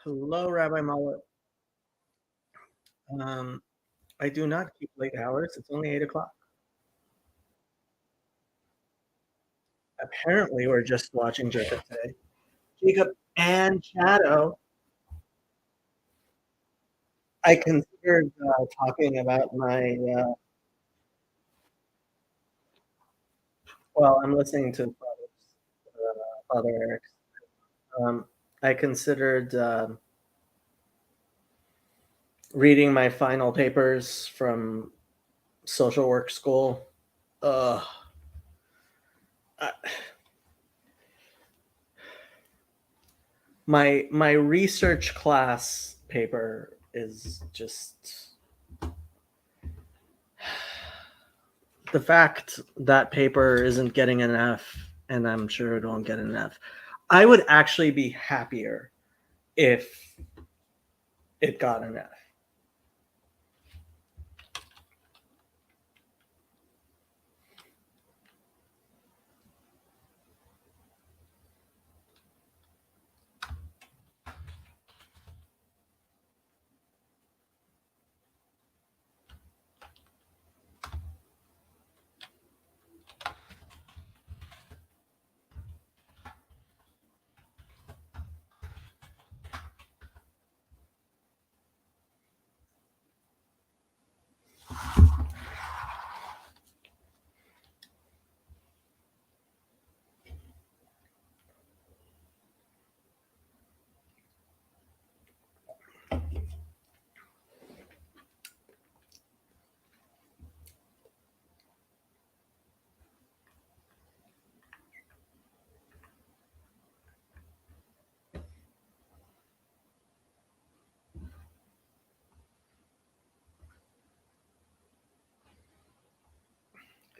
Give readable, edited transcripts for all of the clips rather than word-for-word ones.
Hello, Rabbi Mullet. Um, I do not keep late hours. It's only 8 o'clock. Apparently, we're just watching Jacob today. Jacob and Shadow. I considered talking about well, I'm listening to Father Eric. Um, I considered reading my final papers from social work school. Ugh. I, my research class paper is just the fact that paper isn't getting an F, and I'm sure it won't get an F. I would actually be happier if it got an F.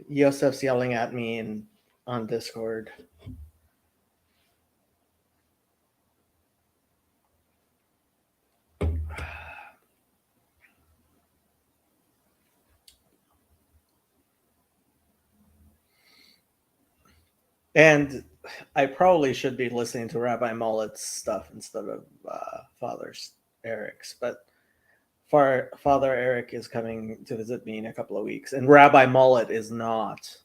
Yosef's yelling at me on Discord. And I probably should be listening to Rabbi Mullet's stuff instead of Father Eric's, but Father Eric is coming to visit me in a couple of weeks, and Rabbi Mullet is not.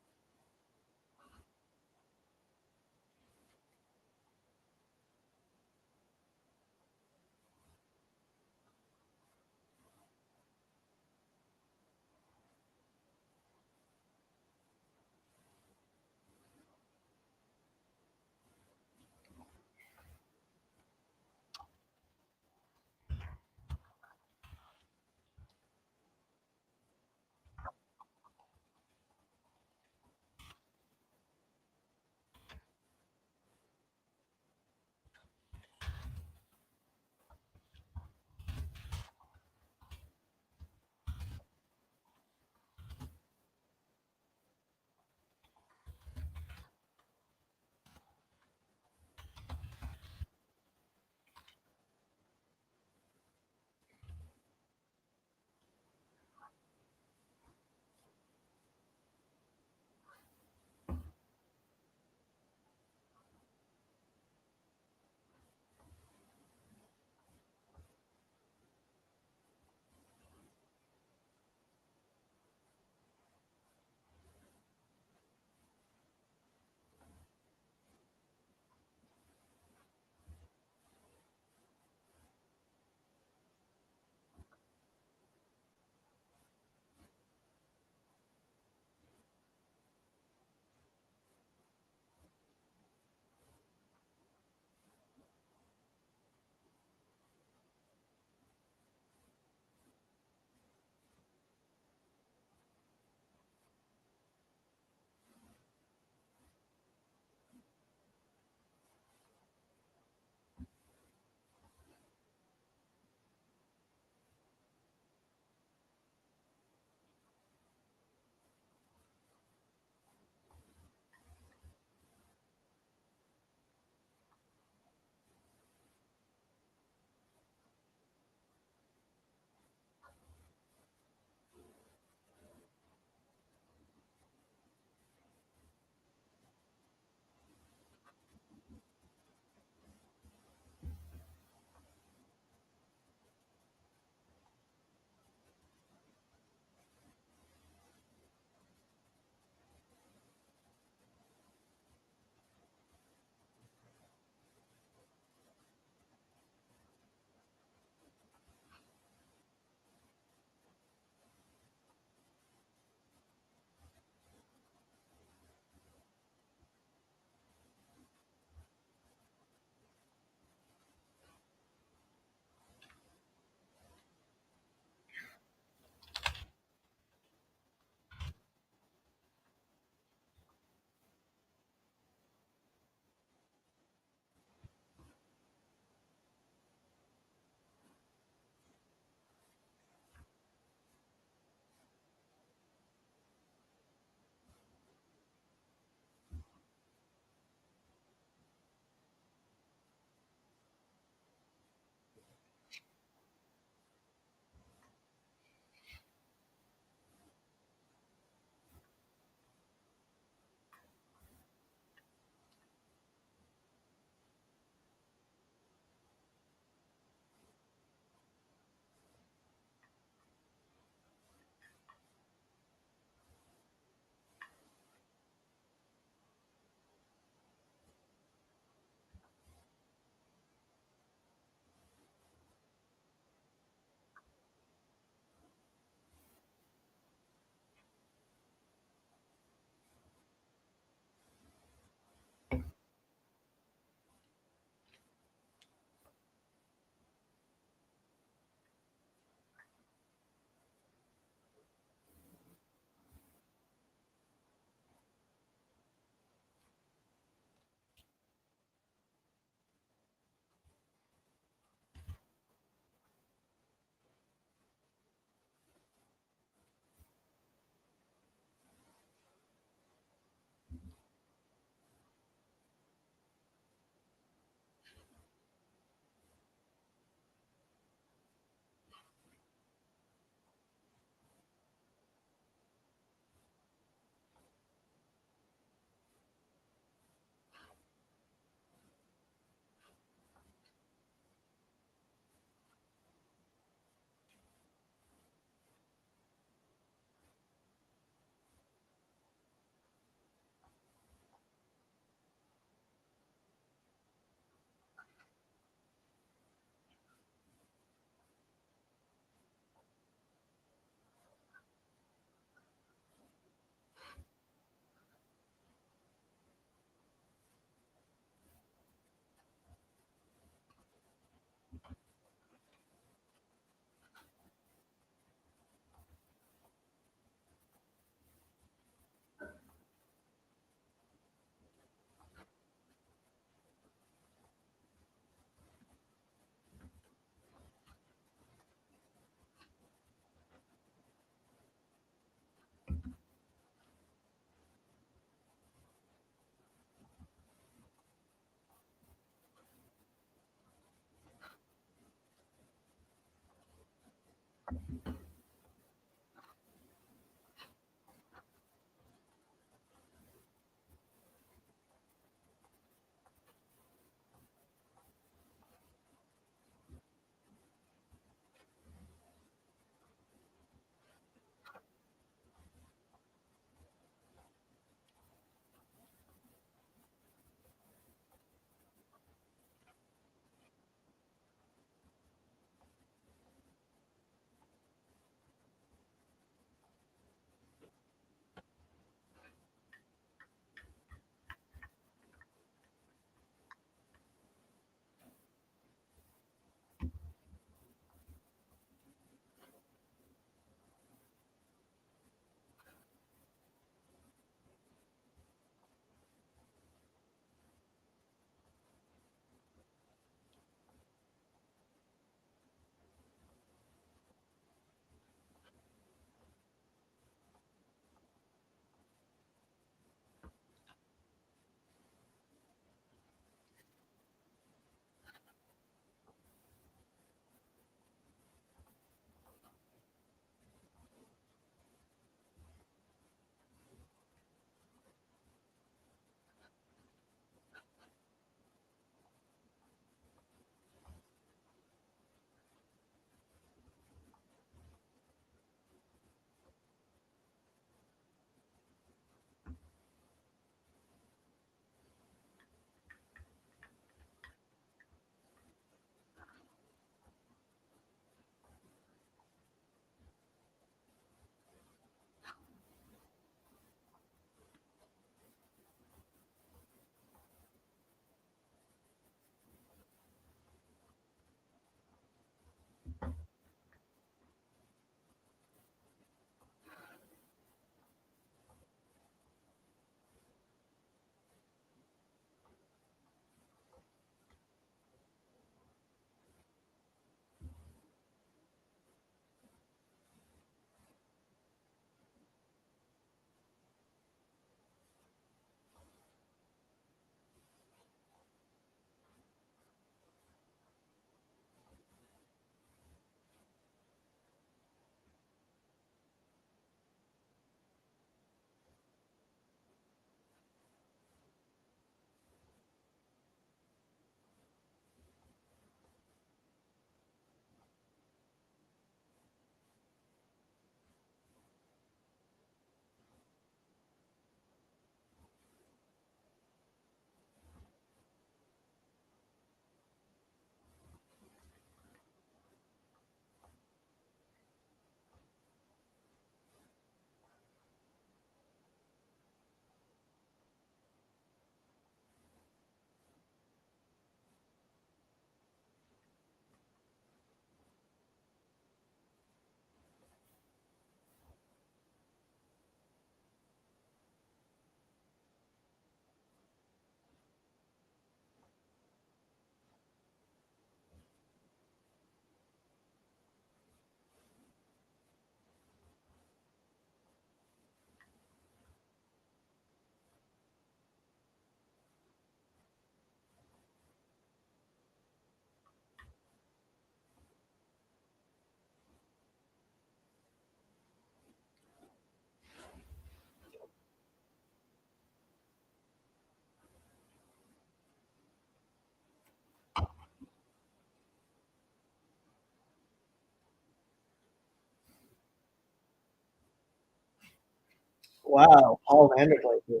Wow, Paul Vanderbilt here.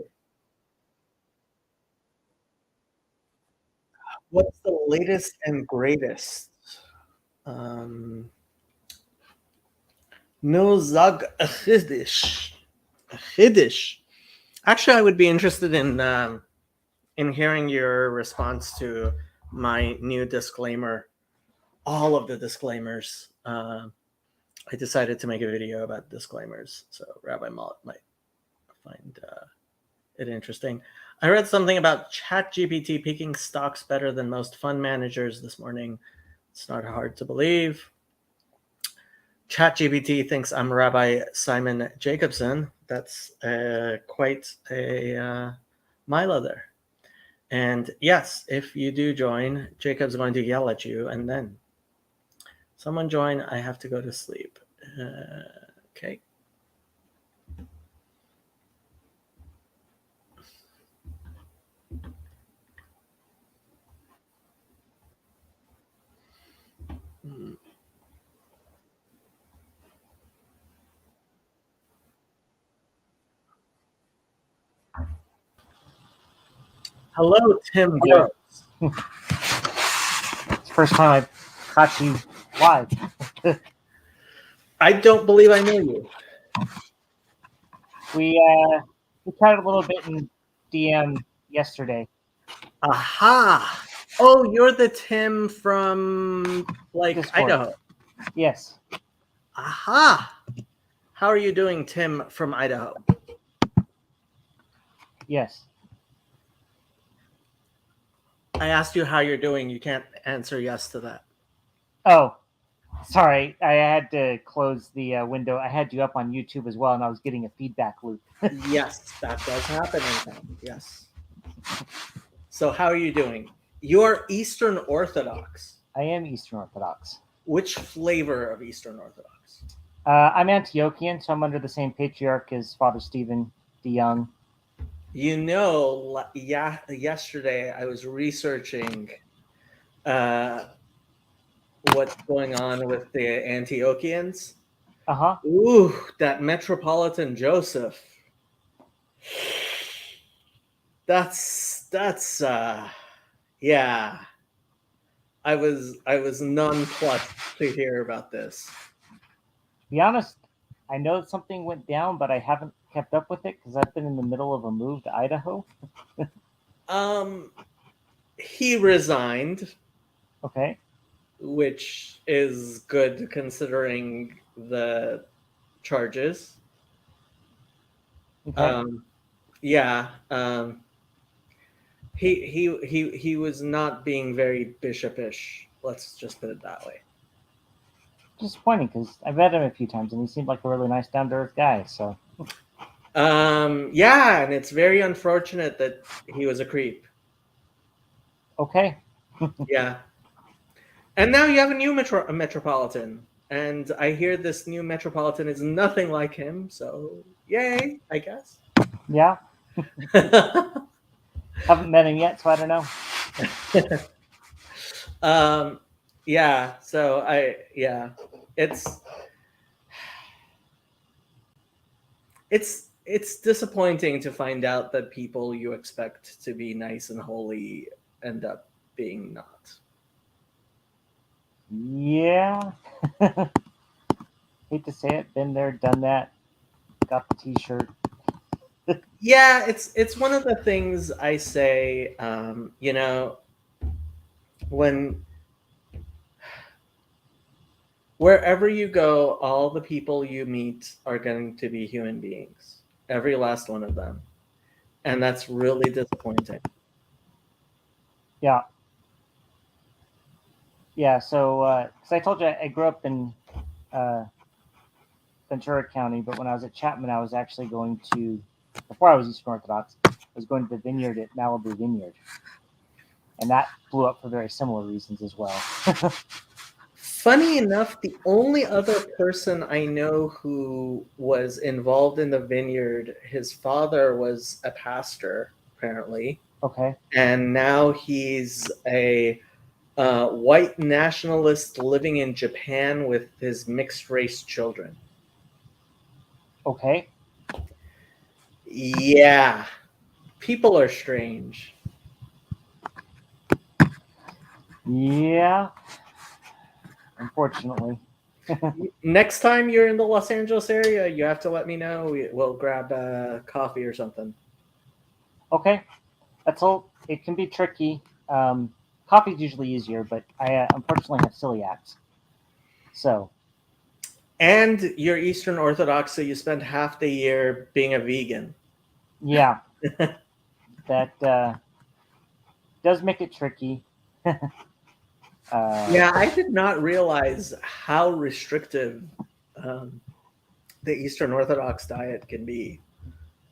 What's the latest and greatest? Um, no Zag Chidish. Chidish. Actually, I would be interested in hearing your response to my new disclaimer. All of the disclaimers. I decided to make a video about disclaimers, so Rabbi Mullet might find it interesting. I read something about ChatGPT picking stocks better than most fund managers this morning. It's not hard to believe. ChatGPT thinks I'm Rabbi Simon Jacobson. That's quite a mila there. And yes, if you do join, Jacob's going to yell at you, and then someone join. I have to go to sleep. Okay. Hello, Tim Hello. Gross. It's the first time I've caught you live. I don't believe I know you. We chatted a little bit in DM yesterday. Aha! Oh, you're the Tim from Discord. Idaho. Yes. Aha! How are you doing, Tim from Idaho? Yes. I asked you how you're doing. You can't answer yes to that. Oh, sorry. I had to close the window. I had you up on YouTube as well, and I was getting a feedback loop. Yes, that does happen in time. Yes. So how are you doing? You're Eastern Orthodox. I am Eastern Orthodox. Which flavor of Eastern Orthodox? I'm Antiochian, so I'm under the same patriarch as Father Stephen DeYoung. You know, yesterday I was researching what's going on with the Antiochians. Uh-huh. Ooh, that Metropolitan Joseph. That's yeah. I was nonplussed to hear about this. To be honest, I know something went down, but I haven't kept up with it because I've been in the middle of a move to Idaho. He resigned. Okay. Which is good considering the charges. Okay. Yeah. He was not being very bishopish. Let's just put it that way. Disappointing because I met him a few times and he seemed like a really nice, down to earth guy. So. Yeah, and it's very unfortunate that he was a creep. Okay. Yeah. And now you have a new metropolitan, and I hear this new metropolitan is nothing like him. So yay, I guess. Yeah. Haven't met him yet, so I don't know. Yeah. So it's disappointing to find out that people you expect to be nice and holy end up being not. Yeah. Hate to say it. Been there, done that. Got the T-shirt. Yeah, it's one of the things I say. When wherever you go, all the people you meet are going to be human beings. Every last one of them. And that's really disappointing. Yeah. Yeah. So, because I told you I grew up in Ventura County, but when I was at Chapman, I was actually going to, before I was Eastern Orthodox, I was going to the vineyard at Malibu Vineyard. And that blew up for very similar reasons as well. Funny enough, the only other person I know who was involved in the vineyard, his father was a pastor, apparently. Okay. And now he's a white nationalist living in Japan with his mixed race children. Okay. Yeah, people are strange. Yeah, unfortunately. Next time you're in the Los Angeles area, you have to let me know. We'll grab coffee or something. Okay, that's all. It can be tricky. Coffee's usually easier, but I unfortunately have celiacs. So And you're Eastern Orthodox, so you spend half the year being a vegan. yeah, that does make it tricky. Yeah, I did not realize how restrictive um, the Eastern Orthodox diet can be.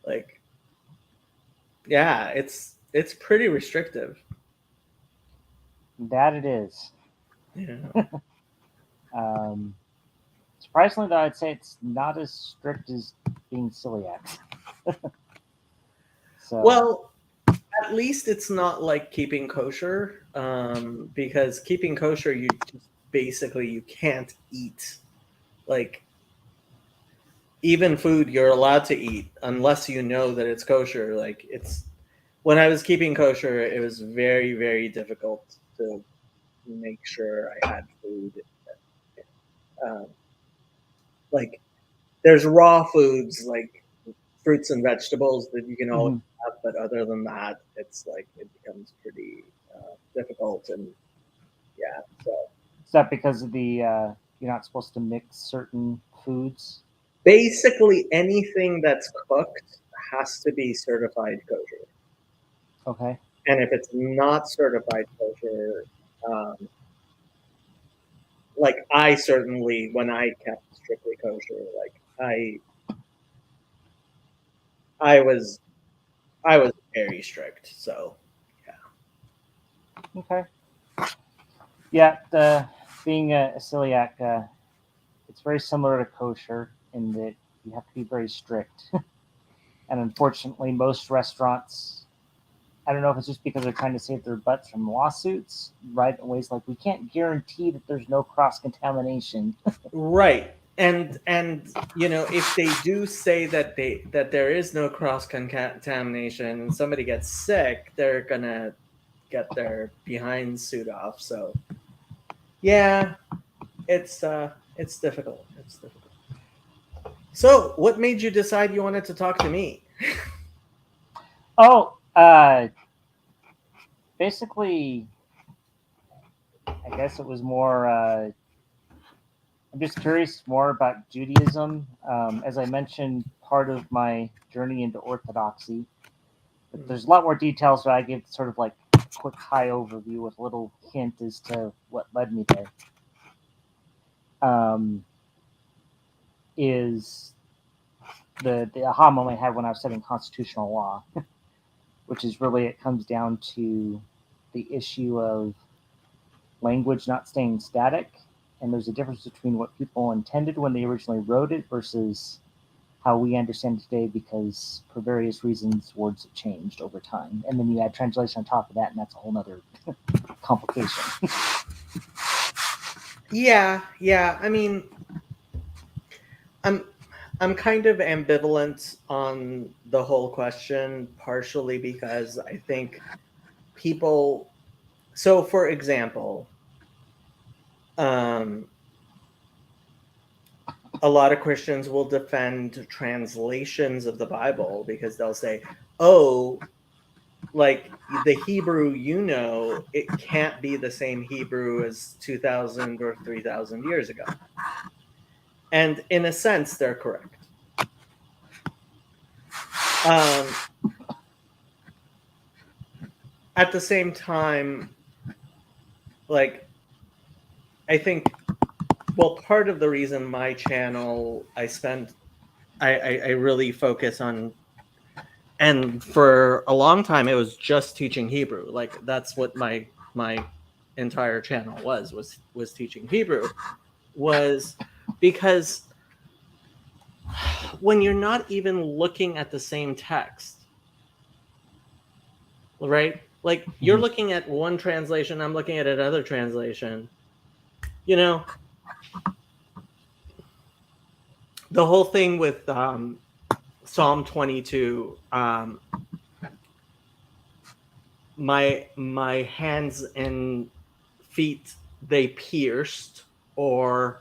Like, yeah, it's pretty restrictive. that it is. Yeah. Um, Surprisingly, though, I'd say it's not as strict as being celiac. So Well, at least it's not like keeping kosher, because keeping kosher, you just basically you can't eat like even food you're allowed to eat unless you know that it's kosher. Like it's when I was keeping kosher, it was very very difficult to make sure I had food. Um, like there's raw foods like fruits and vegetables that you can always mhm. have, but other than that, it's like it becomes pretty difficult. And yeah, so Is that because of the you're not supposed to mix certain foods? basically anything that's cooked has to be certified kosher. Okay. And if it's not certified kosher, um, like I certainly, when I kept strictly kosher, like I was, I was very strict. So yeah. Okay. Yeah, the being a celiac, it's very similar to kosher in that you have to be very strict. And unfortunately, most restaurants, I don't know if it's just because they're trying to save their butts from lawsuits, right? In ways like we can't guarantee that there's no cross contamination. Right. And you know, if they do say that there is no cross contamination and somebody gets sick, they're gonna get their behind suit off. So yeah, it's difficult. It's difficult. So what made you decide you wanted to talk to me? Oh, basically, I guess it was more. I'm just curious more about Judaism. As I mentioned, part of my journey into Orthodoxy. But there's a lot more details, but I give sort of like a quick high overview with a little hint as to what led me there. Um, is the aha moment I had when I was studying constitutional law, which is really it comes down to the issue of language not staying static, and there's a difference between what people intended when they originally wrote it versus how we understand it today because for various reasons words have changed over time, and then you add translation on top of that and that's a whole nother complication. Yeah, yeah. I mean, I'm I'm kind of ambivalent on the whole question, partially because I think people. So, for example, um, a lot of Christians will defend translations of the Bible because they'll say, "Oh, like the Hebrew you know, it can't be the same Hebrew as 2000 or 3000 years ago." And in a sense, they're correct. Um, at the same time, like I think, well, part of the reason my channel I really focus on, and for a long time it was just teaching Hebrew. Like that's what my entire channel was teaching Hebrew, was because when you're not even looking at the same text, right? Like you're Mhm. looking at one translation, I'm looking at another translation. You know, the whole thing with Psalm 22, my hands and feet they pierced, or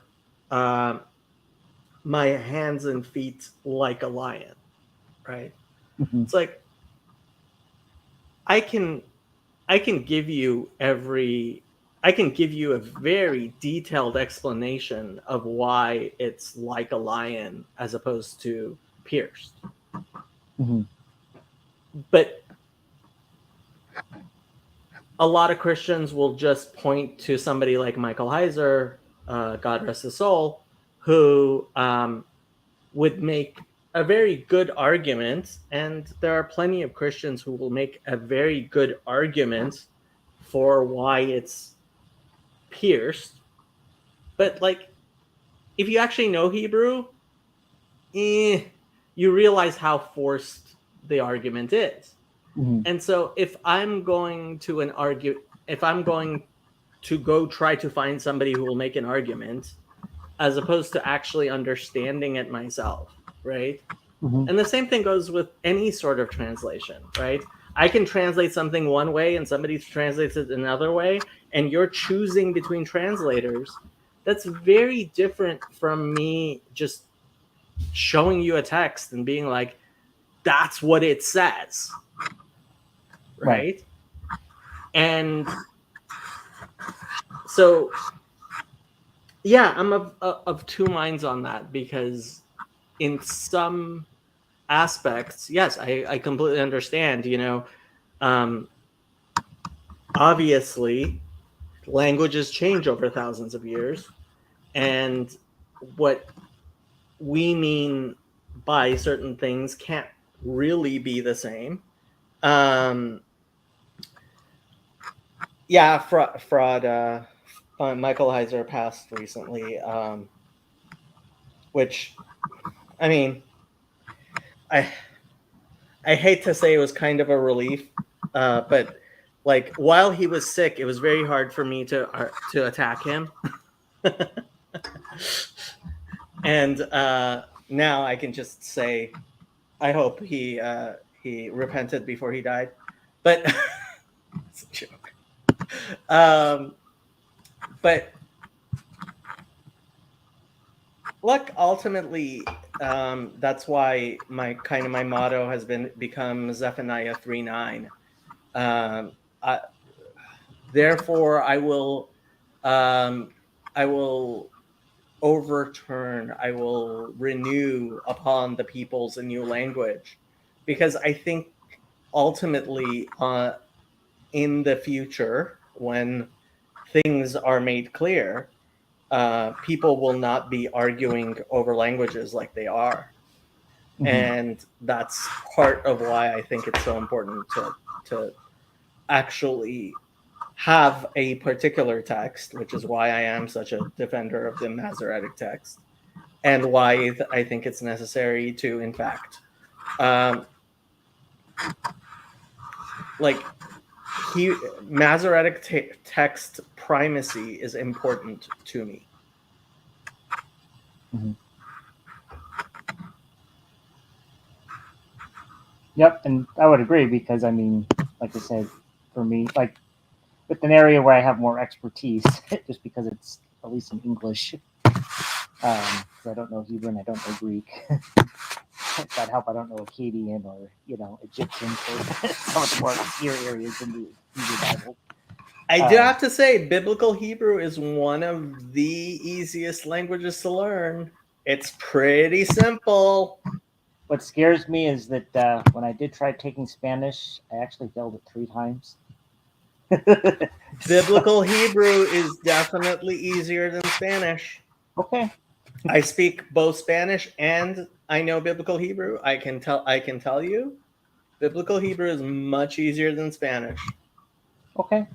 my hands and feet like a lion, right? Mhm. It's like I can give you I can give you a very detailed explanation of why it's like a lion as opposed to pierced. Mhm. But a lot of Christians will just point to somebody like Michael Heiser, God rest his soul, who would make a very good argument. And there are plenty of Christians who will make a very good argument for why it's pierced. But like, if you actually know Hebrew, you realize how forced the argument is. Mhm. And so if I'm going to go try to find somebody who will make an argument as opposed to actually understanding it myself, right? Mhm. And the same thing goes with any sort of translation, right? I can translate something one way and somebody translates it another way, and you're choosing between translators. That's very different from me just showing you a text and being like, that's what it says, Right. right? And so, yeah, I'm of two minds on that, because in some aspects, yes, I completely understand. Um, obviously, languages change over thousands of years, and what we mean by certain things can't really be the same. Um, yeah, fraud. Michael Heiser passed recently, which, I mean, I I hate to say it was kind of a relief, but like while he was sick, it was very hard for me to attack him, and now I can just say I hope he repented before he died, but it's a joke. But look, ultimately, that's why my motto has become Zephaniah 3:9. Um, I, Therefore, um, I will overturn, I will renew upon the peoples a new language, because I think ultimately, in the future, when things are made clear, people will not be arguing over languages like they are. Mhm. And that's part of why I think it's so important to actually have a particular text, which is why I am such a defender of the Masoretic text, and why I think it's necessary to, in fact, um, like Masoretic text primacy is important to me. Mhm. Yep, and I would agree because I mean, like I said, for me, like with an area where I have more expertise, just because it's at least in English. 'Cause I don't know Hebrew and I don't know Greek. God help, I don't know Akkadian or Egyptian for some of the more obscure areas in the Hebrew Bible. I do have to say, Biblical Hebrew is one of the easiest languages to learn. It's pretty simple. What scares me is that when I did try taking Spanish, I actually failed it 3 times. Biblical Hebrew is definitely easier than Spanish. Okay. I speak both Spanish and I know Biblical Hebrew. I can tell you, Biblical Hebrew is much easier than Spanish. Okay.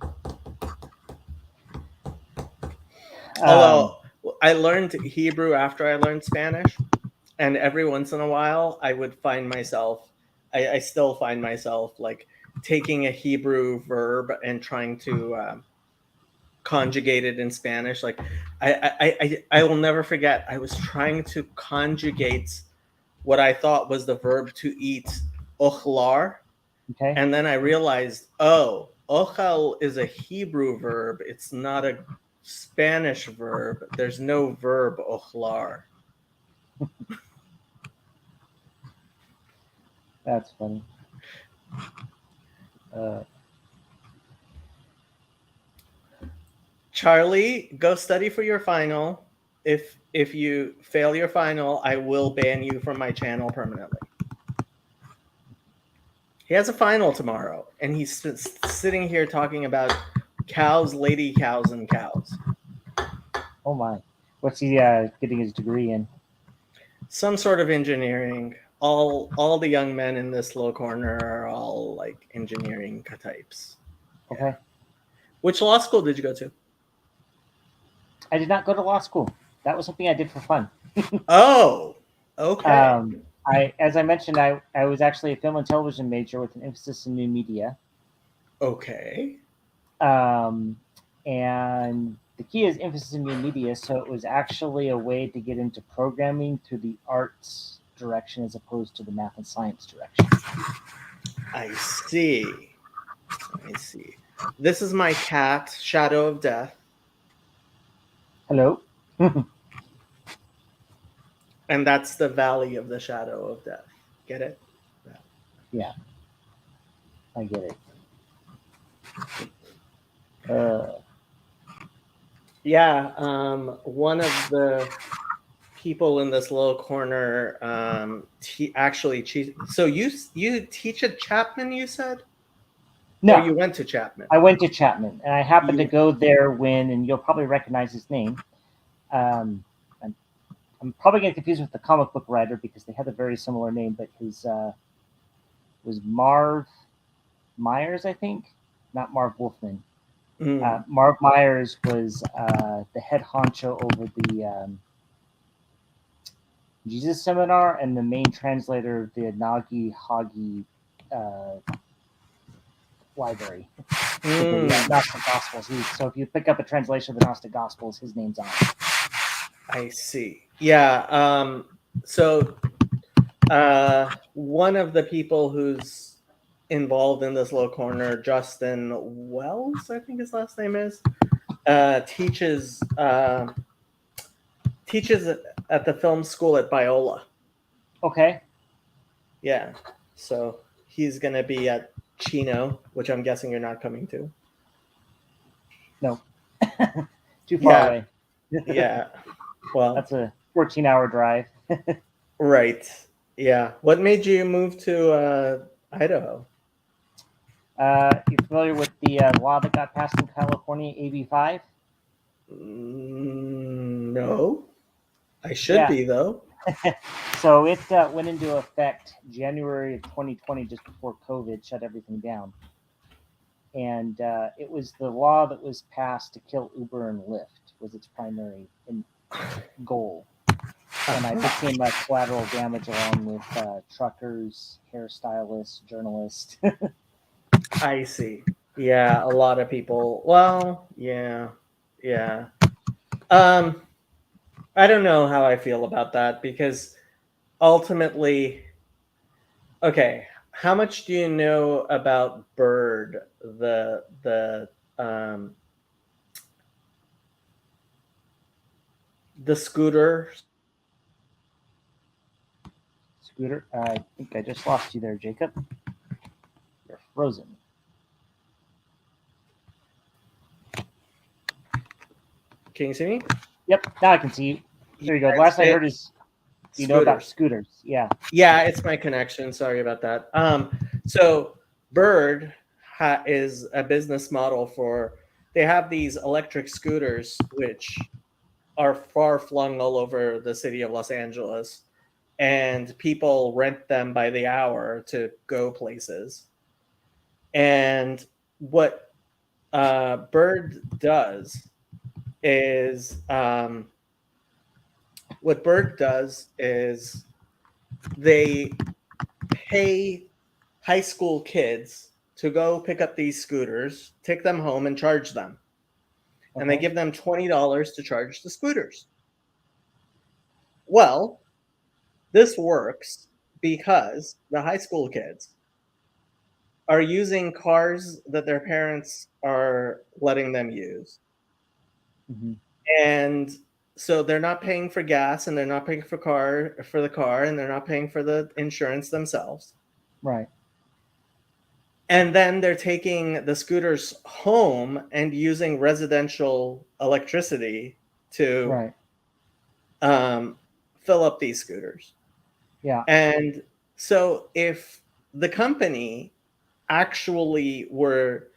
Although I learned Hebrew after I learned Spanish, and every once in a while I would find myself, I still find myself like taking a Hebrew verb and trying to conjugate it in Spanish. Like I will never forget. I was trying to conjugate what I thought was the verb to eat, ochlar, Okay. and then I realized, oh, ochel is a Hebrew verb. It's not a Spanish verb. There's no verb ochlar. That's funny. Uh, Charlie, go study for your final. If you fail your final, I will ban you from my channel permanently. He has a final tomorrow, and he's sitting here talking about cows, lady cows, and cows. oh my. What's he getting his degree in? Some sort of engineering. All the young men in this little corner are all like engineering types. Okay. Yeah. Which law school did you go to? I did not go to law school. That was something I did for fun. Oh, okay. As I mentioned, I was actually a film and television major with an emphasis in new media. Okay. And the key is emphasis in new media, so it was actually a way to get into programming through the arts direction as opposed to the math and science direction. I see. I see. This is my cat, Shadow of Death. Hello. And that's the Valley of the Shadow of Death. Get it? Yeah, I get it. Yeah, one of the people in this little corner so you teach at Chapman, you said? No, Or you went to Chapman? I went to Chapman, and I happened to You- go there and you'll probably recognize his name. I'm probably getting confused with the comic book writer because they had a very similar name, but his was Marv Myers, I think, not Marv Wolfman. Marv Myers was the head honcho over the Jesus Seminar and the main translator of the Nagi Hagi library for the Gnostic Gospels. So if you pick up a translation of the Gnostic Gospels, his name's on it. I see. Yeah. So one of the people who's involved in this little corner, Justin Wells, I think his last name is, teaches at the film school at Biola. Okay. Yeah. So he's going to be at Chino, which I'm guessing you're not coming to. No. Too far away. Yeah. Well, that's a 14-hour drive. Right. Yeah. What made you move to Idaho? You familiar with the law that got passed in California, AB 5? No. I should be, though. So it went into effect January of 2020, just before COVID shut everything down. And it was the law that was passed to kill Uber and Lyft was its primary goal. And I became a collateral damage along with truckers, hairstylists, journalists. I see. Yeah, a lot of people. Well, yeah. I don't know how I feel about that because ultimately, okay, how much do you know about Bird, the scooter? Scooter, I think I just lost you there, Jacob. You're frozen. Can you see me? Yep, now I can see you. There you go. Last I heard is you know about scooters. Yeah. Yeah, it's my connection. Sorry about that. So Bird is a business model for, they have these electric scooters which are far flung all over the city of Los Angeles, and people rent them by the hour to go places. And what Bird does is they pay high school kids to go pick up these scooters, take them home, and charge them. And they give them $20 to charge the scooters. Well, This works because the high school kids are using cars that their parents are letting them use. Hmm. And so they're not paying for gas and they're not paying for the car and they're not paying for the insurance themselves. Right. And then they're taking the scooters home and using residential electricity to Right. um, fill up these scooters. Yeah. And so if the company actually were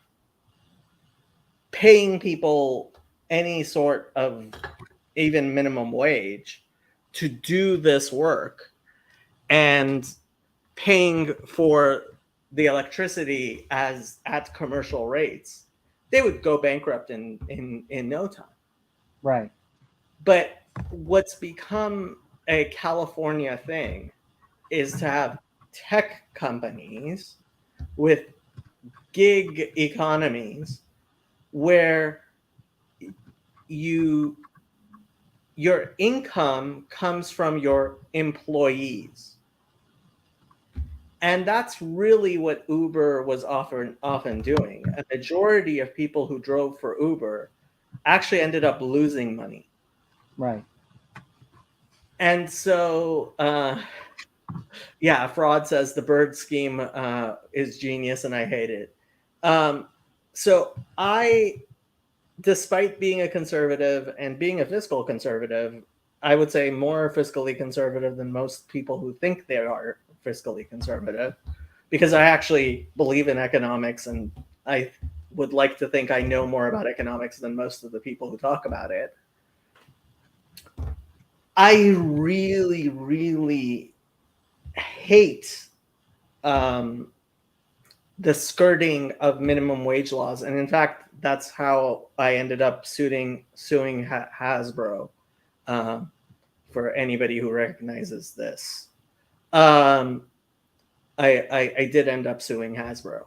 paying people any sort of even minimum wage to do this work and paying for the electricity as at commercial rates, they would go bankrupt in no time. Right. But what's become a California thing is to have tech companies with gig economies where you your income comes from your employees. And that's really what Uber was often doing. A majority of people who drove for Uber actually ended up losing money. Right. And so, yeah, Fraud says the bird scheme is genius and I hate it. So despite being a conservative and being a fiscal conservative, I would say more fiscally conservative than most people who think they are fiscally conservative, because I actually believe in economics and I would like to think I know more about economics than most of the people who talk about it. I really, really hate the skirting of minimum wage laws, and in fact, that's how I ended up suing Hasbro. Um, for anybody who recognizes this, um, I did end up suing Hasbro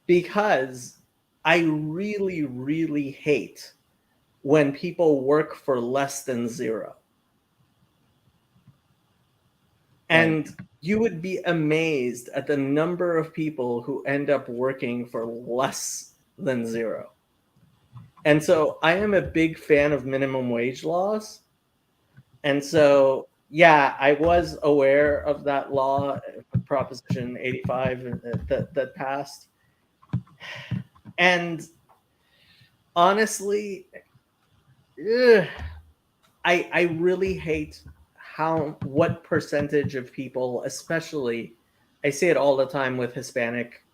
because I really, really hate when people work for less than zero. And Right. you would be amazed at the number of people who end up working for less than zero. And so I am a big fan of minimum wage laws. And so, yeah, I was aware of that law, Proposition 85, that passed. And honestly, ugh, I really hate what percentage of people, especially, I see it all the time with Hispanic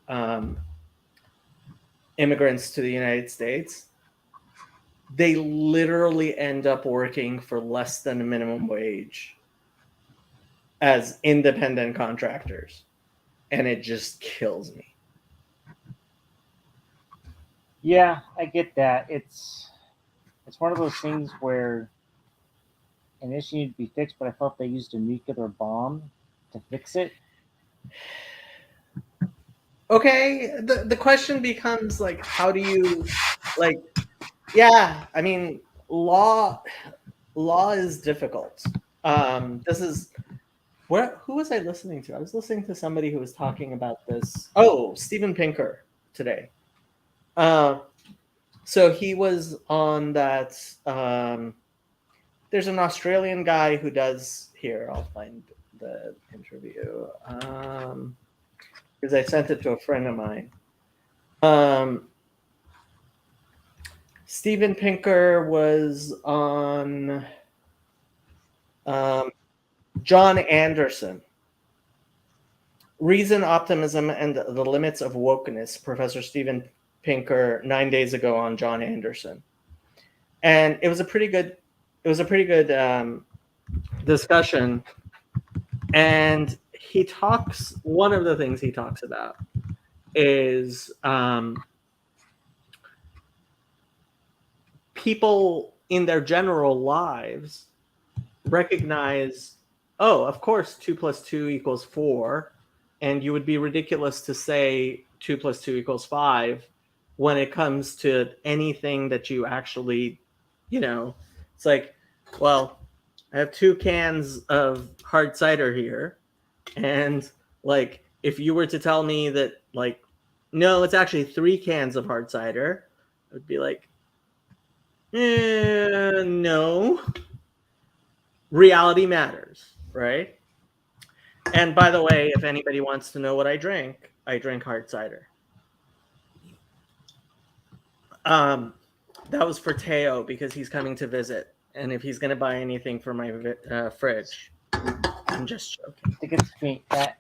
immigrants to the United States. They literally end up working for less than a minimum wage as independent contractors, and it just kills me. Yeah, I get that. It's one of those things where an issue needed to be fixed, but I felt they used a nuclear bomb to fix it. Okay, the question becomes like, how do you, like, yeah, I mean, law is difficult. This is who was I listening to? I was listening to somebody who was talking about this. Oh, Steven Pinker today. So he was on that. There's an Australian guy who does here. I'll find the interview because I sent it to a friend of mine. Steven Pinker was on John Anderson. Reason, Optimism, and the Limits of Wokeness, Professor Steven Pinker, 9 days ago on John Anderson. And it was a pretty good discussion. And one of the things he talks about is people in their general lives recognize, oh, of course, 2 + 2 = 4. And you would be ridiculous to say 2 + 2 = 5 when it comes to anything that you actually, it's like, well, I have 2 cans of hard cider here, and like if you were to tell me that like no, it's actually 3 cans of hard cider, I would be like, no. Reality matters, right? And by the way, if anybody wants to know what I drink hard cider. Um, that was for Teo because he's coming to visit, and if he's going to buy anything for my fridge, I'm just joking. I think it's me. I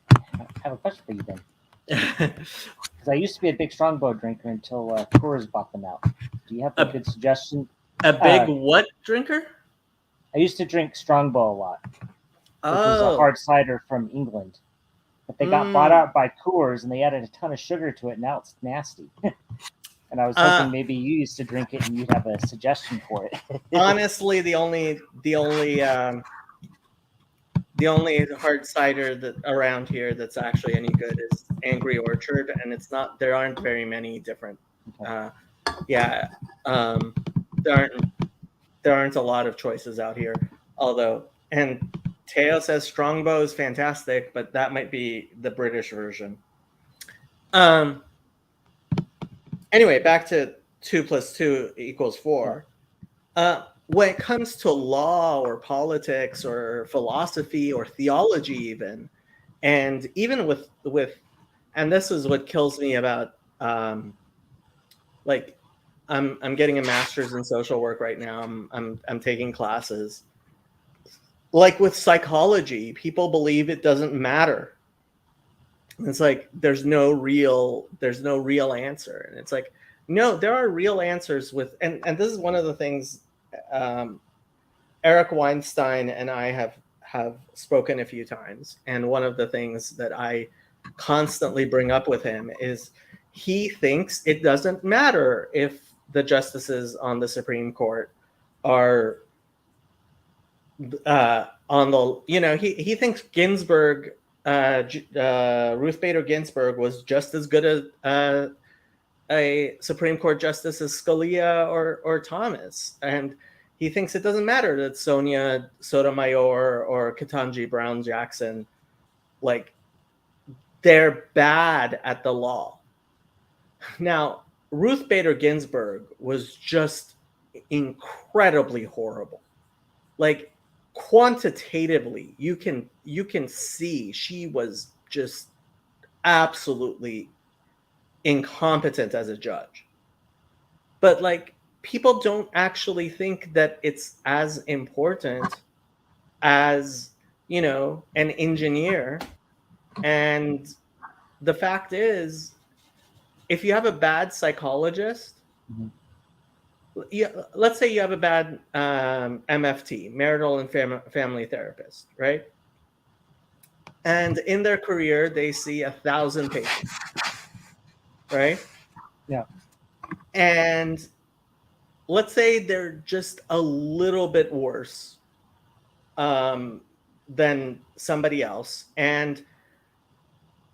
have a question for you then, because I used to be a big Strongbow drinker until Coors bought them out. Do you have a good suggestion? A big what drinker? I used to drink Strongbow a lot, which is a hard cider from England. But they got bought out by Coors, and they added a ton of sugar to it. Now it's nasty. And I was hoping maybe you used to drink it, and you'd have a suggestion for it. Honestly, the only hard cider that around here that's actually any good is Angry Orchard, and it's not. There aren't very many different. Okay. There aren't a lot of choices out here. Although, and Teo says Strongbow is fantastic, but that might be the British version. Anyway, back to 2 + 2 = 4. When it comes to law or politics or philosophy or theology, even with, and this is what kills me about, like, I'm getting a master's in social work right now. I'm taking classes. Like with psychology, people believe it doesn't matter. It's like there's no real answer, and it's like no, there are real answers with, and this is one of the things Eric Weinstein and I have spoken a few times, and one of the things that I constantly bring up with him is he thinks it doesn't matter if the justices on the Supreme Court are on the, he thinks Ginsburg, Ruth Bader Ginsburg was just as good a Supreme Court justice as Scalia or Thomas, and he thinks it doesn't matter that Sonia Sotomayor or Ketanji Brown Jackson, like, they're bad at the law. Now, Ruth Bader Ginsburg was just incredibly horrible. Like, quantitatively, you can see she was just absolutely incompetent as a judge. But like, people don't actually think that it's as important as, an engineer. And the fact is, if you have a bad psychologist, let's say you have a bad MFT, marital and family therapist, right? And in their career, they see 1,000 patients, right? Yeah. And let's say they're just a little bit worse than somebody else, and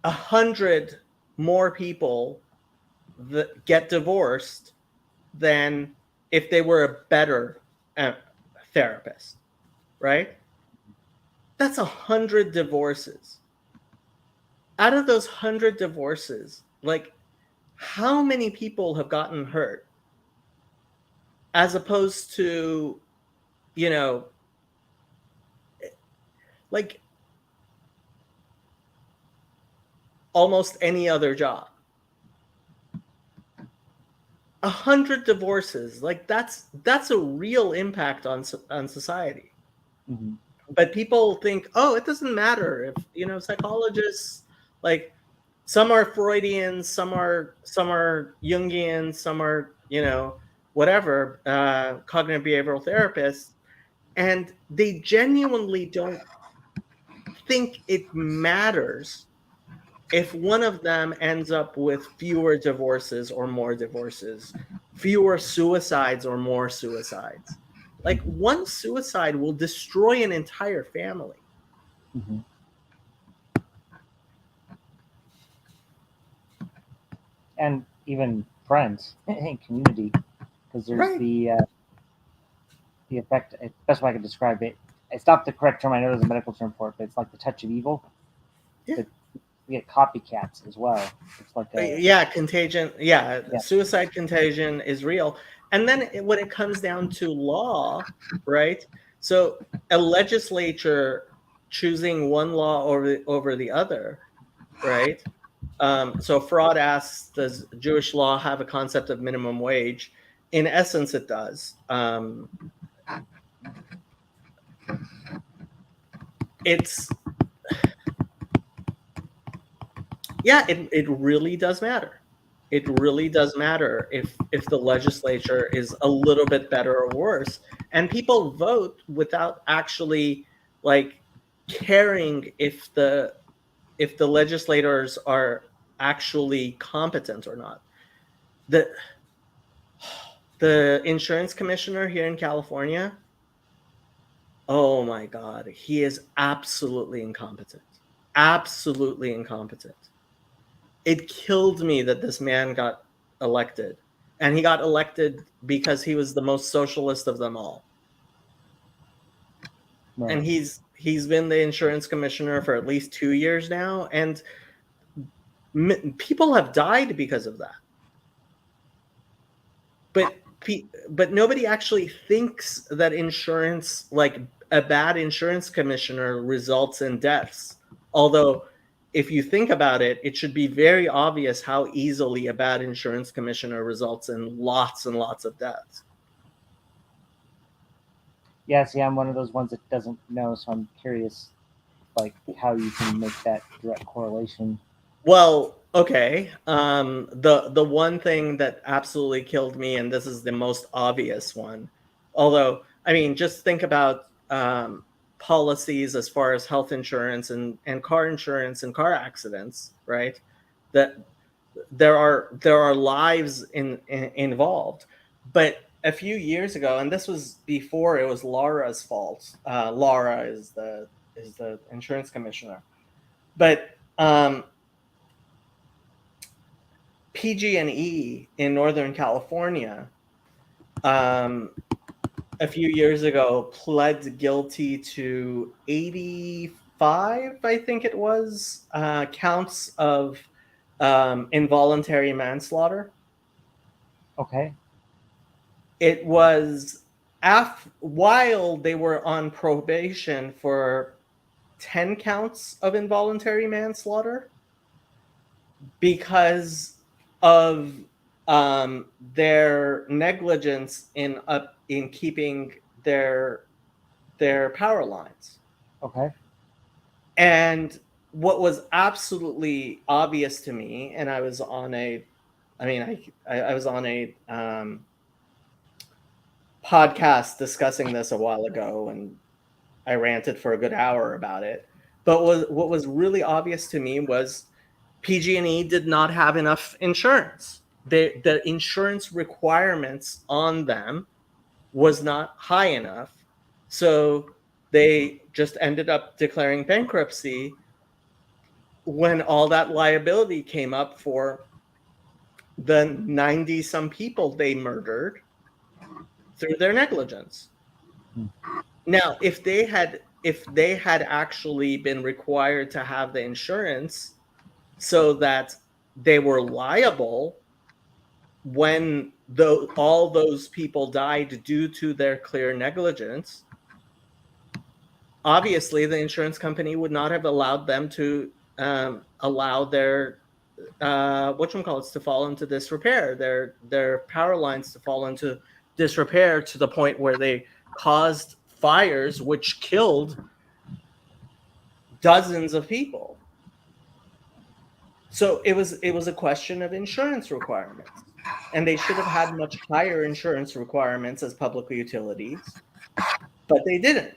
100 more people that get divorced than if they were a better therapist, right? That's 100 divorces. Out of those 100 divorces, like, how many people have gotten hurt? As opposed to, like, almost any other job. 100 divorces, like, that's a real impact on society. Mm-hmm. But people think, oh, it doesn't matter if, psychologists, like, some are Freudian, some are Jungian, some are, whatever, cognitive behavioral therapists, and they genuinely don't think it matters if one of them ends up with fewer divorces or more divorces, fewer suicides or more suicides. Like, one suicide will destroy an entire family. Mm-hmm. And even friends and community, because there's right. the effect. Best way I can describe it it's not the correct term. I know there's a medical term for it, but it's like the touch of evil. Yeah. We get copycats as well. It's like Contagion. Yeah, Yeah. suicide contagion is real. And then when it comes down to law, right? So a legislature choosing one law over the other, right? So Fraud asks, does Jewish law have a concept of minimum wage? In essence, it does. It's it really does matter. It really does matter if the legislature is a little bit better or worse, and people vote without actually like caring if the legislators are actually competent or not. The insurance commissioner here in California, oh my God, he is absolutely incompetent. Absolutely incompetent. It killed me that this man got elected. And he got elected because he was the most socialist of them all. Right. And he's been the insurance commissioner for at least 2 years now, and people have died because of that. But nobody actually thinks that insurance, like a bad insurance commissioner, results in deaths. Although, if you think about it, it should be very obvious how easily a bad insurance commissioner results in lots and lots of deaths. Yeah, see, I'm one of those ones that doesn't know, so I'm curious, like, how you can make that direct correlation. Well, okay. The one thing that absolutely killed me, and this is the most obvious one, although I mean, just think about policies as far as health insurance and car insurance and car accidents, right? That there are lives involved. But a few years ago, and this was before it was Laura's fault. Laura is the insurance commissioner, but PG&E in Northern California, a few years ago, pled guilty to 85, I think it was, counts of involuntary manslaughter. Okay. It was while they were on probation for 10 counts of involuntary manslaughter because of their negligence in keeping their power lines. Okay. And what was absolutely obvious to me, and I was on a podcast discussing this a while ago, and I ranted for a good hour about it. But what was really obvious to me was PG&E did not have enough insurance. The insurance requirements on them was not high enough. So they just ended up declaring bankruptcy when all that liability came up for the 90 some people they murdered through their negligence. Now, if they had actually been required to have the insurance so that they were liable when all those people died due to their clear negligence, obviously the insurance company would not have allowed them to allow their whatchamacallits to fall into disrepair, their power lines to fall into disrepair to the point where they caused fires which killed dozens of people. So it was a question of insurance requirements, and they should have had much higher insurance requirements as public utilities, but they didn't.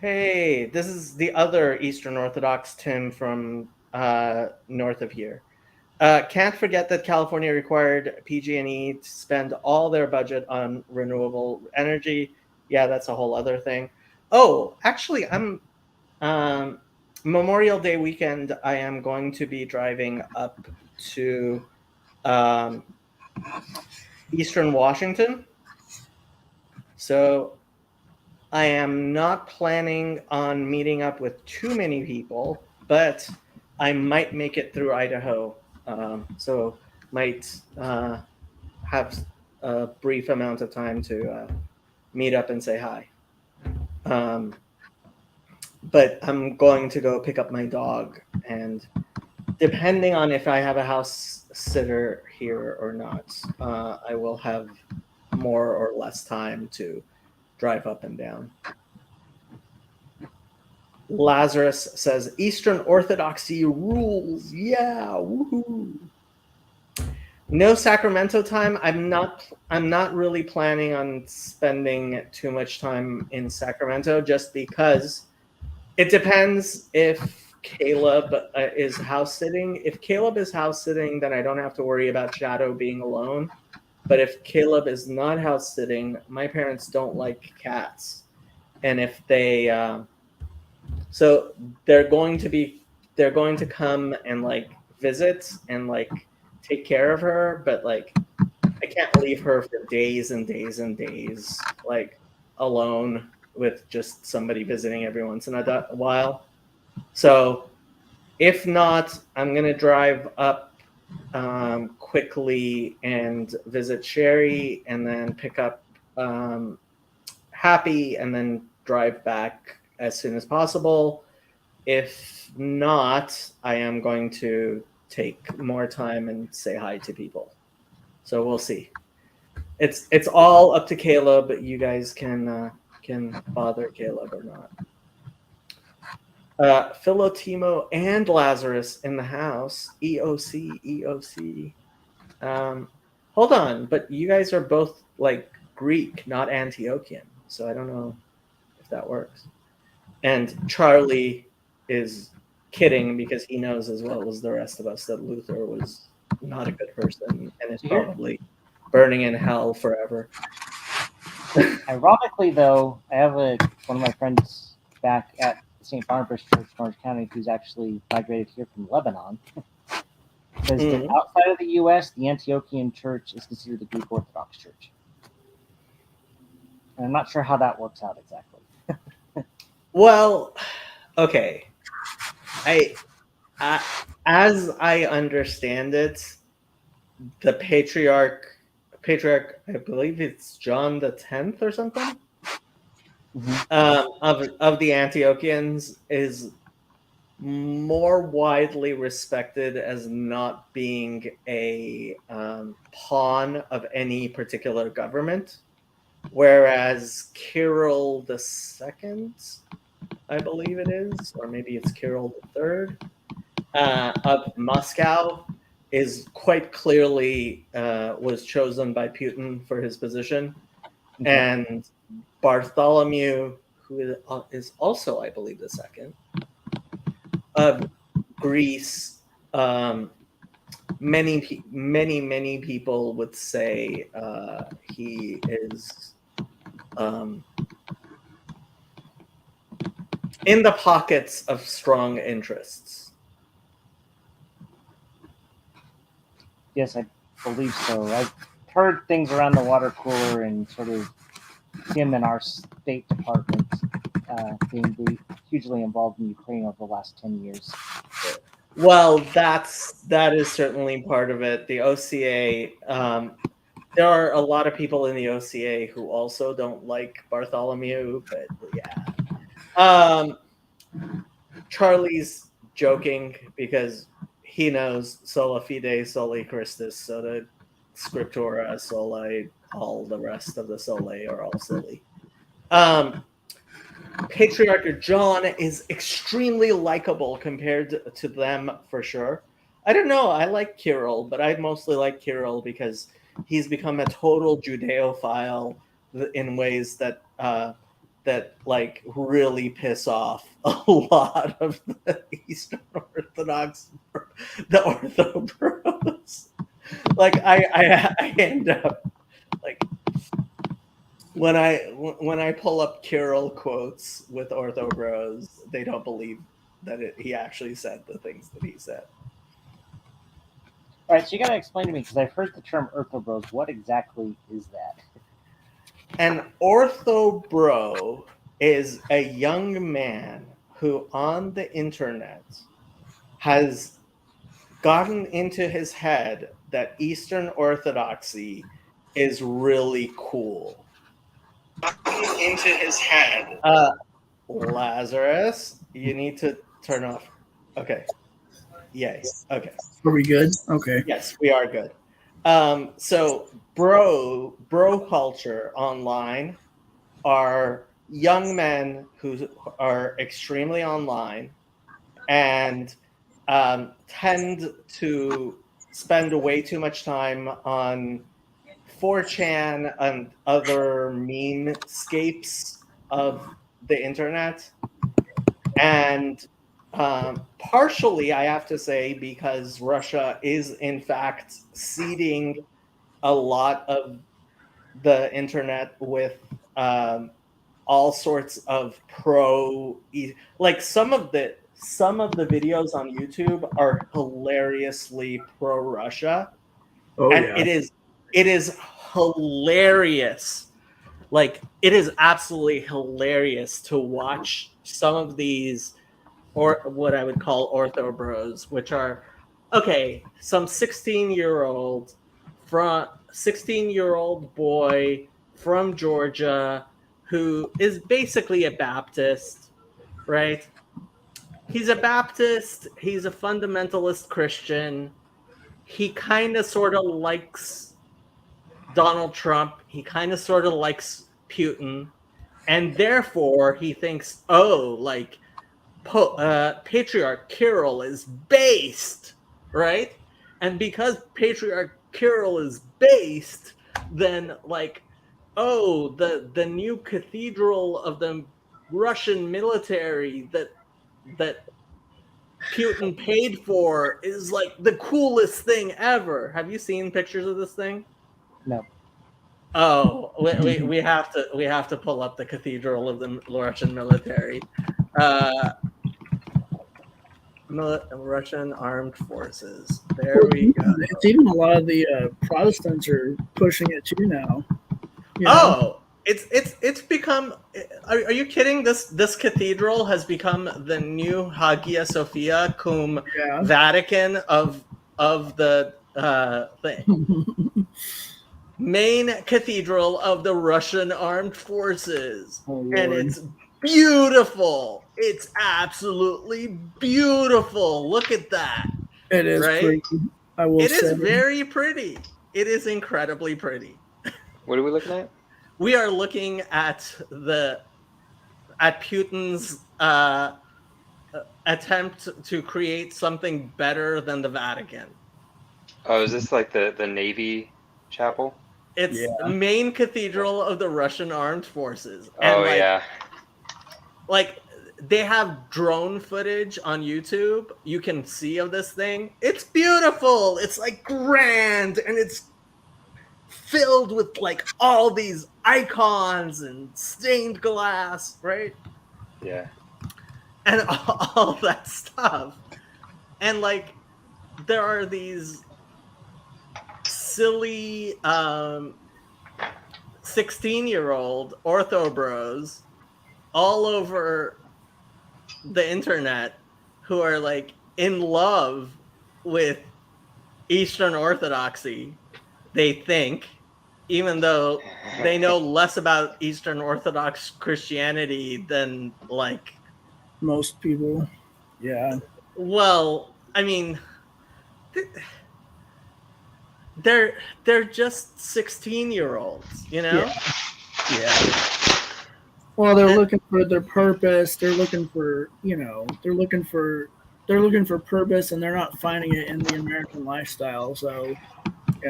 Hey, this is the other Eastern Orthodox Tim from north of here. Can't forget that California required PG&E to spend all their budget on renewable energy. Yeah, that's a whole other thing. Oh, actually, I'm Memorial Day weekend. I am going to be driving up to Eastern Washington. So I am not planning on meeting up with too many people, but I might make it through Idaho. So might have a brief amount of time to meet up and say hi. Um, but I'm going to go pick up my dog, and depending on if I have a house sitter here or not, I will have more or less time to drive up and down. Lazarus says Eastern Orthodoxy rules. Yeah, woohoo. No Sacramento time. I'm not really planning on spending too much time in Sacramento just because it depends if Caleb is house sitting. If Caleb is house sitting, then I don't have to worry about Shadow being alone. But if Caleb is not house sitting, my parents don't like cats. And if they so they're going to come and like visit and like take care of her, but like I can't leave her for days and days and days like alone with just somebody visiting every once in a while. So if not, I'm gonna drive up quickly and visit Sherry, and then pick up Happy, and then drive back as soon as possible. If not, I am going to take more time and say hi to people. So we'll see. It's all up to Caleb. You guys can bother Caleb or not. Philotimo and Lazarus in the house. EOC, EOC. Hold on, but you guys are both like Greek, not Antiochian. So I don't know if that works. And Charlie is kidding because he knows as well as the rest of us that Luther was not a good person and is probably burning in hell forever. Ironically, though, I have one of my friends back at St. Barnabas Church, Orange County, who's actually migrated here from Lebanon. Because outside of the U.S., the Antiochian Church is considered the Greek Orthodox Church. And I'm not sure how that works out exactly. Well, okay. As I understand it, the patriarch, I believe it's John the 10th or something, of the Antiochians, is more widely respected as not being a pawn of any particular government, whereas Kirill II, I believe it is, or maybe it's Kirill III, of Moscow, is quite clearly was chosen by Putin for his position, and Bartholomew, who is also, I believe, the second of Greece. Many people would say he is in the pockets of strong interests. Yes, I believe so. I've heard things around the water cooler and sort of him and our State Department being hugely involved in Ukraine over the last 10 years. Well, that is certainly part of it. The OCA, there are a lot of people in the OCA who also don't like Bartholomew, but yeah. Charlie's joking because he knows sola fide, soli Christus, sola scriptura, sola, all the rest of the solae are all silly. Patriarch John is extremely likable compared to them, for sure. I don't know. I like Kirill, but I mostly like Kirill because he's become a total Judeophile in ways that that like really piss off a lot of the Eastern Orthodox, the Ortho bros. Like I end up like when I pull up Kirill quotes with Ortho bros, they don't believe that he actually said the things that he said. All right, so you got to explain to me, because I've heard the term Ortho bros. What exactly is that? An Ortho bro is a young man who on the internet has gotten into his head that Eastern Orthodoxy is really cool. Into his head. Lazarus, you need to turn off. Okay. Yay. Okay. Are we good? Okay. Yes, we are good. So bro culture online are young men who are extremely online and tend to spend way too much time on 4chan and other meme-scapes of the internet. And partially, I have to say, because Russia is in fact seeding a lot of the internet with all sorts of like some of the videos on YouTube are hilariously pro-Russia. Oh, And yeah. it is hilarious. Like, it is absolutely hilarious to watch some of these, or what I would call ortho bros, which are, okay, some 16-year-old boy from Georgia who is basically a Baptist, right? He's a Baptist, he's a fundamentalist Christian. He kind of sort of likes Donald Trump. He kind of sort of likes Putin. And therefore, he thinks, oh, like, Patriarch Kirill is based, right? And because Patriarch Kirill is based, then, like, oh, the new cathedral of the Russian military that Putin paid for is like the coolest thing ever. Have you seen pictures of this thing? No. Oh, we have to pull up the cathedral of the Russian military. Russian armed forces. There we go. It's even a lot of the Protestants are pushing it too now. You know? Oh, it's become. Are you kidding? This cathedral has become the new Hagia Sophia cum Vatican of the main cathedral of the Russian armed forces, and it's beautiful. It's absolutely beautiful. Look at that. It is right? pretty. I will It say. is very pretty. It is incredibly pretty. What are we looking at? We are looking at Putin's attempt to create something better than the Vatican. Oh, is this like the Navy chapel? It's the main cathedral of the Russian armed forces. And like, yeah. Like, they have drone footage on YouTube you can see of this thing. It's beautiful. It's like grand, and it's filled with like all these icons and stained glass, right? Yeah. And all that stuff. And like, there are these silly 16-year-old ortho bros all over the internet who are like in love with Eastern Orthodoxy, they think, even though they know less about Eastern Orthodox Christianity than like most people. Yeah. Well, I mean, they're just 16-year-olds, you know? Yeah. Well, they're looking for their purpose. They're looking for, they're looking for purpose, and they're not finding it in the American lifestyle. So,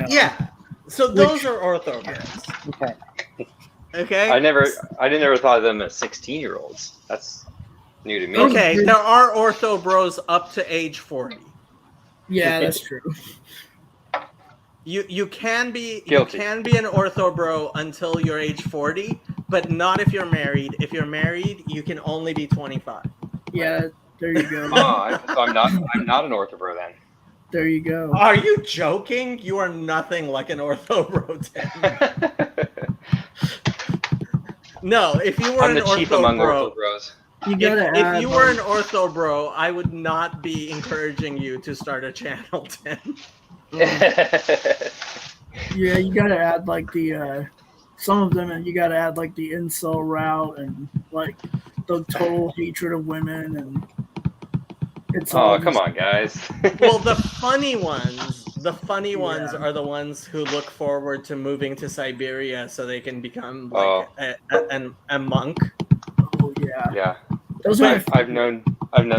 yeah. So those are ortho bros. Okay. Okay. I didn't ever thought of them as 16-year-olds. That's new to me. Okay, there are ortho bros up to age 40. Yeah, that's true. You can be Guilty. an ortho bro until you're age 40, but not if you're married. If you're married, you can only be 25. Yeah, there you go. So I'm not an orthobro then. There you go. Are you joking? You are nothing like an ortho bro, Tim. No, if you were I'm an the chief ortho among bro, ortho bros. You gotta add. if you were an ortho bro, I would not be encouraging you to start a channel, Tim. Yeah, you gotta add like the some of them, and you gotta add like the incel route and like the total hatred of women, and it's all Oh, come just, on, guys. Well, the funny ones Yeah. are the ones who look forward to moving to Siberia so they can become Oh. like a monk. oh yeah, Yeah, those are. I've known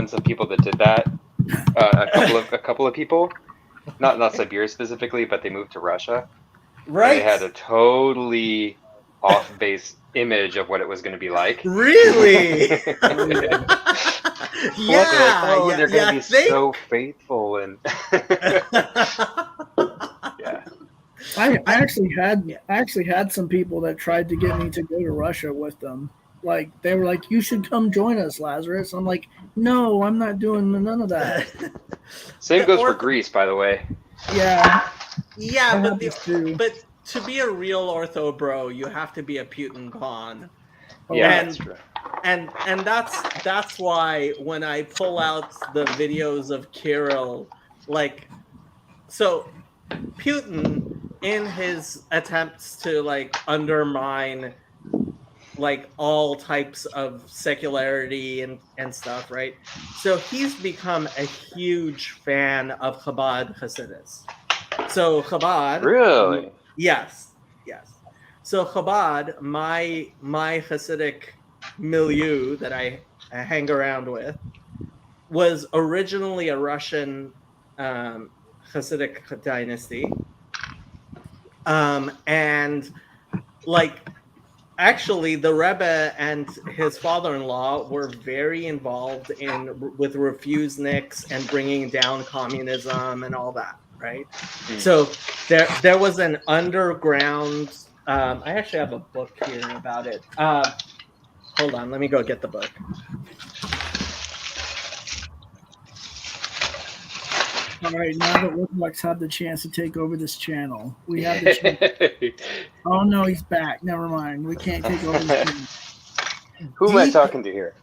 some people that did that. A couple of people, not Siberia specifically, but they moved to Russia. Right? They had a totally off base image of what it was going to be like. Really? What? They're like, oh, yeah, they're going to yeah, be so faithful and yeah. I actually had some people that tried to get me to go to Russia with them. Like they were like, "You should come join us, Lazarus." I'm like, "No, I'm not doing none of that." Same The goes for ortho- Greece, by the way. Yeah, Yeah, I but have this too. but to be a real ortho bro, you have to be a Putin pawn. Yeah, And- that's true. And that's why when I pull out the videos of Kirill, like, so Putin in his attempts to like undermine like all types of secularity and stuff, right? So he's become a huge fan of Chabad Hasidus. So Chabad, Really? yes. So Chabad, my Hasidic milieu that I hang around with, was originally a Russian Hasidic dynasty, and like actually the Rebbe and his father-in-law were very involved with refuseniks and bringing down communism and all that, right? So there was an underground. I actually have a book here about it. Hold on, let me go get the book. All right, now that Woodbucks had the chance to take over this channel, we have the chance. Oh no, he's back. Never mind. We can't take over this channel. Who am I Deep- talking to here?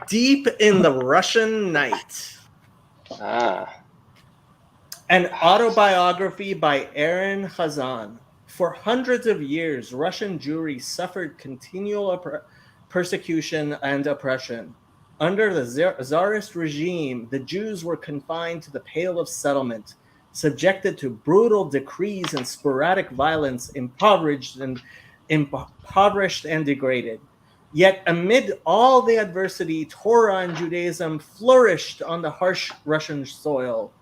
Deep in the Russian Night, Ah, an autobiography by Aaron Khazan. For hundreds of years, Russian Jewry suffered continual persecution and oppression. Under the Tsarist regime, the Jews were confined to the Pale of Settlement, subjected to brutal decrees and sporadic violence, impoverished and degraded. Yet amid all the adversity, Torah and Judaism flourished on the harsh Russian soil.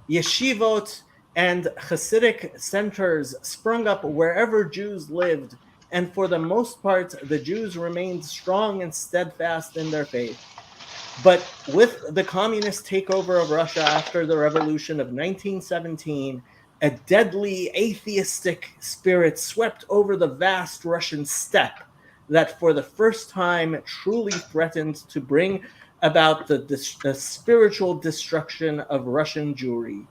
Yeshivot and Hasidic centers sprung up wherever Jews lived, and for the most part, the Jews remained strong and steadfast in their faith. But with the communist takeover of Russia after the revolution of 1917, a deadly atheistic spirit swept over the vast Russian steppe that for the first time truly threatened to bring about the spiritual destruction of Russian Jewry.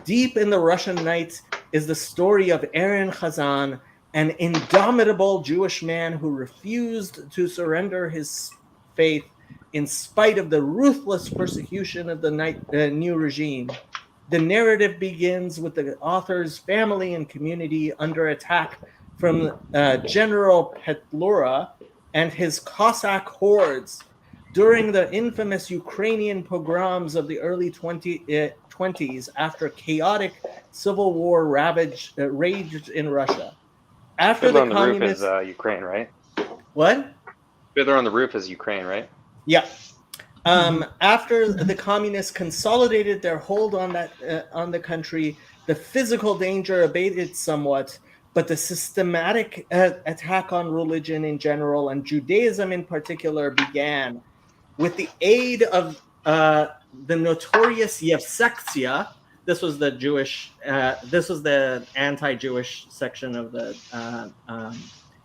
Deep in the Russian Night is the story of Aaron Khazan, an indomitable Jewish man who refused to surrender his faith in spite of the ruthless persecution of the new regime. The narrative begins with the author's family and community under attack from General Petlura and his Cossack hordes during the infamous Ukrainian pogroms of the early 20s after chaotic civil war raged in Russia. After Fiddler the on the Roof communists... is Ukraine, right? What? Fiddler on the Roof is Ukraine, right? Yeah. After the communists consolidated their hold on the country, the physical danger abated somewhat, but the systematic attack on religion in general and Judaism in particular began. With the aid of the notorious Yevsektia, this was the anti-Jewish section of the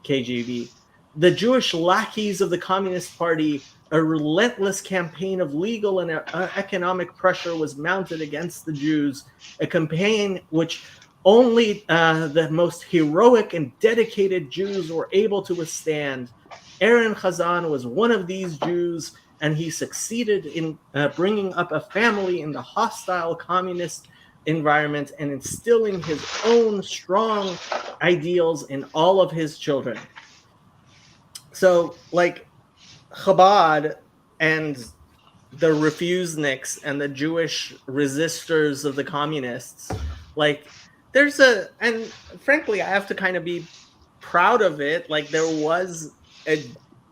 KGB. The Jewish lackeys of the Communist Party, a relentless campaign of legal and economic pressure was mounted against the Jews, a campaign which only the most heroic and dedicated Jews were able to withstand. Aaron Khazan was one of these Jews, and he succeeded in bringing up a family in the hostile communist environment and instilling his own strong ideals in all of his children. So, like, Chabad and the refuseniks and the Jewish resistors of the communists, like, and frankly, I have to kind of be proud of it. Like, there was a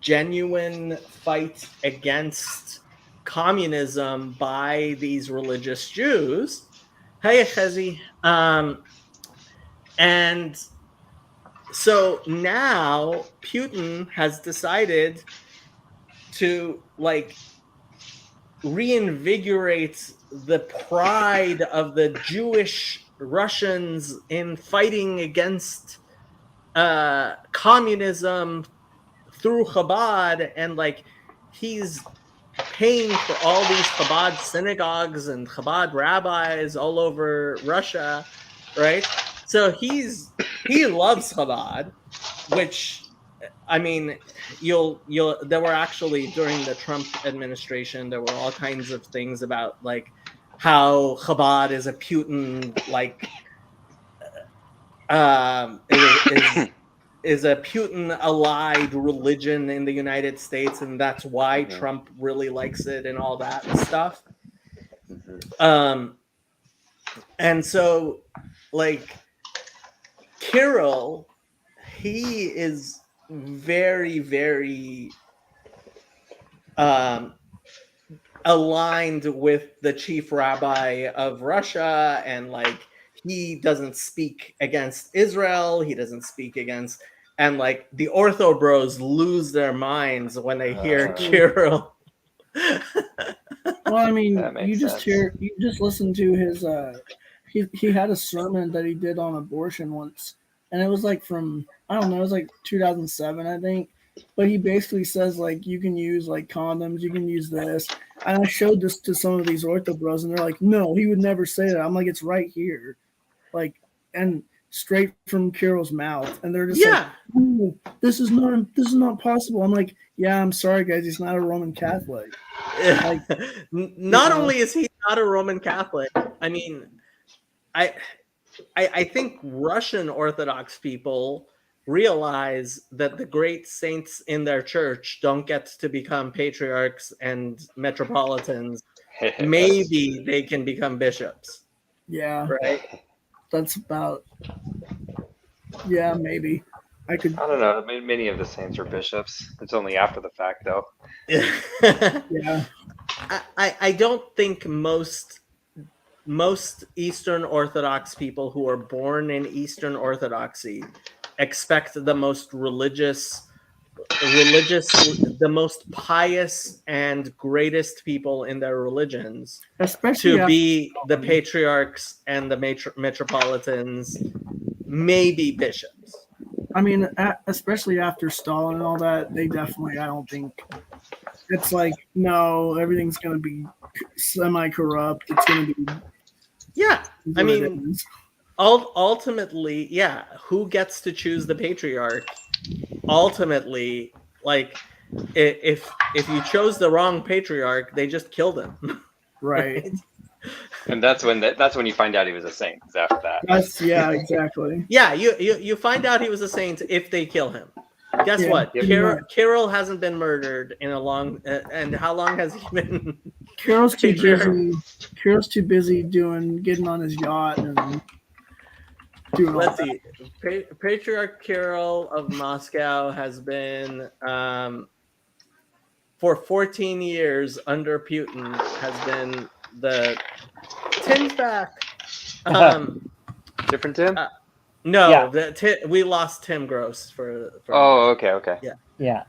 genuine fight against communism by these religious Jews. Hey, Chezi. And so now Putin has decided to, like, reinvigorate the pride of the Jewish Russians in fighting against communism through Chabad, and like he's paying for all these Chabad synagogues and Chabad rabbis all over Russia, right? So he loves Chabad, which, I mean, there were actually, during the Trump administration, there were all kinds of things about like how Chabad is a Putin is a Putin allied religion in the United States, and that's why Trump really likes it and all that stuff. And so, like, Kirill, he is very, very aligned with the chief rabbi of Russia, and like he doesn't speak against Israel, he doesn't speak against, and like the Ortho Bros lose their minds when they hear Kirill. Well, I mean, you sense. just listen to his he had a sermon that he did on abortion once, and it was like from, I don't know, it was like 2007, I think. But he basically says, like, you can use like condoms, you can use this. And I showed this to some of these Ortho Bros, and they're like, no, he would never say that. I'm like, it's right here. Like, and straight from Kirill's mouth. And they're just like, oh, this is not possible. I'm like, yeah, I'm sorry, guys, he's not a Roman Catholic. Like, not only is he not a Roman Catholic, I mean, I think Russian Orthodox people realize that the great saints in their church don't get to become patriarchs and metropolitans. Maybe they can become bishops. Yeah. Right? That's about, yeah, maybe. I don't know. Many of the saints are bishops. It's only after the fact, though. Yeah. I don't think most Eastern Orthodox people who are born in Eastern Orthodoxy expect the most religious, the most pious and greatest people in their religions, especially to be the patriarchs and the metropolitans, maybe bishops. I mean, especially after Stalin and all that, they definitely, I don't think, it's like, no, everything's going to be semi-corrupt. It's going to be... Yeah, I mean, ultimately, yeah, who gets to choose the patriarch? Ultimately, like, if you chose the wrong patriarch, they just killed him. Right. And that's when you find out he was a saint. Is after that. Yeah, exactly. Yeah, you find out he was a saint if they kill him. Guess what? Kirill hasn't been murdered in a long. And how long has he been? Kirill's too busy. Kirill's too busy getting on his yacht and doing. Let's see. Patriarch Kirill of Moscow has been for 14 years under Putin has been the Tim's back. Different Tim? No, Yeah. We lost Tim Gross for Oh, okay. Yeah.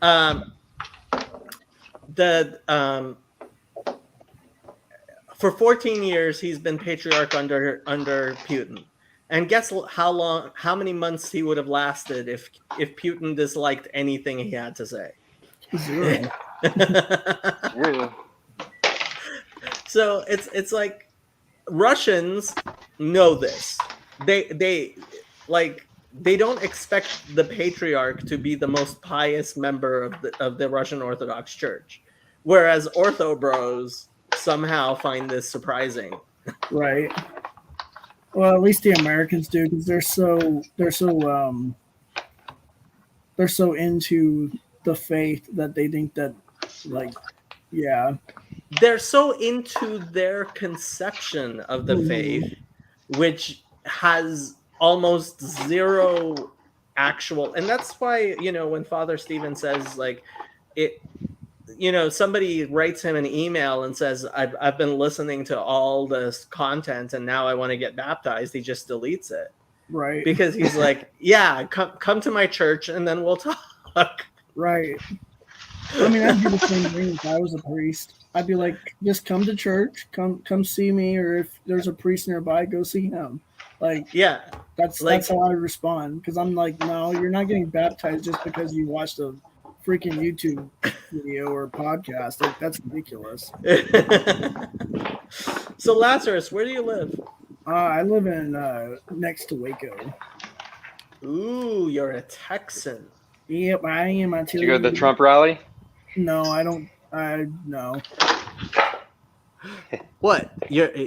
For 14 years he's been patriarch under Putin. And guess how many months he would have lasted if Putin disliked anything he had to say? 0. Yeah. So it's like Russians know this. They like expect the patriarch to be the most pious member of the Russian Orthodox Church, whereas Ortho Bros somehow find this surprising. Right. Well, at least the Americans do, because they're so into the faith that they think that, like, yeah, They're so into their conception of the faith, which has almost zero actual, and that's why, when Father Stephen says, like, it, somebody writes him an email and says, I've been listening to all this content and now I want to get baptized, he just deletes it. right. Because he's like, yeah, come to my church and then we'll talk. Right. I mean, I'd do the same thing if I was a priest. I'd be like, just come to church, come see me, or if there's a priest nearby, go see him. Like, Yeah. that's how I respond, because I'm like, no, you're not getting baptized just because you watched a freaking YouTube video or podcast. Like, that's ridiculous. So Lazarus, where do you live? I live in next to Waco. Ooh, you're a Texan. Yep, I am. Did you go to the Trump rally? No, I don't. No. What?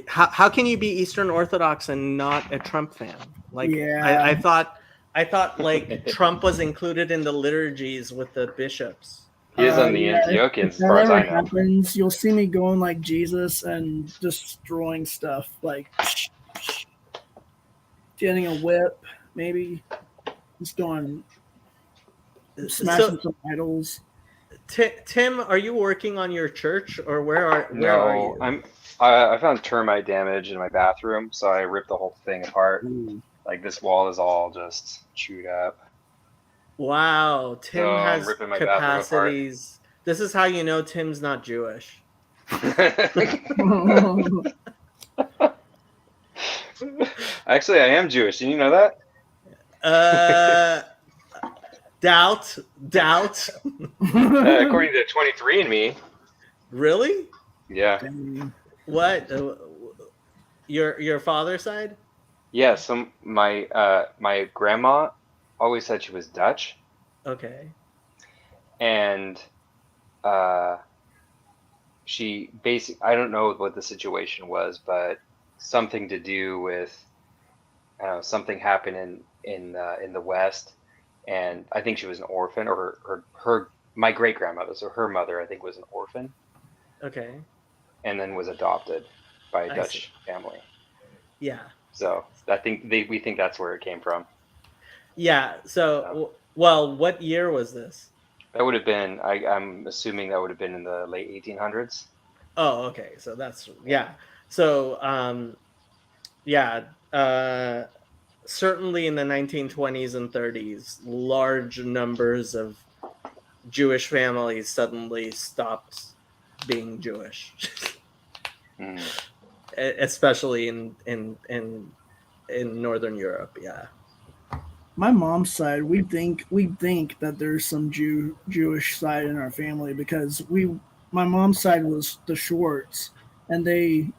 How can you be Eastern Orthodox and not a Trump fan? Like, Yeah. I thought like Trump was included in the liturgies with the bishops. He is on the Yeah, Antiochians, as if far that as ever I know. happens, you'll see me going like Jesus and destroying stuff, like getting a whip, maybe just going smashing some idols. Tim, are you working on your church, or where are No, you? I found termite damage in my bathroom, so I ripped the whole thing apart. Like, this wall is all just chewed up. Wow, Tim No, I'm has ripping my bathroom apart. capacities. This is how you know Tim's not Jewish. Actually, I am Jewish. Did you know that? Doubt. According to 23andMe. Really? Yeah. What? Your father's side? Yeah. So my grandma always said she was Dutch, Okay. and she I don't know what the situation was, but something to do with something happened in the West, and I think she was an orphan, or her my great grandmother, so her mother, I think, was an orphan, Okay. and then was adopted by a I Dutch family. Yeah. So I think we think that's where it came from. Yeah. So, well, what year was this? That would have been, I'm assuming that would have been in the late 1800s. Oh, okay. So that's yeah. So, yeah. Certainly in the 1920s and 30s, large numbers of Jewish families suddenly stopped being Jewish, especially in Northern Europe. Yeah. My mom's side, we think that there's some Jewish side in our family, because my mom's side was the Schwartz, and they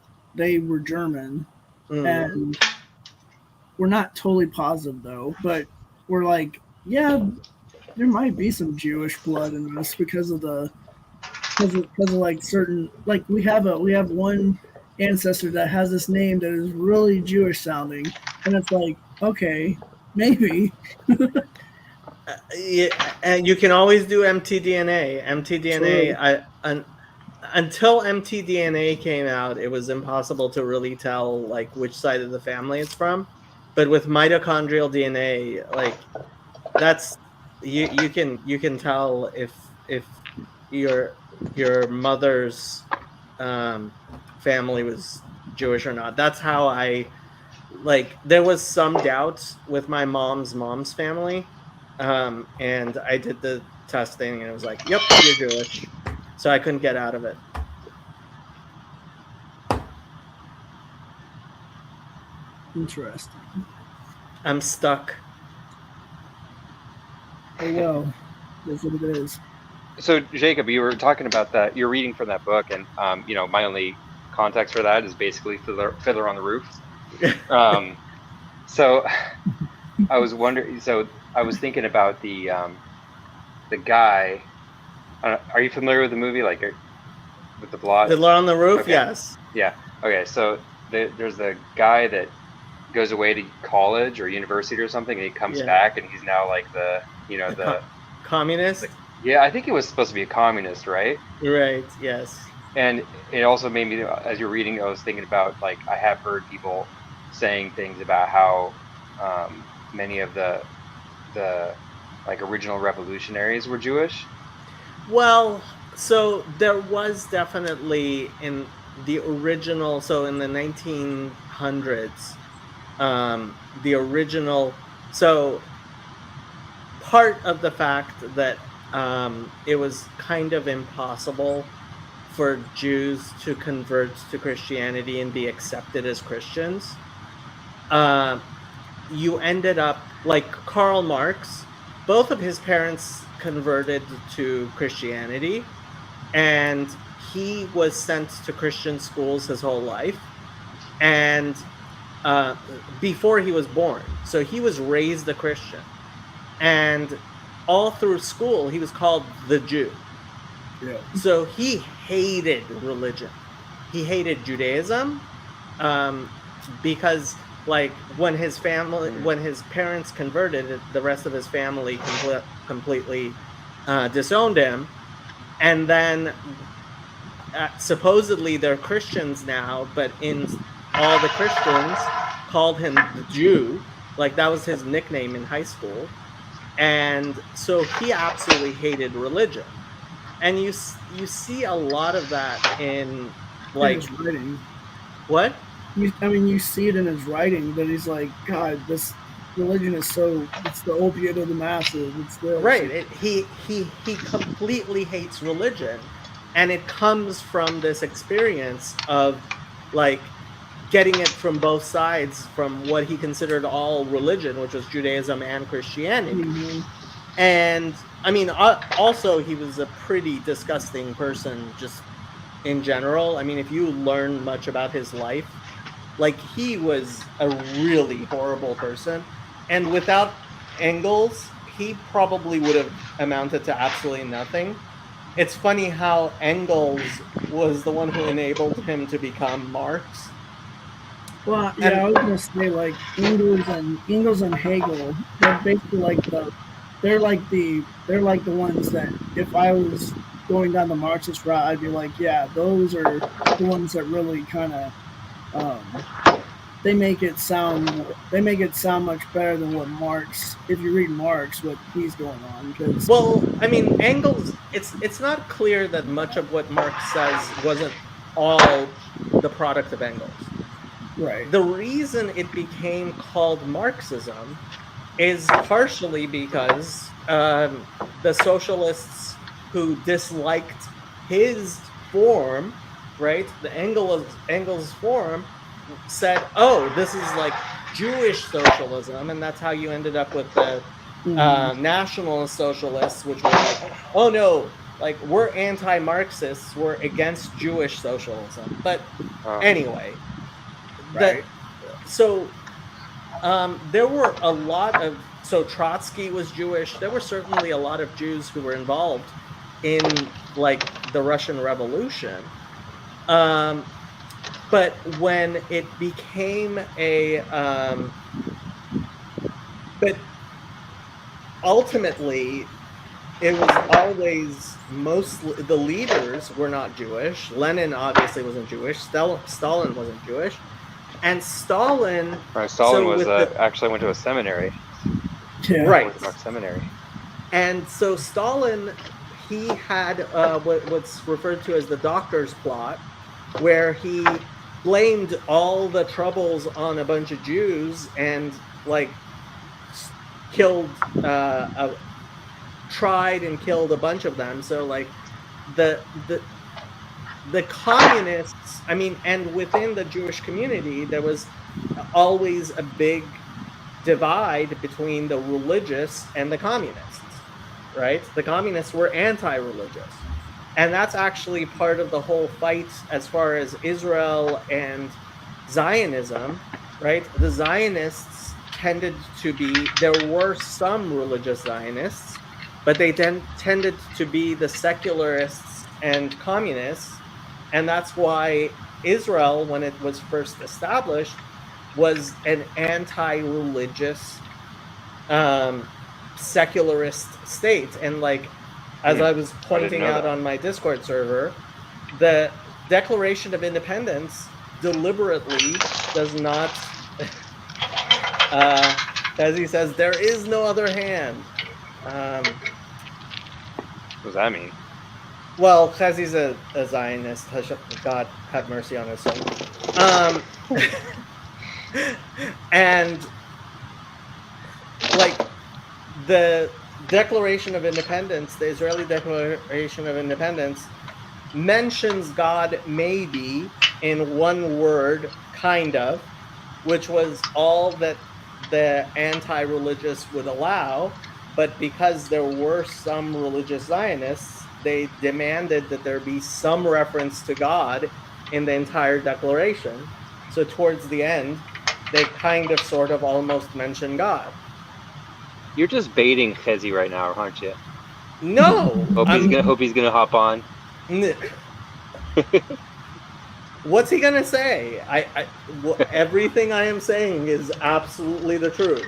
were German, and we're not totally positive though, but we're like, yeah, there might be some Jewish blood in us because of like certain, like we have one ancestor that has this name that is really Jewish sounding, and it's like, okay, maybe. Yeah, and you can always do mtDNA. mtDNA, until mtDNA came out, it was impossible to really tell like which side of the family it's from. But with mitochondrial DNA, like that's you can tell if your mother's family was Jewish or not. That's how there was some doubt with my mom's family, and I did the testing and it was like, yep, you're Jewish. So I couldn't get out of it. Interesting. I'm stuck. Oh well, that's what it is. So Jacob, you were talking about that. You're reading from that book, and my only context for that is basically Fiddler on the Roof. So I was wondering. So I was thinking about the guy. Are you familiar with the movie? Like with the plot? Fiddler on the Roof, Okay. yes. Yeah. Okay. So there's the guy that goes away to college or university or something, and he comes Yeah. back, and he's now like The communist, yeah. I think he was supposed to be a communist, right? right? Yes. And it also made me, as you're reading, I was thinking about like I have heard people saying things about how many of the like original revolutionaries were Jewish. Well, so there was definitely in the original, so in the 1900s, the original, so part of the fact that it was kind of impossible for Jews to convert to Christianity and be accepted as Christians, uh, you ended up like Karl Marx. Both of his parents converted to Christianity, and he was sent to Christian schools his whole life, and before he was born. So he was raised a Christian, and all through school he was called the Jew. Yeah. So he hated religion. He hated Judaism, because like when his parents converted, the rest of his family completely disowned him, and then supposedly they're Christians now, but in all the Christians called him the Jew, like that was his nickname in high school, and so he absolutely hated religion, and you see a lot of that in like his writing. what? You see it in his writing that he's like, God, this religion is it's the opiate of the masses. It's the Right. He completely hates religion, and it comes from this experience of like getting it from both sides, from what he considered all religion, which was Judaism and Christianity. Mhm. And I mean, also he was a pretty disgusting person just in general. I mean, if you learn much about his life, like he was a really horrible person, and without Engels, he probably would have amounted to absolutely nothing. It's funny how Engels was the one who enabled him to become Marx. Well, yeah, And- I was gonna say like Engels and Hegel. They're basically like they're like the ones that if I was going down the Marxist route, I'd be like, yeah, those are the ones that really kind of they make it sound much better than what Marx. If you read Marx, what he's going on, because Well, I mean, Engels. It's not clear that much of what Marx says wasn't all the product of Engels. right, The reason it became called Marxism is partially because the socialists who disliked his form, right, the Engels form, said, "Oh, this is like Jewish socialism," and that's how you ended up with the nationalist socialists, which were like, "Oh no, like we're anti-Marxists, we're against Jewish socialism." But anyway, right. so there were a lot of, so Trotsky was Jewish. There were certainly a lot of Jews who were involved in like the Russian Revolution. But when it became but ultimately it was always mostly the leaders were not Jewish. Lenin obviously wasn't Jewish. Stalin wasn't Jewish. And Stalin, Stalin so was with actually went to a seminary, Yeah. right. Orthodox seminary. And so Stalin, he had what's referred to as the doctor's plot, where he blamed all the troubles on a bunch of Jews and like killed, tried and killed a bunch of them. So like the communists, I mean, and within the Jewish community, there was always a big divide between the religious and the communists, right? The communists were anti-religious. And that's actually part of the whole fight as far as Israel and Zionism, right? The Zionists there were some religious Zionists, but they then tended to be the secularists and communists, and that's why Israel, when it was first established, was an anti-religious secularist state. And like, as I was pointing out on my Discord server, the Declaration of Independence deliberately does not, as he says, there is no other hand. What does that mean? Well, because he's a Zionist, God have mercy on his soul. And like the Declaration of Independence, the Israeli Declaration of Independence, mentions God maybe in one word, kind of, which was all that the anti-religious would allow. But because there were some religious Zionists, they demanded that there be some reference to God in the entire declaration. So towards the end, they kind of sort of almost mention God. You're just baiting Chezi right now, aren't you? No! Hope he's gonna hop on. What's he gonna say? Everything I am saying is absolutely the truth.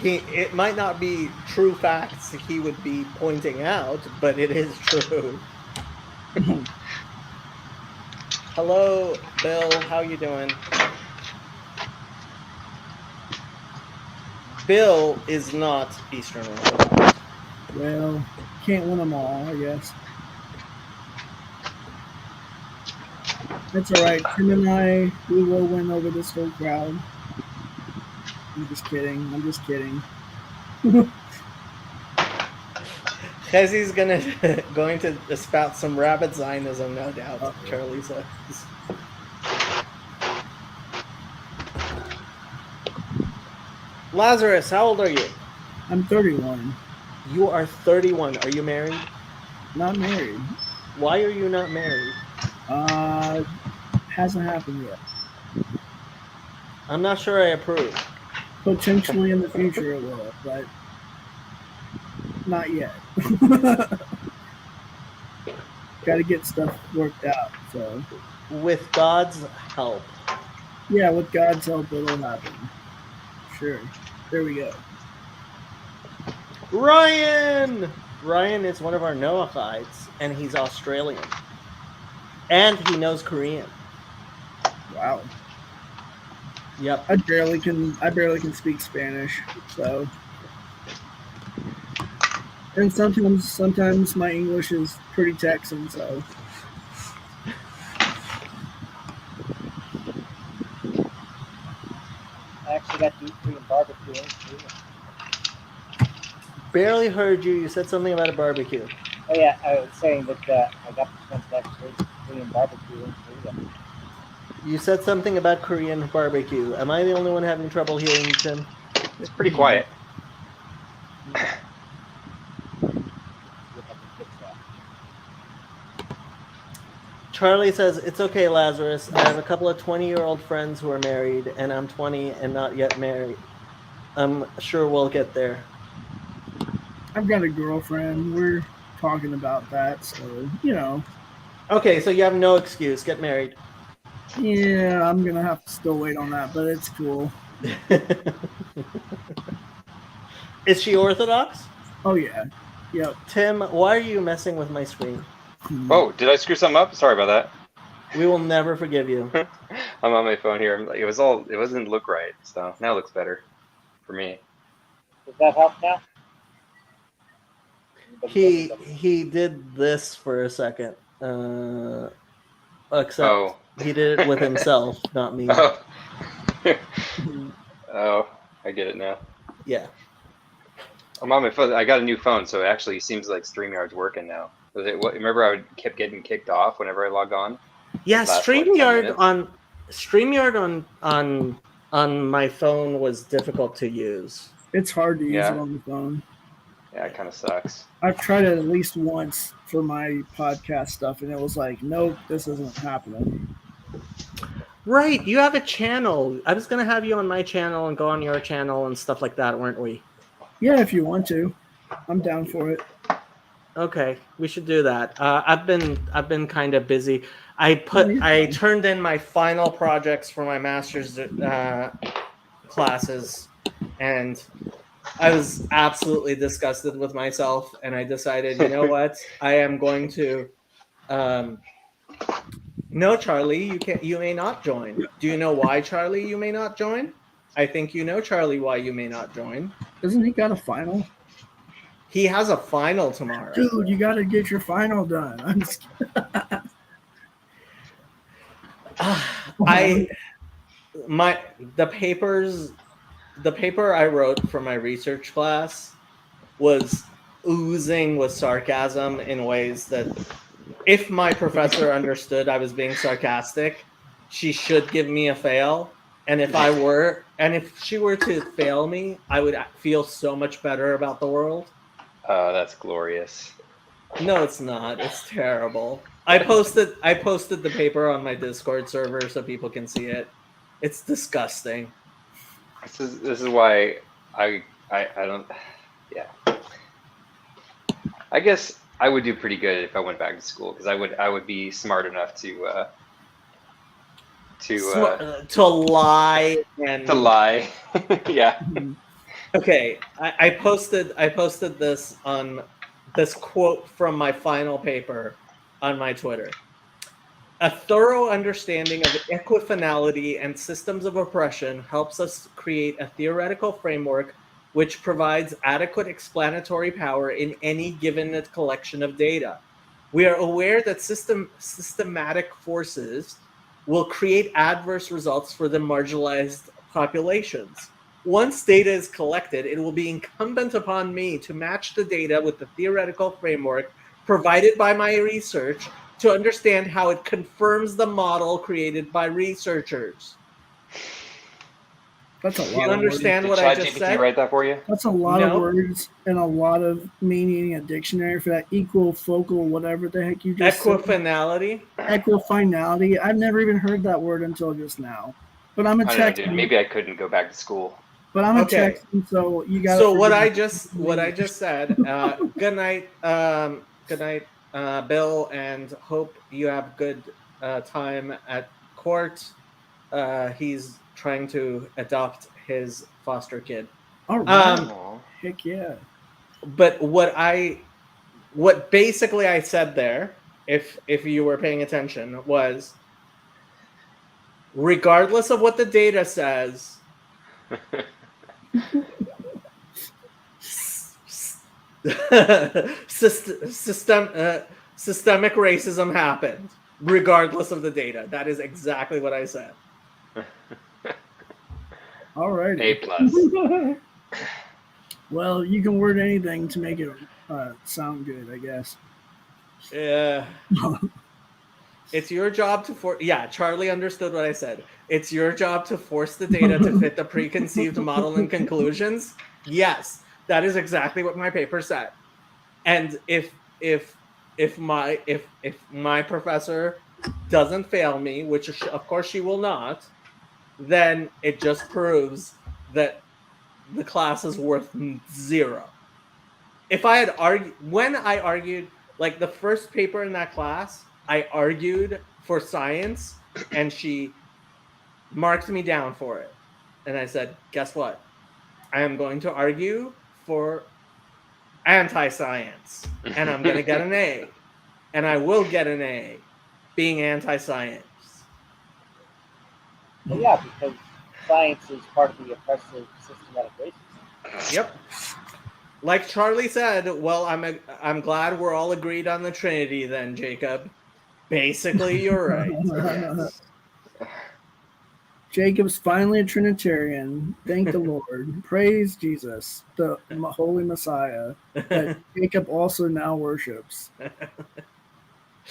It might not be true facts he would be pointing out, but it is true. Hello, Bill. How you doing? Bill is not Eastern Orthodox. Well, can't win them all, I guess. That's all right. Tim and I, we will win over this whole crowd. I'm just kidding. Chezi's going to spout some rabid Zionism, no doubt. Charlie says. Lazarus, how old are you? I'm 31. You are 31. Are you married? Not married. Why are you not married? Hasn't happened yet. I'm not sure I approve. Potentially in the future it will, but not yet. Got to get stuff worked out. So, with God's help. Yeah, with God's help, it'll happen. Sure. There we go. Ryan! Ryan is one of our Noachites, and he's Australian. And he knows Korean. Wow. Yep. I barely can speak Spanish, so. And sometimes my English is pretty Texan, so. I actually got to eat Korean barbecue in Korea. Barely heard you. You said something about a barbecue. Oh yeah, I was saying that I got the chance to actually eat Korean barbecue in Korea. You said something about Korean barbecue. Am I the only one having trouble hearing you, Tim? It's pretty quiet. Charlie says, it's okay, Lazarus. I have a couple of 20-year-old friends who are married, and I'm 20 and not yet married. I'm sure we'll get there. I've got a girlfriend. We're talking about that, so, you know. Okay, so you have no excuse. Get married. Yeah, I'm going to have to still wait on that, but it's cool. Is she Orthodox? Oh, yeah. Yep. Tim, why are you messing with my screen? Oh, did I screw something up? Sorry about that. We will never forgive you. I'm on my phone here. It wasn't look right, so now it looks better for me. Does that help now? He did this for a second. Except he did it with himself, not me. Oh. Oh, I get it now. Yeah. I'm on my phone. I got a new phone, so it actually seems like StreamYard's working now. Remember I kept getting kicked off whenever I logged on? Yeah, StreamYard on my phone was difficult to use. It's hard to use it on the phone. Yeah, it kind of sucks. I've tried it at least once for my podcast stuff, and it was like, nope, this isn't happening. Right, you have a channel. I was gonna have you on my channel and go on your channel and stuff like that, weren't we? Yeah, if you want to, I'm down for it. Okay, we should do that. I've been kind of busy. I turned in my final projects for my master's classes, and I was absolutely disgusted with myself. And I decided, you know what? I am going to. No, Charlie, you can't. You may not join. Do you know why, Charlie? You may not join. I think you know, Charlie, why you may not join. Isn't he got a final? He has a final tomorrow. Dude, you got to get your final done. I'm just the paper I wrote for my research class was oozing with sarcasm in ways that if my professor understood I was being sarcastic, she should give me a fail. And if she were to fail me, I would feel so much better about the world. That's glorious. No, it's not. It's terrible. I posted the paper on my Discord server so people can see it. It's disgusting. This is why I don't. Yeah. I guess I would do pretty good if I went back to school because I would be smart enough to lie and to lie. Yeah. Okay, I posted this quote from my final paper on my Twitter. A thorough understanding of equifinality and systems of oppression helps us create a theoretical framework which provides adequate explanatory power in any given collection of data. We are aware that systematic forces will create adverse results for the marginalized populations. Once data is collected, it will be incumbent upon me to match the data with the theoretical framework provided by my research to understand how it confirms the model created by researchers. That's a lot. Do you understand what Did I just ChatGPT said? write that for you? That's a lot No. of words and a lot of meaning in a dictionary for that equal, focal, whatever the heck you just said. Equifinality. Equifinality. I've never even heard that word until just now. But I'm a I don't know, Texan. dude. Maybe I couldn't go back to school. But I'm a Okay. Texan, so you got. So what I just said. Good night. Good night, Bill, and hope you have good time at court. He's trying to adopt his foster kid. All right. Aw. Heck yeah. But what basically I said there, if you were paying attention, was regardless of what the data says, systemic racism happened, regardless of the data. That is exactly what I said. All right. A+. Well, you can word anything to make it sound good, I guess. Yeah. It's your job to yeah, Charlie understood what I said. It's your job to force the data to fit the preconceived model and conclusions. Yes, that is exactly what my paper said. And if my professor doesn't fail me, which of course she will not, then it just proves that the class is worth 0. If I had argued, like the first paper in that class, I argued for science and she marked me down for it. And I said, guess what? I am going to argue for anti-science and I'm going to get an A. And I will get an A being anti-science. Well, yeah, because science is part of the oppressive systematic racism. Yep. Like Charlie said, well, I'm glad we're all agreed on the Trinity then, Jacob. Basically, you're right. Yes. Jacob's finally a Trinitarian. Thank the Lord. Praise Jesus, the Holy Messiah, that Jacob also now worships.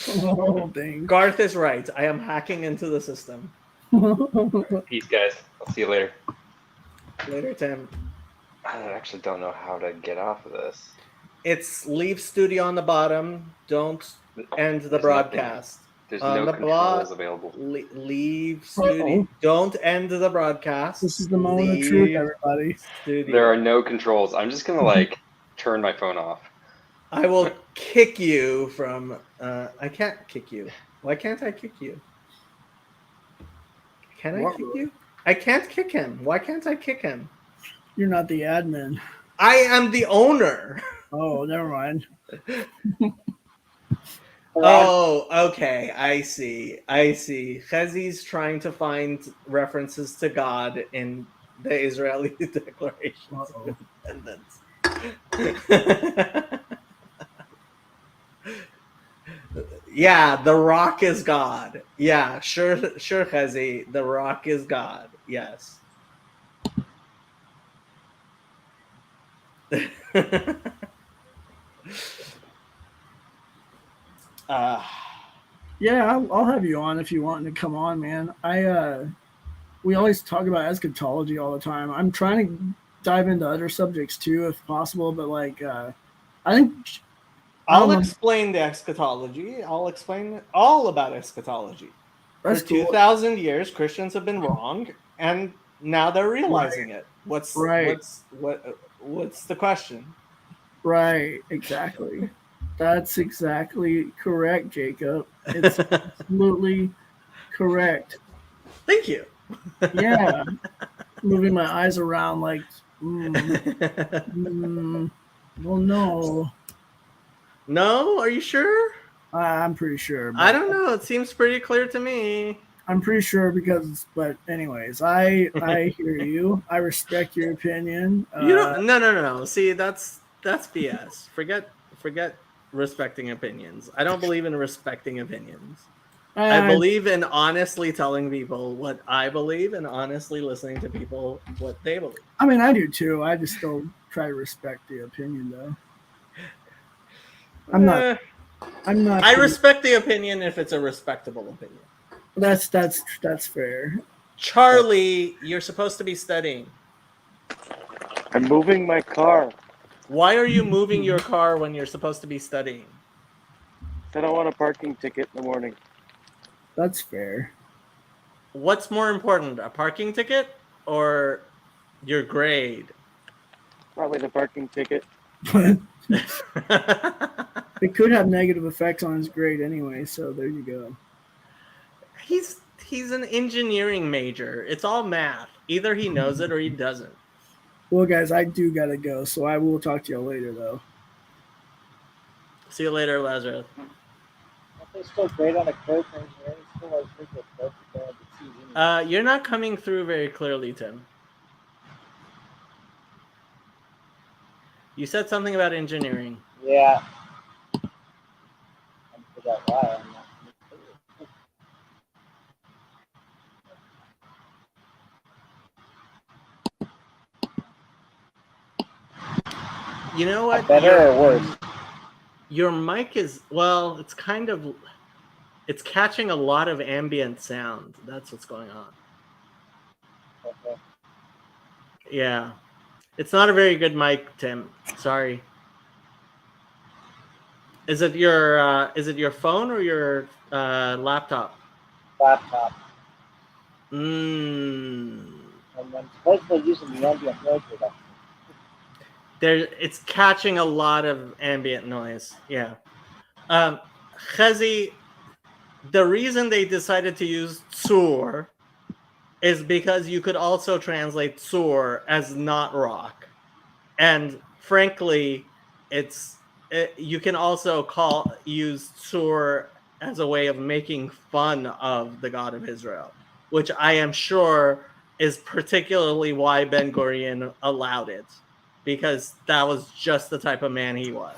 Oh, dang. Garth is right. I am hacking into the system. Peace, guys. I'll see you later. Later, Tim. I actually don't know how to get off of this. It's leave studio on the bottom. Don't end the There's broadcast. There's On no the controls available. leave studio. Uh-oh. Don't end the broadcast. This is the moment of truth, Leave everybody. studio. There are no controls. I'm just gonna like turn my phone off. I will kick you from. I can't kick you. Why can't I kick you? Can I What? kick you? I can't kick him. Why can't I kick him? You're not the admin. I am the owner. Oh, never mind. Oh, okay. I see. Chazi's trying to find references to God in the Israeli Declaration of Uh-oh. Independence. Yeah, the Rock is God. Yeah, sure, Chazi. The Rock is God. Yes. uh, Yeah, I'll have you on if you want to come on, man. We always talk about eschatology all the time. I'm trying to dive into other subjects too, if possible. But like, I think I'll Um, explain the eschatology. I'll explain all about eschatology. that's For cool. 2,000 years, Christians have been wrong, and now they're realizing it. What's the question? Right, exactly. That's exactly correct, Jacob. It's absolutely correct. Thank you. Yeah, moving my eyes around like, well, no, No, are you sure? I'm pretty sure. I But don't know. It seems pretty clear to me. I'm pretty sure because, but anyways, I hear you. I respect your opinion. You don't. No. See, that's BS. Forget respecting opinions. I don't believe in respecting opinions. I believe in honestly telling people what I believe and honestly listening to people what they believe. I mean, I do too. I just still try to respect the opinion, though. I'm not. I respect the opinion if it's a respectable opinion. That's fair. Charlie, you're supposed to be studying. I'm moving my car. Why are you moving your car when you're supposed to be studying? Said I want a parking ticket in the morning. That's fair. What's more important, a parking ticket or your grade? Probably the parking ticket. But it could have negative effects on his grade anyway. So there you go. He's an engineering major. It's all math. Either he knows it or he doesn't. Well, guys, I do gotta go, so I will talk to you later, though. See you later, Lazarus. They still grade on a curve for engineering school. I was thinking of both the You're not coming through very clearly, Tim. You said something about engineering. Yeah. I forgot why. I'm not. You know what? Better or worse? Your mic is, well, it's catching a lot of ambient sound. That's what's going on. Okay. Yeah. It's not a very good mic, Tim. Sorry. Is it your phone or your laptop? Laptop. And I'm supposedly using the ambient noise reduction. it's catching a lot of ambient noise. Yeah. Chazi, the reason they decided to use tsur is because you could also translate tsur as not rock. And frankly, you can also use tsur as a way of making fun of the God of Israel, which I am sure is particularly why Ben Gurion allowed it, because that was just the type of man he was.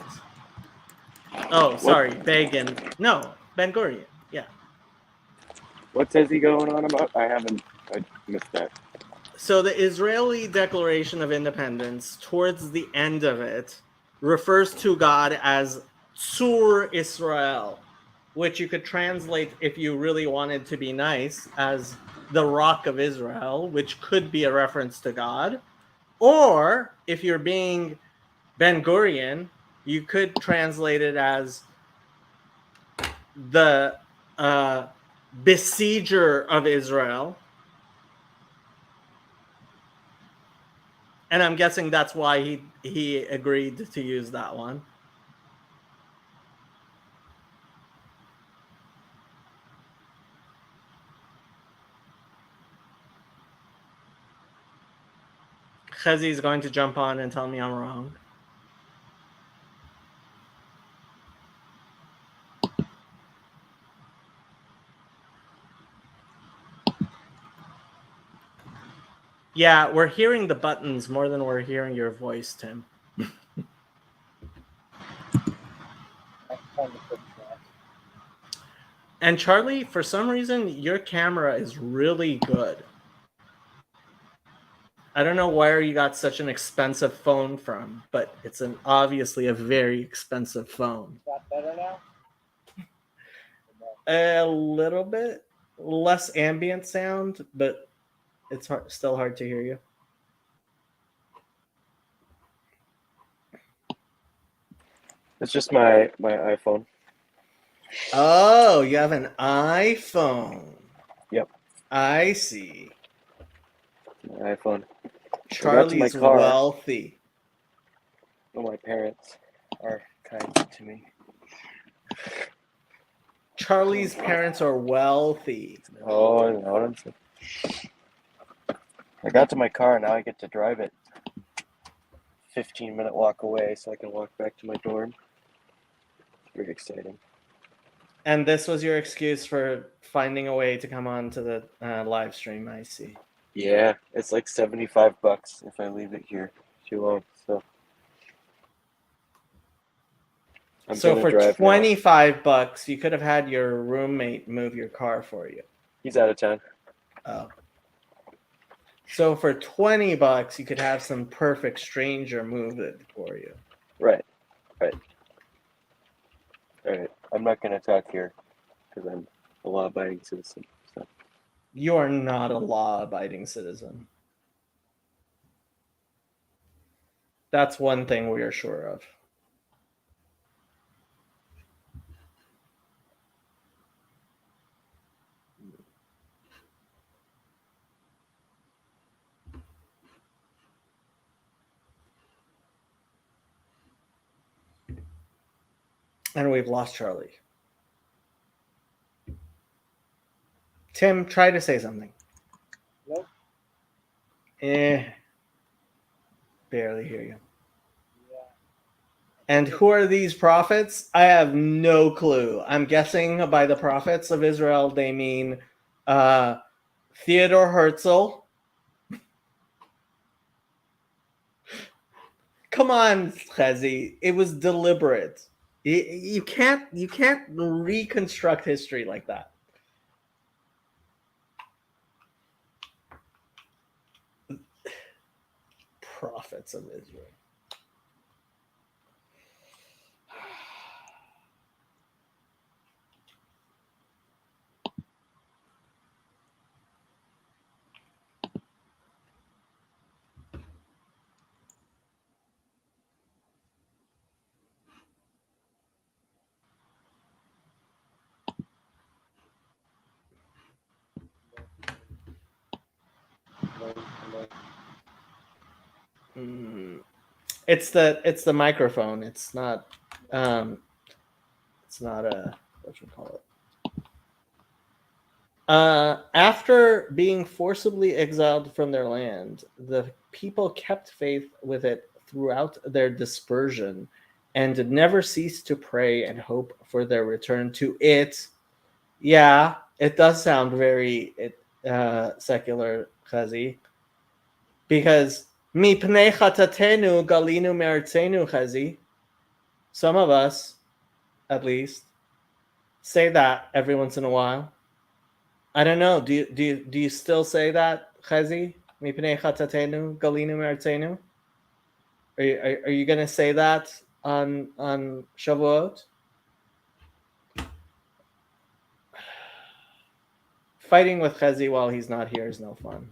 Oh, sorry, Begin. No, Ben Gurion. Yeah. What says he going on about? I missed that. So the Israeli Declaration of Independence, towards the end of it, refers to God as Tzur Israel, which you could translate, if you really wanted to be nice, as the Rock of Israel, which could be a reference to God. Or, if you're being Ben Gurion, You could translate it as the besieger of Israel. And I'm guessing that's why he agreed to use that one. Chazi is going to jump on and tell me I'm wrong. Yeah, we're hearing the buttons more than we're hearing your voice, Tim. And Charlie, for some reason, your camera is really good. I don't know where you got such an expensive phone from, but it's obviously a very expensive phone. Got better now? A little bit less ambient sound, but it's still hard to hear you. It's just my iPhone. Oh, you have an iPhone. Yep. I see. My iPhone. Charlie's car. wealthy. Well, my parents are kind to me. Charlie's parents are wealthy. Oh, I know what I'm saying. I got to my car, now I get to drive it 15-minute walk away so I can walk back to my dorm. Very exciting. And this was your excuse for finding a way to come on to the live stream, I see. Yeah, it's like $75 if I leave it here too long. So I'm So gonna for drive now. $25, you could have had your roommate move your car for you. He's out of town. Oh. So for $20, you could have some perfect stranger move it for you. Right. All right. I'm not gonna talk here because I'm a law-abiding citizen. So. You are not a law-abiding citizen. That's one thing we are sure of. And we've lost Charlie. Tim, try to say something. Nope. Barely hear you. Yeah. And who are these prophets? I have no clue. I'm guessing by the prophets of Israel, they mean Theodore Herzl. Come on, Chazi. It was deliberate. You can't reconstruct history like that. Prophets of Israel. It's the microphone. It's not a what you call it. After being forcibly exiled from their land, the people kept faith with it throughout their dispersion and never ceased to pray and hope for their return to it. Yeah, it does sound very secular, Chazi. Because mipnei chatatenu galinu me'artzenu, Chazi. Some of us, at least, say that every once in a while. I don't know. Do you still say that, Chazi? Mipnei chatatenu galinu me'artzenu? Are you gonna say that on Shavuot? Fighting with Chazi while he's not here is no fun.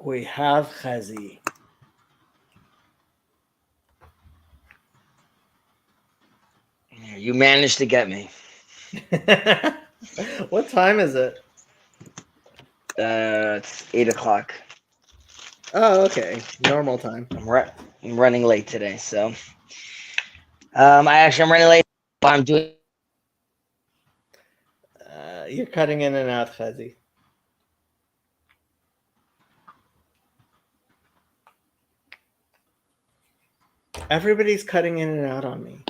We have Chazi. You managed to get me. What time is it? It's 8 o'clock. Oh, okay. Normal time. I'm running late today, so I'm running late. I'm doing. You're cutting in and out, Chazi. Everybody's cutting in and out on me.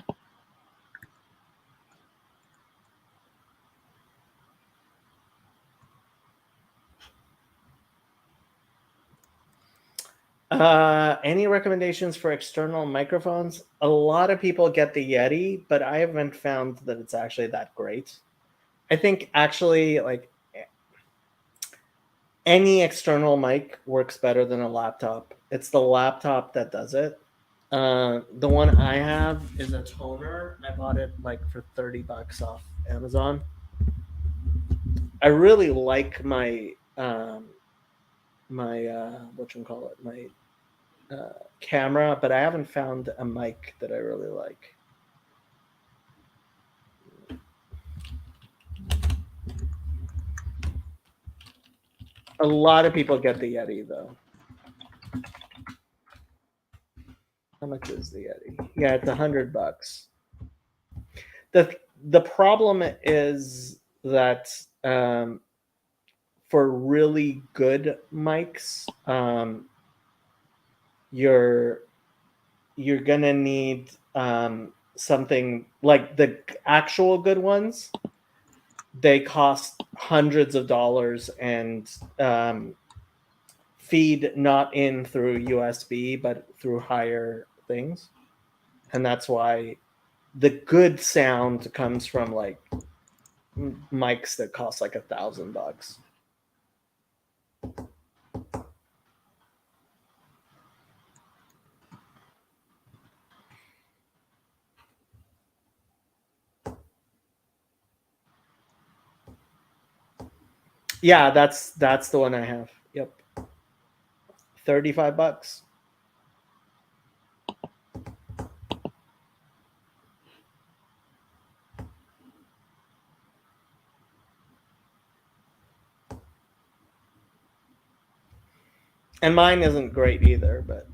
Any recommendations for external microphones? A lot of people get the Yeti, but I haven't found that it's actually that great. I think actually, like, any external mic works better than a laptop. It's the laptop that does it. The one I have is a toner. I bought it like for $30 off Amazon. I really like my camera, but I haven't found a mic that I really like. A lot of people get the Yeti though. How much is the Yeti? Yeah, it's $100. The problem is that for really good mics, you're gonna need something like the actual good ones. They cost hundreds of dollars and feed not in through USB but through higher things, and that's why the good sound comes from like mics that cost like $1,000. Yeah, that's the one I have. Yep. $35. And mine isn't great either, but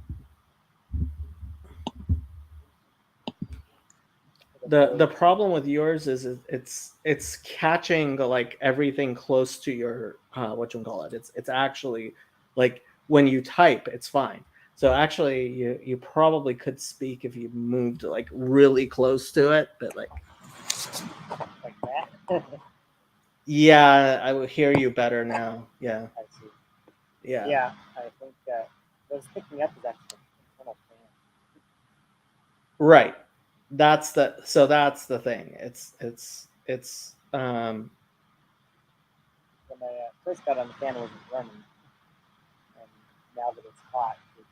the problem with yours is it's catching like everything close to your it's actually like when you type it's fine. So actually you probably could speak if you moved like really close to it, but like that. yeah, I will hear you better now. Yeah. I see. Yeah. Yeah, I think what's picking up is actually internal fan. Right. That's the thing. It's When I first got on the fan, it wasn't running, and now that it's hot, it's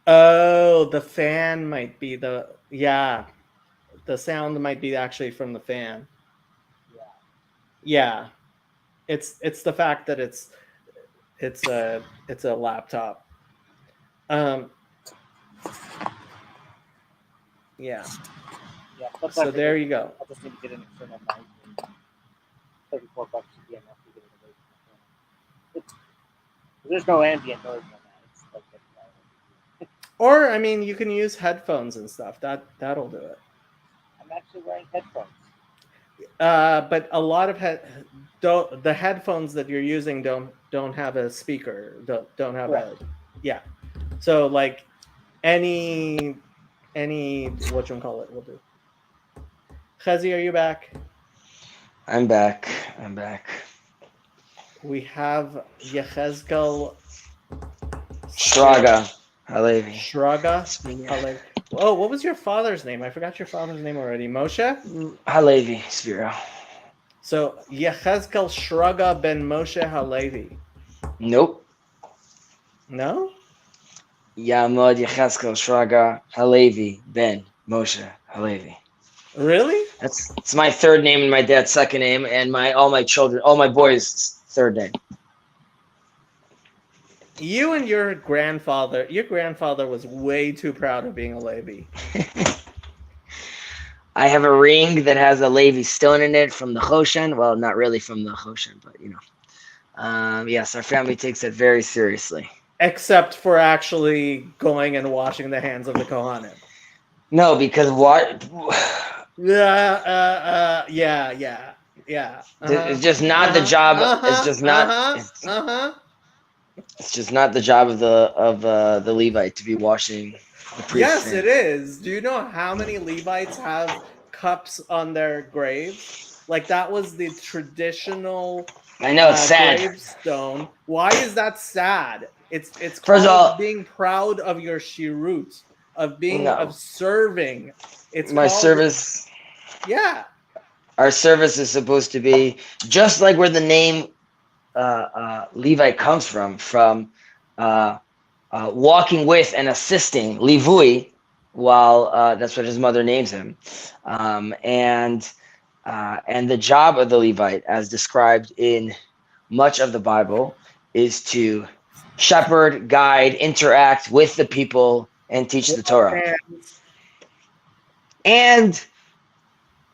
oh, the fan might be the sound might be actually from the fan. Yeah. It's the fact that it's a laptop. Yeah. So there you go. I just need to get an external mic, and $34 should be enough to get it away from the fan. There's no ambient noise on that. It's like or I mean, you can use headphones and stuff. That'll do it. I'm actually wearing headphones. But a lot of the headphones that you're using don't have a speaker. Don't have right. So like any whatchamacallit will do. Chazi, are you back? I'm back. We have Yechezkel Shraga Halevi. Halevi. Oh, what was your father's name? I forgot your father's name already. Moshe? Halevi, Spiro. So Yechezkel Shraga ben Moshe Halevi. Nope. No? Yamod Yechezkel Shraga Halevi ben Moshe Halevi. Really? It's my third name and my dad's second name, and all my boys' third name. You and your grandfather was way too proud of being a Levi. I have a ring that has a Levi stone in it from the Choshen. Well, not really from the Choshen, but yes, our family takes it very seriously. Except for actually going and washing the hands of the Kohanim. No, because what? Yeah. It's just not the job. It's just not. It's just not the job of the Levite to be washing the priest's Yes, hands. it is. Do you know how many Levites have cups on their graves? Like that was the traditional I know it's sad. gravestone. Why is that sad? It's First called of all, being proud of your shirut, of being No. of serving. It's my called, service. Yeah. Our service is supposed to be just like where the name Levite comes from walking with and assisting Livui, while that's what his mother names him, and the job of the Levite, as described in much of the Bible, is to shepherd, guide, interact with the people, and teach the Torah. And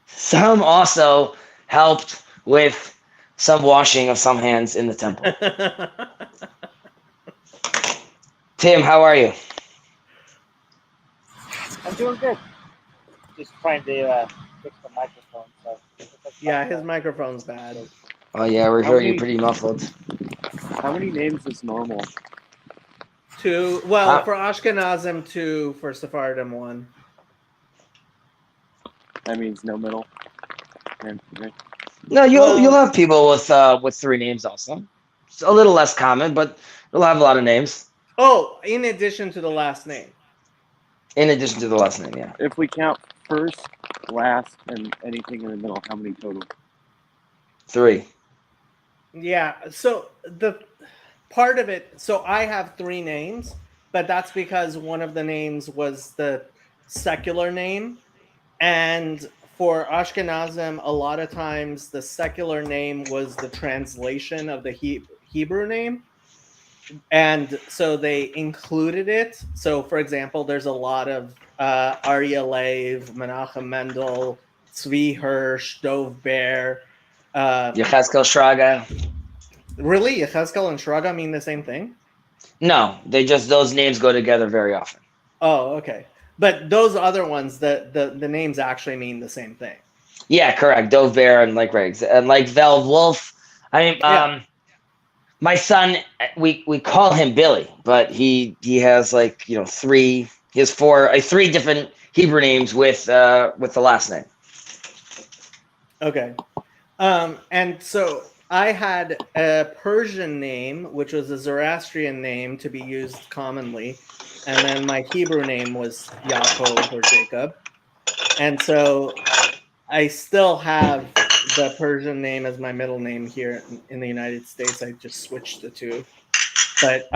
some also helped with some washing of some hands in the temple. Tim, how are you? I'm doing good. Just trying to fix the microphone. So Yeah, his microphone's bad. Oh yeah, we're How hearing you many- pretty muffled. How many names is normal? Two. Well, for Ashkenazim, two. For Sephardim, one. That means no middle. And- No, Well- you'll have people with three names also. It's a little less common, but you'll have a lot of names Oh, in addition to the last name. in addition to the last name. Yeah, If we count first, last, and anything in the middle, how many total? 3. Yeah. So the part of it. So I have 3 names, but that's because one of the names was the secular name, and for Ashkenazim, a lot of times the secular name was the translation of the Hebrew name. And so they included it. So, for example, there's a lot of Aryeh Lev, Menachem Mendel, Tzvi Hirsch, Dov Ber. Yechezkel Shraga. Really? Yechezkel and Shraga mean the same thing? No, those names go together very often. Oh, okay. But those other ones, the names actually mean the same thing. Yeah, correct. Dove Bear and like Riggs and like Vel Wolf. I mean, Yeah. my son, we call him Billy, but he has like 3. He has 3 different Hebrew names with the last name. Okay. And so I had a Persian name, which was a Zoroastrian name to be used commonly. And then my Hebrew name was Yaakov or Jacob. And so I still have the Persian name as my middle name here in the United States. I just switched the two. But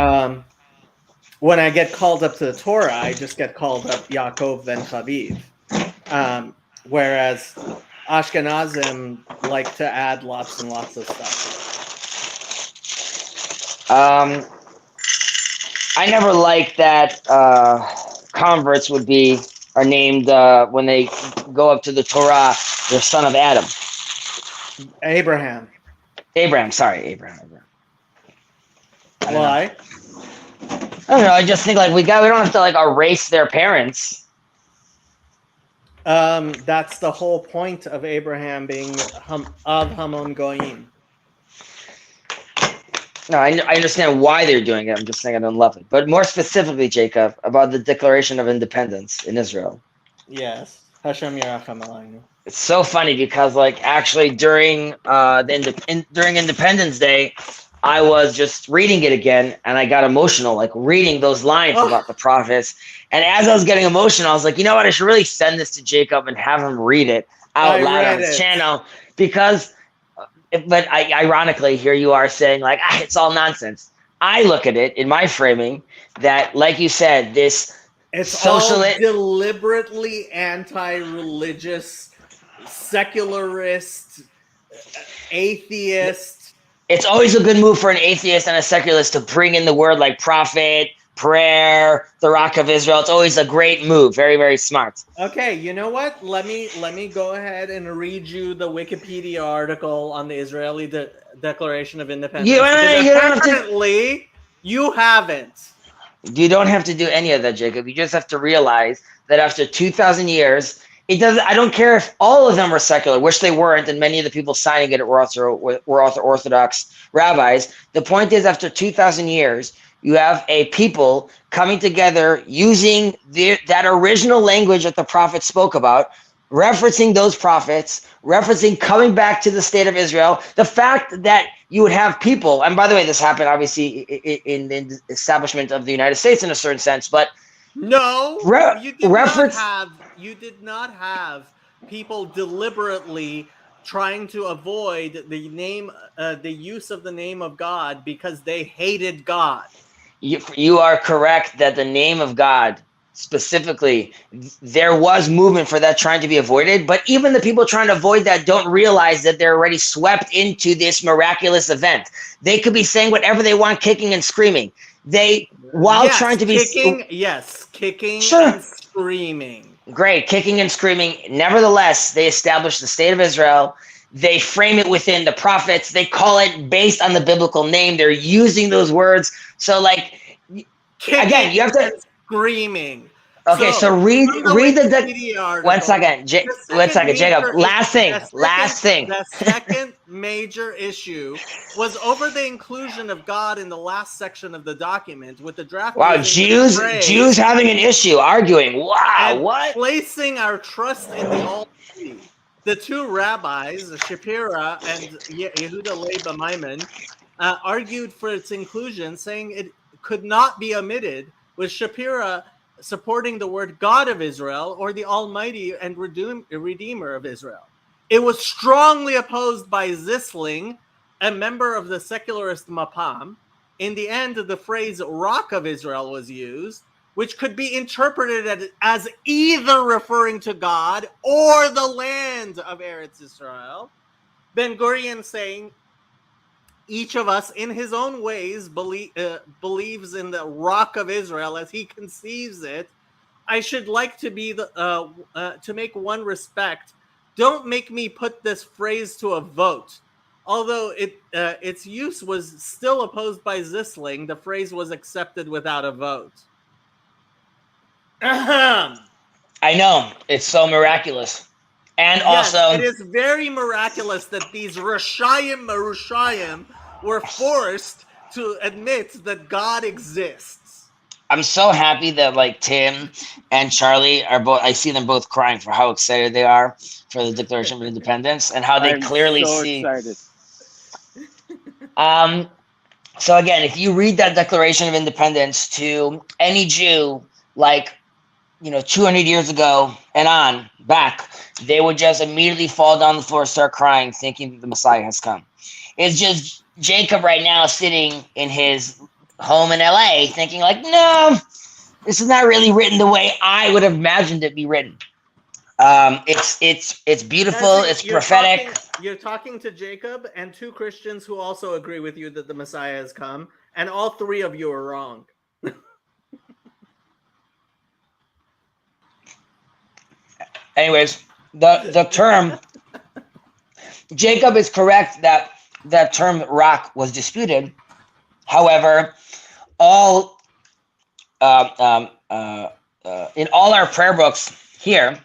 when I get called up to the Torah, I just get called up Yaakov ben Chaviv. Whereas Ashkenazim like to add lots and lots of stuff. I never liked that converts are named when they go up to the Torah, they're son of Adam. Abraham. Abraham. Why? I don't know. I just think we don't have to erase their parents. That's the whole point of Abraham being of Hamon Goyim. No, I understand why they're doing it. I'm just saying I don't love it. But more specifically, Jacob, about the Declaration of Independence in Israel. Yes. Hashem Yerachem Aleinu. It's so funny because actually during during Independence Day, I was just reading it again and I got emotional, reading those lines about the prophets. And as I was getting emotional, I was like, you know what? I should really send this to Jacob and have him read it out loud on his channel because. But ironically, here you are saying it's all nonsense. I look at it in my framing that, like you said, it's all deliberately anti-religious, secularist, atheist, It's always a good move for an atheist and a secularist to bring in the word like prophet, prayer, the Rock of Israel. It's always a great move. Very, very smart. Okay, you know what? Let me go ahead and read you the Wikipedia article on the Israeli Declaration of Independence. You don't have to. Apparently, you haven't. You don't have to do any of that, Jacob. You just have to realize that after 2,000 years, it doesn't. I don't care if all of them are secular, which they weren't, and many of the people signing it were Orthodox rabbis. The point is, after 2,000 years, you have a people coming together using that original language that the prophets spoke about, referencing those prophets, referencing coming back to the state of Israel. The fact that you would have people, and by the way, this happened obviously in the establishment of the United States in a certain sense, but No, you did not have people deliberately trying to avoid the use of the name of God because they hated God. You are correct that the name of God specifically, there was movement for that trying to be avoided, but even the people trying to avoid that don't realize that they're already swept into this miraculous event. They could be saying whatever they want, kicking and screaming. Trying to be kicking Sure. and screaming. Great, kicking and screaming. Nevertheless, they established the state of Israel. They frame it within the prophets. They call it based on the biblical name. They're using those words. So, like, Kicking again, you have to and screaming. Okay, so read the article. One second, Jacob. Last thing. The second major issue was over the inclusion of God in the last section of the document with the draft. Wow, Jews having an issue, arguing. Wow, and what? Placing our trust in the Almighty. The two rabbis, Shapira and Yehuda Leib Maimon, argued for its inclusion, saying it could not be omitted, with Shapira supporting the word God of Israel or the Almighty and Redeemer of Israel. It was strongly opposed by Zisling, a member of the secularist Mapam. In the end, the phrase Rock of Israel was used, which could be interpreted as either referring to God or the land of Eretz Israel. Ben Gurion saying, each of us in his own ways believes in the Rock of Israel as he conceives it. I should like to be to make one respect. Don't make me put this phrase to a vote. Although its use was still opposed by Zisling, the phrase was accepted without a vote. I know, it's so miraculous. And yes, also, it is very miraculous that these Marushayim were forced to admit that God exists. I'm so happy that like Tim and Charlie are both. I see them both crying for how excited they are for the Declaration of Independence and how they clearly see. Excited. So again, if you read that Declaration of Independence to any Jew, like 200 years ago and on back, they would just immediately fall down the floor, start crying, thinking that the Messiah has come. It's just Jacob right now sitting in his home in LA thinking like, no, this is not really written the way I would have imagined it be written. It's beautiful. It's prophetic. You're talking to Jacob and two Christians who also agree with you that the Messiah has come, and all three of you are wrong. Anyways, the term Jacob is correct that that term rock was disputed. However, in all our prayer books here,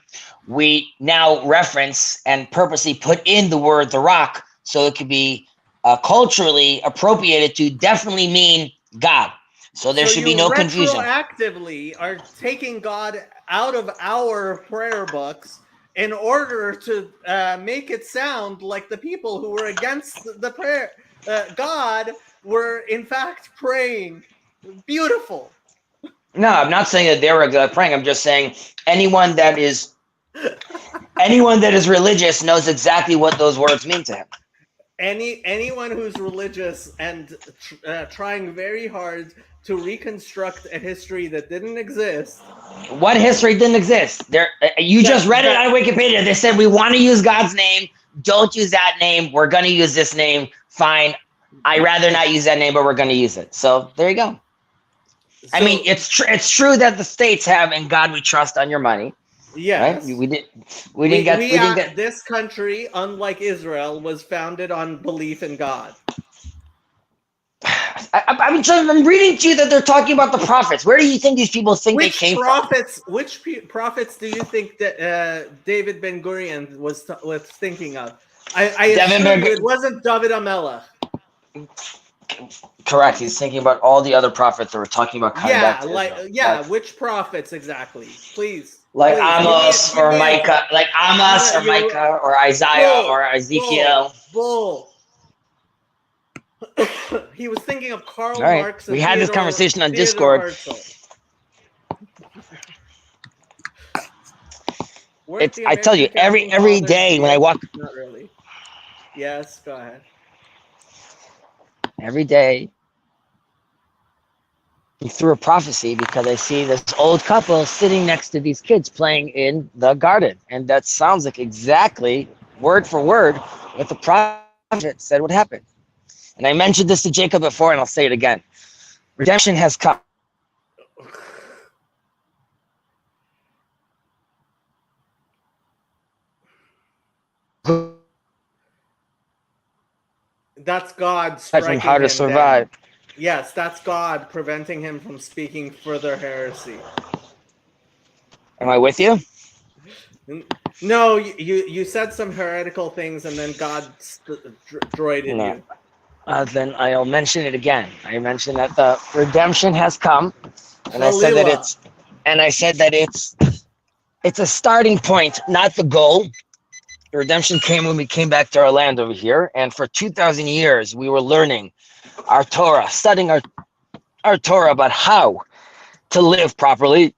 we now reference and purposely put in the word the rock so it could be culturally appropriated to definitely mean God. So there should be no confusion. Retroactively are taking God out of our prayer books in order to make it sound like the people who were against the prayer God were in fact praying. Beautiful. No, I'm not saying that they were praying. I'm just saying anyone that is religious knows exactly what those words mean to him. Anyone who's religious and trying very hard to reconstruct a history that didn't exist. What history didn't exist? You just read it on Wikipedia. They said we want to use God's name. Don't use that name. We're going to use this name. Fine. I rather not use that name, but we're going to use it. So there you go. I mean, So, it's true that the states have "In God We Trust" on your money, right? yes. We didn't get. This country, unlike Israel, was founded on belief in God. I'm reading to you that they're talking about the prophets. Where do you think these people think they came from? Which prophets do you think that David Ben Gurion was thinking of? I assure you, it wasn't David Amelech. Correct. He's thinking about all the other prophets that were talking about coming back to Israel. Which prophets exactly? Please. Like please, Amos or Micah, like Amos or Micah or Isaiah or Ezekiel. Bull. He was thinking of Karl All right. Marx. We had this conversation on Discord. I tell you, every day when I walk. Not really. Yes, go ahead. Every day, through a prophecy, because I see this old couple sitting next to these kids playing in the garden, and that sounds like exactly word for word what the prophet said would happen. And I mentioned this to Jacob before, and I'll say it again. Redemption has come. That's God From how to survive. Down. Yes, that's God preventing him from speaking further heresy. Am I with you? No, you said some heretical things, and then God droided you. Then I'll mention it again. I mentioned that the redemption has come, and I said that it's a starting point, not the goal. The redemption came when we came back to our land over here, and for 2,000 years we were learning our Torah, studying our Torah about how to live properly.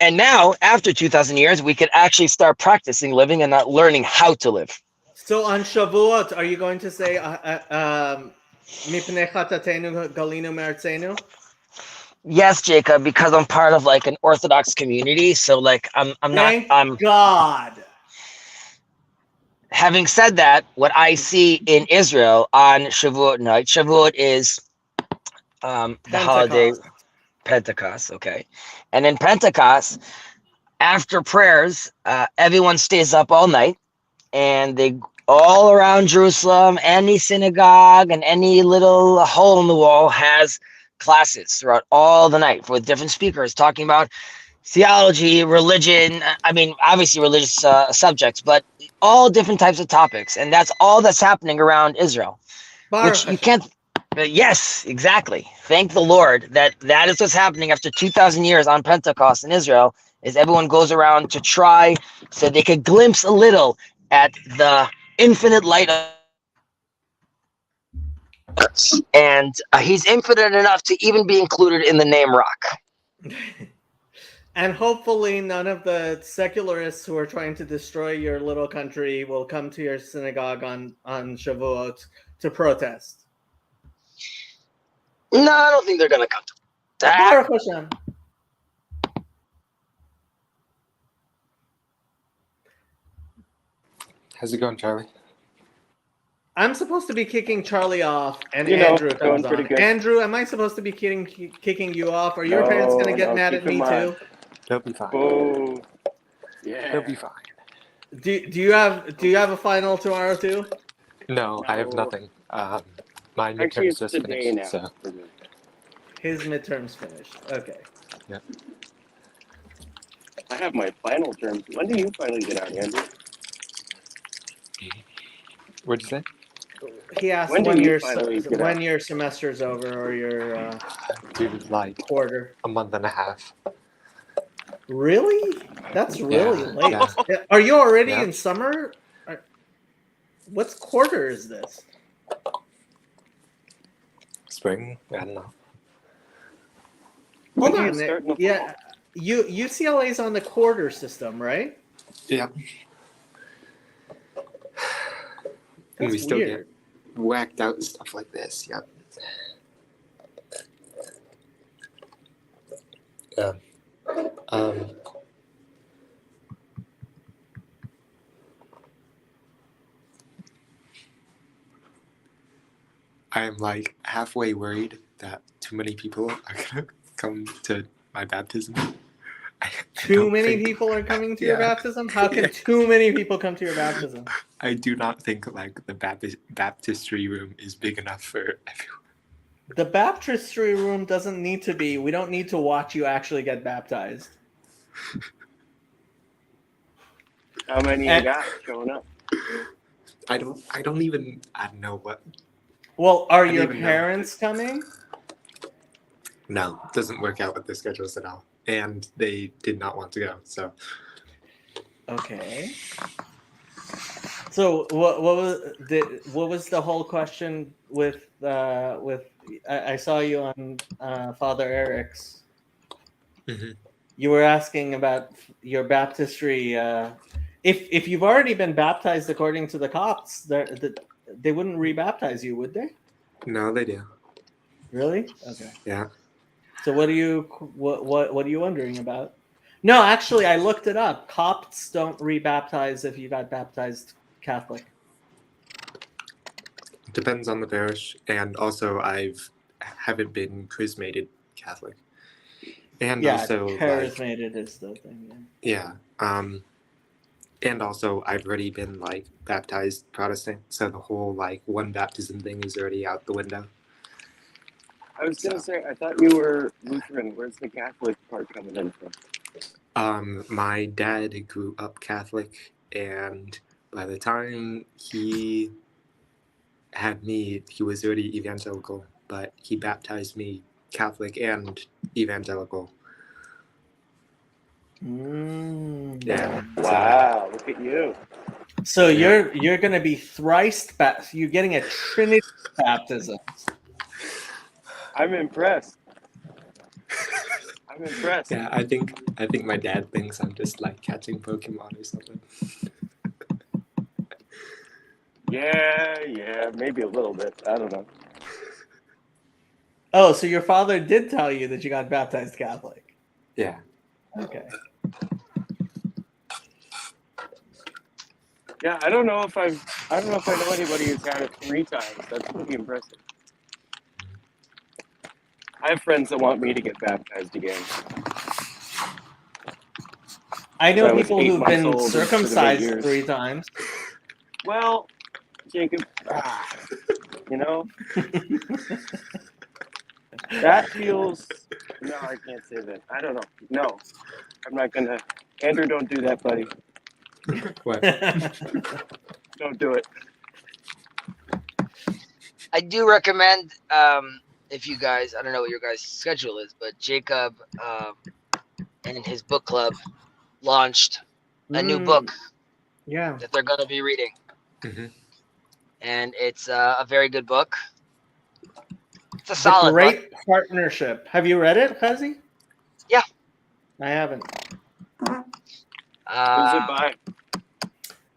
And now, after 2,000 years, we could actually start practicing living and not learning how to live. So on Shavuot, are you going to say "Mipnei chatatenu galinu me'artzenu"? Yes, Jacob, because I'm part of like an Orthodox community. So like I'm Thank not God. Having said that, what I see in Israel on Shavuot night, Shavuot is the holiday Pentecost, okay? And in Pentecost, after prayers, everyone stays up all night, and they all around Jerusalem, any synagogue and any little hole in the wall has classes throughout all the night with different speakers talking about theology, religion, I mean, obviously religious subjects, but all different types of topics. And that's all that's happening around Israel, which you can't. Yes, exactly. Thank the Lord that is what's happening after 2,000 years on Pentecost in Israel, is everyone goes around to try so they could glimpse a little at the infinite light of. And he's infinite enough to even be included in the name Rock. And hopefully none of the secularists who are trying to destroy your little country will come to your synagogue on Shavuot to protest. No, I don't think they're going to come to that. Baruch Hashem. How's it going, Charlie? I'm supposed to be kicking Charlie off, and Andrew comes on. Good. Andrew, am I supposed to be kicking you off? Are your parents going to get mad at me too? They'll be fine. Oh, yeah. They'll be fine. Do you have a final tomorrow too? No, I have nothing. My midterm's just finished, now. So. His midterm's finished. Okay. Yeah. I have my final terms. When do you finally get out, Andrew? What'd you say? He asked when your semester's over or your Dude, like quarter. a month and a half. Really? That's really late. Yeah. Are you already in summer? What quarter is this? Spring? I don't know. Hold on. Yeah, UCLA's on the quarter system, right? Yeah. And we still get whacked out and stuff like this. Yep. Yeah. I am like halfway worried that too many people are gonna come to my baptism. I Too don't many think- people are coming to your Yeah. baptism? How can Yeah. too many people come to your baptism? I do not think like the baptistry room is big enough for everyone. The baptistry room doesn't need to be. We don't need to watch you actually get baptized. How many And- you got showing up? I don't know what. Well, are I don't your even know. parents coming? No, it doesn't work out with the schedules at all. And they did not want to go. So Okay. So what was the whole question with I saw you on Father Eric's. Mhm. You were asking about your baptistry. If you've already been baptized according to the Copts, they wouldn't rebaptize you, would they? no, they do. Really? Okay. Yeah. So what are you wondering about? No, actually, I looked it up. Copts don't rebaptize if you got baptized Catholic. Depends on the parish, and also haven't been chrismated Catholic, and Yeah, also like charismated is the thing. Yeah. and also I've already been like baptized Protestant, so the whole like one baptism thing is already out the window. I was gonna say, I thought you were Lutheran. Where's the Catholic part coming in from? My dad grew up Catholic, and by the time he had me, he was already evangelical, but he baptized me Catholic and evangelical. Yeah. Wow, look at you. So you're gonna be thrice baptized. You're getting a Trinity baptism. I'm impressed. I'm impressed. Yeah, I think my dad thinks I'm just like catching Pokemon or something. Yeah, maybe a little bit. I don't know. Oh, so your father did tell you that you got baptized Catholic. Yeah. Okay. Yeah, I don't know if I know anybody who's had it 3 times. That's pretty impressive. I have friends that want me to get baptized again. I know I was people 8 who've months been old and should've been circumcised years. 3 times. Well, Jacob, you know, that feels. No, I can't say that. I don't know. No, I'm not gonna. Andrew, don't do that, buddy. What? Don't do it. I do recommend, if you guys, I don't know what your guys' schedule is, but Jacob and his book club launched a new book Yeah. that they're going to be reading. Mhm. And it's a very good book. It's a The solid book. Great Partnership. Have you read it, Kazi? Yeah. I haven't. Who's it by?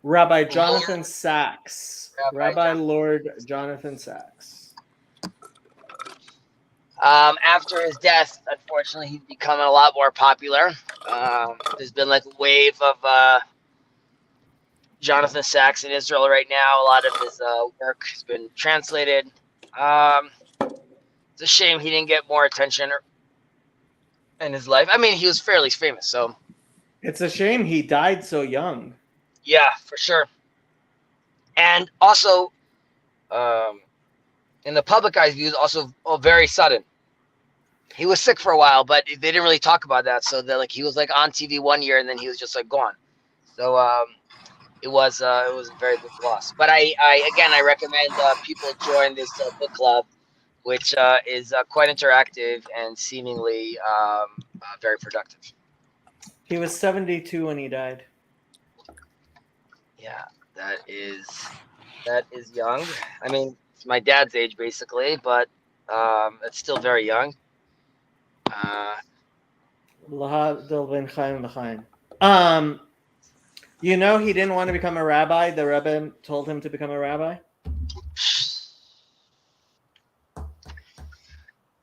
Rabbi Jonathan Sachs. Rabbi Rabbi Lord Jonathan Sachs. After his death, unfortunately, he's becoming a lot more popular. There's been like a wave of Jonathan Sachs in Israel right now. A lot of his work has been translated. It's a shame he didn't get more attention in his life. I mean, he was fairly famous, so It's a shame he died so young. yeah, for sure. And also, in the public eye's view, also very sudden. He was sick for a while, but they didn't really talk about that. So that he was like on TV one year, and then he was just like gone. So it was a very big loss. But I recommend people join this book club, which is quite interactive and seemingly very productive. He was 72 when he died. Yeah, that is young. I mean, it's my dad's age basically, but it's still very young. You know, he didn't want to become a rabbi. The Rebbe told him to become a rabbi.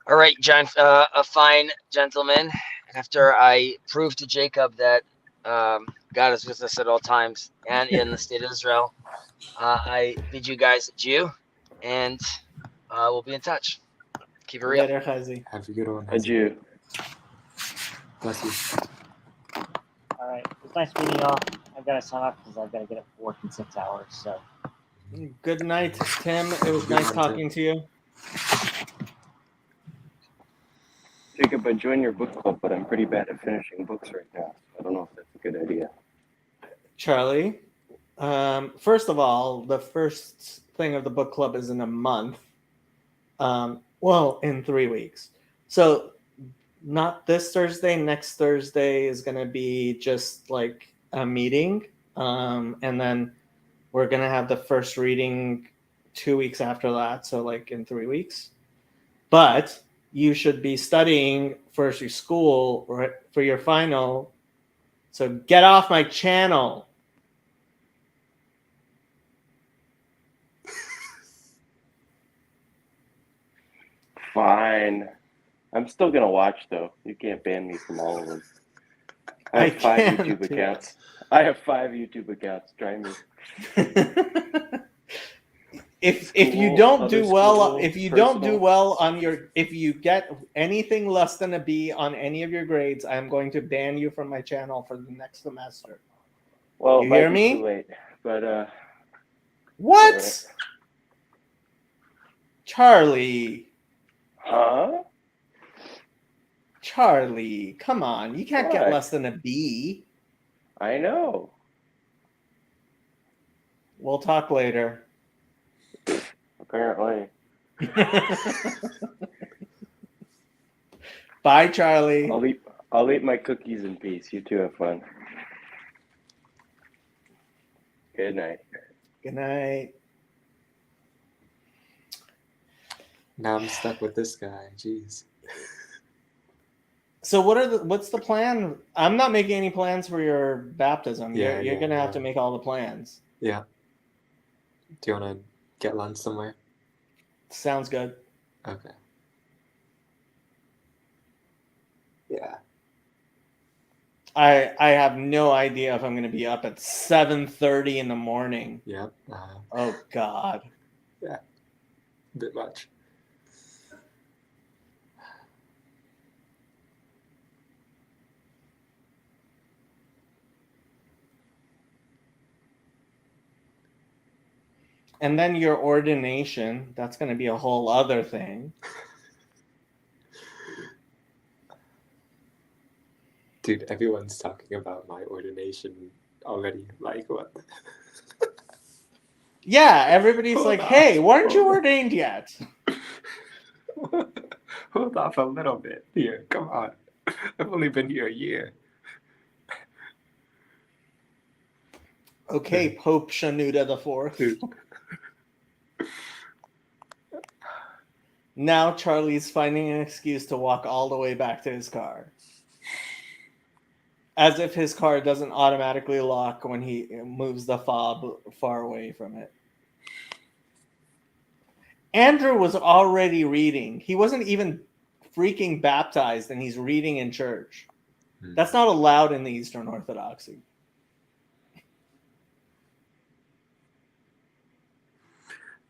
All right, John, a fine gentleman. After I proved to Jacob that God is with us at all times and in the state of Israel, I bid you guys adieu, and We'll be in touch. Keep it real. Later, Hazy. Have a good one. Adieu. Bless you. All right. It was nice meeting y'all. I've got to sign off because I've got to get up for work in 6 hours. So Good night, Tim. It was Good nice one, talking to you. Jacob, I joined your book club, but I'm pretty bad at finishing books right now. I don't know if that's a good idea. Charlie, first of all, the first thing of the book club is in a month. Well, in 3 weeks. So not this Thursday. Next Thursday is going to be just like a meeting. And then we're going to have the first reading 2 weeks after that. So like in 3 weeks. But you should be studying for your school or for your final. So get off my channel. Fine. I'm still gonna watch though. You can't ban me from all of them. I I have 5 can't YouTube do it. accounts. I have 5 YouTube accounts. Try me. if you School, don't other do well, school, if you don't do personal. well on your, if you get anything less than a B on any of your grades, I'm going to ban you from my channel for the next semester. Well, You it might hear be me? too late, but What? Alright. Charlie, huh? Charlie, come on. You can't get What? less than a B. I know. We'll talk later. Apparently. Bye, Charlie. I'll eat my cookies in peace. You two have fun. Good night. Good night. Now I'm stuck with this guy. Jeez. So what's the plan? I'm not making any plans for your baptism. Yeah, You're yeah, gonna have yeah. to make all the plans. Yeah. Do you want to get lunch somewhere? Sounds good. Okay. Yeah. I have no idea if I'm gonna be up at 7:30 in the morning. Yep. Oh God. A bit much. And then your ordination, that's gonna be a whole other thing. Dude, everyone's talking about my ordination already. Like, what? Yeah, everybody's Hold like, on, hey, weren't you hold on. ordained yet? Hold off a little bit here. Come on. I've only been here a year. Okay, Pope Shenouda IV. Dude. Now Charlie's finding an excuse to walk all the way back to his car. As if his car doesn't automatically lock when he moves the fob far away from it. Andrew was already reading. He wasn't even freaking baptized, and he's reading in church. That's not allowed in the Eastern Orthodoxy.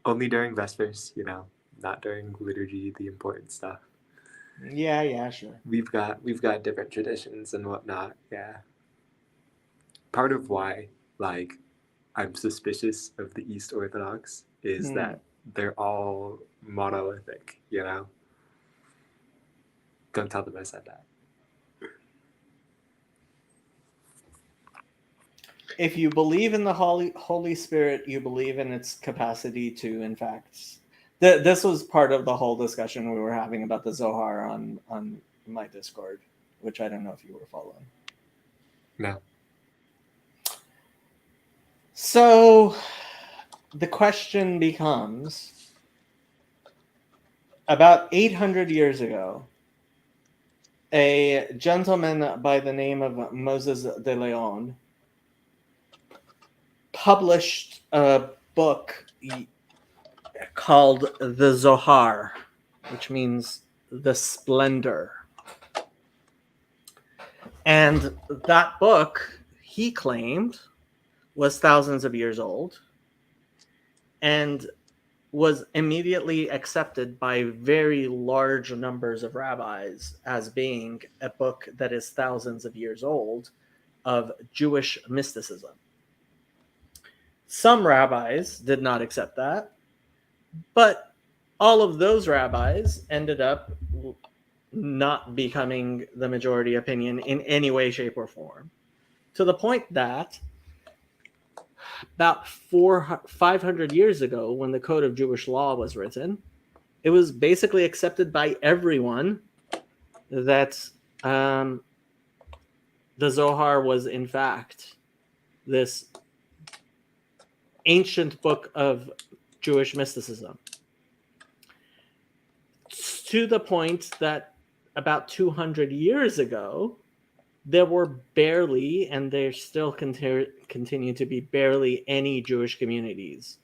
Only during Vespers, not during liturgy, the important stuff. Yeah, sure. We've got different traditions and whatnot. Yeah. Part of why, I'm suspicious of the East Orthodox is that they're all monolithic. Don't tell them I said that. If you believe in the Holy Spirit, you believe in its capacity to, in fact. This was part of the whole discussion we were having about the Zohar on my Discord, which I don't know if you were following. No. So the question becomes, about 800 years ago, a gentleman by the name of Moses de Leon published a book called the Zohar, which means the splendor. And that book, he claimed, was thousands of years old. And was immediately accepted by very large numbers of rabbis as being a book that is thousands of years old of Jewish mysticism. Some rabbis did not accept that, but all of those rabbis ended up not becoming the majority opinion in any way, shape, or form, to the point that about 500 years ago, when the Code of Jewish Law was written, it was basically accepted by everyone that the Zohar was, in fact, this ancient book of Jewish mysticism. To the point that about 200 years ago, there were barely, and there still continue to be barely, any Jewish communities,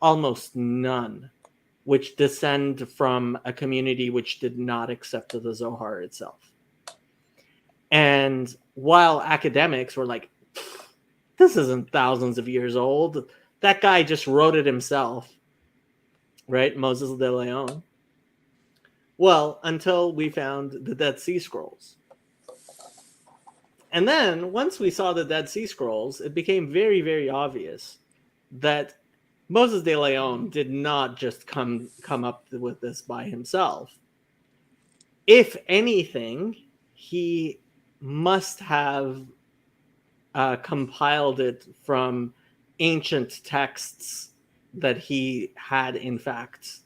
almost none, which descend from a community which did not accept the Zohar itself. And while academics were like, this isn't thousands of years old, that guy just wrote it himself, right? Moses de Leon. Well, until we found the Dead Sea Scrolls. And then, once we saw the Dead Sea Scrolls, it became very, very obvious that Moses de Leon did not just come up with this by himself. If anything, he must have compiled it from ancient texts that he had, in fact,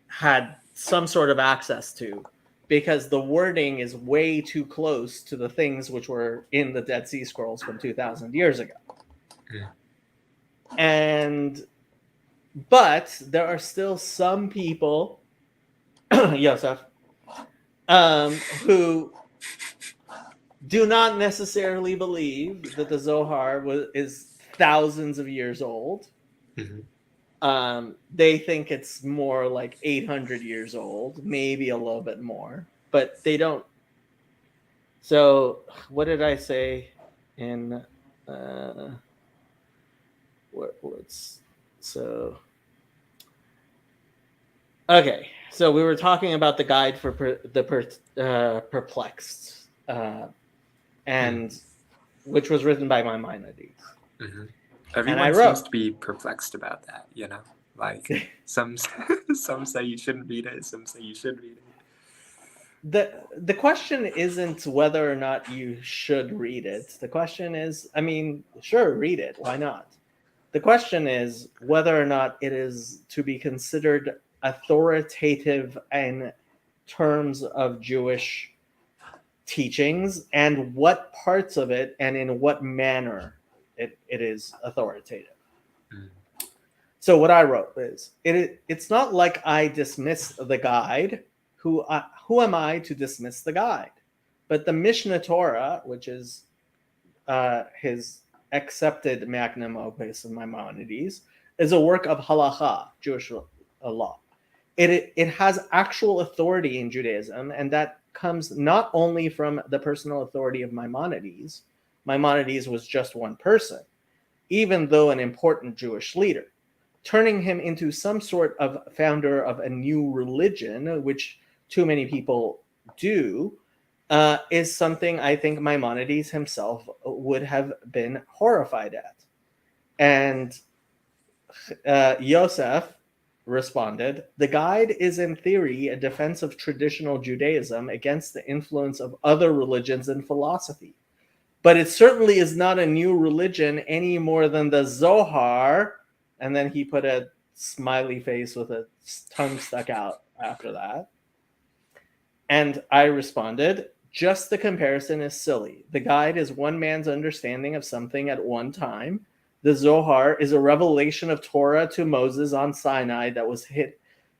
had some sort of access to, because the wording is way too close to the things which were in the Dead Sea Scrolls from 2,000 years ago. Yeah. But there are still some people, Yosef, who do not necessarily believe that the Zohar is thousands of years old. Mm-hmm. They think it's more like 800 years old, maybe a little bit more, but they don't. So what did I say in okay, so we were talking about the guide for perplexed, and which was written by Maimonides. Mm-hmm. Everyone seems to be perplexed about that, you know? Like, some say you shouldn't read it, some say you should read it. The question isn't whether or not you should read it. The question is, I mean, sure, read it. Why not? The question is whether or not it is to be considered authoritative in terms of Jewish teachings, and what parts of it and in what manner it is authoritative. Mm. So what I wrote is, it's not like I dismiss the guide. Who am I to dismiss the guide? But the Mishnah Torah, which is his accepted magnum opus of Maimonides, is a work of halacha, Jewish law. It has actual authority in Judaism, and that comes not only from the personal authority of Maimonides. Maimonides was just one person, even though an important Jewish leader. Turning him into some sort of founder of a new religion, which too many people do, is something I think Maimonides himself would have been horrified at. And Yosef responded, the guide is in theory a defense of traditional Judaism against the influence of other religions and philosophy. But it certainly is not a new religion any more than the Zohar. And then he put a smiley face with a tongue stuck out after that. And I responded, just the comparison is silly. The guide is one man's understanding of something at one time. The Zohar is a revelation of Torah to Moses on Sinai that was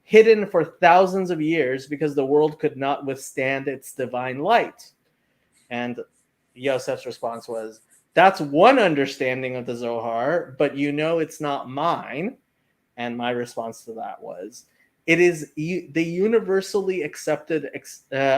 hidden for thousands of years because the world could not withstand its divine light. And Yosef's response was, that's one understanding of the Zohar, but you know it's not mine. And my response to that was, it is the universally accepted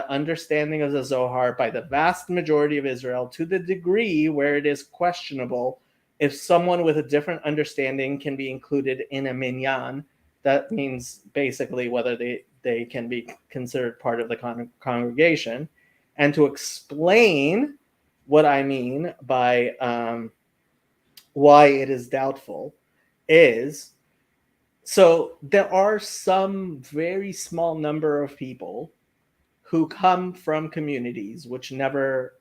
understanding of the Zohar by the vast majority of Israel, to the degree where it is questionable if someone with a different understanding can be included in a minyan, that means basically whether they can be considered part of the congregation. And to explain what I mean by why it is doubtful is, so there are some very small number of people who come from communities which never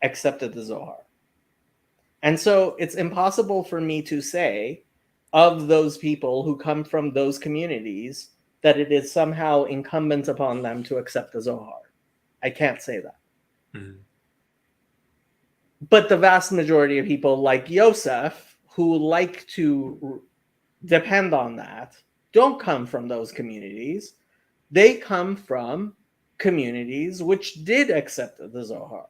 accepted the Zohar. And so it's impossible for me to say of those people who come from those communities that it is somehow incumbent upon them to accept the Zohar. I can't say that. Mhm. But the vast majority of people like Yosef, who like to depend on that, don't come from those communities. They come from communities which did accept the Zohar.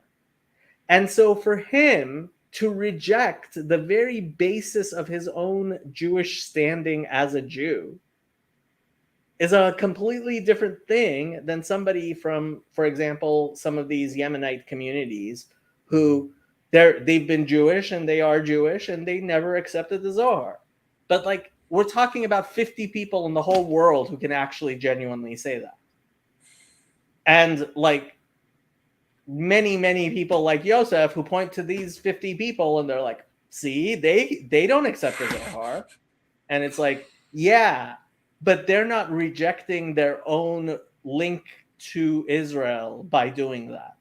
And so for him to reject the very basis of his own Jewish standing as a Jew is a completely different thing than somebody from, for example, some of these Yemenite communities who they've been Jewish and they are Jewish and they never accepted the Zohar. But like, we're talking about 50 people in the whole world who can actually genuinely say that. And like, many people like Yosef who point to these 50 people and they're like, see, they don't accept the Zohar. And it's like, yeah, but they're not rejecting their own link to Israel by doing that.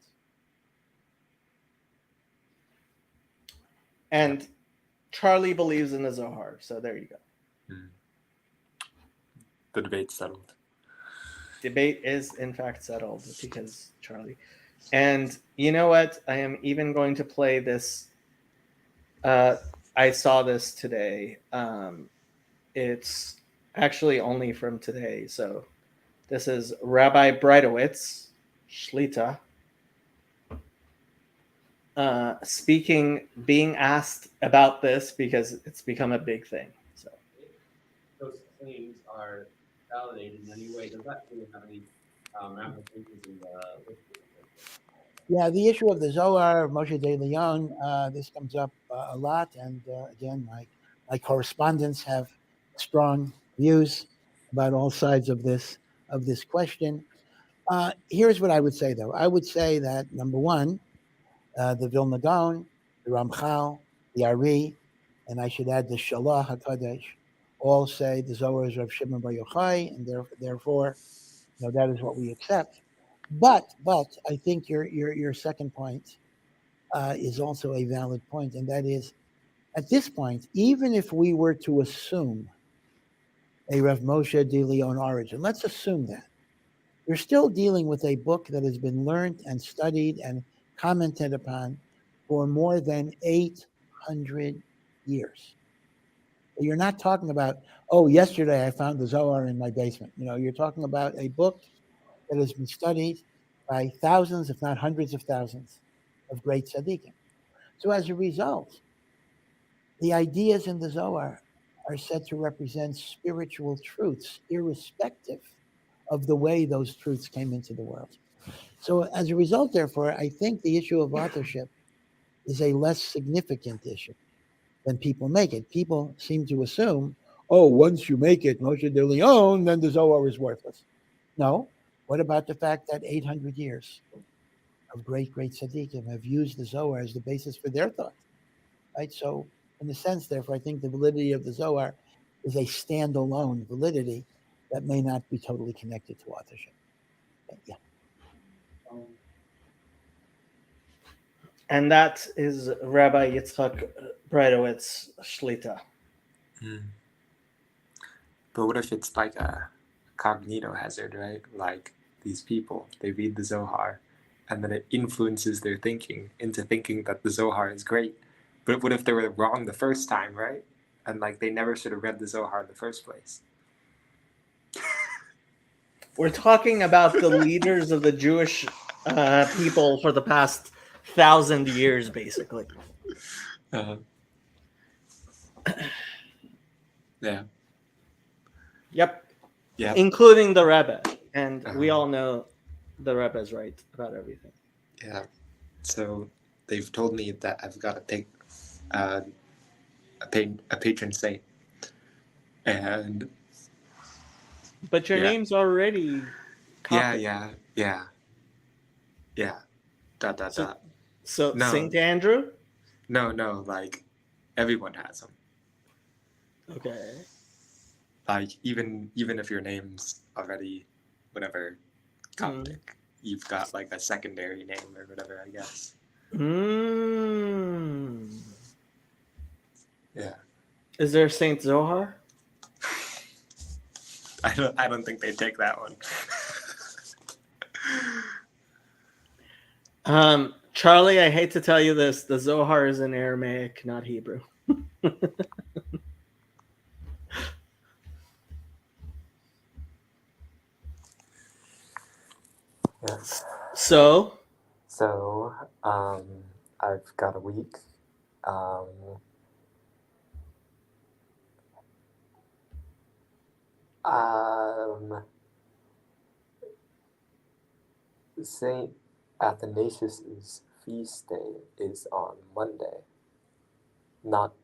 And Charlie believes in the Zohar, so there you go. The debate's settled. Debate is in fact settled because Charlie. And you know what? I am even going to play this. I saw this today. It's actually only from today. So this is Rabbi Breitowitz, Shlita, speaking, being asked about this because it's become a big thing. So those claims are validated in any way, does that really have any ramifications in the Yeah, the issue of the Zohar, Moshe de Leon, this comes up a lot. And again, my correspondents have strong views about all sides of this question. Here's what I would say, though. I would say that, number one, the Vilna Gaon, the Ramchal, the Ari, and I should add the Shalah HaKadosh, all say the Zohar is Rav Shimon Bar Yochai, and therefore, that is what we accept. But I think your second point is also a valid point, and that is, at this point, even if we were to assume a Rav Moshe de Leon origin, let's assume that, you're still dealing with a book that has been learned and studied and commented upon for more than 800 years. You're not talking about, oh, yesterday I found the Zohar in my basement. You're talking about a book that has been studied by thousands, if not hundreds of thousands, of great tzaddikim. So as a result, the ideas in the Zohar are said to represent spiritual truths, irrespective of the way those truths came into the world. So as a result, therefore, I think the issue of authorship is a less significant issue than people make it. People seem to assume, oh, once you make it Moshe de Leon, then the Zohar is worthless. No. What about the fact that 800 years of great tzaddikim have used the Zohar as the basis for their thought? Right? So in a sense, therefore, I think the validity of the Zohar is a standalone validity that may not be totally connected to authorship. But yeah. and that is Rabbi Yitzchak Breitowitz, Shlita. But what if it's like a cognito hazard, right? Like these people, they read the Zohar and then it influences their thinking into thinking that the Zohar is great. But what if they were wrong the first time, right? And like they never should have read the Zohar in the first place. We're talking about the leaders of the Jewish people for the past 1,000 years, basically. Yeah. Yep. Yeah. Including the Rebbe. And we all know the Rebbe is right about everything. Yeah. So they've told me that I've got to take a patron saint, and But your yeah. name's already Coptic. Yeah. Dot dot So, dot. so No. Saint Andrew? No, like everyone has them. Okay. Like even if your name's already whatever Coptic, you've got like a secondary name or whatever, I guess. Yeah. Is there Saint Zohar? I don't think they take that one. Charlie, I hate to tell you this, the Zohar is in Aramaic, not Hebrew. Yes. So, I've got a week. Saint Athanasius's feast day is on Monday, not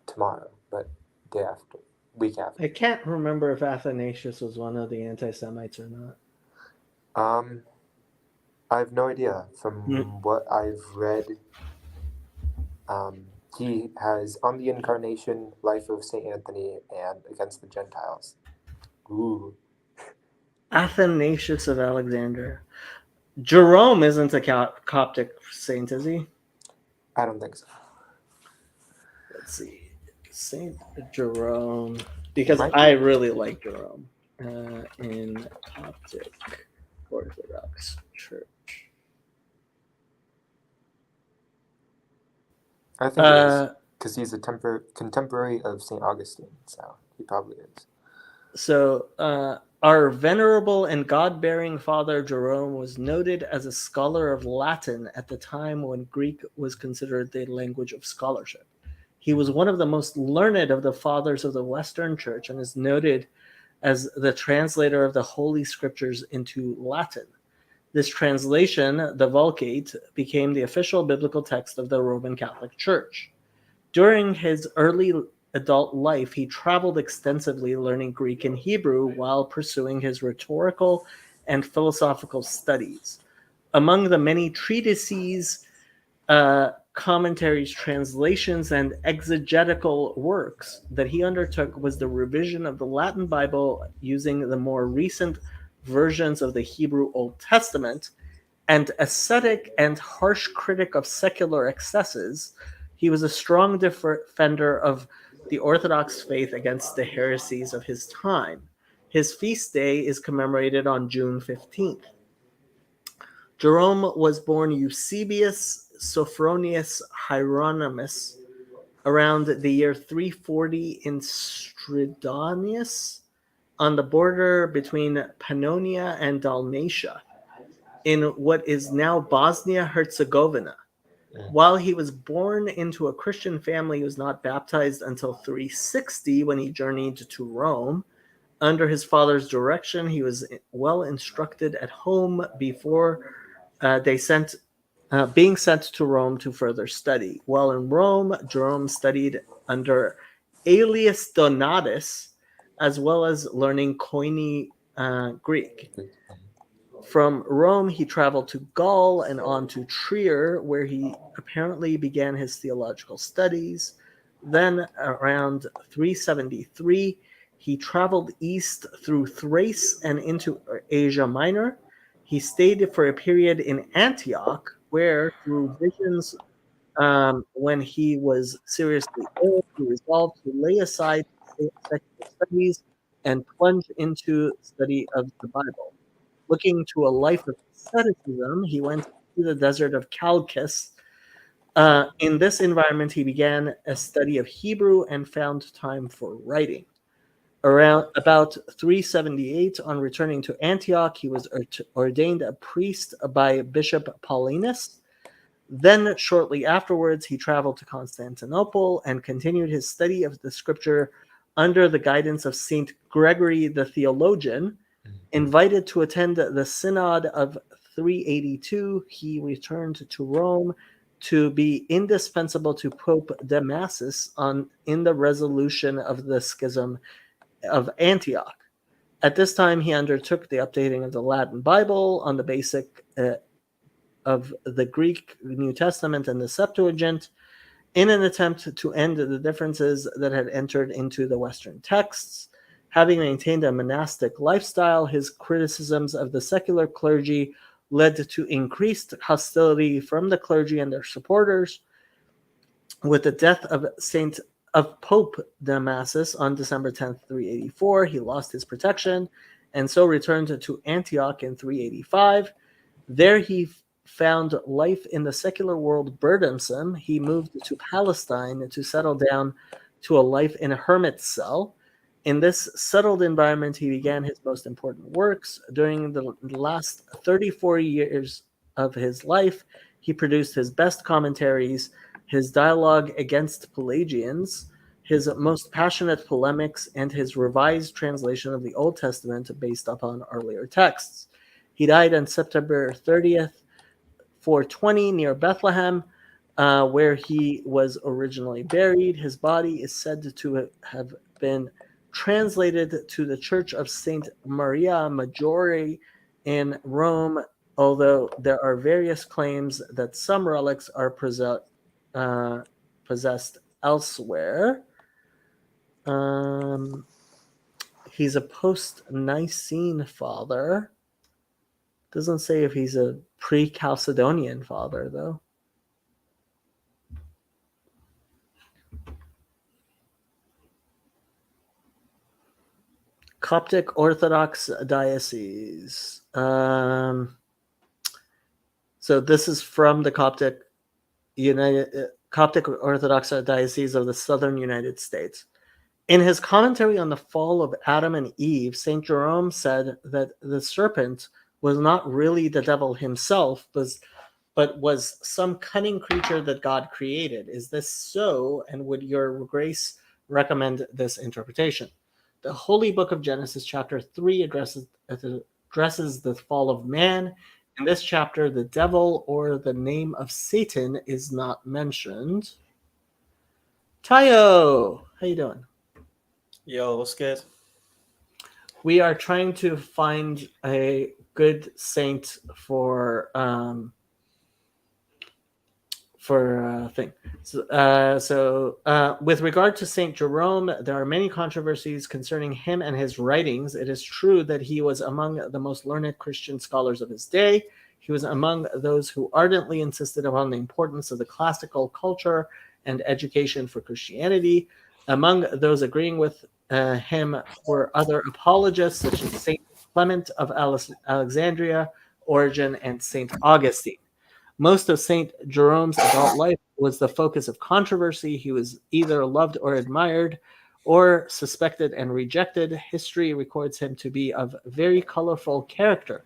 tomorrow, but day after, week after. I can't remember if Athanasius was one of the anti-Semites or not. I have no idea. From what I've read, he has On the Incarnation, Life of St. Anthony, and Against the Gentiles. Ooh. Athanasius of Alexandria. Jerome isn't a Coptic saint, is he? I don't think so. Let's see. Saint Jerome. Because I really like Jerome in Coptic Orthodox Church. I think it is, because he's a contemporary of St. Augustine, so he probably is. So, our venerable and God-bearing father Jerome was noted as a scholar of Latin at the time when Greek was considered the language of scholarship. He was one of the most learned of the fathers of the Western Church and is noted as the translator of the Holy Scriptures into Latin. This translation, the Vulgate, became the official biblical text of the Roman Catholic Church. During his early adult life, he traveled extensively learning Greek and Hebrew while pursuing his rhetorical and philosophical studies. Among the many treatises, commentaries, translations, and exegetical works that he undertook was the revision of the Latin Bible using the more recent versions of the Hebrew Old Testament, and ascetic and harsh critic of secular excesses. He was a strong defender of the Orthodox faith against the heresies of his time. His feast day is commemorated on June 15th. Jerome was born Eusebius Sophronius Hieronymus around the year 340 in Stridonius, on the border between Pannonia and Dalmatia, in what is now Bosnia-Herzegovina. While he was born into a Christian family, he was not baptized until 360 when he journeyed to Rome. Under his father's direction, he was well instructed at home before being sent to Rome to further study. While in Rome, Jerome studied under Aelius Donatus, as well as learning Koine Greek. From Rome, he traveled to Gaul and on to Trier, where he apparently began his theological studies. Then, around 373, he traveled east through Thrace and into Asia Minor. He stayed for a period in Antioch, where, through visions, when he was seriously ill, he resolved to lay aside secular studies and plunge into study of the Bible. Looking to a life of asceticism, he went to the desert of Chalcis. In this environment, he began a study of Hebrew and found time for writing. Around about 378, on returning to Antioch, he was ordained a priest by Bishop Paulinus. Then, shortly afterwards, he traveled to Constantinople and continued his study of the scripture under the guidance of Saint Gregory the Theologian. Invited to attend the Synod of 382, he returned to Rome to be indispensable to Pope Damasus in the resolution of the schism of Antioch. At this time, he undertook the updating of the Latin Bible on the basic of the Greek New Testament and the Septuagint in an attempt to end the differences that had entered into the Western texts. Having maintained a monastic lifestyle, his criticisms of the secular clergy led to increased hostility from the clergy and their supporters. With the death of Pope Damasus on December 10th, 384, he lost his protection and so returned to Antioch in 385. There he found life in the secular world burdensome. He moved to Palestine to settle down to a life in a hermit's cell. In this settled environment, he began his most important works. During the last 34 years of his life, he produced his best commentaries, his dialogue against Pelagians, his most passionate polemics, and his revised translation of the Old Testament based upon earlier texts. He died on September 30th, 420, near Bethlehem, where he was originally buried. His body is said to have been translated to the Church of Saint Maria Maggiore in Rome, although there are various claims that some relics are possessed elsewhere. He's a post-Nicene father. Doesn't say if he's a pre-Chalcedonian father, though. Coptic Orthodox Diocese. So this is from the Coptic Orthodox Diocese of the Southern United States. In his commentary on the fall of Adam and Eve, St. Jerome said that the serpent was not really the devil himself, but was some cunning creature that God created. Is this so? And would your grace recommend this interpretation? The Holy Book of Genesis, chapter 3, addresses the fall of man. In this chapter, the devil or the name of Satan is not mentioned. Tayo, how you doing? Yo, what's good? We are trying to find a good saint for thing. So with regard to Saint Jerome, there are many controversies concerning him and his writings. It is true that he was among the most learned Christian scholars of his day. He was among those who ardently insisted upon the importance of the classical culture and education for Christianity. Among those agreeing with him were other apologists such as Saint Clement of Alexandria, Origen, and Saint Augustine. Most of St. Jerome's adult life was the focus of controversy. He was either loved or admired, or suspected and rejected. History records him to be of very colorful character.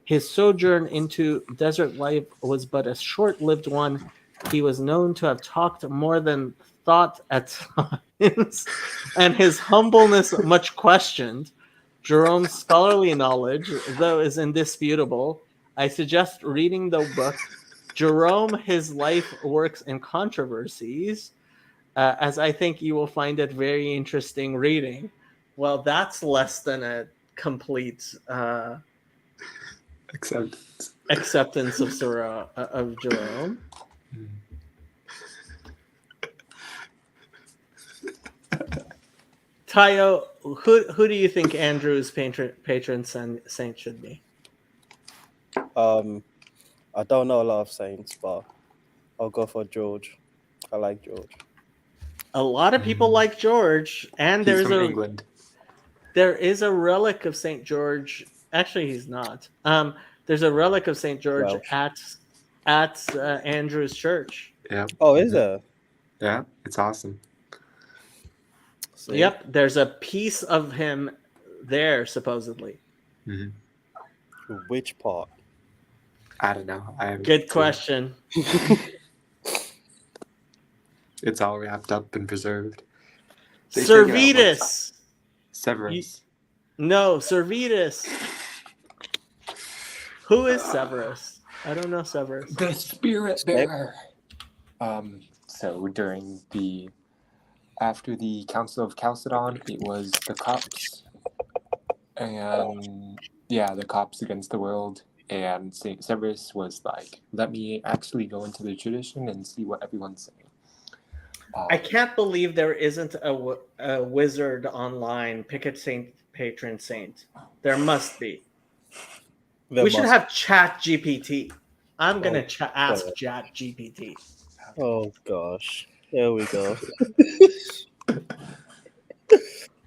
His sojourn into desert life was but a short-lived one. He was known to have talked more than thought at times, and his humbleness much questioned. Jerome's scholarly knowledge, though, is indisputable. I suggest reading the book Jerome, His Life, Works, and Controversies, as I think you will find it very interesting reading. Well, that's less than a complete acceptance of Jerome. Tayo, who do you think Andrew's patron saint should be? I don't know a lot of saints, but I'll go for George. I like George. A lot of people like George, and He's from England. There is a relic of Saint George. Actually, he's not. There's a relic of Saint George at Andrew's church. Yeah. Oh, is there? Yeah, it's awesome. So, yep, there's a piece of him there, supposedly. Mm-hmm. Which part? I don't know. Good question. It's all wrapped up and preserved. Servetus. Severus. No, Servetus. Who is Severus? I don't know Severus. The spirit bearer. So after the Council of Chalcedon, it was the Copts, and the Copts against the world. And Saint Severus was like, "Let me actually go into the tradition and see what everyone's saying." I can't believe there isn't a wizard online. Pick a saint, patron saint. There must be. We should have Chat GPT. I'm gonna ask Chat GPT. Oh gosh, here we go.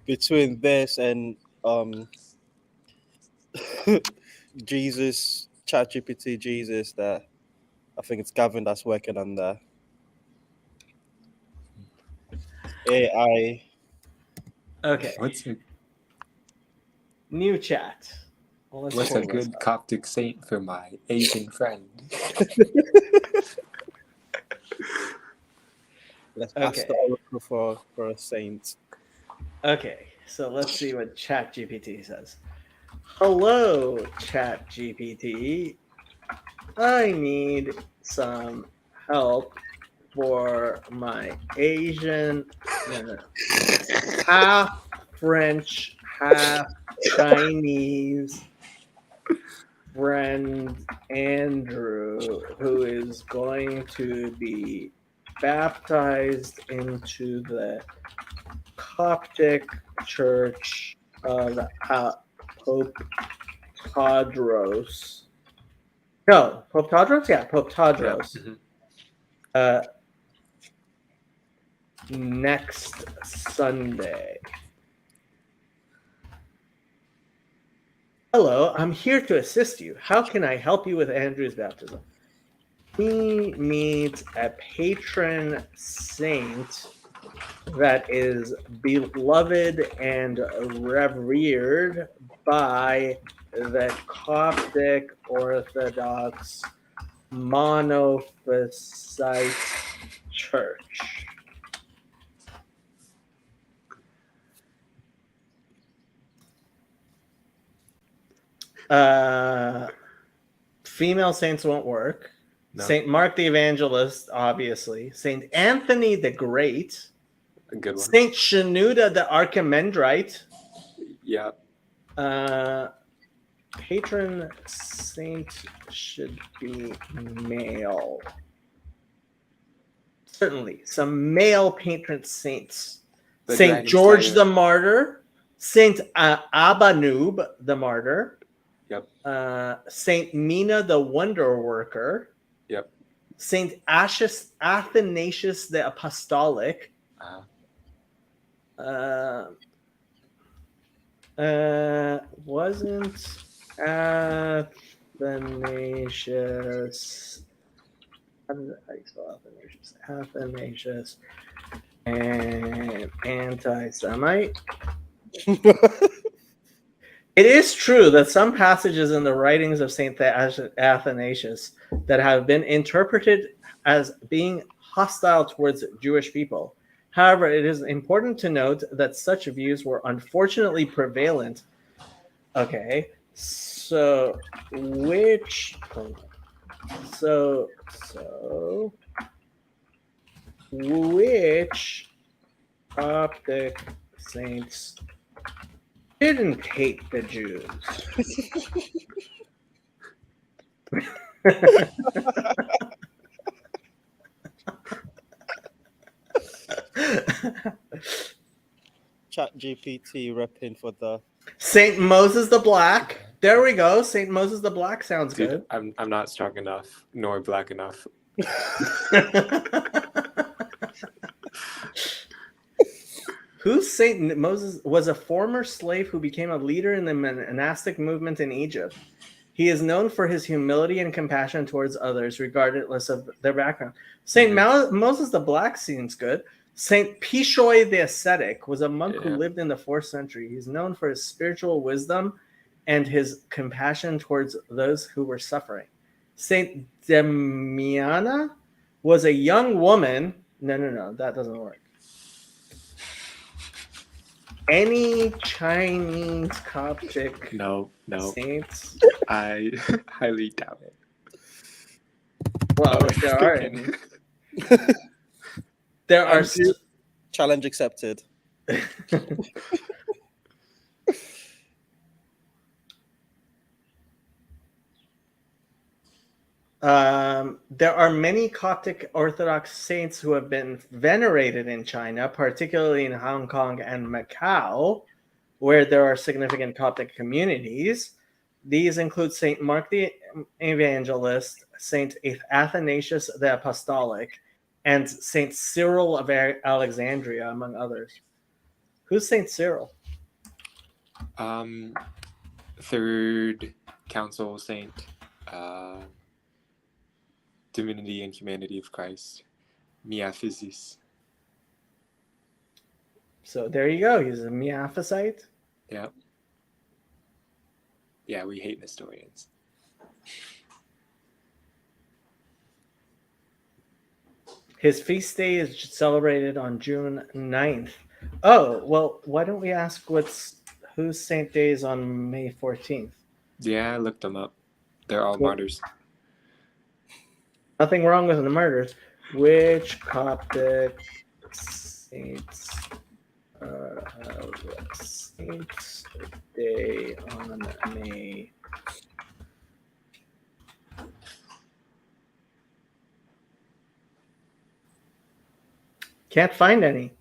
Between this and Jesus, ChatGPT, Jesus, that I think it's Gavin that's working on the AI. Okay. What's New chat? a good Coptic saint for my Asian friend? Let's ask the oracle for a saint. Okay, so let's see what ChatGPT says. Hello, ChatGPT. I need some help for my Asian, half French, half Chinese friend Andrew, who is going to be baptized into the Coptic Church of Pope Tadros. No, Pope Tadros? Yeah, Pope Tadros. Yeah. Next Sunday. Hello, I'm here to assist you. How can I help you with Andrew's baptism? He needs a patron saint that is beloved and revered by the Coptic Orthodox Monophysite Church. Female saints won't work. No. Saint Mark the Evangelist, obviously. Saint Anthony the Great. A good one. Saint Shenouda the Archimandrite. Yeah. Patron saint should be male. Certainly, some male patron saints. The Saint Dragon George Slayer. the Martyr. Saint Abanub the Martyr. Yep. Saint Mina the Wonder Worker. Yep. Saint Athanasius the Apostolic. Wasn't Athanasius? How do you spell Athanasius? Athanasius and anti-Semite. It is true that some passages in the writings of Saint Athanasius that have been interpreted as being hostile towards Jewish people. However, it is important to note that such views were unfortunately prevalent. Okay, so which Coptic saints didn't hate the Jews? ChatGPT repping for the Saint Moses the Black. There we go. Saint Moses the Black sounds Dude, good. I'm not strong enough nor black enough. Who's Saint Moses? Was a former slave who became a leader in the monastic movement in Egypt. He is known for his humility and compassion towards others, regardless of their background. Saint Moses the Black seems good. Saint Pishoy the Ascetic was a monk who lived in the 4th century. He's known for his spiritual wisdom and his compassion towards those who were suffering. Saint Damiana was a young woman. No, that doesn't work. Any Chinese Coptic No. saints? I highly doubt it. Well, if there are Thinking. any. There are Andrew, challenge accepted. there are many Coptic Orthodox saints who have been venerated in China, particularly in Hong Kong and Macau, where there are significant Coptic communities. These include Saint Mark the Evangelist, Saint Athanasius the Apostolic, and Saint Cyril of Alexandria, among others. Who's Saint Cyril? Third Council Saint, Divinity and Humanity of Christ, Miaphysis. So there you go. He's a Miaphysite. Yep. Yeah, we hate Nestorians. His feast day is celebrated on June 9th. Oh, well, why don't we ask whose saint day is on May 14th? Yeah, I looked them up. They're all Cool. martyrs. Nothing wrong with the murders. Which Coptic saints have saints day on May? Can't find any.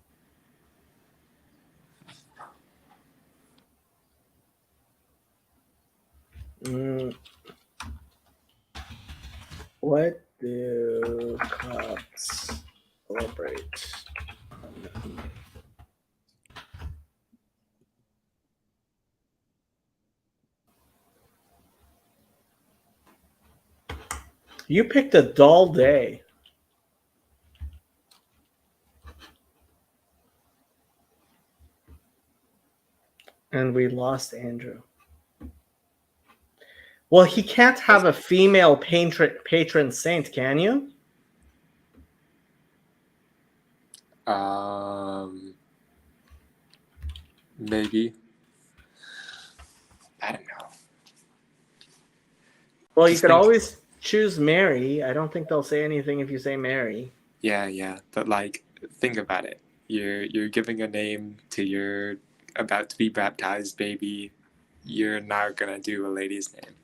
What do Copts celebrate? You picked a dull day. And we lost Andrew. Well, he can't have a female patron saint, can you? Maybe. I don't know. Well, you could always choose Mary. I don't think they'll say anything if you say Mary. Yeah. But like, think about it. You're giving a name to your about to be baptized baby. You're not gonna do a lady's name.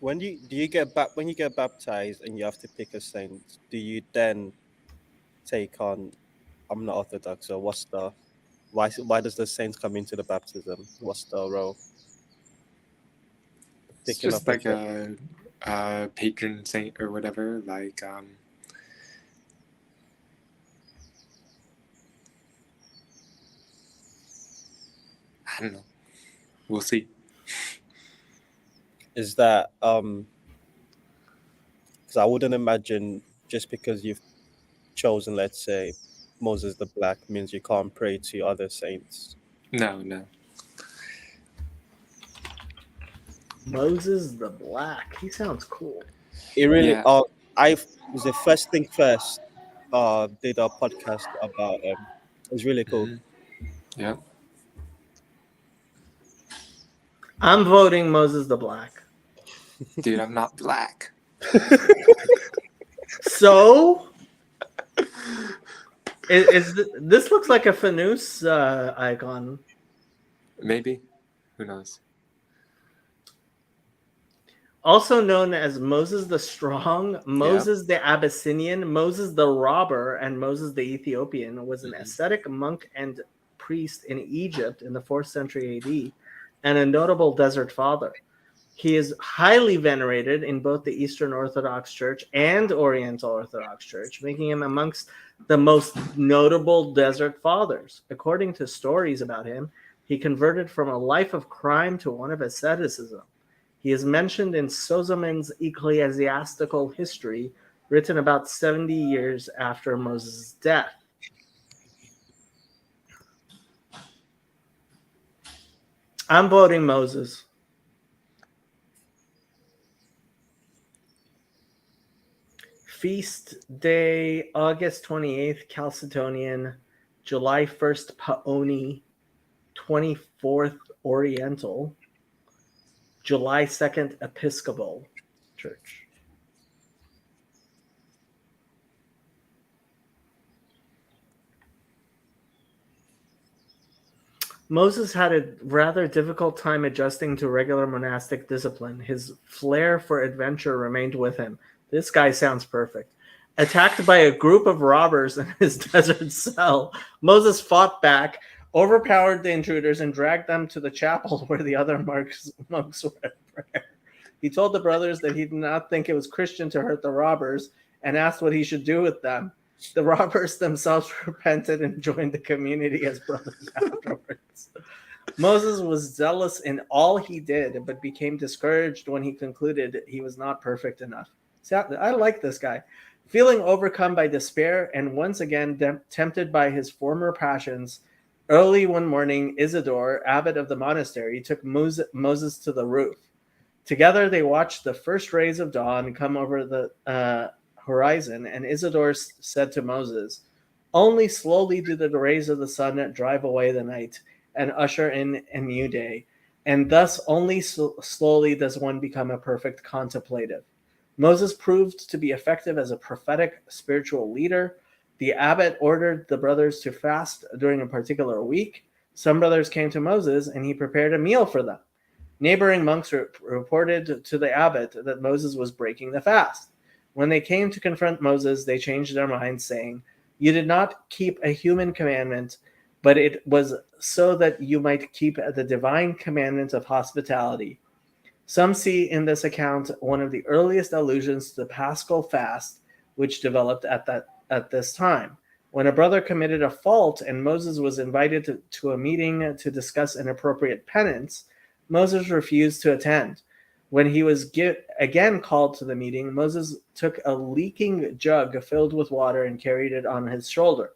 When you get baptized and you have to pick a saint, do you then take on I'm not Orthodox, so why does the saint come into the baptism? What's the role? It's just like a patron saint or whatever. Like I don't know. We'll see. Is that because I wouldn't imagine just because you've chosen, let's say, Moses the Black means you can't pray to other saints. No. Moses the Black. He sounds cool. It really. Yeah. I was the first thing first. Did a podcast about him. It was really cool. Yeah. I'm voting Moses the Black. Dude, I'm not black. So, this looks like a Fanus icon. Maybe. Who knows? Also known as Moses the Strong, Moses the Abyssinian, Moses the Robber, and Moses the Ethiopian, was an ascetic monk and priest in Egypt in the 4th century AD, and a notable desert father. He is highly venerated in both the Eastern Orthodox Church and Oriental Orthodox Church, making him amongst the most notable desert fathers. According to stories about him, he converted from a life of crime to one of asceticism. He is mentioned in Sozomen's Ecclesiastical History, written about 70 years after Moses' death. I'm voting Moses. Feast day, August 28th, Chalcedonian, July 1st, Paoni, 24th, Oriental. July 2nd Episcopal Church. Moses had a rather difficult time adjusting to regular monastic discipline. His flair for adventure remained with him. This guy sounds perfect. Attacked by a group of robbers in his desert cell, Moses fought back, overpowered the intruders, and dragged them to the chapel where the other monks were at prayer. He told the brothers that he did not think it was Christian to hurt the robbers and asked what he should do with them. The robbers themselves repented and joined the community as brothers afterwards. Moses was zealous in all he did, but became discouraged when he concluded he was not perfect enough. See, I like this guy. Feeling overcome by despair and once again tempted by his former passions, early one morning, Isidore, abbot of the monastery, took Moses to the roof. Together they watched the first rays of dawn come over the horizon, and Isidore said to Moses, "Only slowly do the rays of the sun drive away the night and usher in a new day, and thus only slowly does one become a perfect contemplative." Moses proved to be effective as a prophetic spiritual leader. The abbot ordered the brothers to fast during a particular week. Some brothers came to Moses, and he prepared a meal for them. Neighboring monks reported to the abbot that Moses was breaking the fast. When they came to confront Moses, they changed their minds, saying, "You did not keep a human commandment, but it was so that you might keep the divine commandment of hospitality." Some see in this account one of the earliest allusions to the Paschal fast, which developed at this time. When a brother committed a fault and Moses was invited to a meeting to discuss an appropriate penance, Moses refused to attend. When he was again called to the meeting, Moses took a leaking jug filled with water and carried it on his shoulder.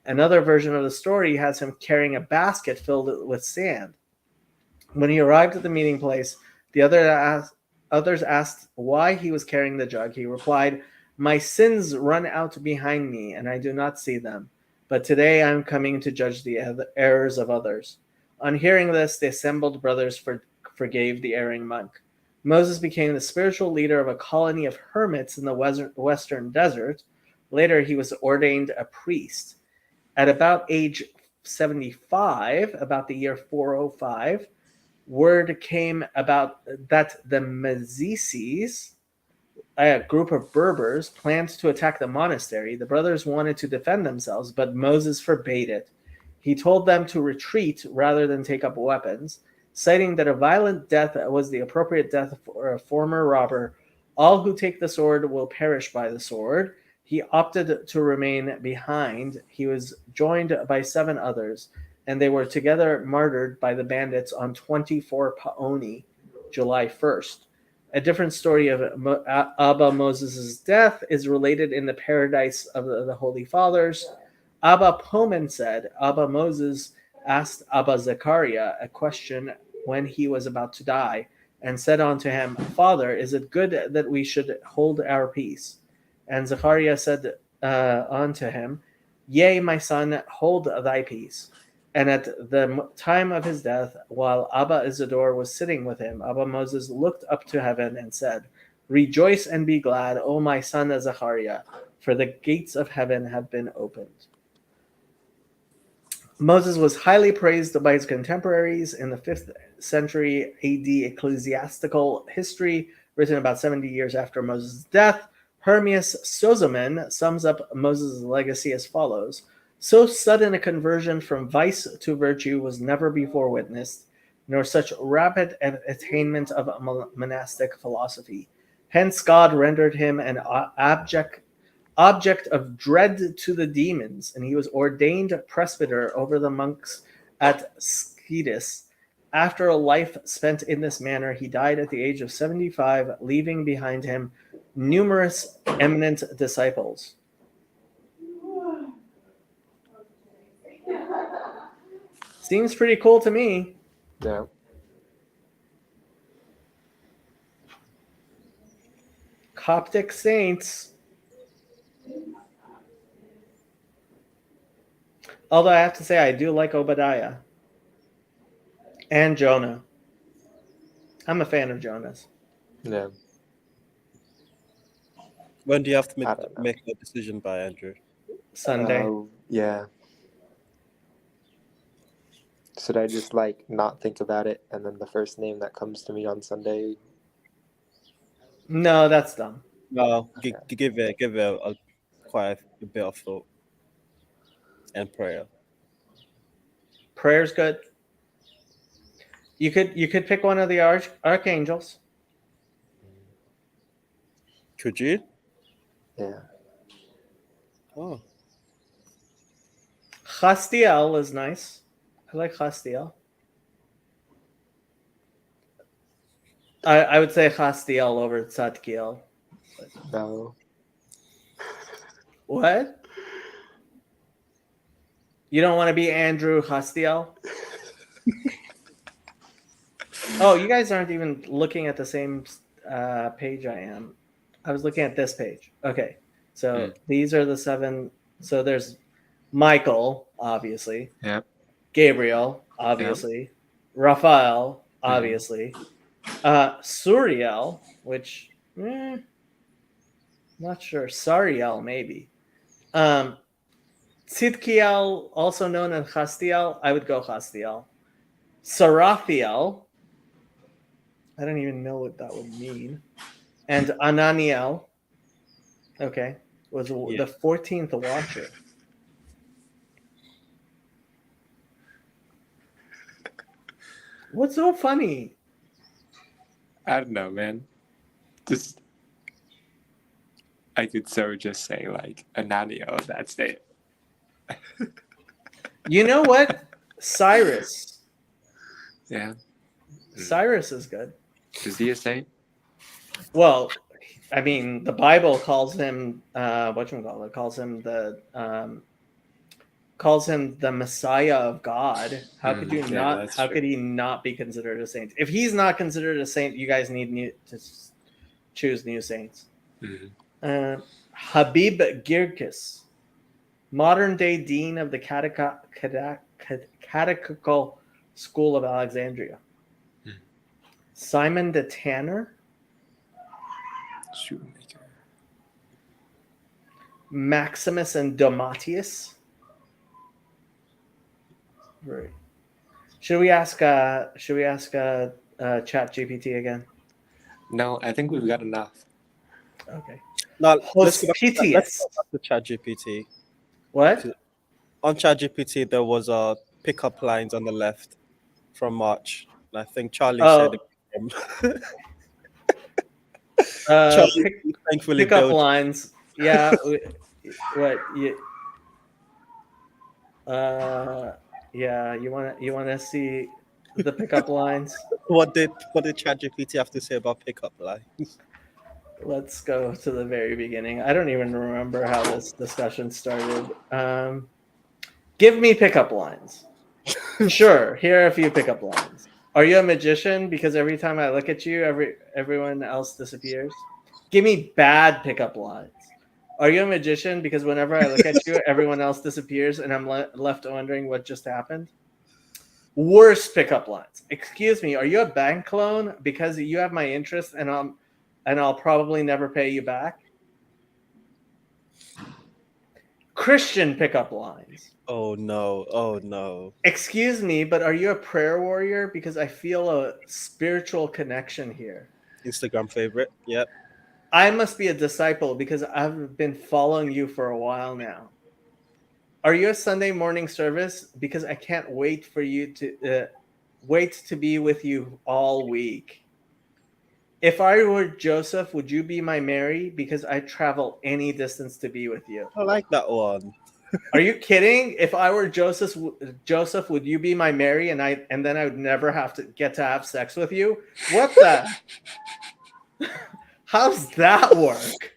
Another version of the story has him carrying a basket filled with sand. When he arrived at the meeting place, the others asked why he was carrying the jug. He replied, "My sins run out behind me, and I do not see them. But today I am coming to judge the errors of others." On hearing this, the assembled brothers forgave the erring monk. Moses became the spiritual leader of a colony of hermits in the western desert. Later, he was ordained a priest. At about age 75, about the year 405, word came about that the Mazisis, a group of Berbers, planned to attack the monastery. The brothers wanted to defend themselves, but Moses forbade it. He told them to retreat rather than take up weapons. Citing that a violent death was the appropriate death for a former robber, all who take the sword will perish by the sword, he opted to remain behind. He was joined by 7 others, and they were together martyred by the bandits on 24 Paoni, July 1st. A different story of Abba Moses' death is related in the Paradise of the Holy Fathers. Abba Pomen said, Abba Moses asked Abba Zechariah a question when he was about to die, and said unto him, "Father, is it good that we should hold our peace?" And Zechariah said unto him, "Yea, my son, hold thy peace." And at the time of his death, while Abba Isidore was sitting with him, Abba Moses looked up to heaven and said, "Rejoice and be glad, O my son Zechariah, for the gates of heaven have been opened." Moses was highly praised by his contemporaries. In the 5th century AD ecclesiastical history, written about 70 years after Moses' death, Hermias Sozomen sums up Moses' legacy as follows: "So sudden a conversion from vice to virtue was never before witnessed, nor such rapid attainment of monastic philosophy. Hence God rendered him an object of dread to the demons, and he was ordained presbyter over the monks at Scetis. After a life spent in this manner, he died at the age of 75, leaving behind him numerous eminent disciples." Seems pretty cool to me. Yeah. Coptic saints. Although I have to say, I do like Obadiah and Jonah. I'm a fan of Jonas. Yeah. When do you have to I don't know. make a decision by, Andrew? Sunday. Yeah. Should I just like not think about it and then the first name that comes to me on Sunday? No, that's dumb. No, give it quite a bit of thought and prayer. Prayer's good. You could pick one of the archangels. Could you? Yeah. Oh, Chastiel is nice. I like Chastiel. I would say Chastiel over Tzadkiel. No. What? You don't want to be Andrew Chastiel? Oh, you guys aren't even looking at the same page I am. I was looking at this page. Okay. So these are the 7. So there's Michael, obviously. Yep. Gabriel, obviously. Raphael, obviously. Suriel, which not sure. Sariel, maybe. Tzidkiel, also known as Chastiel, I would go Chastiel. Sarathiel, I don't even know what that would mean. And Ananiel, okay, was the 14th Watcher. What's so funny? I don't know, man. Just I could so just say like Ananio. That's it. You know what? Cyrus. Yeah. Cyrus is good. Is he a saint? Well, I mean, the Bible calls him whatchamacallit, calls him the Messiah of God. How could you not? How could he not be considered a saint? If he's not considered a saint, you guys need to choose new saints. Mm-hmm. Habib Girkis, modern day dean of the Catechetical School of Alexandria. Simon de Tanner, Shoemaker. Maximus and Domitius. Right. Should we ask ChatGPT again? No, I think we've got enough. Okay. Now let's go back Hospitius. to ChatGPT. What? On ChatGPT, there was a pickup lines on the left from March. And I think Charlie said it. Charlie thankfully pickup built. lines. Yeah. What? Yeah. You want to see the pickup lines? What did ChatGPT have to say about pickup lines? Let's go to the very beginning. I don't even remember how this discussion started. Give me pickup lines. Sure, here are a few pickup lines. Are you a magician? Because every time I look at you, everyone else disappears. Give me bad pickup lines. Are you a magician? Because whenever I look at you, everyone else disappears, and I'm left wondering what just happened. Worst pickup lines. Excuse me, are you a bank loan? Because you have my interest, and I'll probably never pay you back. Christian pickup lines. Oh no. Excuse me, but are you a prayer warrior? Because I feel a spiritual connection here. Instagram favorite. Yep. I must be a disciple because I've been following you for a while now. Are you a Sunday morning service? Because I can't wait for you to be with you all week. If I were Joseph, would you be my Mary? Because I travel any distance to be with you. I like that one. Are you kidding? If I were Joseph, would you be my Mary? And then I would never have to have sex with you? What the? How's that work?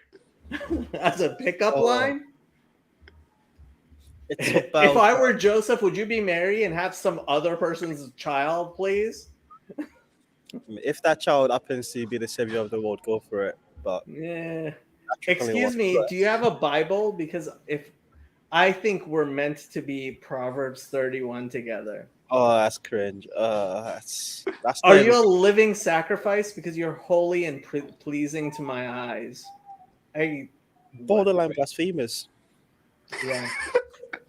As a pickup line? It's about, if I were Joseph, would you be Mary and have some other person's child, please? If that child happens to be the savior of the world, go for it. But yeah. Excuse me, do you have a Bible? Because I think we're meant to be Proverbs 31 together. Oh, that's cringe. That's Are not you even. a living sacrifice because you're holy and pleasing to my eyes? Borderline blasphemous. Yeah.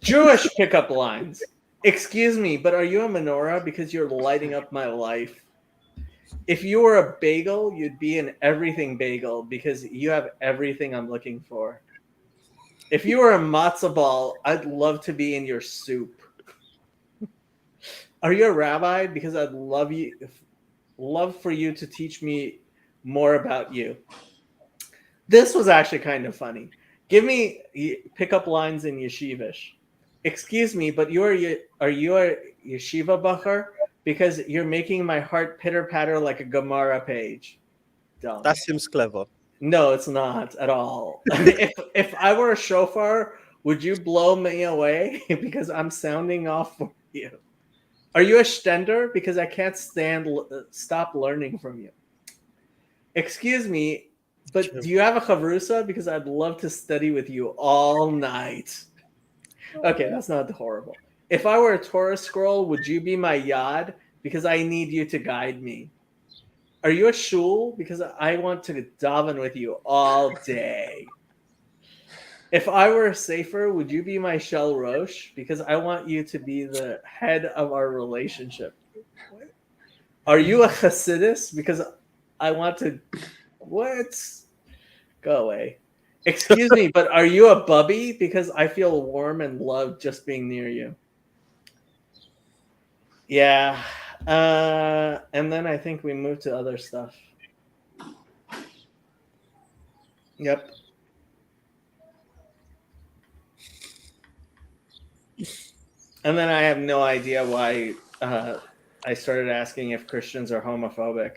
Jewish pickup lines. Excuse me, but are you a menorah because you're lighting up my life? If you were a bagel, you'd be an everything bagel because you have everything I'm looking for. If you were a matzo ball, I'd love to be in your soup. Are you a rabbi? Because I'd love for you to teach me more about you. This was actually kind of funny. Give me pickup lines in yeshivish. Excuse me, but are you a yeshiva bacher? Because you're making my heart pitter patter like a Gemara page. Dumb. That seems clever. No, it's not at all. if I were a shofar, would you blow me away? Because I'm sounding off for you. Are you a stender? Because I can't stop learning from you. Excuse me, but do you have a chavrusa? Because I'd love to study with you all night. Okay, that's not horrible. If I were a Torah scroll, would you be my yad? Because I need you to guide me. Are you a shul? Because I want to daven with you all day. If I were a sefer, would you be my shel rosh? Because I want you to be the head of our relationship. What? Are you a chassidus? Because I want to... What? Go away. Excuse me, but are you a bubby? Because I feel warm and loved just being near you. Yeah. And then I think we move to other stuff. Yep. And then I have no idea why I started asking if Christians are homophobic.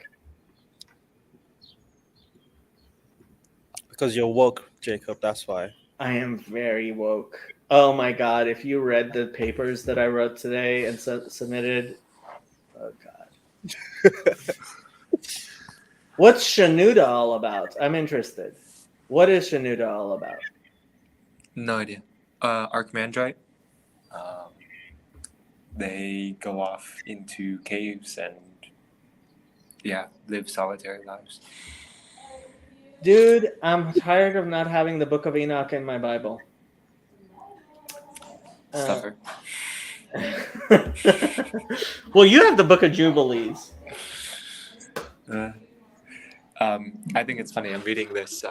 Because you're woke, Jacob. That's why. I am very woke. Oh my God. If you read the papers that I wrote today and submitted, oh God. What's Shanuda all about? I'm interested. What is Shanuda all about? No idea. Archimandrite. They go off into caves and live solitary lives. Dude, I'm tired of not having the Book of Enoch in my Bible. Suffer. Well, you have the Book of Jubilees. I think it's funny. I'm reading this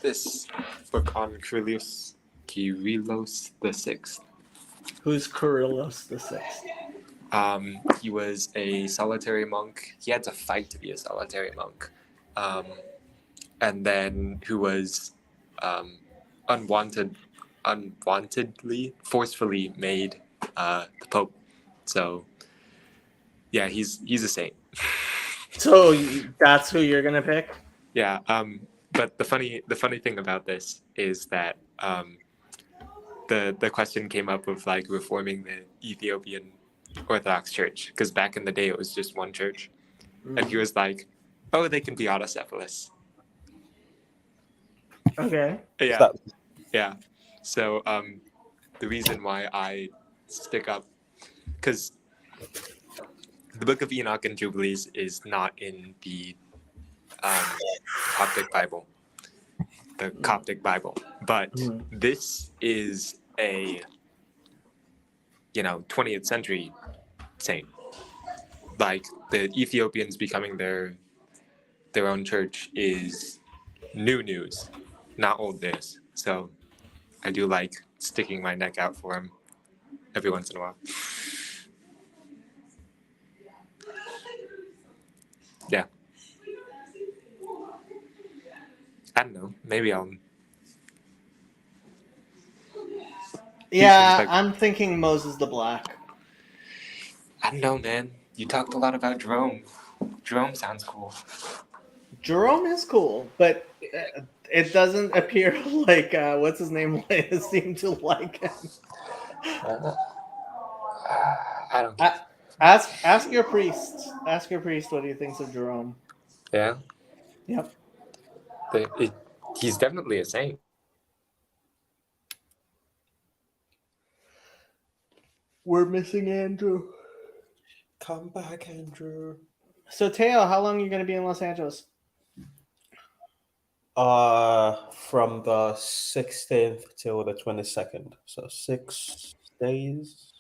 this book on Kyrillos the Sixth. Who's Kyrillos the Sixth? He was a solitary monk. He had to fight to be a solitary monk, and then who was unwantedly, forcefully made the Pope. So, yeah, he's a saint. So that's who you're gonna pick? Yeah. But the funny thing about this is that the question came up of like reforming the Ethiopian Orthodox Church, because back in the day it was just one church, and he was like, "Oh, they can be autocephalous." Okay. Yeah. So the reason why I stick up, because the Book of Enoch and Jubilees is not in the Coptic Bible, the Coptic Bible, but this is a 20th century saint. Like the Ethiopians becoming their own church is new news, not old news. So I do like sticking my neck out for him every once in a while. Yeah. I don't know. Maybe I'll. Yeah, I'm thinking Moses the Black. I don't know, man. You talked a lot about Jerome. Jerome sounds cool. Jerome is cool, but it doesn't appear like what's his name seemed to like him. I don't. Ask your priest. Ask your priest what he thinks of Jerome. Yeah. Yep. He's definitely a saint. We're missing Andrew. Come back, Andrew. So Teo, how long are you going to be in Los Angeles? From the 16th till the 22nd. So 6 days.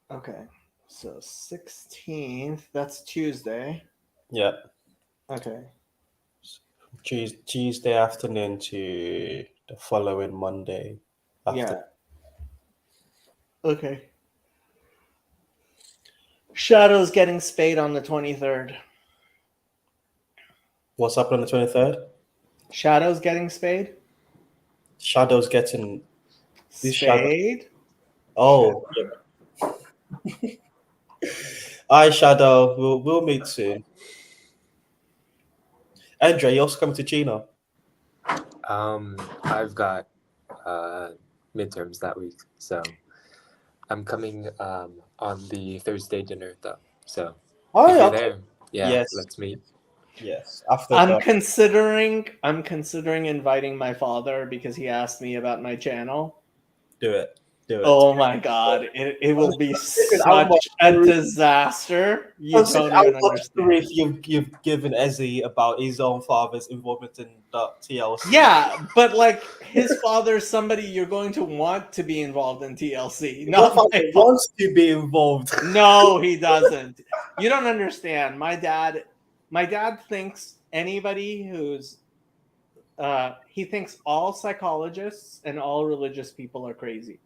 Okay. So 16th, that's Tuesday. Yeah. Okay. Tuesday afternoon to the following Monday. Yeah. Okay. Shadow's getting spayed on the 23rd. What's up on the 23rd? Shadow's getting spayed? Shadow's getting Spayed? Oh. Yeah. Hi, Shadow. We'll meet soon. Andre, you also coming to Chino? I've got midterms that week, so I'm coming on the Thursday dinner though. So Oh, if you're okay. there, yeah, Yes. let's meet. Yes. After I'm that. considering inviting my father because he asked me about my channel. Do it. Oh my god, it will be I'll such a disaster. You don't even understand. If you've given Ezzy about his own father's involvement in the TLC. Yeah, but like his father's somebody you're going to want to be involved in TLC. Your Not father my wants to be involved. No, he doesn't. You don't understand. My dad thinks anybody who's he thinks all psychologists and all religious people are crazy.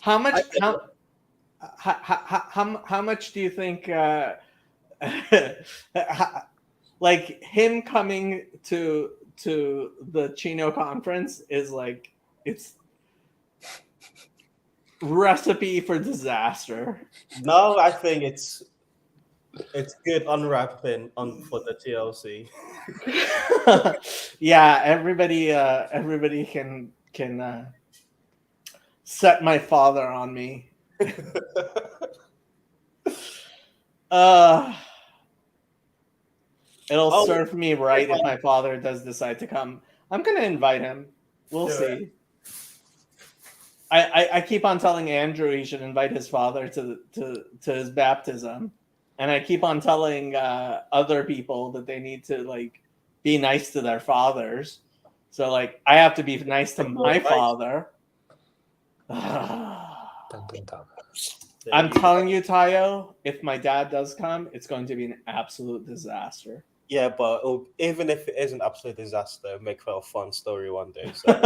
How much do you think like him coming to the Chino conference is like it's recipe for disaster. No, I think it's good unwrapping for the TLC. Yeah, everybody can set my father on me. It'll serve me right if my father does decide to come. I'm gonna invite him. We'll see. I keep on telling Andrew he should invite his father to his baptism, and I keep on telling other people that they need to like be nice to their fathers. So like I have to be nice to my father. I'm telling you, Tayo, if my dad does come, it's going to be an absolute disaster. Yeah, but even if it is an absolute disaster, it'll make for a fun story one day. So.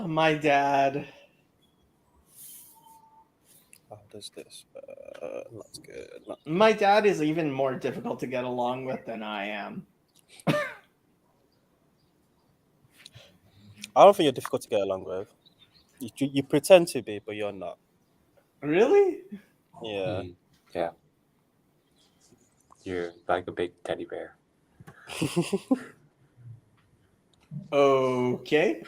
My dad. How does this? That's good. My dad is even more difficult to get along with than I am. I don't think you're difficult to get along with. You pretend to be, but you're not. Really? Yeah. Yeah. You're like a big teddy bear. Okay.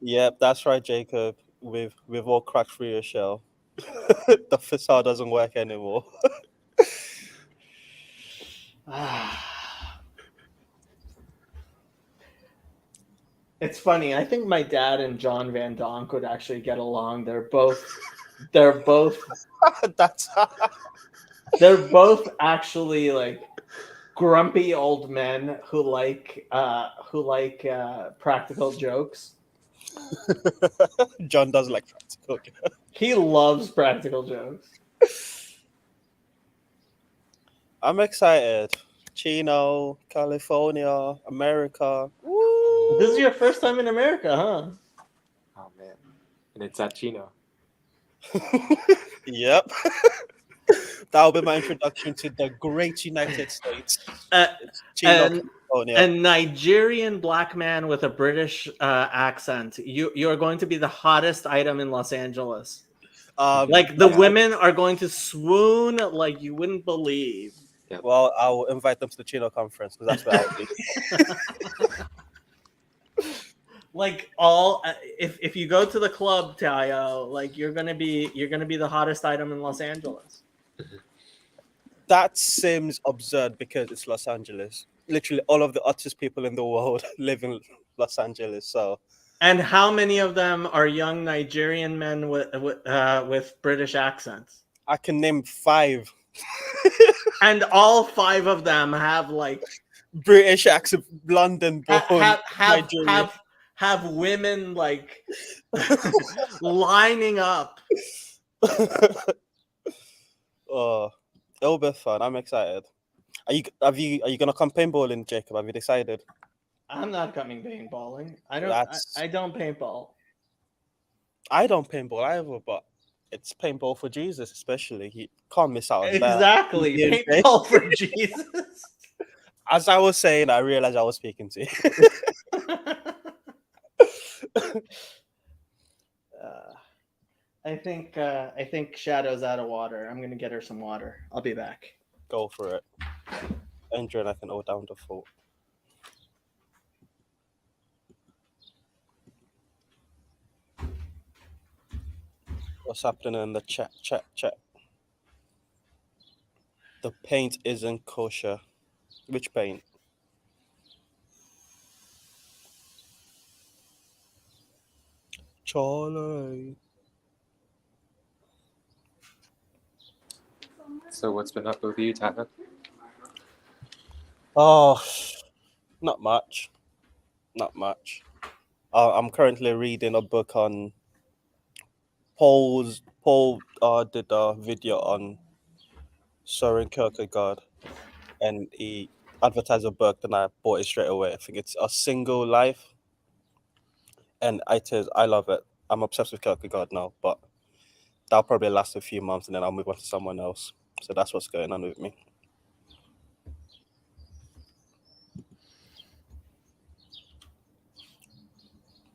Yep, that's right, Jacob. We've all cracked through your shell. The facade doesn't work anymore. It's funny. I think my dad and John Van Donk would actually get along. They're both That's they're both actually like grumpy old men who like practical jokes. John does like practical jokes. He loves practical jokes. I'm excited. Chino, California, America. Woo! This is your first time in America, huh? Oh man, and it's at Chino. Yep. That'll be my introduction to the great United States. Chino, California. A Nigerian black man with a British accent. You are going to be the hottest item in Los Angeles. Like the women are going to swoon like you wouldn't believe. Yep. Well, I'll invite them to the Chino conference because that's where I'll be. Like all, if you go to the club, Tayo, like you're gonna be the hottest item in Los Angeles. That seems absurd because it's Los Angeles. Literally, all of the hottest people in the world live in Los Angeles. So And how many of them are young Nigerian men with British accents? I can name 5 And all 5 of them have like British accent, London born, Nigerian. have women like lining up. Oh, it'll be fun. I'm excited. Are you gonna come paintballing, Jacob? Have you decided? I'm not coming paintballing. I don't paintball. I don't paintball either, but it's paintball for Jesus, especially. He can't miss out on that. Exactly, paintball for Jesus. As I was saying, I realized I was speaking to you. I think Shadow's out of water. I'm gonna get her some water. I'll be back. Go for it. Andrew and I can all down the fort. What's happening in the chat? The paint isn't kosher. Which paint? Charlie. So what's been up with you, Tanner? Oh, not much. I'm currently reading a book on Paul did a video on Søren Kierkegaard, and he advertised a book, and I bought it straight away. I think it's A Single Life, and I love it. I'm obsessed with Kierkegaard now, but that'll probably last a few months, and then I'll move on to someone else. So that's what's going on with me.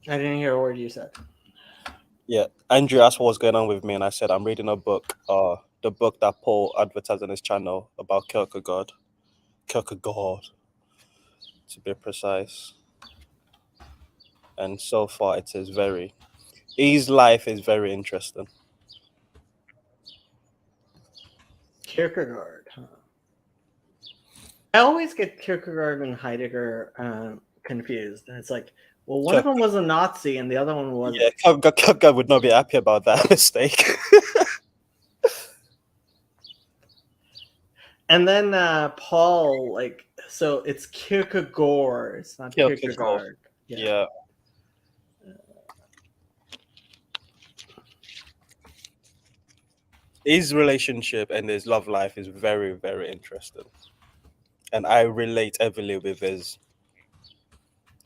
I didn't hear a word you said. Yeah, Andrew asked what was going on with me, and I said I'm reading a book, the book that Paul advertised on his channel about Kierkegaard, to be precise. And so far, his life is very interesting. Kierkegaard, huh? I always get Kierkegaard and Heidegger confused. And it's like, well, one of them was a Nazi and the other one was... Yeah, Kierkegaard would not be happy about that mistake. And then Paul, like, so it's Kierkegaard. It's not Kierkegaard. Yeah. His relationship and his love life is very, very interesting. And I relate heavily with his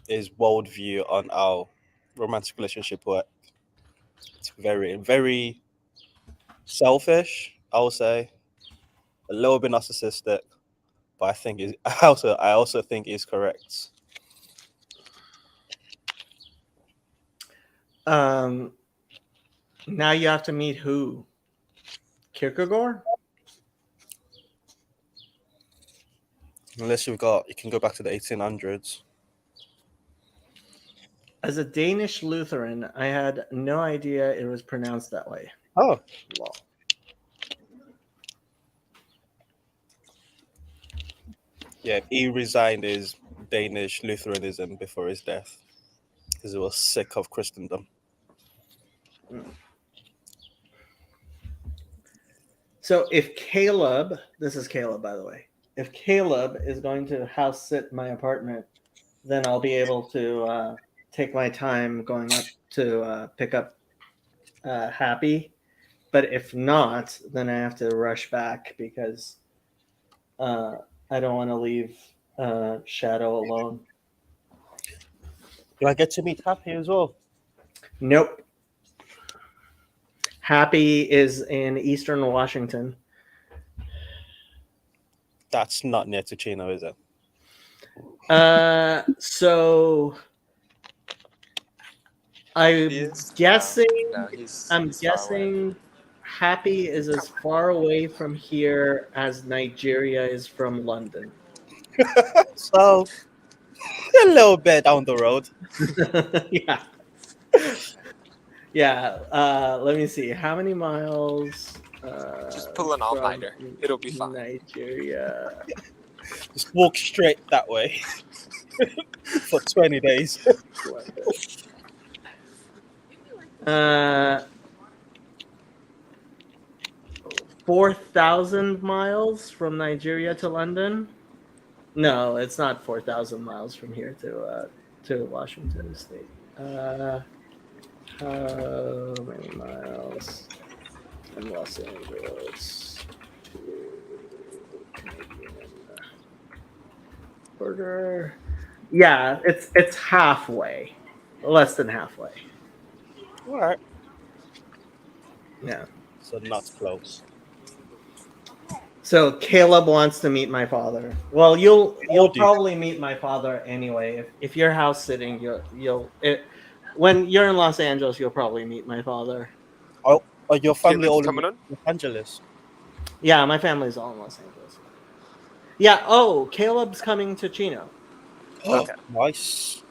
worldview on how romantic relationship work. It's very, very selfish, I would say. A little bit narcissistic, but I also think he's correct. Now you have to meet who? Kierkegaard? Unless you can go back to the 1800s. As a Danish Lutheran, I had no idea it was pronounced that way. Oh. Wow. Yeah, he resigned his Danish Lutheranism before his death because he was sick of Christendom. So if Caleb, this is Caleb, by the way, if Caleb is going to house sit my apartment, then I'll be able to take my time going up to pick up Happy. But if not, then I have to rush back because I don't want to leave Shadow alone. Do I get to meet Happy as well? Nope. Happy is in Eastern Washington. That's not near Ticino, is it? So I'm guessing. I'm guessing Happy is as far away from here as Nigeria is from London. So a little bit down the road. Yeah. Yeah. Let me see. How many miles? Just pull an all-nighter. It'll be fine. Nigeria. Just walk straight that way for 20 days. Uh, 4,000 miles from Nigeria to London. No, it's not 4,000 miles from here to Washington State. How many miles from Los Angeles to Canadian border? Yeah, it's halfway, less than halfway. All right. Yeah. So not close. So Caleb wants to meet my father. Well, you'll probably meet my father anyway. If you're house sitting, when you're in Los Angeles, you'll probably meet my father. Oh, are your family Caleb's all in coming on? Los Angeles? Yeah, my family's all in Los Angeles. Yeah. Oh, Caleb's coming to Chino. Okay. Nice.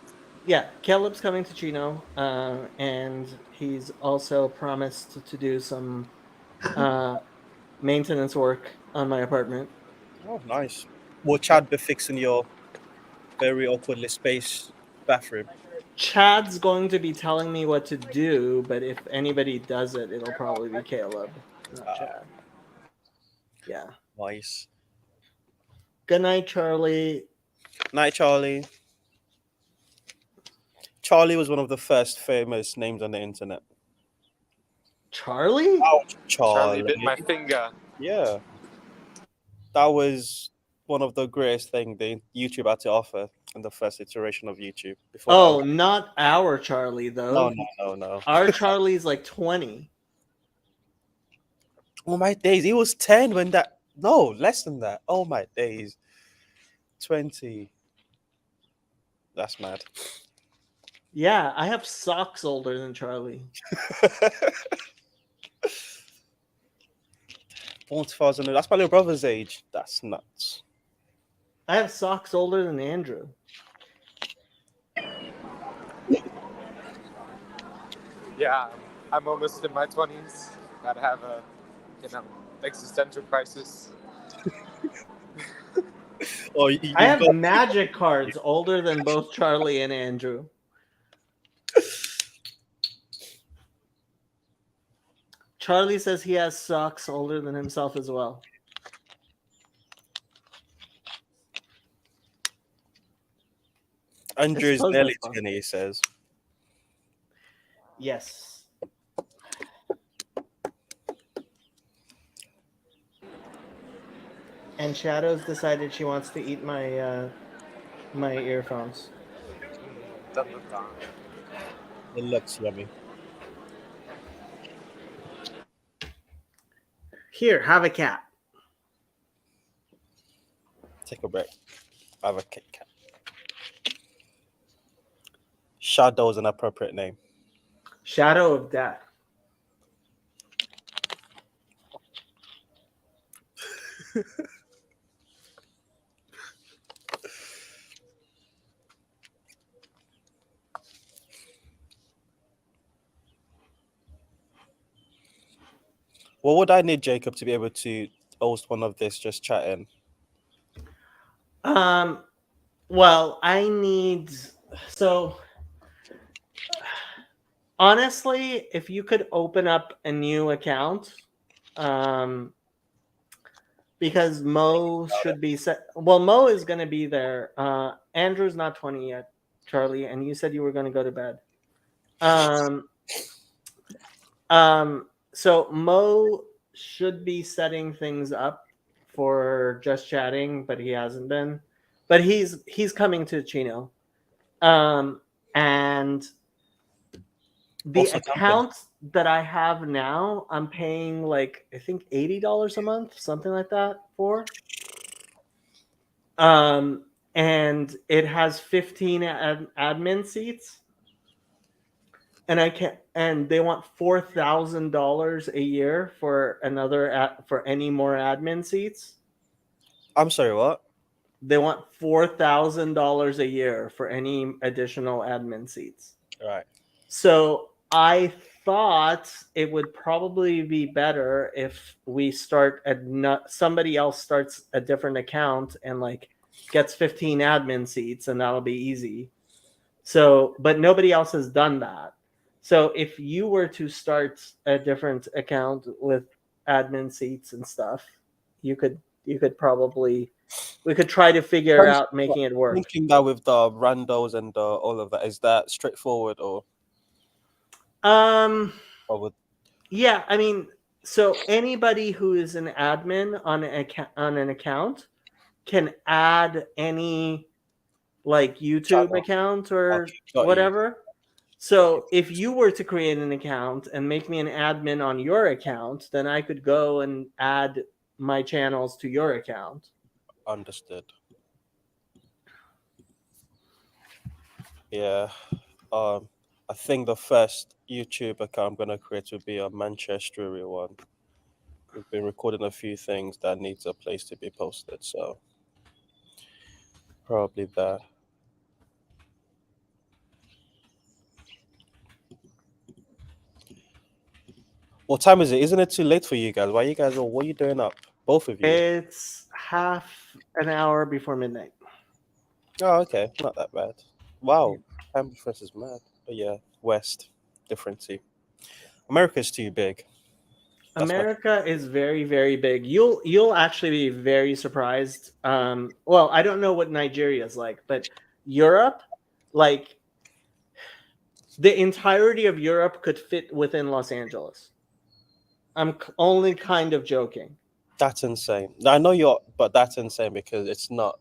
Yeah, Caleb's coming to Chino, and he's also promised to do some maintenance work on my apartment. Oh, nice. Will Chad be fixing your very awkwardly spaced bathroom? Chad's going to be telling me what to do, but if anybody does it, it'll probably be Caleb, not Chad. Yeah. Nice. Good night, Charlie. Night, Charlie. Charlie was one of the first famous names on the internet. Charlie? Oh, Charlie bit my finger. Yeah. That was one of the greatest things that YouTube had to offer in the first iteration of YouTube. Oh, not our Charlie, though. No. Our Charlie's like 20. Oh, my days. He was 10 when that... No, less than that. Oh, my days. 20. That's mad. Yeah, I have socks older than Charlie. Born 2000. That's my little brother's age. That's nuts. I have socks older than Andrew. Yeah, I'm almost in my 20s. Gotta have a, existential crisis. I have magic cards older than both Charlie and Andrew. Charlie says he has socks older than himself as well. Andrew's nearly 20, he says. Yes. And Shadows decided she wants to eat my my earphones. It looks yummy. Here, have a cat. Take a break. Have a Kit Kat. Shadow is an appropriate name. Shadow of Death. What would I need, Jacob, to be able to host one of this just chatting? Well, I need honestly, if you could open up a new account, because Mo should be set. Well, Mo is going to be there. Andrew's not 20 yet, Charlie, and you said you were going to go to bed. So Mo should be setting things up for just chatting, but he hasn't been. But he's coming to Chino, and the Also account that I have now, I'm paying like I think $80 a month, something like that for. And it has 15 admin seats, and they want $4,000 a year for for any more admin seats. I'm sorry, what? They want $4,000 a year for any additional admin seats. Right. So I thought it would probably be better if we somebody else starts a different account and like gets 15 admin seats, and that'll be easy. So, but nobody else has done that. So if you were to start a different account with admin seats and stuff, you could probably, we could try to figure out making it work. Thinking that with the randos and all of that, is that straightforward or Um, would yeah, I mean, so anybody who is an admin on an account can add any like YouTube account or got you. whatever. So if you were to create an account and make me an admin on your account, then I could go and add my channels to your account. Understood. Yeah. I think the first YouTube account I'm gonna create will be a Manchester one. We've been recording a few things that needs a place to be posted, so probably that. What time is it? Isn't it too late for you guys? What are you doing up? Both of you? It's half an hour before midnight. Oh, okay. Not that bad. Wow. Time difference is mad. But yeah, West. Different too. America's too big. America is very, very big. You'll actually be very surprised. Well, I don't know what Nigeria is like, but Europe, like the entirety of Europe could fit within Los Angeles. I'm only kind of joking. That's insane. I know but that's insane because it's not.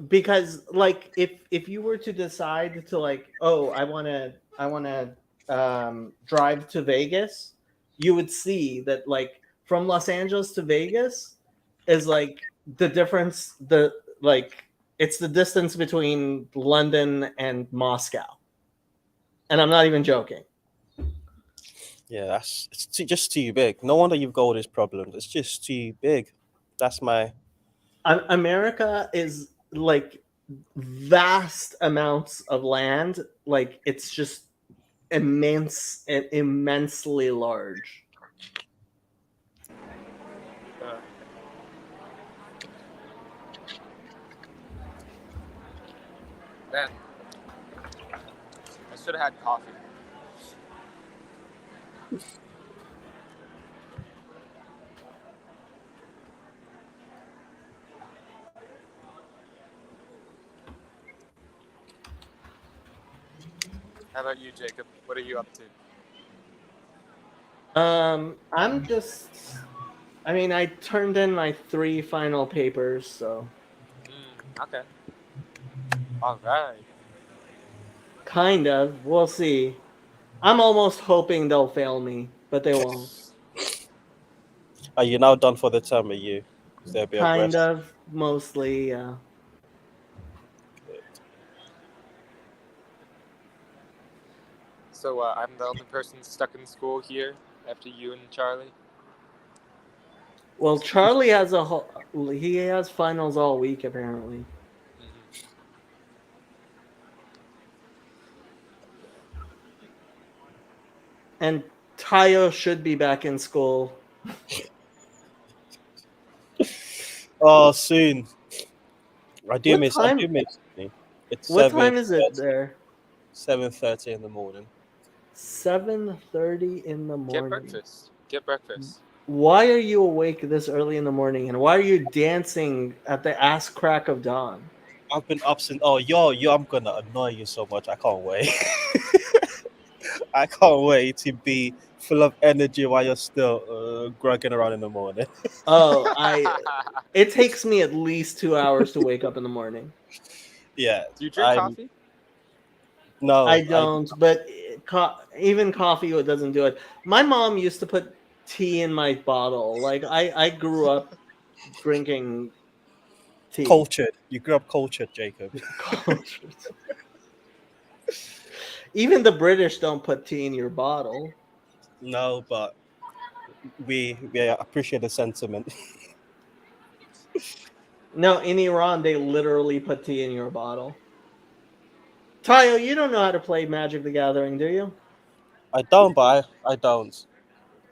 Because like if you were to decide to like, oh, I wanna drive to Vegas, you would see that like from Los Angeles to Vegas is like the difference, it's the distance between London and Moscow. And I'm not even joking. Yeah, it's just too big. No wonder you've got all these problems. It's just too big. That's my. America is like vast amounts of land. Like it's just immense and immensely large. Man, I should have had coffee. How about you, Jacob? What are you up to? I'm just, I mean, I turned in my 3 final papers, so. Okay. All right. Kind of. We'll see. I'm almost hoping they'll fail me, but they won't. Are you now done for the term? Are you? Is there a bit Kind of rest? of, mostly, yeah. So I'm the only person stuck in school here after you and Charlie. Well, Charlie has he has finals all week apparently. And Tayo should be back in school. Oh, soon. I do What miss. time- I do miss. It's What time is it there? 7:30 in the morning. 7:30 in the Get morning. breakfast. Get breakfast. Why are you awake this early in the morning, and why are you dancing at the ass crack of dawn? I've been up since. Oh, yo, I'm gonna annoy you so much. I can't wait. I can't wait to be full of energy while you're still grugging around in the morning. Oh, it takes me at least 2 hours to wake up in the morning. Yeah. Do you drink coffee? No, I don't, but even coffee doesn't do it. My mom used to put tea in my bottle. Like I grew up drinking tea. Cultured. You grew up cultured, Jacob. Cultured. Even the British don't put tea in your bottle. No, but we appreciate the sentiment. No, in Iran they literally put tea in your bottle. Tayo, you don't know how to play Magic the Gathering, do you? I don't, but I don't.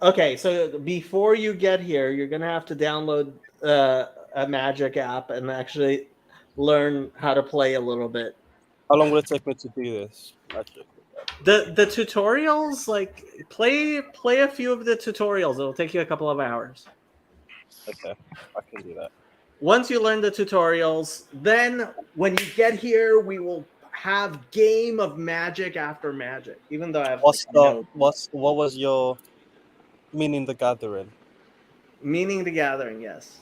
Okay, so before you get here, you're gonna have to download a Magic app and actually learn how to play a little bit. How long will it take me to do this? Actually, The tutorials, like play a few of the tutorials. It'll take you a couple of hours. okay, I can do that. Once you learn the tutorials, then when you get here, we will have game of magic after magic. Even though I have no What was your meaning the gathering? meaning the gathering, yes.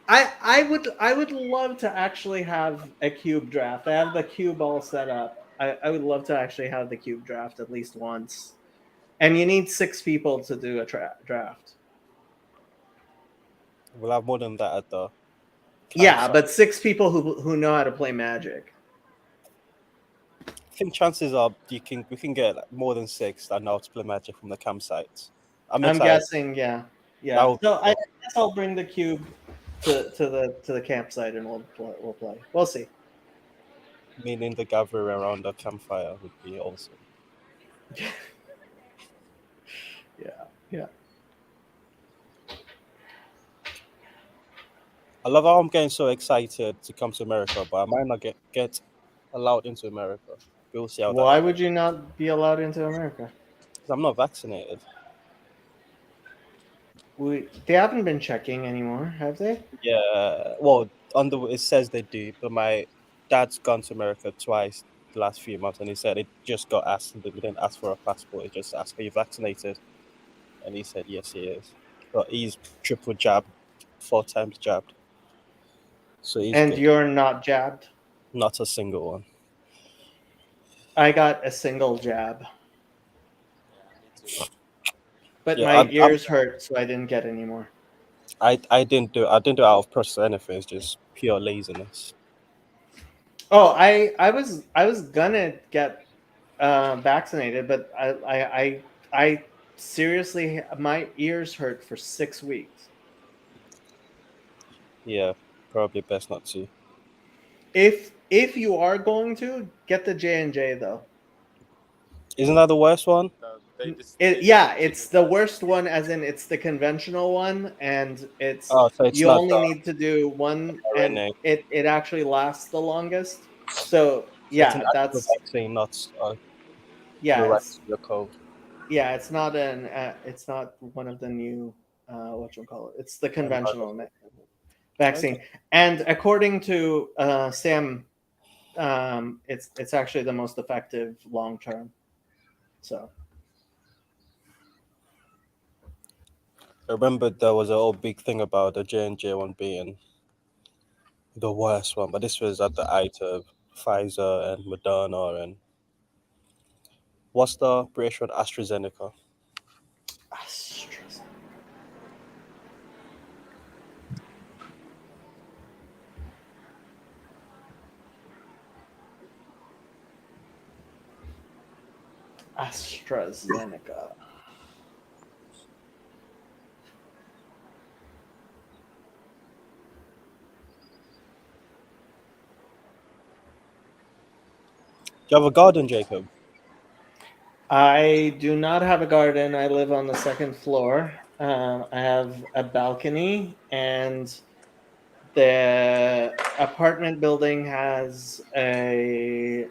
I would love to actually have a cube draft. I have the cube all set up. I would love to actually have the cube draft at least once. And you need 6 people to do a draft. We'll have more than that at the Yeah, campsite. but 6 people who know how to play Magic. I think chances are we can get like more than 6 that know how to play Magic from the campsite. I'm guessing, yeah. That would be So I cool. guess I'll bring the cube to the campsite and we'll play. We'll see. Meaning the gathering around the campfire would be awesome. Yeah. I love how I'm getting so excited to come to America, but I might not get allowed into America. We'll see how that Why goes. would you not be allowed into America? 'Cause I'm not vaccinated. They haven't been checking anymore, have they? Yeah, well, it says they do, but my dad's gone to America twice the last few months, and he said it just got asked. They didn't ask for a passport; it just asked, "Are you vaccinated?" And he said, "Yes, he is." But he's triple jabbed, 4 times jabbed. So he's And good. you're not jabbed? Not a single one. I got a single jab. But Yeah, my ears hurt, so I didn't get any more. I didn't do it out of process or anything. It's just pure laziness. Oh, I was gonna get vaccinated, but I seriously, my ears hurt for 6 weeks. Yeah, probably best not to. If you are going to get the J&J though. Isn't that the worst one? It's the worst one, as in it's the conventional one, and it's Oh, so it's you not only the need to do one, and RNA. it actually lasts the longest. So It's an yeah, actual that's vaccine, not yeah, your code. yeah. It's not it's not one of the new whatchamacallit. It's the conventional vaccine, and according to Sam, it's actually the most effective long term. So. I remember there was a whole big thing about the J&J one being the worst one, but this was at the height of Pfizer and Moderna and what's the British one? AstraZeneca. AstraZeneca. Do you have a garden, Jacob? I do not have a garden. I live on the 2nd floor. I have a balcony, and the apartment building has a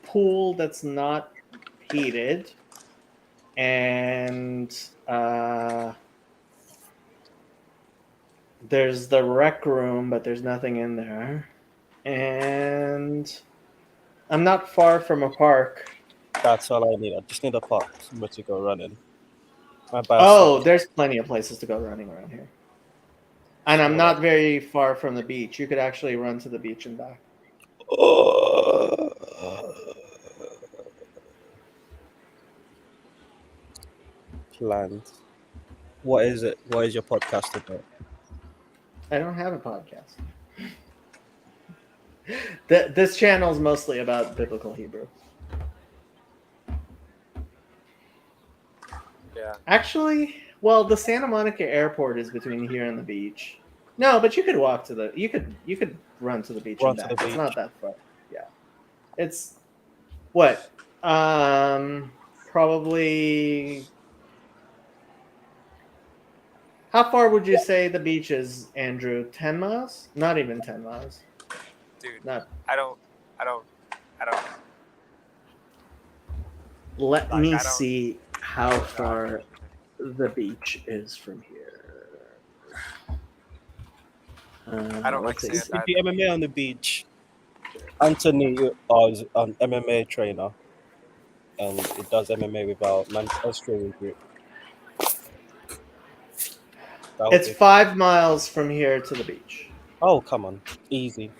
pool that's not heated, and there's the rec room, but there's nothing in there. And I'm not far from a park. That's all I need. I just need a park somewhere to go running. There's plenty of places to go running around here. And I'm not very far from the beach. You could actually run to the beach and back. Plans. What is it? What is your podcast about? I don't have a podcast. This channel is mostly about biblical Hebrew. Yeah. Actually, well, the Santa Monica airport is between here and the beach. No, but you could walk to the. You could run to the beach and back. It's not that far. Yeah, it's what? Probably. How far would you say the beach is, Andrew? 10 miles? Not even 10 miles. Dude, Not. I don't Let Like, me I don't- see how far the beach is from here. I don't like let's see. sand. If you MMA on the beach, Anthony is an MMA trainer, and he does MMA without Australian group. That would It's be- 5 miles from here to the beach. Oh, come on, easy.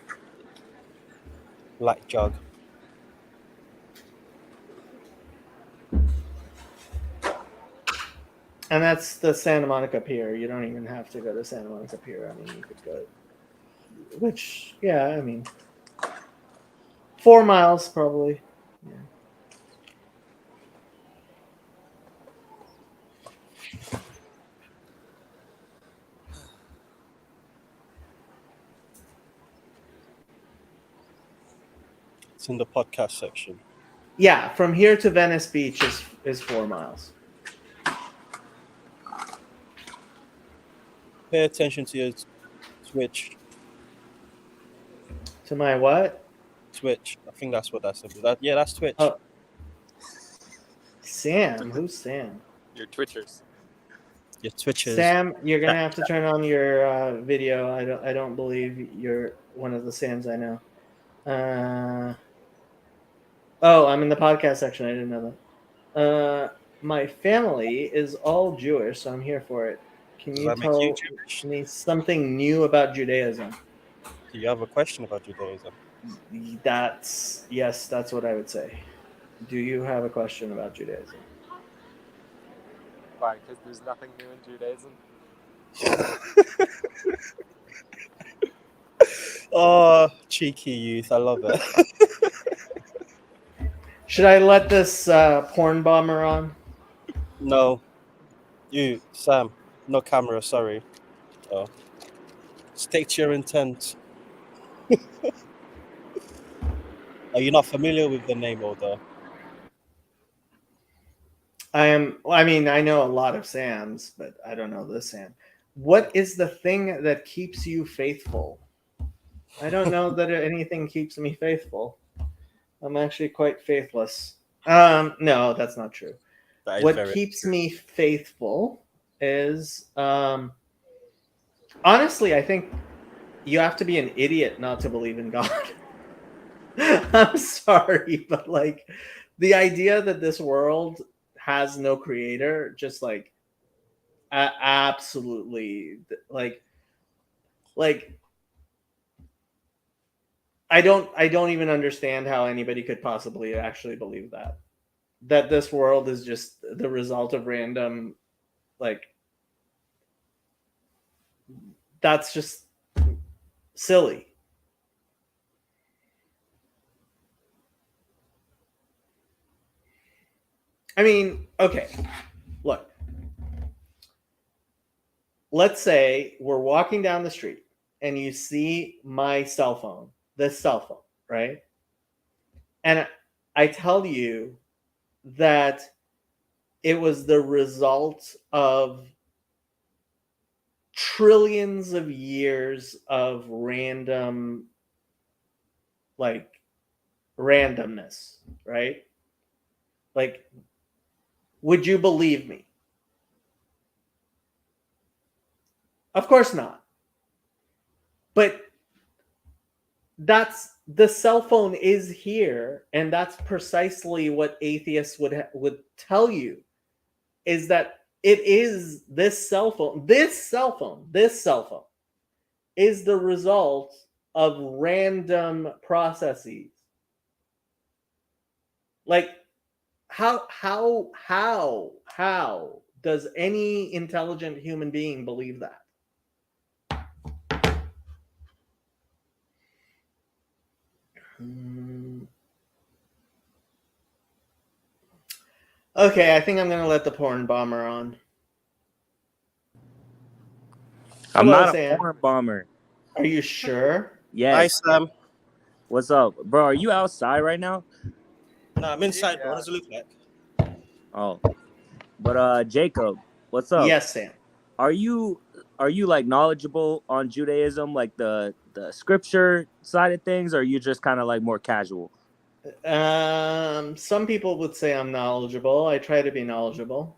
Light jog. And that's the Santa Monica Pier. You don't even have to go to Santa Monica Pier. I mean, you could go. Which, yeah, I mean, 4 miles probably. Yeah. It's in the podcast section. Yeah, from here to Venice Beach is 4 miles. Pay attention to your Twitch. To my what? Twitch. I think that's what that's about. Yeah, that's Twitch. Oh. Sam? Who's Sam? Your Twitchers. Your Twitchers. Sam, you're gonna have to turn on your video. I don't believe you're one of the Sams I know. Oh, I'm in the podcast section. I didn't know that. My family is all Jewish, so I'm here for it. Can Does you that make tell you Jewish? me something new about Judaism? Do you have a question about Judaism? That's what I would say. Do you have a question about Judaism? Why? Because there's nothing new in Judaism. Oh, cheeky youth. I love it. Should I let this porn bomber on? No. You, Sam. No camera, sorry. Oh. Stick to your intent. Are you not familiar with the name Oda? I am. I mean, I know a lot of Sams, but I don't know this Sam. What is the thing that keeps you faithful? I don't know that anything keeps me faithful. I'm actually quite faithless. No, that's not true. That is What very keeps me faithful is, honestly, I think you have to be an idiot not to believe in God. I'm sorry, but like the idea that this world has no creator, just like absolutely, like I don't even understand how anybody could possibly actually believe that this world is just the result of random, like, that's just silly. I mean, okay, look. Let's say we're walking down the street and you see my cell phone, this cell phone, right? And I tell you that it was the result of trillions of years of random, like, randomness, right? Like, would you believe me? Of course not. But that's the cell phone is here, and that's precisely what atheists would tell you, is that it is this cell phone is the result of random processes. Like, how does any intelligent human being believe that? Okay, I think I'm gonna let the porn bomber on. I'm Hello, not a Sam. porn bomber. Are you sure? Yes. Hi, Sam. What's up, bro? Are you outside right now? No, I'm inside, bro. What does it look like? Oh, but Jacob, what's up? Yes, Sam. Are you like knowledgeable on Judaism, like the scripture side of things, or are you just kind of like more casual? Some people would say I'm knowledgeable. I try to be knowledgeable.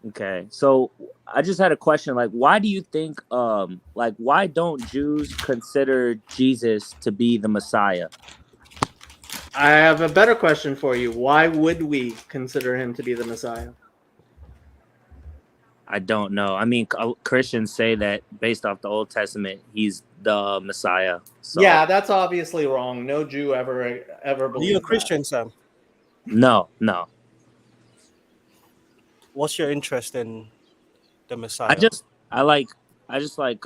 Okay, so I just had a question. Like, why do you think, why don't Jews consider Jesus to be the Messiah? I have a better question for you. Why would we consider him to be the Messiah? I don't know. I mean, Christians say that based off the Old Testament, he's the Messiah. So Yeah, that's obviously wrong. No Jew ever Are believes you a that. Christian, Sam? no. What's your interest in the Messiah? I just like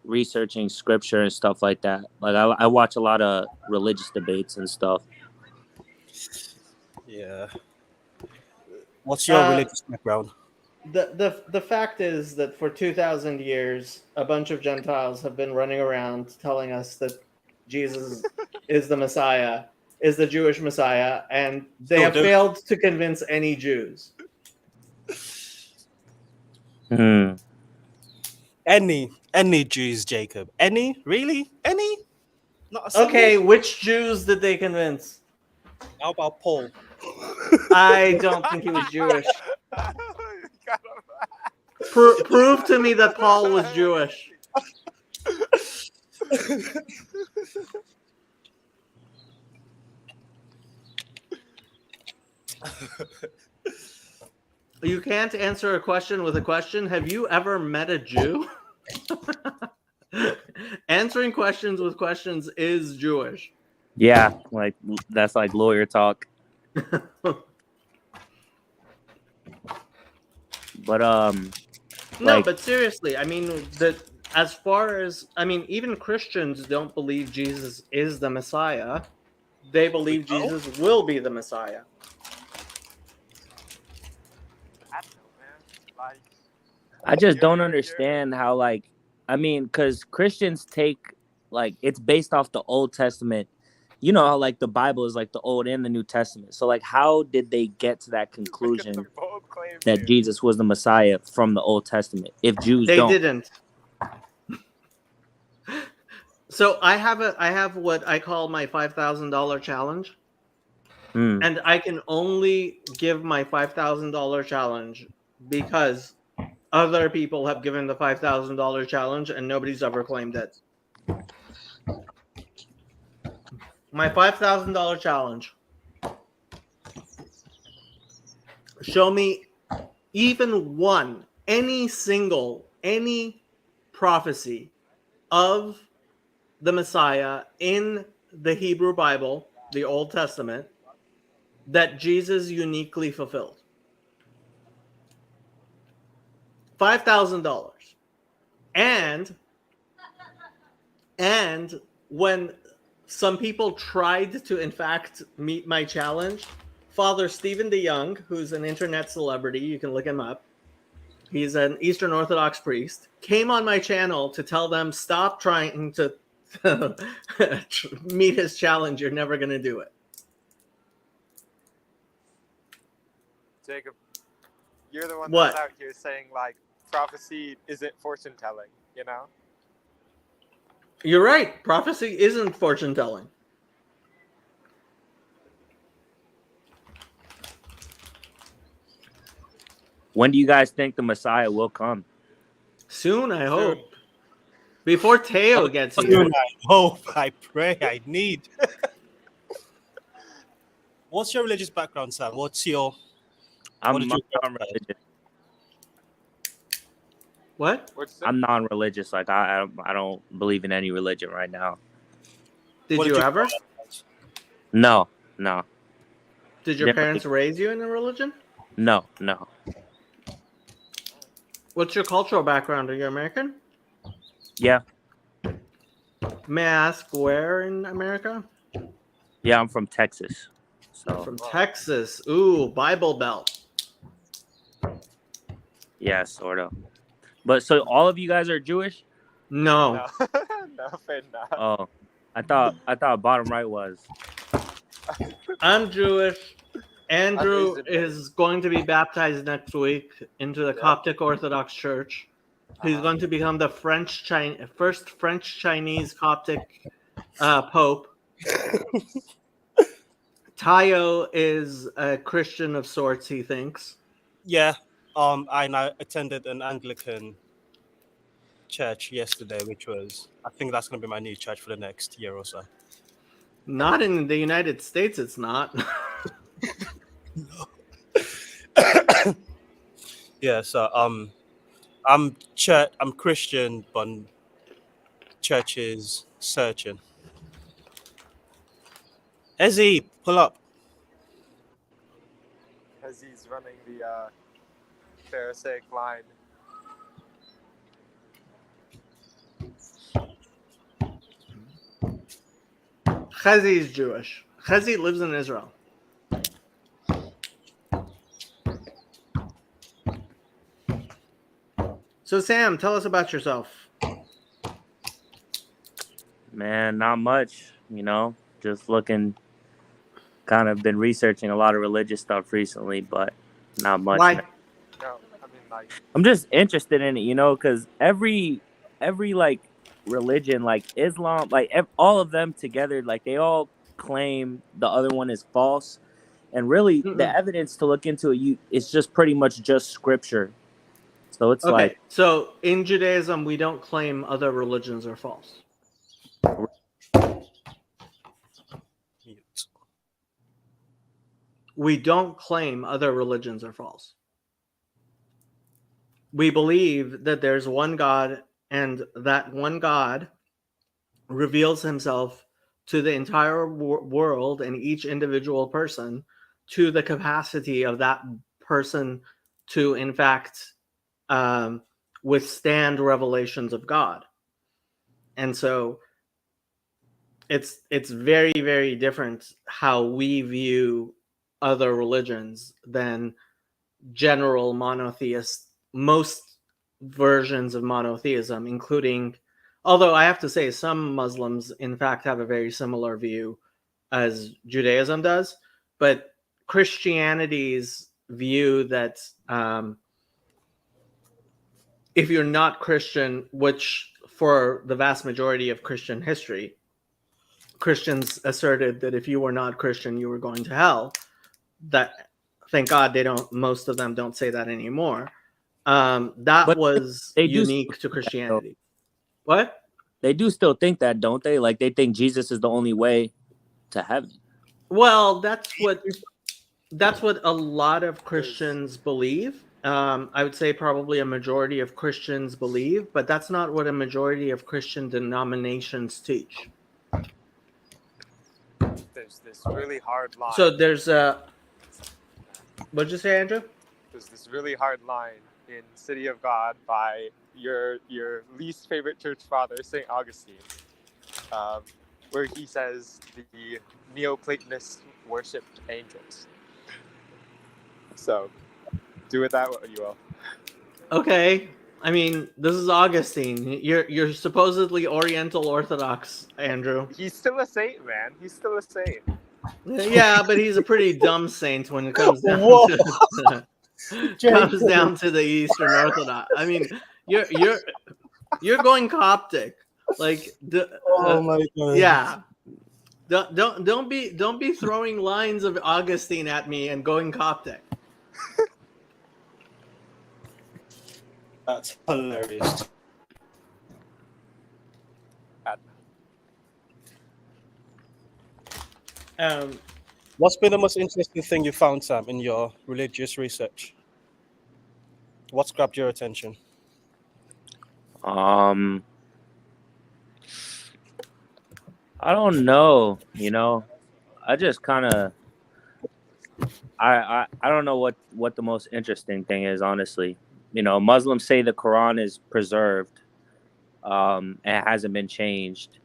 researching scripture and stuff like that. Like I watch a lot of religious debates and stuff. Yeah. What's your religious background? The fact is that for 2,000 years, a bunch of Gentiles have been running around telling us that Jesus is the Messiah, is the Jewish Messiah, and they have failed to convince any Jews. Any Jews, Jacob? Any? Really? Any? Not a single? Okay, which Jews did they convince? How about Paul? I don't think he was Jewish. Prove to me that Paul was Jewish. You can't answer a question with a question. Have you ever met a Jew? Answering questions with questions is Jewish. Yeah, like that's like lawyer talk. But no, but seriously, I mean as far as even Christians don't believe Jesus is the Messiah. They believe Jesus will be the Messiah. I just don't understand how, because Christians take, it's based off the Old Testament. You know how, the Bible is, the Old and the New Testament. So, how did they get to that conclusion that Jesus was the Messiah from the Old Testament if Jews don't? They didn't. So I have what I call my $5,000 challenge. And I can only give my $5,000 challenge because other people have given the $5,000 challenge and nobody's ever claimed it. My $5,000 challenge. Show me even one, any prophecy of the Messiah in the Hebrew Bible, the Old Testament, that Jesus uniquely fulfilled. $5,000. And when some people tried to, in fact, meet my challenge, Father Stephen DeYoung, who's an internet celebrity, you can look him up. He's an Eastern Orthodox priest, came on my channel to tell them, stop trying to meet his challenge. You're never going to do it. Jacob, you're the one What? that's out here saying, prophecy isn't fortune telling, you know? You're right. Prophecy isn't fortune telling. When do you guys think the Messiah will come? Soon, I hope. Before Teo gets here. I hope, I pray, I need. What's your religious background, Sam? I'm non-religious. What? I'm non-religious. I don't believe in any religion right now. Did you ever? No. Did your parents raise you in a religion? No. What's your cultural background? Are you American? Yeah. May I ask where in America? Yeah, I'm from Texas. So from Texas. Ooh, Bible Belt. Yeah, sort of. But so all of you guys are Jewish? No. No, fair enough. Oh, I thought bottom right was. I'm Jewish. Andrew is going to be baptized next week into the Coptic Orthodox Church. He's going to become the first French Chinese Coptic Pope. Tayo is a Christian of sorts, he thinks. Yeah. I attended an Anglican church yesterday, which was, I think that's going to be my new church for the next year or so. Not in the United States, it's not. Yeah, so I'm Christian, but church is searching. Ezzy, pull up. As he's running the Pharisaic line. Chazi is Jewish. Chazi lives in Israel. So Sam, tell us about yourself. Man, not much, just looking, kind of been researching a lot of religious stuff recently, but not much. Why? Man. No, I mean like I'm just interested in it, because every like religion, like Islam, like all of them together, like they all claim the other one is false, and really the evidence to look into it, it's just pretty much just scripture. So it's Okay, like, so in Judaism, we don't claim other religions are false. We don't claim other religions are false. We believe that there's one God, and that one God reveals himself to the entire world and each individual person to the capacity of that person to, in fact, withstand revelations of God. And so it's very, very different how we view other religions than general monotheist, most versions of monotheism, including, although I have to say some Muslims in fact have a very similar view as Judaism does, but Christianity's view that if you're not Christian, which for the vast majority of Christian history, Christians asserted that if you were not Christian, you were going to hell. That, thank God, most of them don't say that anymore. That was unique to Christianity. What? They do still think that, don't they? Like they think Jesus is the only way to heaven. Well, that's what a lot of Christians believe. I would say probably a majority of Christians believe, but that's not what a majority of Christian denominations teach. there's this really hard line. So there's what'd you say, Andrew? There's this really hard line in City of God by your least favorite church father, St. Augustine, where he says the Neoplatonists worshipped angels. So, do with that what you will. Okay, I mean, this is Augustine. You're supposedly Oriental Orthodox, Andrew. He's still a saint, man. He's still a saint. Yeah, but he's a pretty dumb saint when it comes down to the Eastern Orthodox. I mean, you're going Coptic, like oh my God. Yeah. Don't be throwing lines of Augustine at me and going Coptic. That's hilarious. What's been the most interesting thing you found, Sam, in your religious research? What's grabbed your attention? I don't know, I just kind of I don't know what the most interesting thing is, honestly. Muslims say the Quran is preserved, and it hasn't been changed,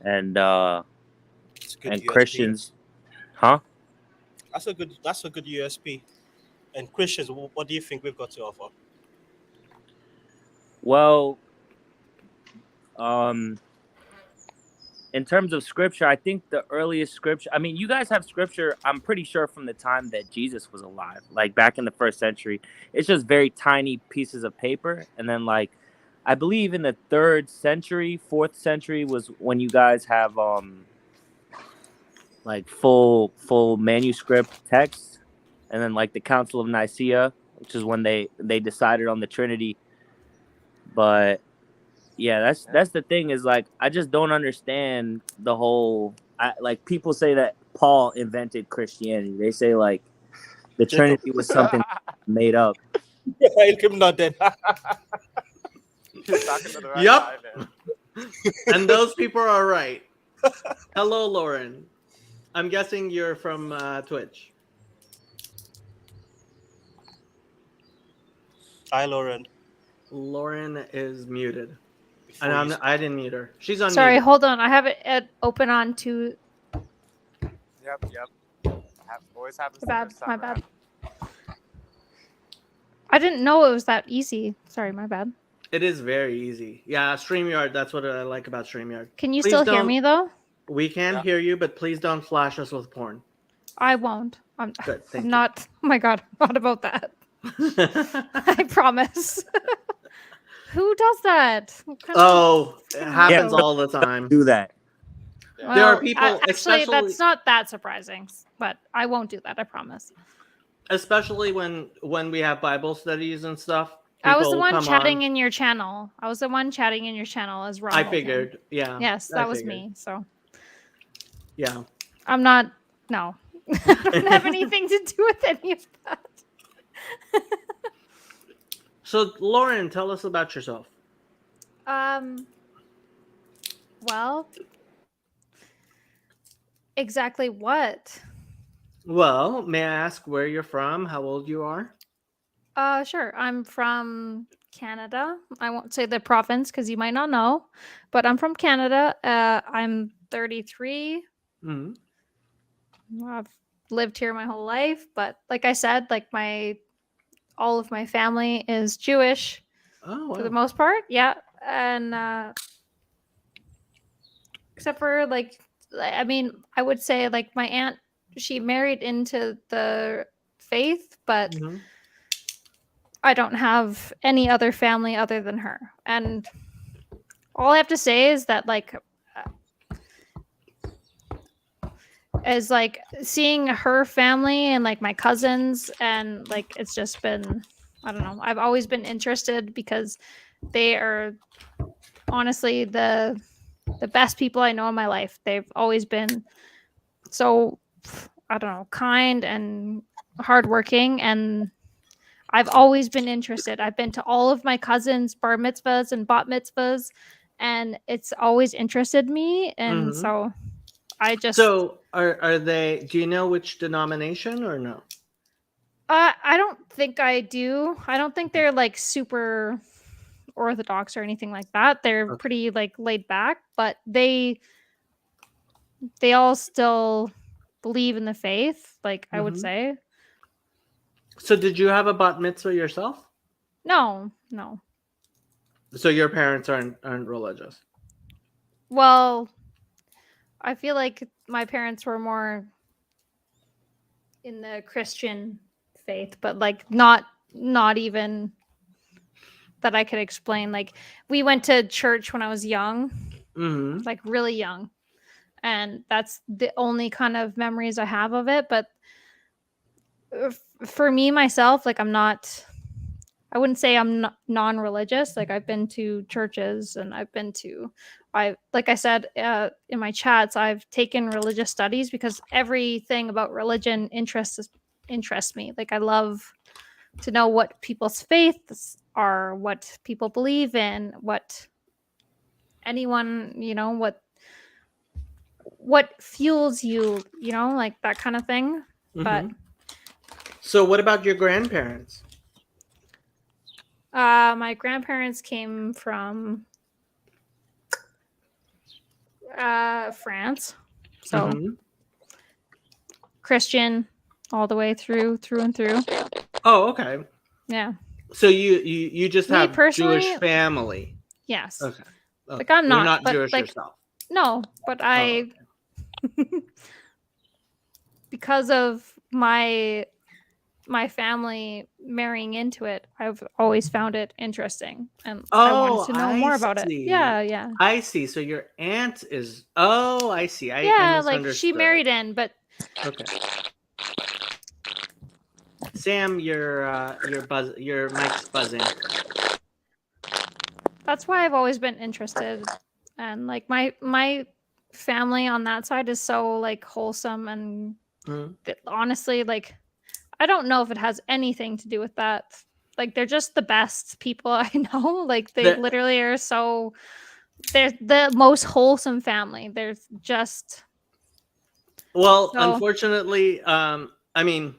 and USP. Christians, huh? That's a good USP. And Christians, what do you think we've got to offer? Well, in terms of scripture, I think the earliest scripture, I mean, you guys have scripture, I'm pretty sure, from the time that Jesus was alive, like back in the 1st century. It's just very tiny pieces of paper. And then, like, I believe in the 3rd century, 4th century was when you guys have like full manuscript text, and then like the Council of Nicaea, which is when they decided on the Trinity. But yeah, that's the thing, is like I just don't understand the whole. Like people say that Paul invented Christianity. They say like the Trinity was something made up. Illuminated. He's talking to the right Yup. guy, man. And those people are right. Hello, Lauren. I'm guessing you're from Twitch. Hi, Lauren. Lauren is muted. And I didn't mute her. She's unmuted. Sorry, hold on. I have it open on to. Yep. Always happens. My bad. My bad. I didn't know it was that easy. Sorry, my bad. It is very easy. Yeah, StreamYard. That's what I like about StreamYard. Can you Please still hear don't- me though? We can hear you, but please don't flash us with porn. I won't. Good, thank I'm you. not. Oh my god, not about that. I promise. Who does that? What kind of- Oh, it happens all the time. Do that. There are Well, people, actually, especially that's not that surprising, but I won't do that. I promise. especially when we have Bible studies and stuff. I was the people one come chatting on. in your channel. I was the one chatting in your channel as Ronald. I figured, yeah. Yes, I that was figured. me. So Yeah. I'm not. No, I don't have anything to do with any of that. So, Lauren, tell us about yourself. Well, exactly what? Well, may I ask where you're from, how old you are? Sure. I'm from Canada. I won't say the province because you might not know, but I'm from Canada. I'm 33. Mhm. I've lived here my whole life, but like I said, like all of my family is Jewish Oh, for the wow. most part. Yeah, and except for I mean, I would say like my aunt, she married into the faith, but Mhm. I don't have any other family other than her. And all I have to say is that is like seeing her family and like my cousins, and like it's just been, I don't know, I've always been interested because they are honestly the best people I know in my life. They've always been so, I don't know, kind and hardworking, and I've always been interested. I've been to all of my cousins' bar mitzvahs and bat mitzvahs, and it's always interested me. And Mhm. so I just So, are they? Do you know which denomination or no? I don't think I do. I don't think they're like super orthodox or anything like that. They're pretty like laid back, but they all still believe in the faith, like I would Mhm. say. So, did you have a bat mitzvah yourself? No. So your parents aren't religious. Well, I feel like my parents were more in the Christian faith, but like not even that I could explain. Like we went to church when I was young, Mm-hmm. like really young, and that's the only kind of memories I have of it. But for me myself, like I wouldn't say I'm non-religious. Like I've been to churches, and like I said in my chats, I've taken religious studies because everything about religion interests me. Like I love to know what people's faiths are, what people believe in, what anyone, what fuels you, like that kind of thing. But Mhm. So what about your grandparents? my grandparents came from France, so Mhm. Christian all the way through and through. Oh, okay. Yeah. So you just Me have personally- Jewish family. Yes. Okay. Like I'm You're not, but Jewish like yourself. no, but I because of my my family marrying into it, I've always found it interesting, and I wanted to know I more about it. see. Yeah. I see. So your aunt is. Oh, I see. I Yeah, like she misunderstood. married in, but Okay. Sam, your mic's buzzing. that's why I've always been interested. And like my family on that side is so like wholesome, and Mhm. honestly, like I don't know if it has anything to do with that. Like they're just the best people I know. Like they literally are so. They're the most wholesome family. They're just Well, so. unfortunately, I mean,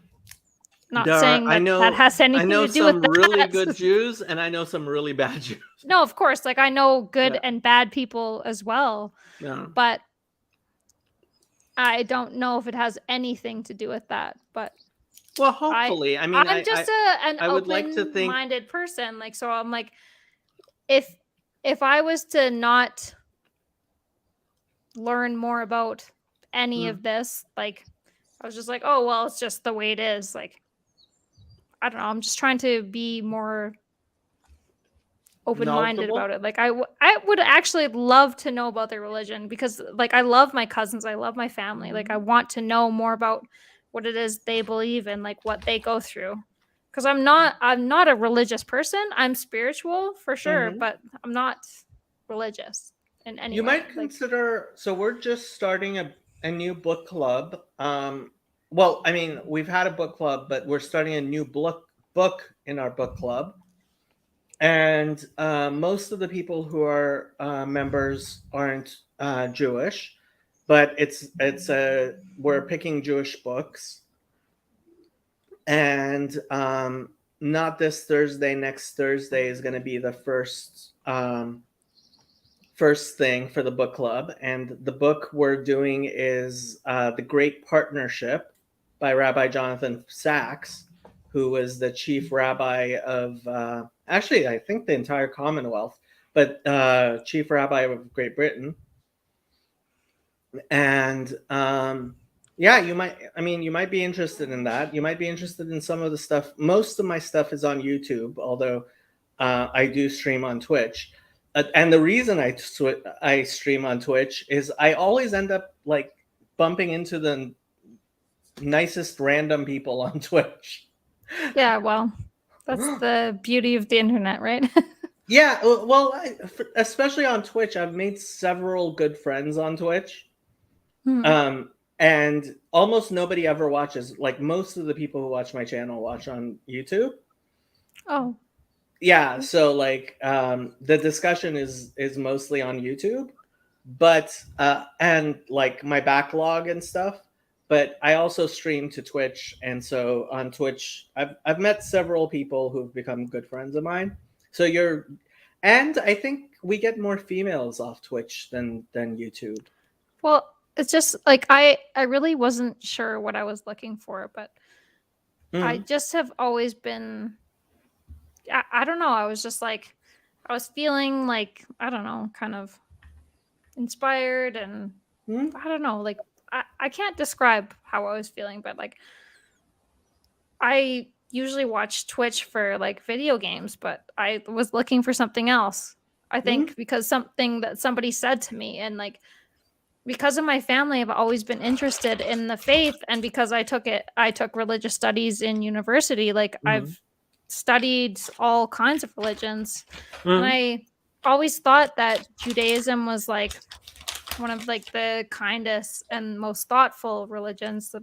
Not there are, saying I that know that has I anything know to do with some really that. good Jews, and I know some really bad Jews. No, of course. Like I know good Yeah. and bad people as well, Yeah. but I don't know if it has anything to do with that. But Well, hopefully. I mean, I'm just an I would like to think. open-minded person. Like so, I'm like, if I was to not learn more about any of this, like I was just like, oh well, it's just the way it is. Like I don't know. I'm just trying to be more open-minded Knowledgeable? about it. Like I would actually love to know about their religion, because like I love my cousins, I love my family. Like I want to know more about what it is they believe in, like what they go through. Because I'm not a religious person. I'm spiritual for sure, Mhm. but I'm not religious in any You way. might Like consider. So we're just starting a new book club. Well, I mean, we've had a book club, but we're starting a new book in our book club. And most of the people who are members aren't Jewish, but we're picking Jewish books, and not this Thursday. Next Thursday is going to be the first thing for the book club, and the book we're doing is The Great Partnership by Rabbi Jonathan Sachs, who was the chief rabbi of actually I think the entire Commonwealth, but chief rabbi of Great Britain. And yeah, you might be interested in that. You might be interested in some of the stuff. Most of my stuff is on YouTube, although I do stream on Twitch. And the reason I stream on Twitch is I always end up like bumping into the nicest random people on Twitch. yeah, well, that's the beauty of the internet, right? Yeah, well, especially on Twitch, I've made several good friends on Twitch. And almost nobody ever watches. Like most of the people who watch my channel watch on YouTube. Oh. Yeah, so like the discussion is mostly on YouTube, but and like my backlog and stuff. But I also stream to Twitch, and so on Twitch, I've met several people who've become good friends of mine. So and I think we get more females off Twitch than YouTube. Well, it's just like I really wasn't sure what I was looking for, but I just have always been I don't know, I was just like I was feeling like I don't know, kind of inspired, and I don't know, like I can't describe how I was feeling, but like I usually watch Twitch for like video games, but I was looking for something else. I think because something that somebody said to me, and like because of my family, I've always been interested in the faith, and because I took religious studies in university, like I've studied all kinds of religions, and I always thought that Judaism was like one of like the kindest and most thoughtful religions.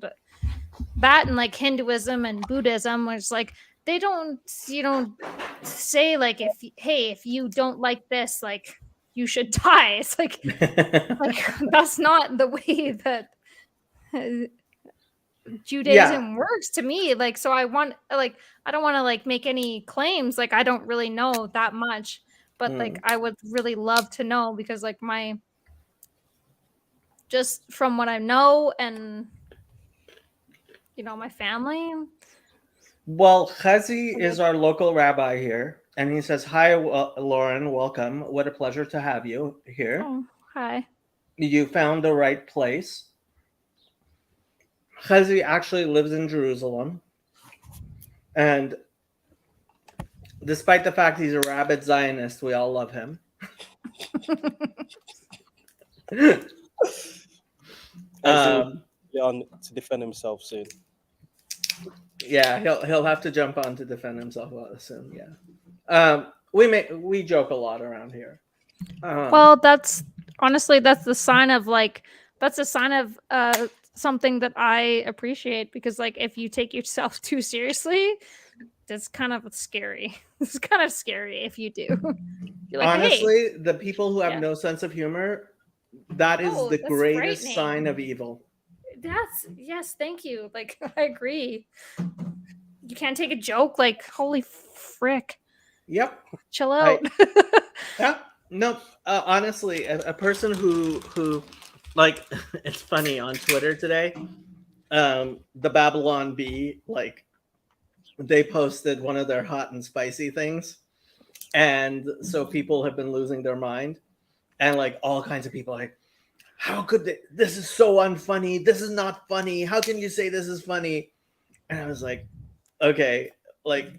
That and like Hinduism and Buddhism, which like they don't say like if you don't like this, like you should die. It's like that's not the way that Judaism works to me. Like so I don't want to like make any claims, like I don't really know that much, but like I would really love to know, because like just from what I know and my family. Well, Chazi is our local rabbi here, and he says, "Hi, Lauren. Welcome. What a pleasure to have you here. Oh, hi. You found the right place." Chazi actually lives in Jerusalem, And despite the fact he's a rabid Zionist, we all love him. On to defend himself soon. Yeah, he'll have to jump on to defend himself soon. Yeah, we joke a lot around here. Well, that's honestly the sign of something that I appreciate, because like if you take yourself too seriously, that's kind of scary. It's kind of scary if you do. You're like, honestly, hey. The people who have Yeah. no sense of humor, that is the That's greatest frightening. sign of evil. Yes, thank you. Like I agree. You can't take a joke. Like holy frick. Yep. Chill out. Yeah. No. Honestly, a person who like it's funny on Twitter today. The Babylon Bee, like they posted one of their hot and spicy things, and so people have been losing their mind, and like all kinds of people like, how could they? This is so unfunny. This is not funny. How can you say this is funny? And I was like, okay, like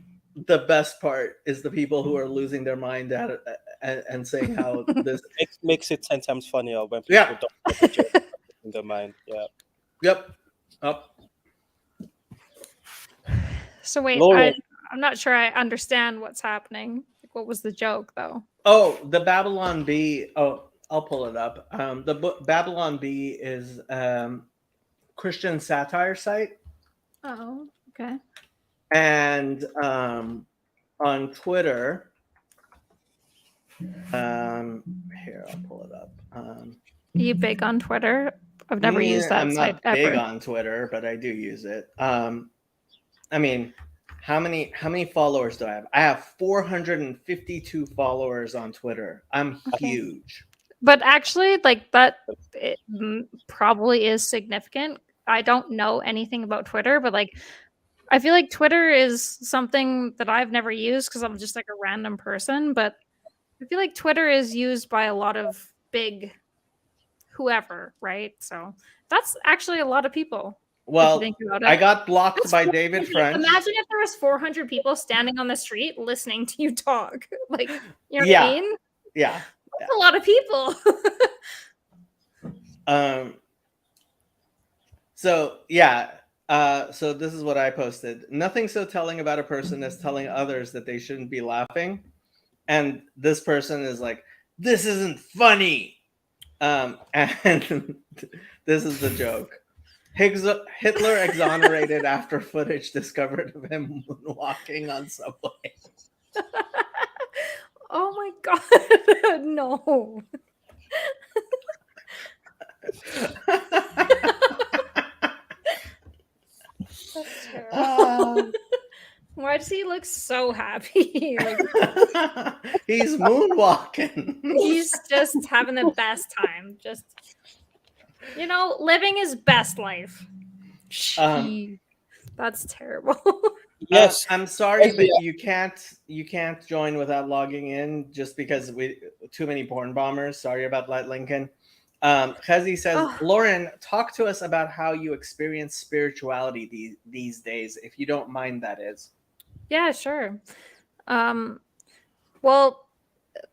the best part is the people who are losing their mind at it and saying how this makes it 10 times funnier when people don't have a joke in their mind. Yeah. Yep. Up. So wait, Lauren. I'm not sure I understand what's happening. Like, what was the joke though? Oh, the Babylon Bee. Oh, I'll pull it up. The book Babylon Bee is Christian satire site, Oh, okay. and on Twitter, here I'll pull it up. Are you big on Twitter? I've never used that I'm site not big ever. on Twitter, but I do use it. I mean, how many followers do I have? I have 452 followers on Twitter. I'm huge. But actually, like that probably is significant. I don't know anything about Twitter, but like I feel like Twitter is something that I've never used because I'm just like a random person. But I feel like Twitter is used by a lot of big whoever, right? So that's actually a lot of people. Well, if you think about it. I got blocked That's by 400 David French. Imagine if there was 400 people standing on the street listening to you talk. Like, you know what Yeah. I mean? Yeah. That's a lot of people. So yeah. So this is what I posted. Nothing so telling about a person as telling others that they shouldn't be laughing. And this person is like, this isn't funny. And this is the joke. Hitler exonerated after footage discovered of him moonwalking on subway. Oh my god. No. That's terrible. Why does he look so happy? Like, he's moonwalking. He's just having the best time. Just, you know, living his best life. That's terrible. Yes. I'm sorry, but you can't join without logging in just because too many porn bombers. Sorry about that, Lincoln. Khezi says, Lauren, talk to us about how you experience spirituality these days, if you don't mind, that is. Yeah, sure. Well,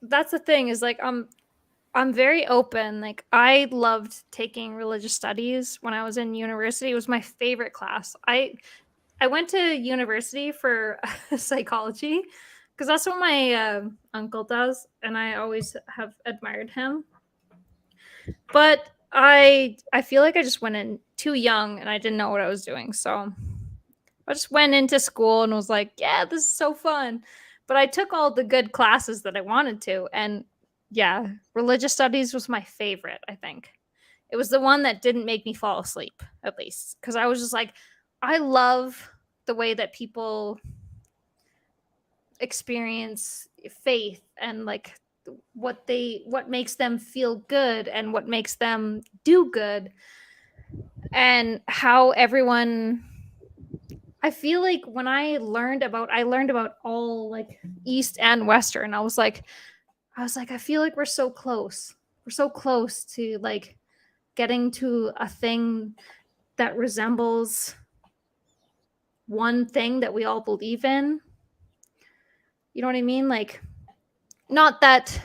that's the thing is like I'm very open. Like I loved taking religious studies when I was in university. It was my favorite class. I went to university for psychology because that's what my uncle does, and I always have admired him. But I feel like I just went in too young and I didn't know what I was doing. So I just went into school and was like, yeah, this is so fun. But I took all the good classes that I wanted to. And yeah, religious studies was my favorite, I think. It was the one that didn't make me fall asleep, at least. Because I was just like, I love the way that people experience faith and like what makes them feel good and what makes them do good. And how everyone, I feel like when I learned about all like East and Western, I was like, I feel like we're so close. We're so close to like getting to a thing that resembles one thing that we all believe in. You know what I mean? Like, not that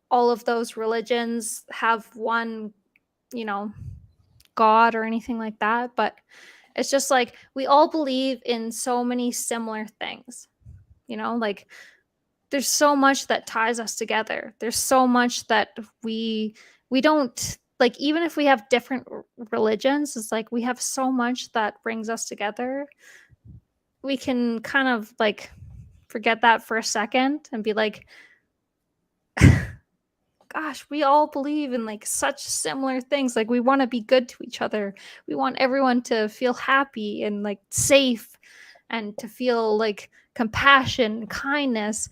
all of those religions have one, you know, God or anything like that, but it's just like we all believe in so many similar things. You know, like there's so much that ties us together. There's so much that we don't like, even if we have different religions, it's like we have so much that brings us together. We can kind of like forget that for a second and be like, gosh, we all believe in like such similar things. Like we want to be good to each other. We want everyone to feel happy and like safe and to feel like compassion, kindness.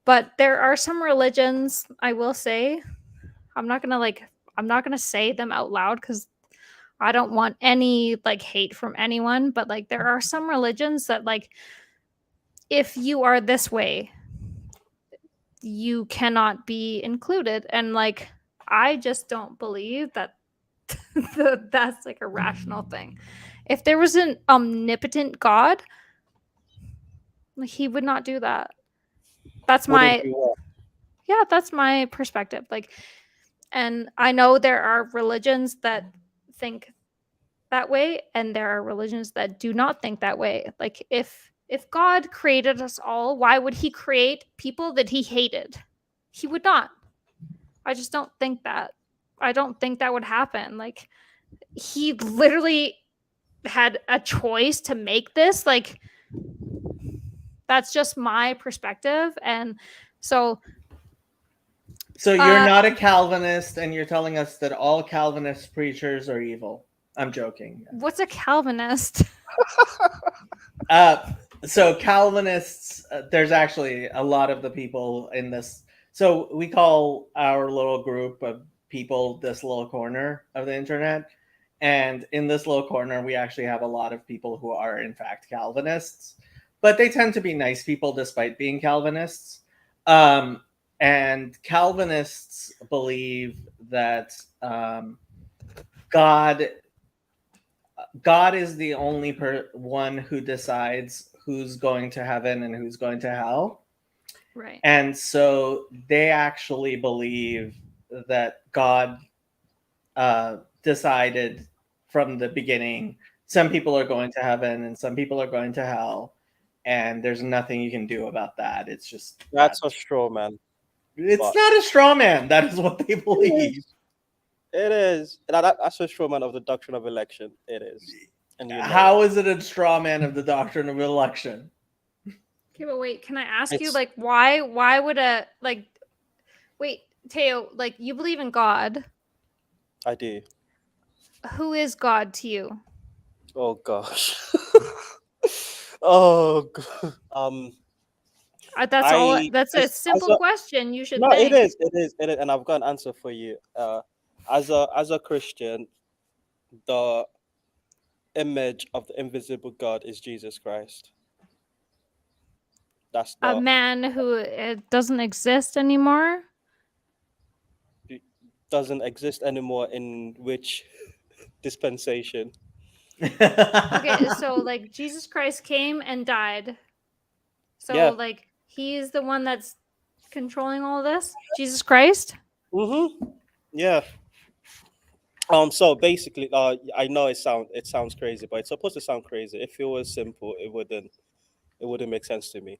But there are some religions, I will say, I'm not gonna say them out loud because I don't want any like hate from anyone, but like there are some religions that like if you are this way, you cannot be included. And like I just don't believe that that's like a rational thing. If there was an omnipotent God, like he would not do that. That's my yeah, that's my perspective. Like, and I know there are religions that think that way and there are religions that do not think that way. Like if God created us all, why would he create people that he hated? He would not. I just don't think that. I don't think that would happen. Like he literally had a choice to make this. Like that's just my perspective. And so So you're not a Calvinist, and you're telling us that all Calvinist preachers are evil. I'm joking. What's a Calvinist? So Calvinists, there's actually a lot of the people in this. So we call our little group of people this little corner of the internet. And in this little corner, we actually have a lot of people who are, in fact, Calvinists. But they tend to be nice people despite being Calvinists. And Calvinists believe that God is the only one who decides who's going to heaven and who's going to hell. Right. And so they actually believe that God decided from the beginning, some people are going to heaven and some people are going to hell. And there's nothing you can do about that. It's just... That's a straw man. It's not a straw man. That is what they believe. It is. That's a straw man of the doctrine of election. It is. And How is it a straw man of the doctrine of election? Okay, but wait, can I ask you, like, why would a, like, wait, Teo, like, you believe in God. I do. Who is God to you? Oh, gosh. Oh, God. That's a simple question. You should No, think. it is, and I've got an answer for you. As a Christian, the image of the invisible God is Jesus Christ. That's A man who doesn't exist anymore. Doesn't exist anymore in which dispensation? Okay, so like Jesus Christ came and died. So Yeah. like he's the one that's controlling all this. Jesus Christ. Mm-hmm. Yeah. So basically, I know it sounds crazy, but it's supposed to sound crazy. If it was simple, it wouldn't make sense to me.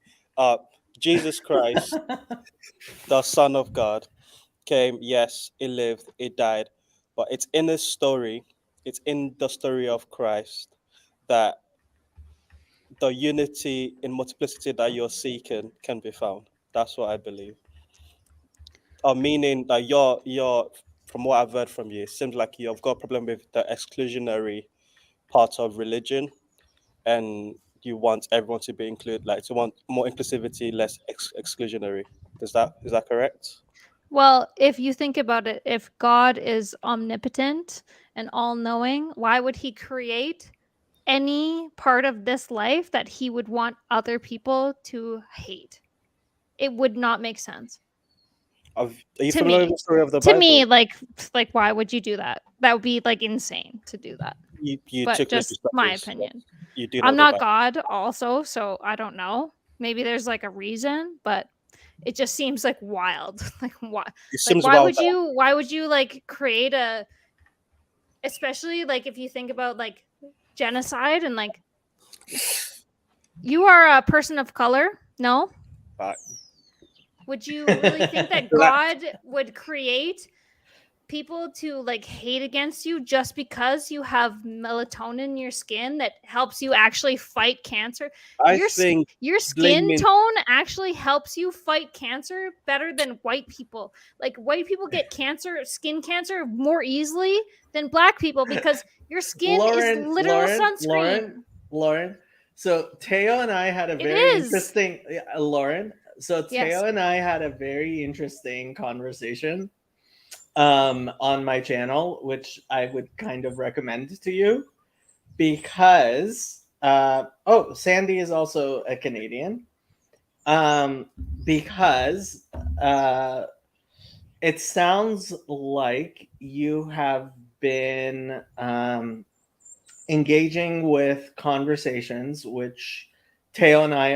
Jesus Christ, the Son of God, came. Yes, he lived, he died, but it's in his story. It's in the story of Christ that the unity in multiplicity that you're seeking can be found. That's what I believe. Meaning that you're from what I've heard from you, it seems like you've got a problem with the exclusionary part of religion, and you want everyone to be included, like to want more inclusivity, less exclusionary. Is that correct? Well, if you think about it, if God is omnipotent and all-knowing, why would he create any part of this life that he would want other people to hate? It would not make sense. Are you To familiar me. with the story of the To Bible? me, like why would you do that? That would be like insane to do that. You but took just religious my studies. opinion. You do know I'm the not Bible. God, also, so I don't know. Maybe there's like a reason, but it just seems like wild. Like why? It Like seems why well would done. you? Why would you like create a? Especially like if you think about like genocide and like you are a person of color, no? But Would you really think that God would create people to like hate against you just because you have melatonin in your skin that helps you actually fight cancer? I Your think your skin blaming tone actually helps you fight cancer better than white people. Like white people get skin cancer more easily than black people because your skin is literal sunscreen. Lauren. So Teo and I had a It very is. interesting Lauren. So Teo Yes. and I had a very interesting conversation on my channel, which I would kind of recommend to you because Sandy is also a Canadian. Because it sounds like you have been engaging with conversations which Teo and I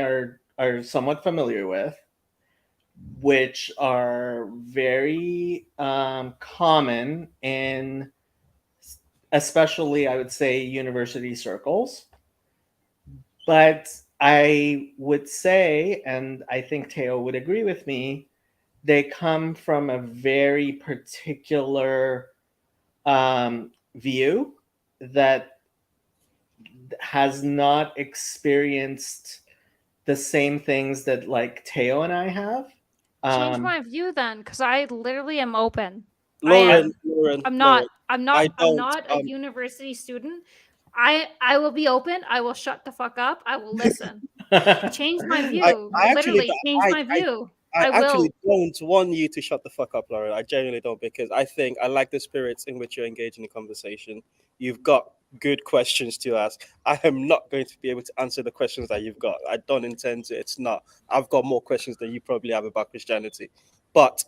are somewhat familiar with, which are very common in, especially I would say, university circles. But I would say, and I think Teo would agree with me, they come from a very particular view that has not experienced the same things that like Teo and I have. Change my view then, because I literally am open. Lauren, I'm not I don't, a university student. I will be open. I will shut the fuck up. I will listen. Change my view. I actually, Literally change my view. I will. actually don't want you to shut the fuck up, Lauren. I genuinely don't, because I think I like the spirits in which you're engaging in conversation. You've got good questions to ask. I am not going to be able to answer the questions that you've got. I don't intend to. It's not. I've got more questions than you probably have about Christianity. But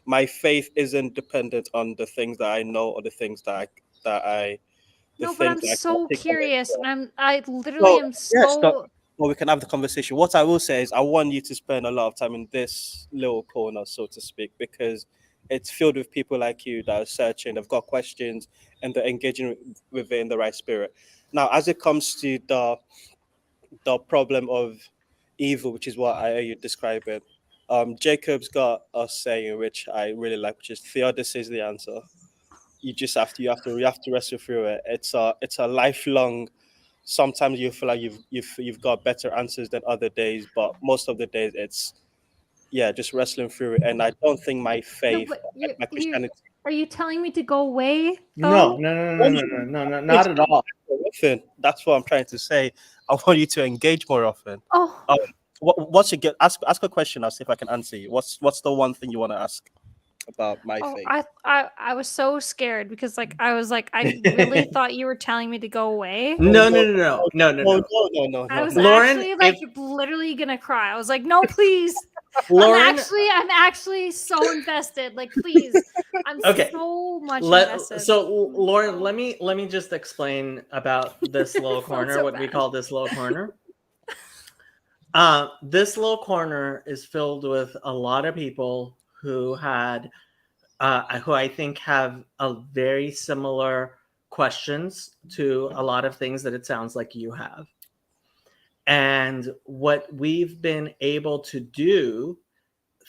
my faith isn't dependent on the things that I know or the things that I No, but I'm things that I so can curious, and I literally am yes, so. well, we can have the conversation. What I will say is I want you to spend a lot of time in this little corner, so to speak, because it's filled with people like you that are searching, they've got questions, and they're engaging with it in the right spirit. Now, as it comes to the problem of evil, which is what I hear you describing, Jacob's got a saying which I really like, which is theodicy is the answer. You have to wrestle through it. It's a lifelong. Sometimes you feel like you've got better answers than other days, but most of the days it's just wrestling through it. And I don't think my faith, but my Christianity. Are you telling me to go away? No, though? no, not at all. That's what I'm trying to say. I want you to engage more often. Oh. What's your get? Ask a question. I'll see if I can answer you. What's the one thing you want to ask about my faith? I was so scared because like I was like I really thought you were telling me to go away. No. I was Lauren, actually like literally gonna cry. I was like, no, please. Lauren, I'm actually so invested. Like, please. I'm okay. so much invested. So Lauren, let me just explain about this little corner, so what we bad. call this little corner. This little corner is filled with a lot of people who had who I think have a very similar questions to a lot of things that it sounds like you have. And what we've been able to do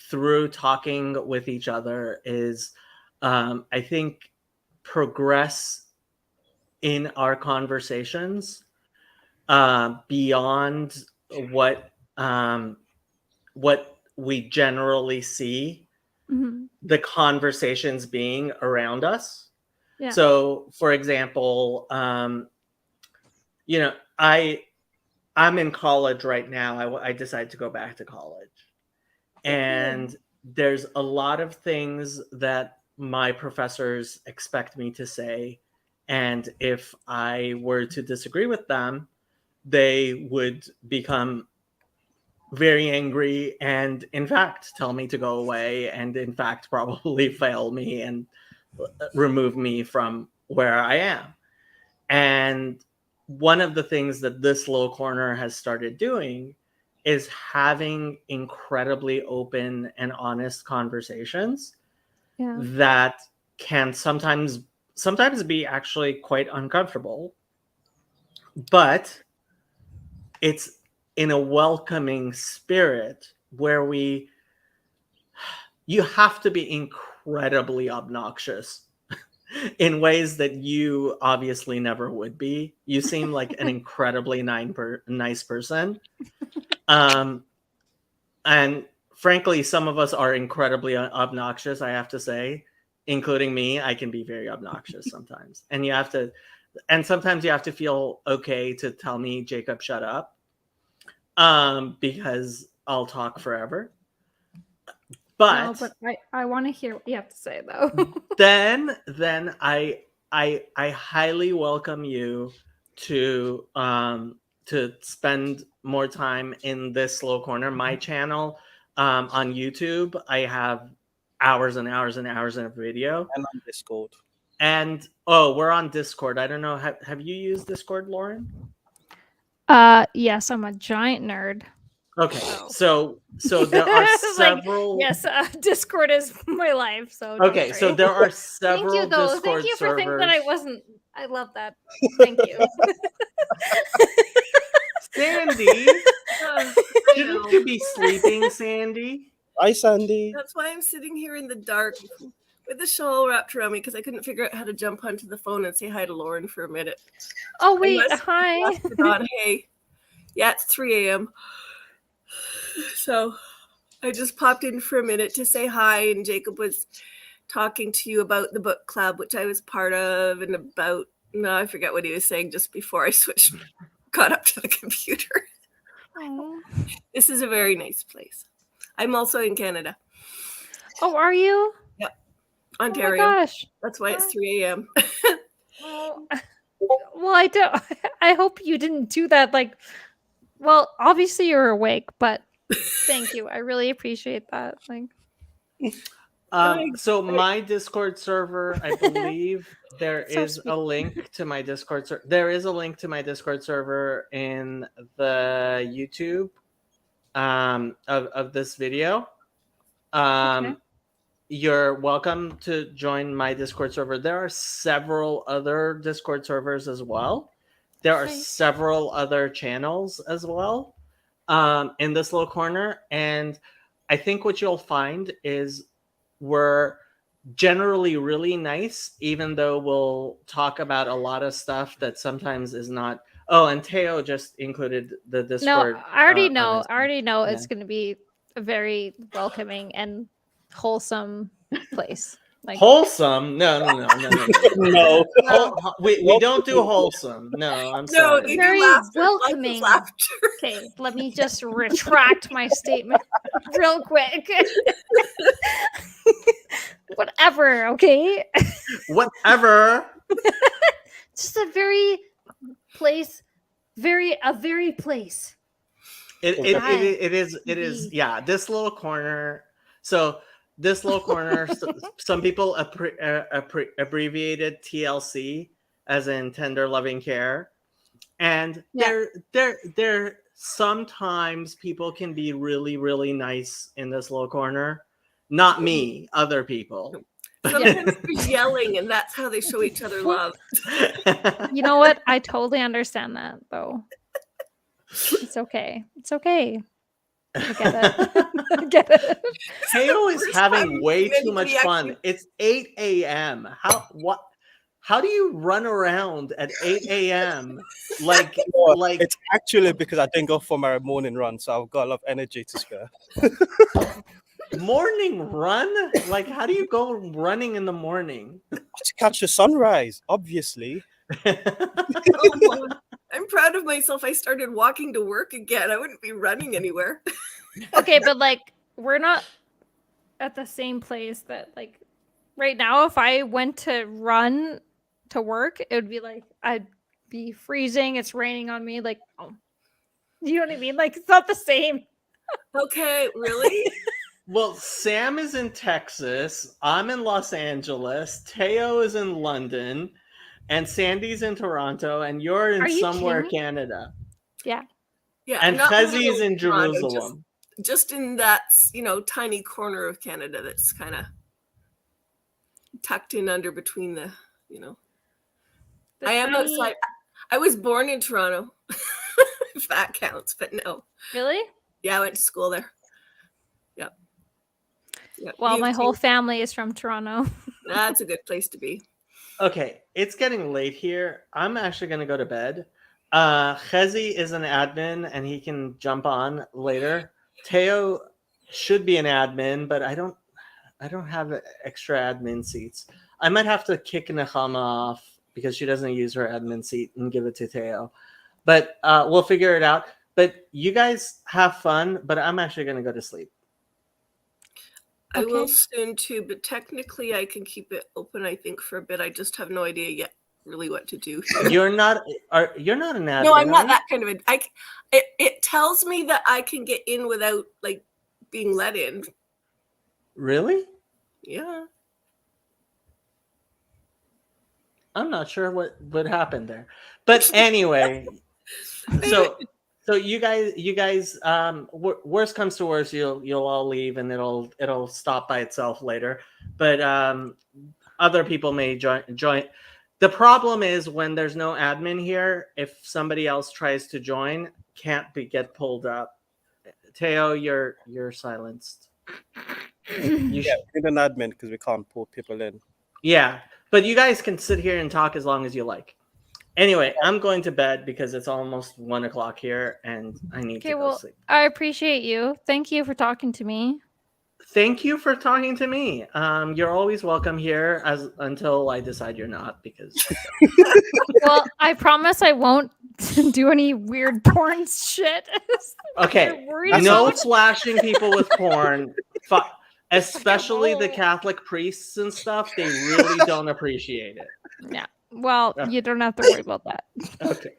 through talking with each other is, I think, progress in our conversations beyond what we generally see the conversations being around us. Yeah. So, for example, I'm in college right now. I decided to go back to college. And there's a lot of things that my professors expect me to say. And if I were to disagree with them, they would become very angry and, in fact, tell me to go away and, in fact, probably fail me and remove me from where I am. And one of the things that this little corner has started doing is having incredibly open and honest conversations Yeah. that can sometimes be actually quite uncomfortable, but it's in a welcoming spirit where you have to be incredibly obnoxious in ways that you obviously never would be. You seem like an incredibly nice person. And frankly, some of us are incredibly obnoxious, I have to say, including me. I can be very obnoxious sometimes. And sometimes you have to feel okay to tell me, Jacob, shut up, because I'll talk forever. No, but I want to hear what you have to say though. then I highly welcome you to spend more time in this slow corner. My channel on YouTube, I have hours and hours and hours of video. And on Discord. And we're on Discord. I don't know. Have you used Discord, Lauren? Yes, I'm a giant nerd. Okay, so there are several. Yes, Discord is my life. So okay, so there are several. Thank you, though. Discord Thank you for thinking that I servers. wasn't. I love that. Thank you. Sandy, shouldn't you be sleeping, Sandy? Hi, Sandy. That's why I'm sitting here in the dark with the shawl wrapped around me because I couldn't figure out how to jump onto the phone and say hi to Lauren for a minute. Oh wait, hi. Hey, yeah, it's 3 a.m. So I just popped in for a minute to say hi, and Jacob was talking to you about the book club, which I was part of, and about, no, I forget what he was saying just before I got up to the computer. Oh. This is a very nice place. I'm also in Canada. Oh, are you? Yep. Ontario. Oh my gosh. That's why it's 3 a.m. Well, I don't. I hope you didn't do that. Like, well, obviously you're awake, but thank you. I really appreciate that. Like, so my Discord server, I believe there is a link to my Discord server. There is a link to my Discord server in the YouTube of this video. Okay. You're welcome to join my Discord server. There are several other Discord servers as well. There are several other channels as well in this little corner. And I think what you'll find is we're generally really nice, even though we'll talk about a lot of stuff that sometimes is not. Oh, and Teo just included the Discord. no, I already know. on his- I already know yeah. it's going to be a very welcoming and wholesome place. Like Wholesome? No. No. We don't do wholesome. No, I'm No, sorry. very welcoming. Okay, let me just retract my statement real quick. Whatever, okay? Whatever. Just a very place, a very place. It is. Yeah, this little corner. So this little corner. Some people abbreviated TLC as in tender loving care, and there sometimes people can be really really nice in this little corner. Not me, other people. Sometimes they're yelling, and that's how they show each other love. You know what? I totally understand that, though. It's okay. It's okay. I get it. I get it. Teo is First having time way anybody too much fun. It's 8 a.m. How do you run around at 8 a.m. like It's actually because I didn't go for my morning run, so I've got a lot of energy to spare. morning run? Like, how do you go running in the morning? To catch the sunrise, obviously. Oh, I'm proud of myself. I started walking to work again. I wouldn't be running anywhere. Okay, but like we're not at the same place that like right now if I went to run to work, it would be like I'd be freezing, it's raining on me, like you know what I mean? Like it's not the same. Okay, really? Well, Sam is in Texas. I'm in Los Angeles. Teo is in London. and Sandy's in Toronto, and you're in Are you somewhere kidding me? Canada, Yeah. Yeah, and not Chezi literal is in Toronto, Jerusalem. just in that tiny corner of Canada that's kind of tucked in under between the The I am tiny- outside. I was born in Toronto, if that counts, but no. Really? Yeah, I went to school there. Yep. Well, U my of whole T. family is from Toronto. That's a good place to be. Okay, it's getting late here. I'm actually gonna go to bed. Chezi is an admin, and he can jump on later. Teo should be an admin, but I don't have extra admin seats. I might have to kick Nechama off because she doesn't use her admin seat and give it to Teo. But we'll figure it out. But you guys have fun, but I'm actually going to go to sleep. I will soon too, but technically I can keep it open, I think, for a bit. I just have no idea yet really what to do. You're not an admin. No, I'm are not you? that kind of a. It tells me that I can get in without being let in. Really? Yeah. I'm not sure what happened there. But anyway, so you guys worst comes to worst, you'll all leave and it'll stop by itself later. But other people may join. The problem is when there's no admin here, if somebody else tries to join, can't get pulled up. Teo, you're silenced. We need an admin because we can't pull people in. Yeah, but you guys can sit here and talk as long as you like. Anyway, I'm going to bed because it's almost 1 o'clock here and I need to Okay, go well, sleep. I appreciate you. Thank you for talking to me. Thank you for talking to me. You're always welcome here until I decide you're not, because Well, I promise I won't do any weird porn shit. okay, You're worried no about? flashing people with porn, especially the Catholic priests and stuff. They really don't appreciate it. Yeah. Well, you don't have to worry about that. Okay,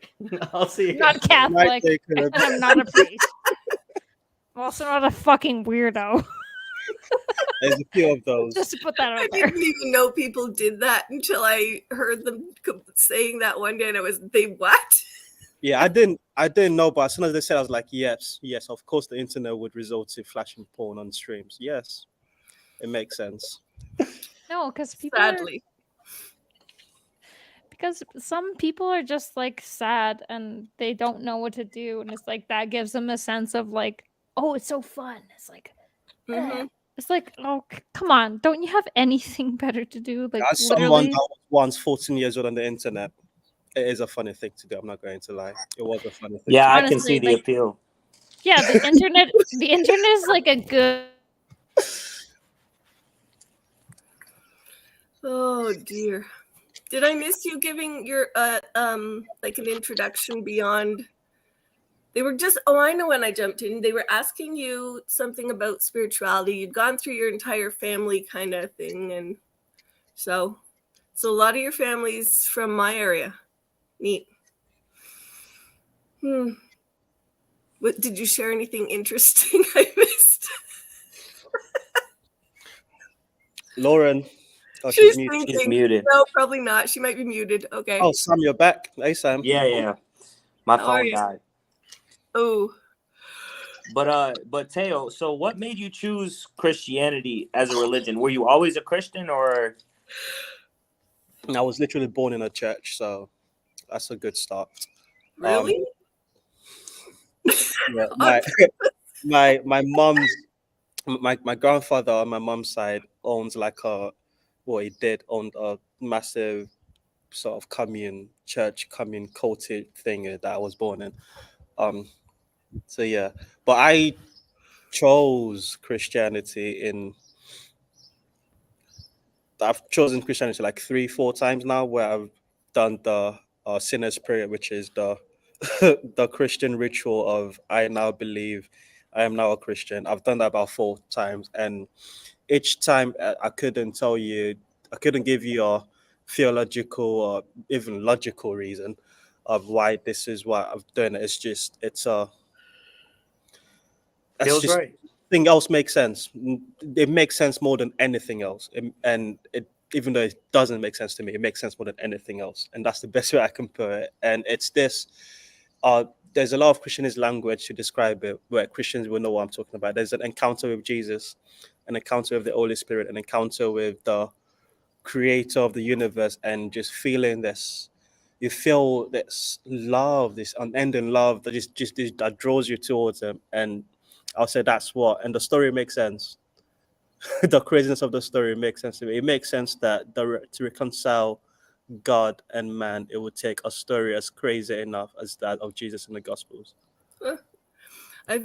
I'll see you. Not guys. Catholic, and I'm not a priest. I'm also not a fucking weirdo. There's a few of those. Just to put that I out there. didn't even know people did that until I heard them saying that one day, and they what? Yeah, I didn't know, but as soon as they said, I was like, yes, of course, the internet would result in flashing porn on streams. Yes, it makes sense. No, because people Sadly. because some people are just sad and they don't know what to do, and it's that gives them a sense of oh, it's so fun. It's Mhm. it's oh, come on, don't you have anything better to do? As someone literally. that was once 14 years old on the internet, it is a funny thing to do. I'm not going to lie. It was a funny thing. Yeah, to I do. can see the appeal. Yeah, the internet is a good. Oh dear. Did I miss you giving your an introduction beyond? They were just I know when I jumped in, they were asking you something about spirituality. You'd gone through your entire family kind of thing, and so a lot of your family's from my area. Neat. What did you share anything interesting I missed? Lauren. Oh, She's muted. thinking. No, probably not. She might be muted. Okay. Oh, Sam, you're back. Hey, Sam. Yeah. My How are phone you? died. Oh. But Teo, so what made you choose Christianity as a religion? Were you always a Christian, or? I was literally born in a church, so that's a good start. Really? Yeah, my mom's my grandfather on my mom's side owns owned a massive sort of commune cultic thing that I was born in. So yeah, but I chose Christianity I've chosen Christianity 3-4 times now, where I've done the sinner's prayer, which is the the Christian ritual of I now believe I am now a Christian. I've done that about 4 times, and each time I couldn't give you a theological or even logical reason of why this is what I've done. Feels right. Nothing else makes sense. It makes sense more than anything else, and even though it doesn't make sense to me, it makes sense more than anything else. And that's the best way I can put it. And it's this, there's a lot of Christianese language to describe it where Christians will know what I'm talking about. There's an encounter with Jesus, an encounter with the Holy Spirit, an encounter with the creator of the universe, and just feeling this, you feel this love, this unending love that just that draws you towards him. And I'll say that's what, and the story makes sense. The craziness of the story makes sense to me. It makes sense that to reconcile God and man, it would take a story as crazy enough as that of Jesus in the Gospels. I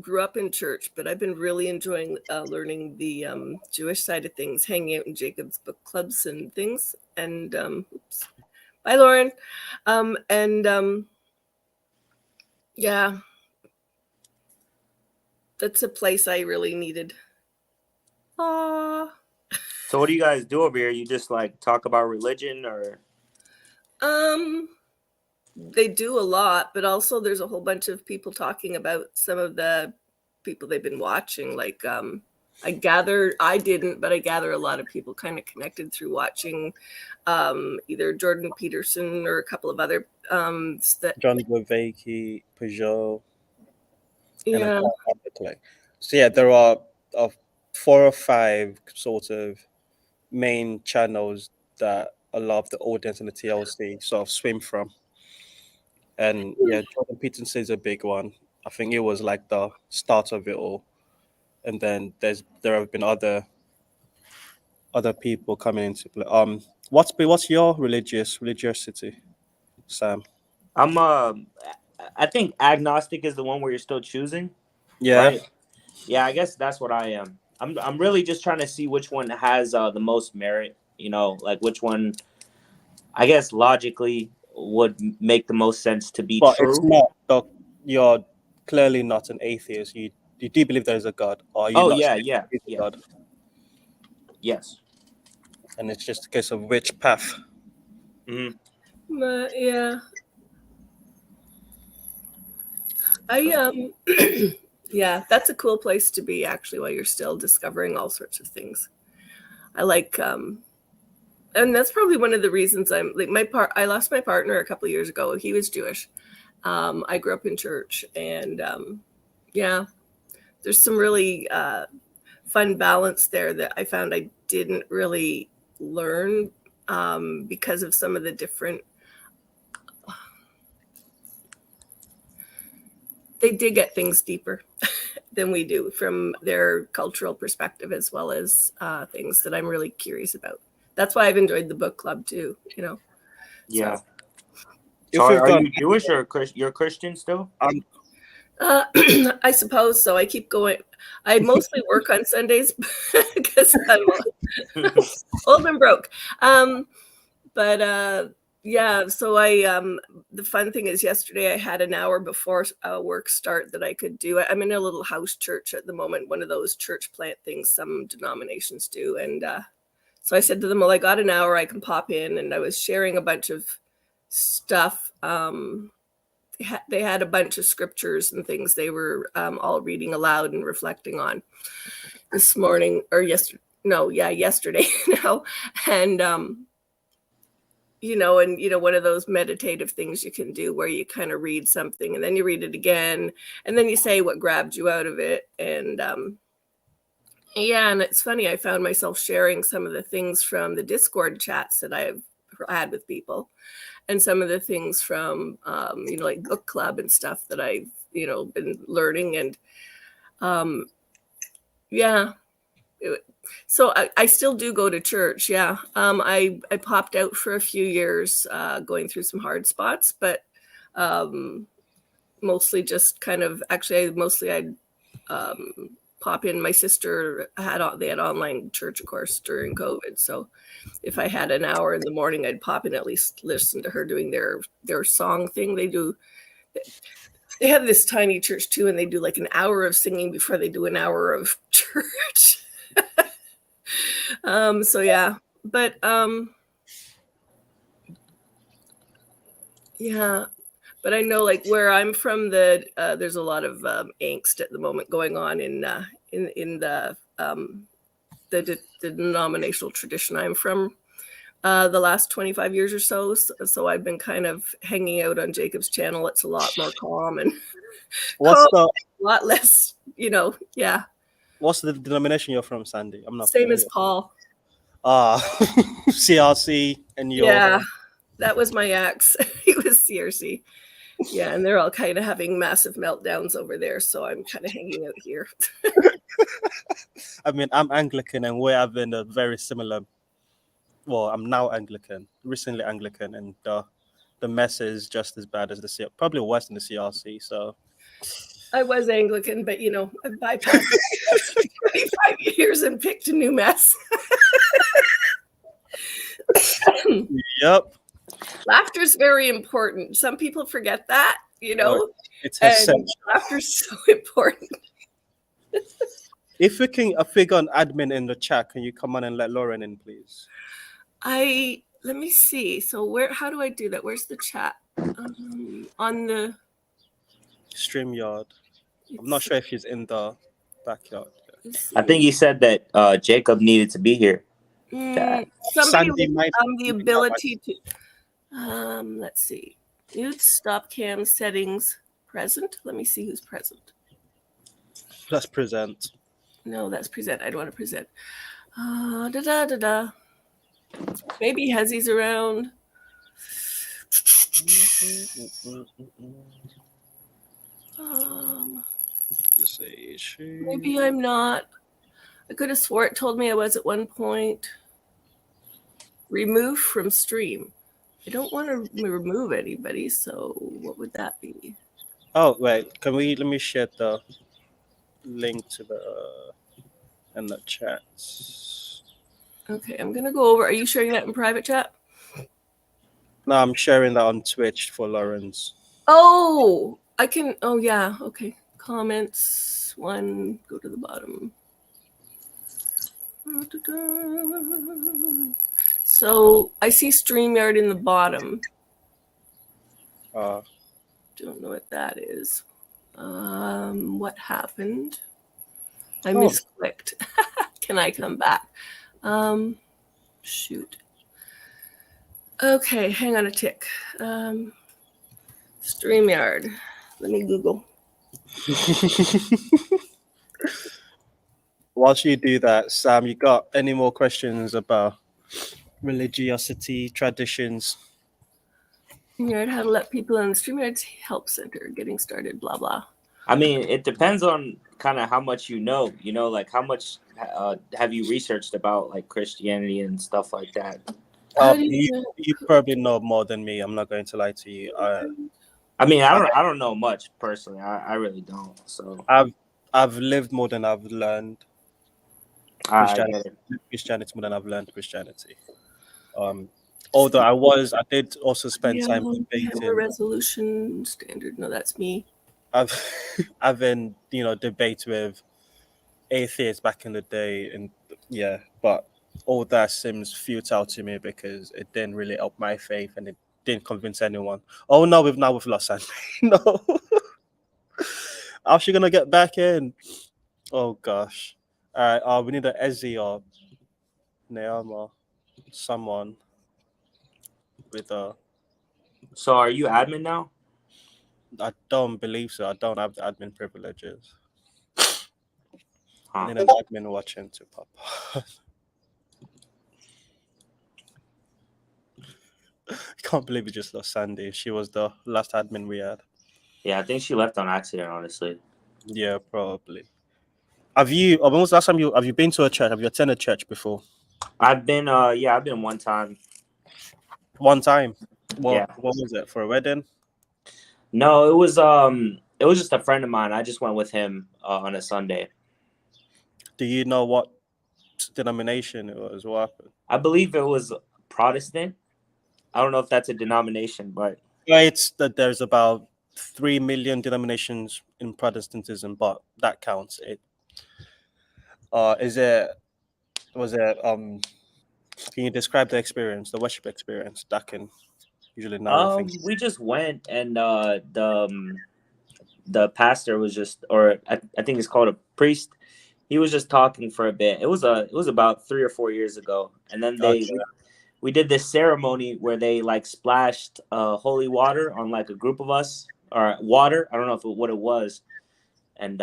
grew up in church, but I've been really enjoying learning the Jewish side of things, hanging out in Jacob's book clubs and things. And bye, Lauren. Yeah, that's a place I really needed. Aww. So what do you guys do over here? You just like talk about religion, or? They do a lot, but also there's a whole bunch of people talking about some of the people they've been watching. Like I gather a lot of people kind of connected through watching either Jordan Peterson or a couple of other John Vervaeke, Peugeot. Yeah. So yeah, there are 4 or 5 sort of main channels that a lot of the audience in the TLC sort of swim from. And yeah, Jordan Peterson is a big one. I think it was like the start of it all. And then there have been other people coming into play. What's your religiosity, Sam? I think agnostic is the one where you're still choosing. Yeah. Right? Yeah, I guess that's what I am. I'm really just trying to see which one has the most merit, like which one, I guess, logically would make the most sense to be But true. it's not. You're clearly not an atheist. You do believe there is a God, or are you? Oh not yeah, saying yeah, there is a yeah. God? Yes. And it's just a case of which path. Mm-hmm. But yeah, yeah, that's a cool place to be actually while you're still discovering all sorts of things. I like and that's probably one of the reasons I'm like I lost my partner a couple of years ago. He was Jewish. I grew up in church, and yeah, there's some really fun balance there that I found I didn't really learn because of some of the different. They dig at things deeper than we do from their cultural perspective, as well as things that I'm really curious about. That's why I've enjoyed the book club too, Yeah. If So you've are got- you Jewish or you're Christian still? I suppose so. I keep going. I mostly work on Sundays because I'm old and broke. But yeah, so the fun thing is yesterday I had an hour before work start that I could do. I'm in a little house church at the moment, one of those church plant things some denominations do. And so I said to them, well, I got an hour, I can pop in. And I was sharing a bunch of stuff. They had a bunch of scriptures and things they were all reading aloud and reflecting on this morning or yesterday now. And, one of those meditative things you can do where you kind of read something and then you read it again and then you say what grabbed you out of it. And and it's funny, I found myself sharing some of the things from the Discord chats that I've had with people and some of the things from, like book club and stuff that I've, been learning. And so I still do go to church. Yeah. I popped out for a few years going through some hard spots, but mostly just kind of I'd pop in. My sister they had online church, of course, during COVID. So if I had an hour in the morning, I'd pop in, at least listen to her doing their song thing. They have this tiny church too, and they do like an hour of singing before they do an hour of church. So yeah, but yeah, but I know like where I'm from, there's a lot of angst at the moment going on in the the denominational tradition I'm from the last 25 years or so. So I've been kind of hanging out on Jacob's channel. It's a lot more calm and What's a lot less, yeah. What's the denomination you're from, Sandy? I'm not Same familiar. as Paul. CRC and your Yeah, that was my ex. He was CRC. Yeah, and they're all kind of having massive meltdowns over there. So I'm kind of hanging out here. I mean, I'm Anglican and we're having a very similar. Well, I'm now Anglican, recently Anglican, and the mess is just as bad as the CRC, probably worse than the CRC. So I was Anglican, but I bypassed 25 years and picked a new mess. Yep. Laughter's very important. Some people forget that, It's and essential. laughter's so important. If we can figure an admin in the chat, can you come on and let Lauren in, please? Let me see. So how do I do that? Where's the chat? On the StreamYard. I'm not sure if he's in the backyard. I think he said that Jacob needed to be here. somebody Sandy with might the ability to let's see. Mute stop cam settings present. Let me see who's present. Let's present. No, that's present. I don't want to present. Maybe Hezzy's around. Maybe I'm not. I could have swore it told me I was at one point. Remove from stream. I don't want to remove anybody, so what would that be? Oh wait, let me share the link to in the chat. Okay, I'm gonna go over. Are you sharing that in private chat? No, I'm sharing that on Twitch for Lawrence. Oh, I can. Oh yeah. Okay. Comments. One. Go to the bottom. So I see StreamYard in the bottom. Don't know what that is. What happened? I misclicked. Can I come back? Shoot. Okay, hang on a tick. StreamYard. Let me Google. Whilst you do that, Sam, you got any more questions about religiosity, traditions? StreamYard, how to let people in the StreamYard's help center getting started, blah, blah. I mean, it depends on kind of how much you know, like how much have you researched about like Christianity and stuff like that? You probably know more than me. I'm not going to lie to you. I mean, I don't know much personally. I really don't. So I've lived more than I've learned Christianity more than I've learned Christianity. Although I did also spend time debating. Resolution standard. No, that's me. I've been debate with atheists back in the day, and but all that seems futile to me because it didn't really help my faith and it didn't convince anyone. Oh no, we've lost Sunday. No. How's she gonna get back in? Oh gosh. All right, we need an Ezzy or Neama, someone with a. So are you admin now? I don't believe so. I don't have the admin privileges. I need an admin watching to pop up. I can't believe we just lost Sandy. She was the last admin we had. Yeah, I think she left on accident, honestly. Yeah, probably. When was the last time have you been to a church? Have you attended church before? I've been I've been one time. One time? Yeah. What was it? For a wedding? No, it was just a friend of mine. I just went with him on a Sunday. Do you know what denomination it was? What happened? I believe it was Protestant. I don't know if that's a denomination, but it's that there's about 3 million denominations in Protestantism, but that counts. Can you describe the experience, the worship experience? That can usually narrow things. we just went and the pastor was just, or I think it's called a priest. He was just talking for a bit. It was about 3 or 4 years ago, and then we did this ceremony where they like splashed holy water on like a group of us, or water. I don't know what it was, and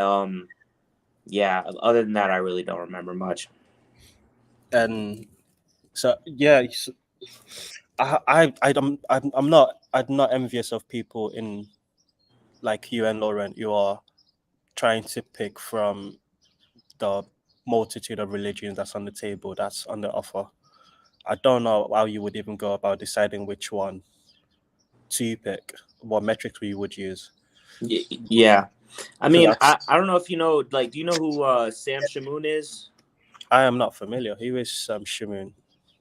yeah. Other than that, I really don't remember much. And so yeah, I'm not envious of people in like you and Lauren. You are trying to pick from the multitude of religions that's on the table, that's on the offer. I don't know how you would even go about deciding which one to pick, what metrics we would use. Yeah, I mean, I don't know if you know, like, do you know who Sam Shamoon is? I am not familiar. Who is Sam Shamoon?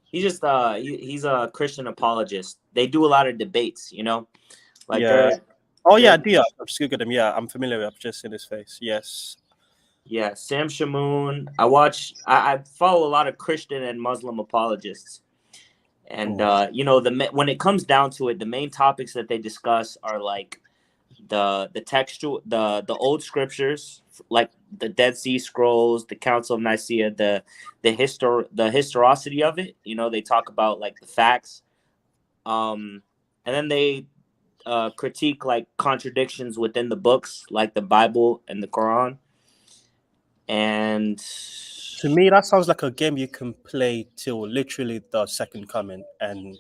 He's just he's a Christian apologist. They do a lot of debates, you know, like yeah. Oh yeah, I do. I've just googled him. Yeah, I'm familiar with. I've just seen his face. Yes. Yeah, Sam Shamoon. I follow a lot of Christian and Muslim apologists, and you know, when it comes down to it, the main topics that they discuss are like the textual, the old scriptures, like the Dead Sea Scrolls, the Council of Nicaea, the historicity of it. You know, they talk about like the facts, and then they critique like contradictions within the books, like the Bible and the Quran. And to me, that sounds like a game you can play till literally the second coming, and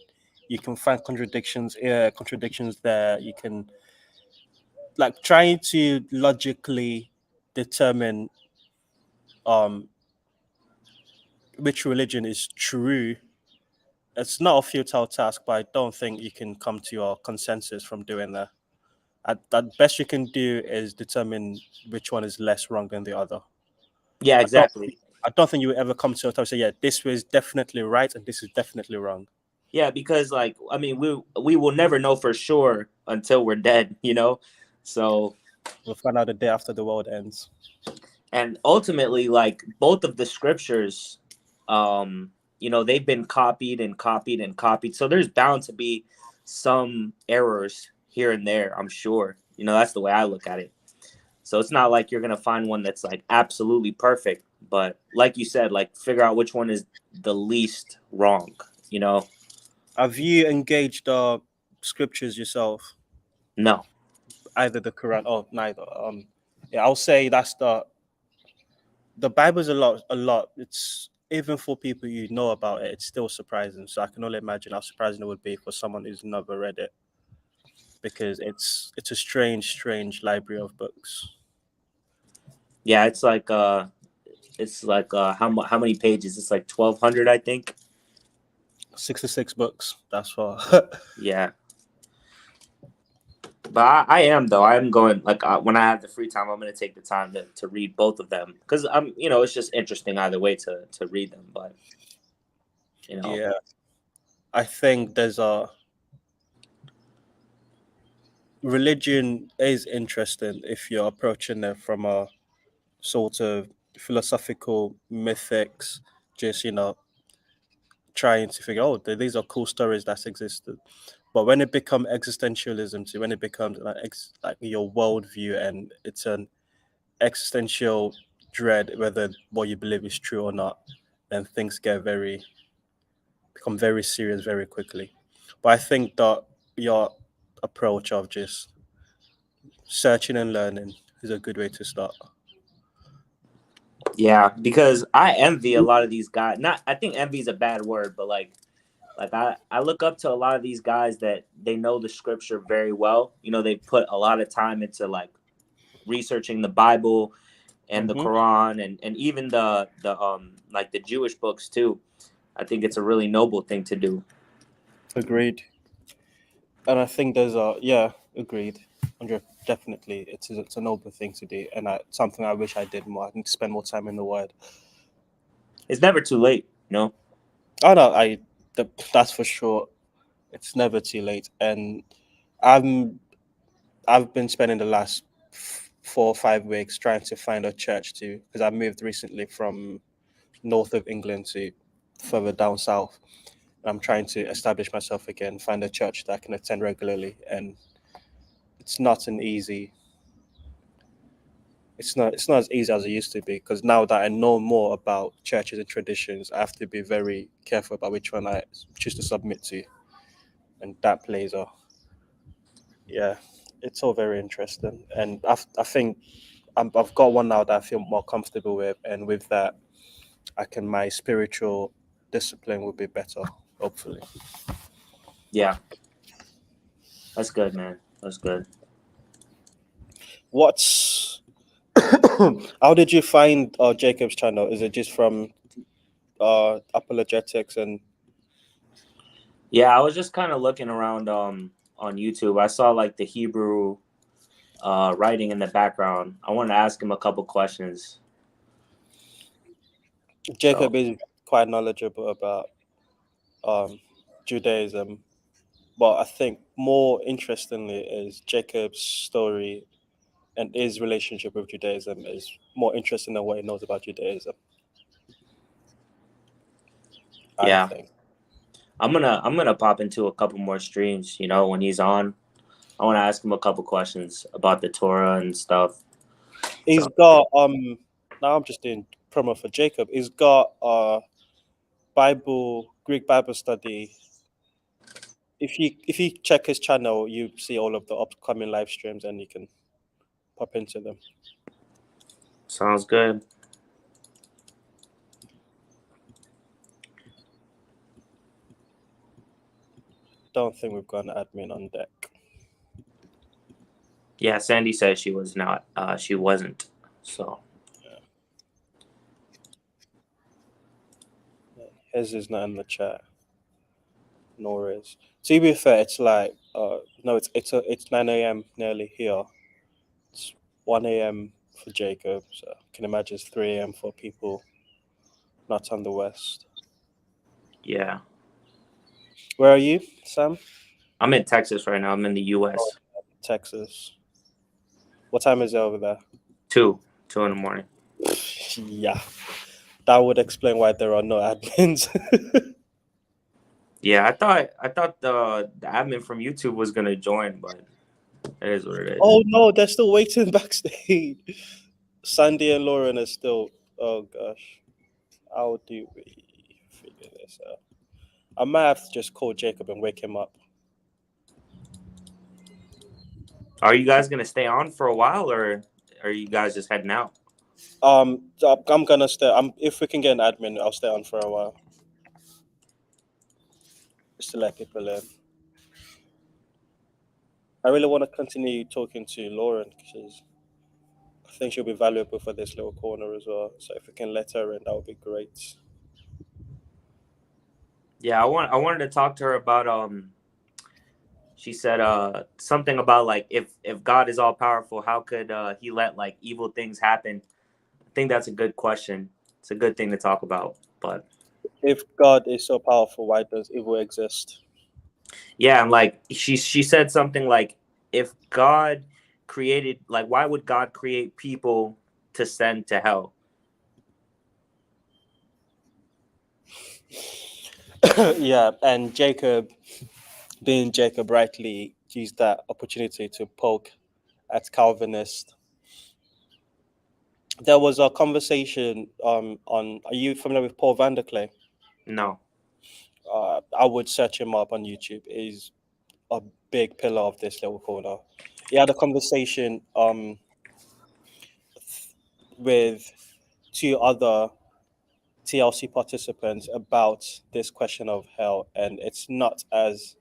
you can find contradictions here, contradictions there. You can like trying to logically determine which religion is true. It's not a futile task, but I don't think you can come to your consensus from doing that. At best you can do is determine which one is less wrong than the other. Yeah, exactly. I don't think you would ever come to a time and say, yeah, this was definitely right and this is definitely wrong. Yeah, because like, I mean, we will never know for sure until we're dead, you know? So we'll find out the day after the world ends. And ultimately, like, both of the scriptures, you know, they've been copied and copied and copied. So there's bound to be some errors here and there, I'm sure. You know, that's the way I look at it. So it's not like you're going to find one that's like absolutely perfect. But like you said, like, figure out which one is the least wrong, you know? Have you engaged the scriptures yourself? No. Either the Quran or neither. Yeah, I'll say that's the Bible's a lot. It's even for people you know about it, it's still surprising. So I can only imagine how surprising it would be for someone who's never read it, because it's a strange library of books. Yeah, it's like how many pages? It's like 1,200, I think. 66 books. That's far. Yeah. But I am though. I'm going like when I have the free time, I'm going to take the time to read both of them, because you know, it's just interesting either way to read them. But you know, yeah, I think there's a religion is interesting if you're approaching it from a sort of philosophical mythics, just, you know, trying to figure out, these are cool stories that's existed. But when it becomes existentialism, when it becomes like your worldview and it's an existential dread whether what you believe is true or not, then things become very serious very quickly. But I think that your approach of just searching and learning is a good way to start. Yeah, because I envy a lot of these guys. I think envy is a bad word, but like I look up to a lot of these guys that they know the scripture very well. You know, they put a lot of time into like researching the Bible and the Quran and even the like the Jewish books too. I think it's a really noble thing to do. Agreed. And I think there's agreed. 100, definitely, it's a noble thing to do, and something I wish I did more. I need to spend more time in the Word. It's never too late, no. Oh no, that's for sure. It's never too late, and I've been spending the last 4 or 5 weeks trying to find a church too, because I moved recently from north of England to further down south. I'm trying to establish myself again, find a church that I can attend regularly, and it's not an easy it's not as easy as it used to be, because now that I know more about churches and traditions, I have to be very careful about which one I choose to submit to, and that plays a it's all very interesting. And I think I've got one now that I feel more comfortable with, and with that, my spiritual discipline will be better, hopefully. Yeah, that's good, man. That's good. How did you find Jacob's channel? Is it just from apologetics and? Yeah, I was just kind of looking around on YouTube. I saw like the Hebrew writing in the background. I wanted to ask him a couple questions. Jacob is quite knowledgeable about Judaism, but I think more interestingly is Jacob's story and his relationship with Judaism is more interesting than what he knows about Judaism. Yeah, I think. I'm gonna pop into a couple more streams. You know, when he's on, I want to ask him a couple questions about the Torah and stuff. He's got now I'm just doing promo for Jacob. He's got Greek Bible study. If you check his channel, you see all of the upcoming live streams, and you can pop into them. Sounds good. Don't think we've got an admin on deck. Yeah, Sandy said she was not. She wasn't. So. His is not in the chat. Nor is. To be fair, it's like no, it's 9 a.m. nearly here. It's 1 a.m. for Jacob, so I can imagine it's 3 a.m. for people not on the West. Yeah. Where are you, Sam? I'm in Texas right now. I'm in the U.S. Oh, Texas. What time is it over there? 2 in the morning. Yeah, that would explain why there are no admins. Yeah, I thought the admin from YouTube was gonna join, but it is what it is. Oh no, they're still waiting backstage. Sandy and Lauren are still. Oh gosh, how do we figure this out? I might have to just call Jacob and wake him up. Are you guys gonna stay on for a while, or are you guys just heading out? I'm gonna stay. If we can get an admin, I'll stay on for a while, just to let people in. I really want to continue talking to Lauren because I think she'll be valuable for this little corner as well. So if we can let her in, that would be great. Yeah, I wanted to talk to her about she said something about like if God is all powerful, how could he let like evil things happen? I think that's a good question. It's a good thing to talk about. But if God is so powerful, why does evil exist? Yeah, and like she said something like if God created, like why would God create people to send to hell? Yeah, and Jacob, being Jacob, rightly used that opportunity to poke at Calvinist. There was a conversation on. Are you familiar with Paul van der Klee? No. I would search him up on YouTube. He's a big pillar of this little corner. He had a conversation with 2 other TLC participants about this question of hell, and it's not as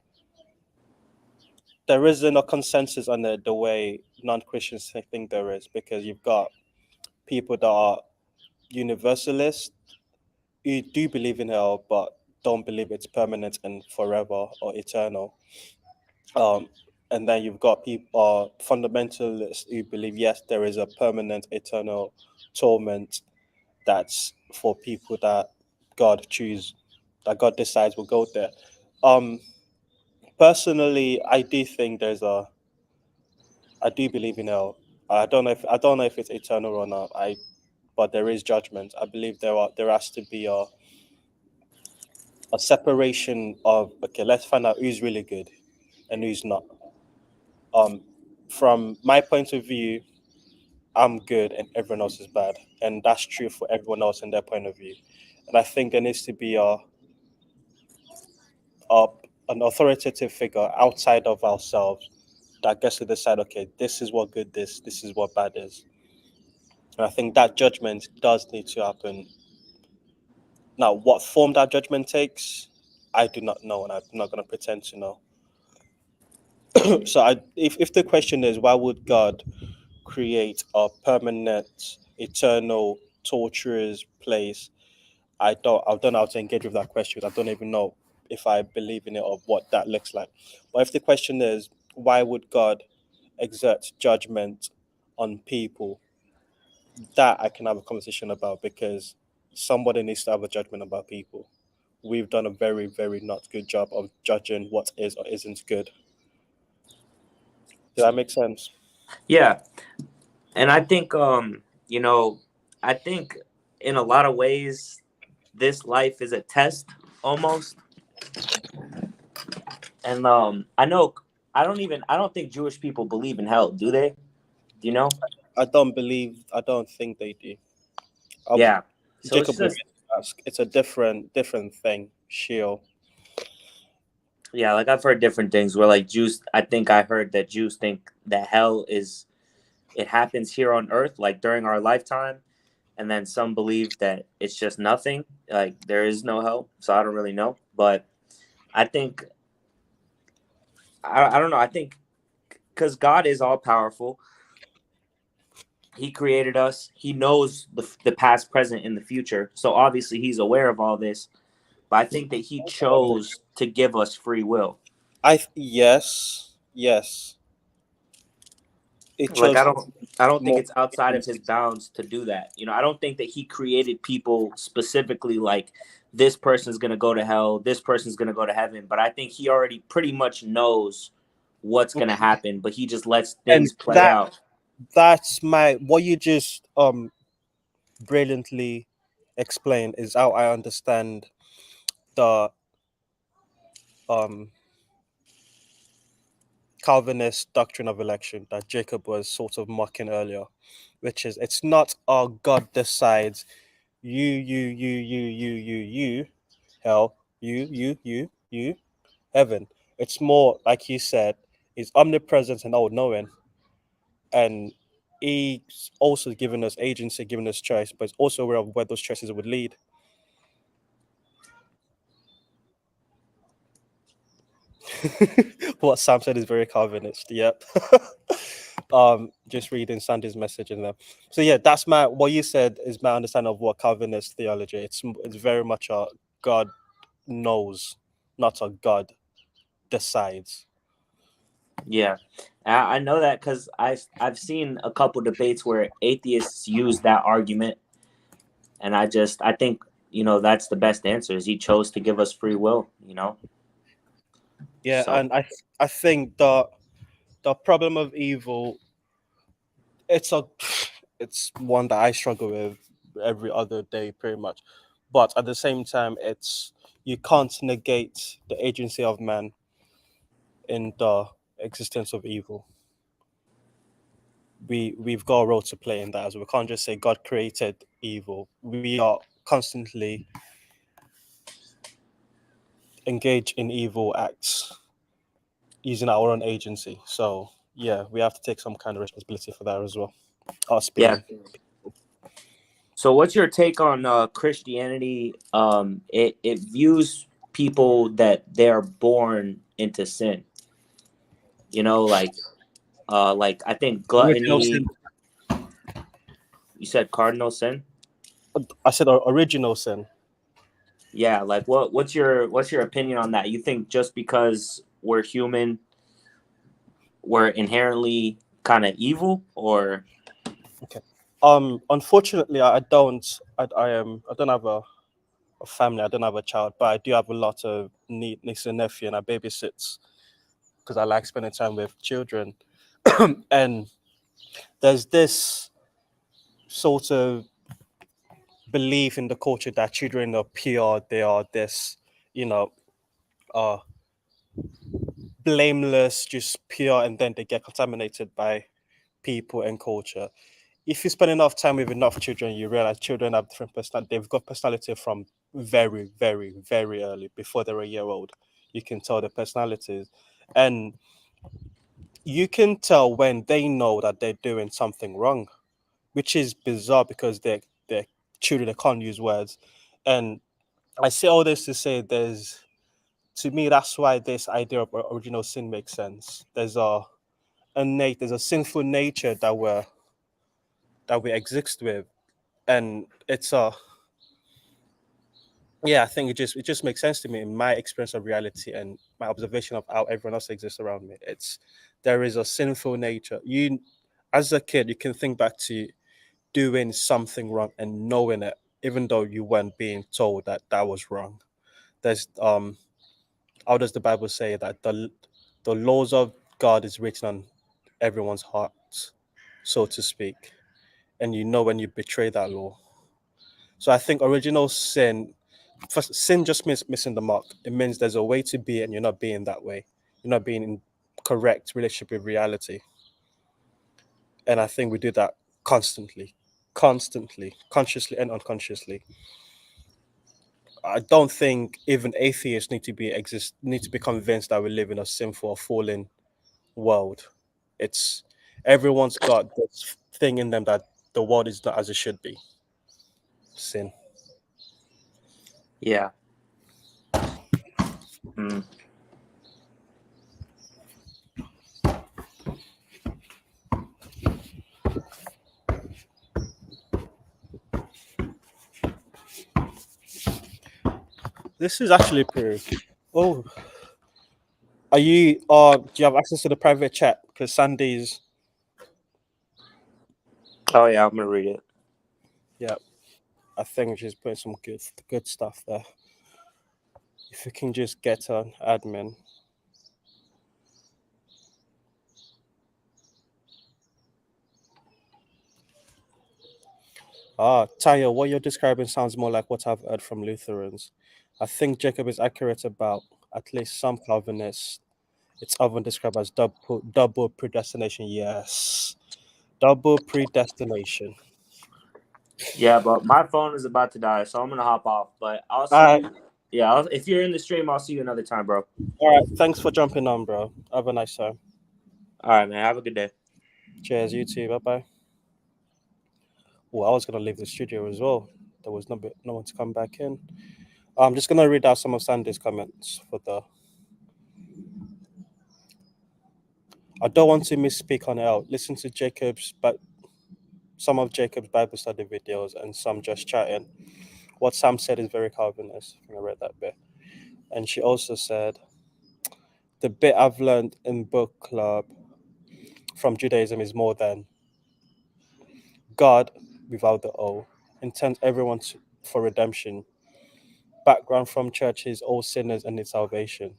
there isn't a consensus on it the way non-Christians think there is, because you've got people that are universalists who do believe in hell but don't believe it's permanent and forever or eternal. And then you've got people fundamentalists who believe yes, there is a permanent eternal torment that's for people that God decides will go there. Personally, I do think I do believe in hell. I don't know if it's eternal or not. But there is judgment. I believe there has to be a separation of, okay, let's find out who's really good and who's not. From my point of view, I'm good and everyone else is bad, and that's true for everyone else in their point of view. And I think there needs to be a an authoritative figure outside of ourselves that gets to decide, okay, this is what good is, this is what bad is. And I think that judgment does need to happen. Now, what form that judgment takes, I do not know, and I'm not going to pretend to know. So, if the question is, why would God create a permanent, eternal, torturous place? I don't know how to engage with that question. I don't even know if I believe in it or what that looks like. But if the question is, why would God exert judgment on people? That I can have a conversation about, because somebody needs to have a judgment about people. We've done a very, very not good job of judging what is or isn't good. Does that make sense? Yeah. And I think, you know, I think in a lot of ways, this life is a test almost. And I know, I don't think Jewish people believe in hell, do they? Do you know? I don't think they do. Yeah. So Jacob it's would just, ask. It's a different thing. Sheol. yeah, like I've heard different things where like Jews, I think I heard that Jews think that hell is, it happens here on earth, like during our lifetime. And then some believe that it's just nothing, like there is no hell. So I don't really know. But I think, I don't know. I think because God is all powerful, He created us. He knows the past, present, and the future. So obviously He's aware of all this. But I think that He chose to give us free will. Yes. It Like chose I don't think more. it's outside of His bounds to do that. You know, I don't think that He created people specifically like this person's gonna go to hell, this person's gonna go to heaven. But I think He already pretty much knows what's gonna happen, but He just lets things And play out. that's what you just brilliantly explained is how I understand the Calvinist doctrine of election that Jacob was sort of mocking earlier, which is it's not God decides you hell, you heaven. It's more like you said, he's omnipresent and all knowing, and he's also given us agency, given us choice, but he's also aware of where those choices would lead. What Sam said is very Calvinist. Yep. Just reading Sandy's message in there. So yeah, that's what you said is my understanding of what Calvinist theology. It's very much a God knows, not a God decides. Yeah, I know that because I've seen a couple debates where atheists use that argument, and I think, you know, that's the best answer is He chose to give us free will, you know. Yeah, So. and I think the problem of evil, it's one that I struggle with every other day pretty much, but at the same time, you can't negate the agency of man in the existence of evil. We've got a role to play in that as well. We can't just say God created evil. We are constantly engaged in evil acts using our own agency. So yeah, we have to take some kind of responsibility for that as well. Us being. Yeah. So what's your take on Christianity? It views people that they're born into sin. You know, like I think Original gluttony. sin. You said cardinal sin? I said original sin. Yeah, like what's your opinion on that? You think just because we're human, we're inherently kind of evil, or? Okay. Unfortunately, I don't have a family. I don't have a child, but I do have a lot of niece and nephew, and I babysit because I like spending time with children. And there's this sort of belief in the culture that children are pure. They are this, blameless, just pure, and then they get contaminated by people and culture. if you spend enough time with enough children, you realize children have different personality. They've got personality from very, very, very early, before they're a year old. You can tell the personalities, and you can tell when they know that they're doing something wrong, which is bizarre because they're children. They can't use words, and I say all this to say to me, that's why this idea of original sin makes sense. There's a sinful nature that we exist with, and I think it just makes sense to me in my experience of reality and my observation of how everyone else exists around me. There is a sinful nature. You, as a kid, you can think back to doing something wrong and knowing it, even though you weren't being told that that was wrong. There's how does the Bible say that the laws of God is written on everyone's hearts, so to speak, and you know when you betray that law. So I think original sin, first, sin just means missing the mark. It means there's a way to be and you're not being that way. You're not being in correct relationship with reality. And I think we do that constantly, consciously and unconsciously. I don't think even atheists need to be convinced that we live in a sinful, fallen world. It's Everyone's got this thing in them that the world is not as it should be. Sin. Yeah. Mm. This is actually pretty. Oh, do you have access to the private chat? Because Sandy's. Oh yeah, I'm gonna read it. Yeah, I think she's putting some good stuff there. If you can just get on admin. Taya, what you're describing sounds more like what I've heard from Lutherans. I think Jacob is accurate about at least some Calvinists. It's often described as double predestination. Yes, double predestination. Yeah, but my phone is about to die, so I'm gonna hop off. But I'll see Alright. you. Yeah, if you're in the stream, I'll see you another time, bro. All right, thanks for jumping on, bro. Have a nice time. All right, man. Have a good day. Cheers, you too. Bye bye. Well, I was gonna leave the studio as well. There was no one to come back in. I'm just gonna read out some of Sandy's comments for the. I don't want to misspeak on it out. Listen to some of Jacob's Bible study videos and some just chatting. What Sam said is very Calvinist. I think I read that bit. And she also said, the bit I've learned in book club from Judaism is more than God, without the O, intends everyone for redemption. Background from churches, all sinners and its salvation.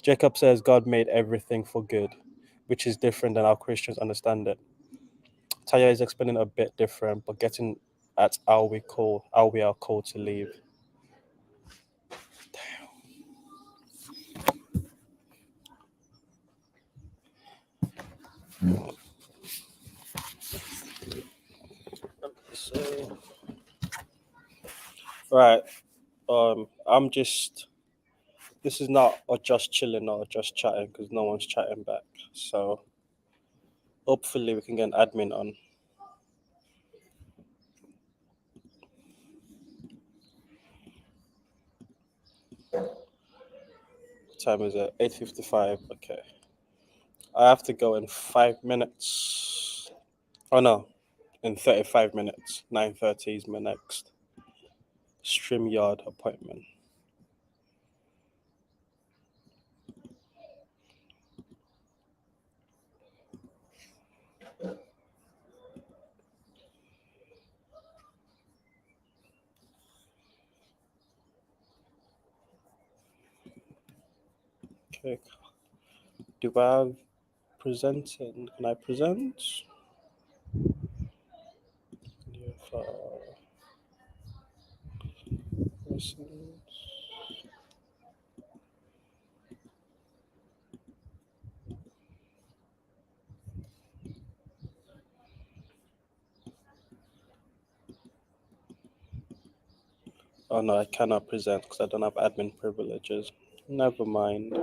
Jacob says God made everything for good, which is different than how Christians understand it. Taya is explaining a bit different, but getting at how we are called to live. So, right. This is not or just chilling or just chatting because no one's chatting back. So hopefully we can get an admin on. What time is it? 8:55. Okay. I have to go in 5 minutes. Oh no, in 35 minutes. 9:30 is my next StreamYard appointment. Okay. Do I have presenting? Can I present? Oh no, I cannot present because I don't have admin privileges. Never mind.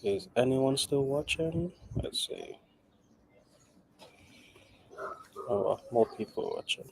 Is anyone still watching? Let's see. Oh, more people watching.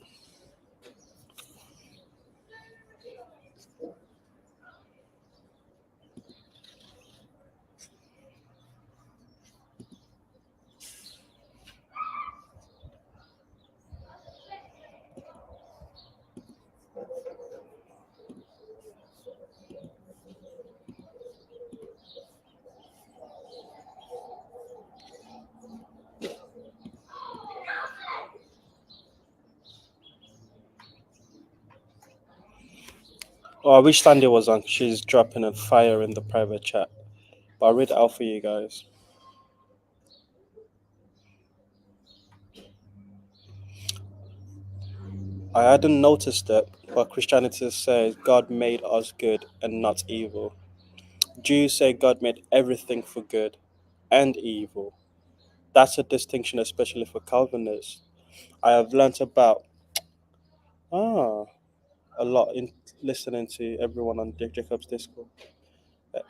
Oh, I wish Sandy was on. She's dropping a fire in the private chat. But I'll read it out for you guys. I hadn't noticed it, but Christianity says God made us good and not evil. Jews say God made everything for good and evil. That's a distinction, especially for Calvinists. I have learnt about a lot in listening to everyone on Dick Jacobs Discord.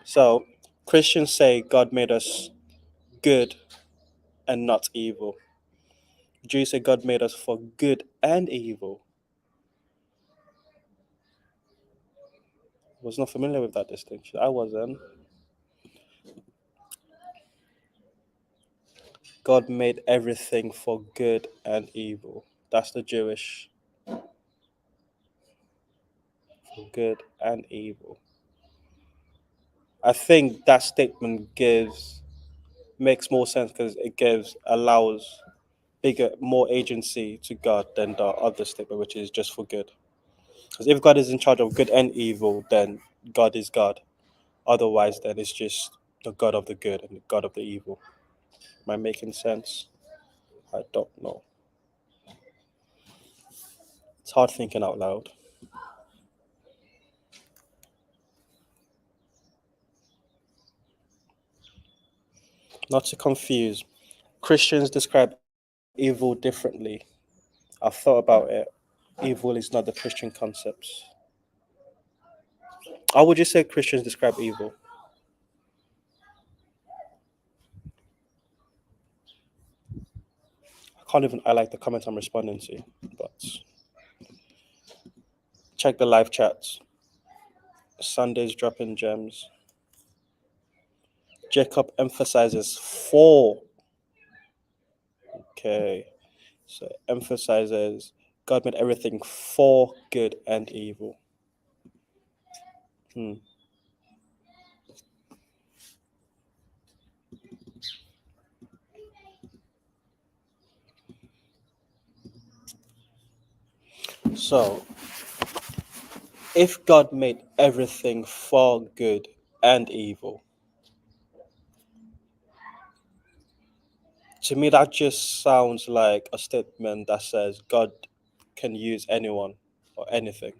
So Christians say God made us good and not evil. Jews say God made us for good and evil. I was not familiar with that distinction. I wasn't. God made everything for good and evil. That's the Jewish. For good and evil. I think that statement makes more sense because it allows more agency to God than the other statement, which is just for good. Because if God is in charge of good and evil, then God is God. Otherwise, then it's just the God of the good and the God of the evil. Am I making sense? I don't know. It's hard thinking out loud. Not to confuse, Christians describe evil differently. I've thought about it. Evil is not the Christian concepts. How would you say Christians describe evil? I can't even highlight the comment I'm responding to, but check the live chats. Sunday's dropping gems. Jacob emphasizes for. Okay. So emphasizes God made everything for good and evil. So, if God made everything for good and evil, to me that just sounds like a statement that says God can use anyone or anything.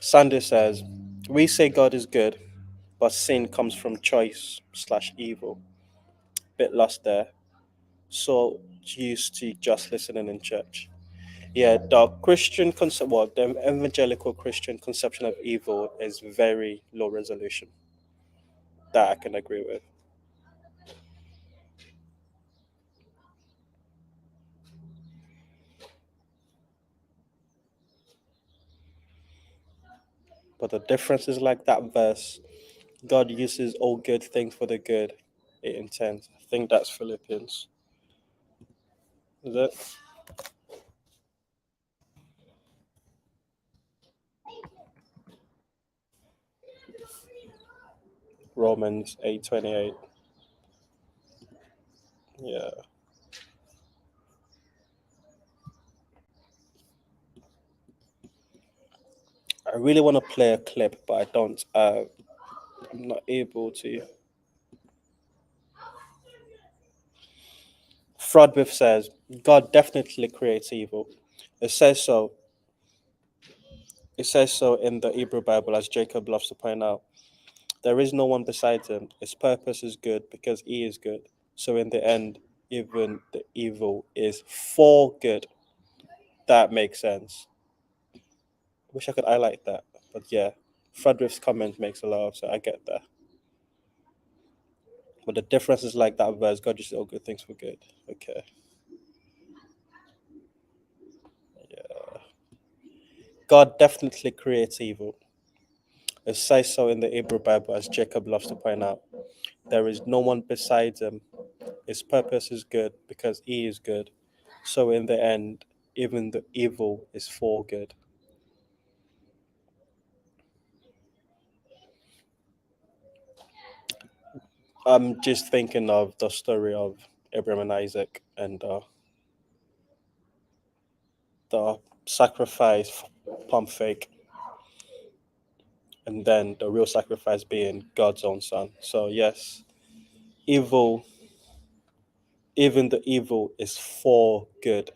Sandy says, we say God is good, but sin comes from choice/evil. Bit lost there. So used to just listening in church. Yeah, the Christian concept, the evangelical Christian conception of evil is very low resolution. That I can agree with. But the difference is like that verse, God uses all good things for the good it intends. I think that's Philippians. Is it? Romans 8:28. Yeah. I really want to play a clip, but I don't. I'm not able to. Frodwith says, God definitely creates evil. It says so It says so in the Hebrew Bible, as Jacob loves to point out. There is no one beside him. His purpose is good because he is good. So in the end, even the evil is for good. That makes sense. Wish I could highlight that. But yeah, Frederick's comment makes a lot of sense. I get that. But the difference is like that verse, God uses all good things for good. Okay. Yeah. God definitely creates evil. It says so in the Hebrew Bible, as Jacob loves to point out. There is no one beside him. His purpose is good because he is good. So in the end, even the evil is for good. I'm just thinking of the story of Abraham and Isaac and the sacrifice pump fake, and then the real sacrifice being God's own son. So yes, evil, even the evil is for good.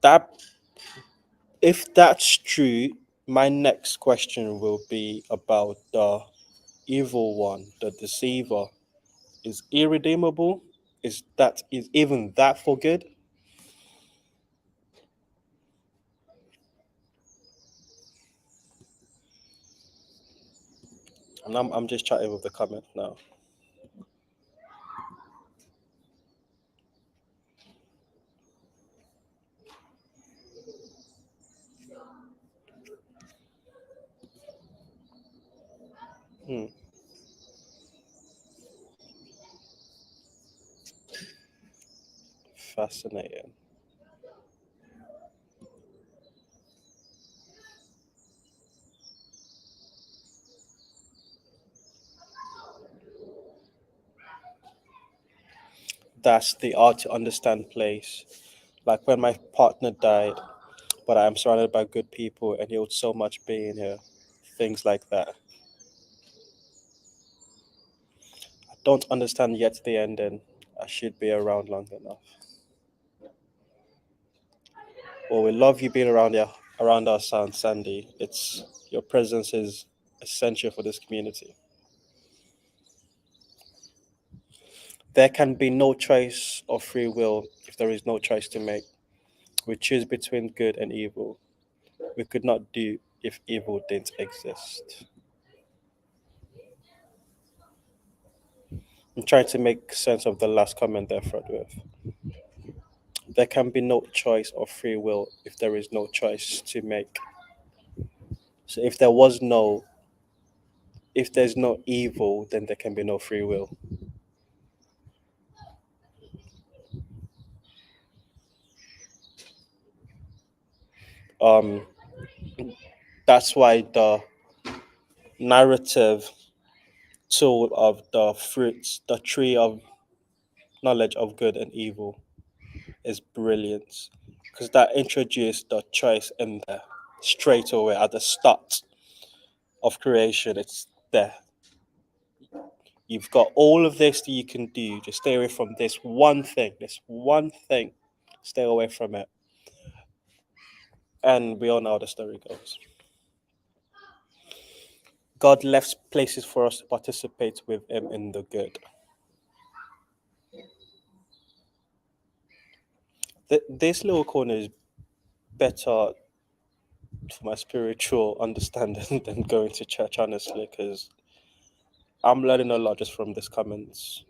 That, if that's true, my next question will be about the evil one, the deceiver. Is irredeemable? Is even that for good? And I'm just chatting with the comment now. Hmm. Fascinating. That's the art to understand place. Like when my partner died, but I'm surrounded by good people and he owed so much being here. Things like that. I don't understand yet the ending. I should be around long enough. Well, we love you being around here, around our son, Sandy. Your presence is essential for this community. There can be no choice of free will if there is no choice to make. We choose between good and evil. We could not do if evil didn't exist. I'm trying to make sense of the last comment there, Frederick. There can be no choice of free will if there is no choice to make. So if there's no evil, then there can be no free will. That's why the narrative tool of the fruits, the tree of knowledge of good and evil, is brilliant, because that introduced the choice in there straight away at the start of creation. It's there. You've got all of this that you can do. Just stay away from this one thing. Stay away from it. And we all know how the story goes. God left places for us to participate with him in the good. This little corner is better for my spiritual understanding than going to church, honestly, because I'm learning a lot just from these comments.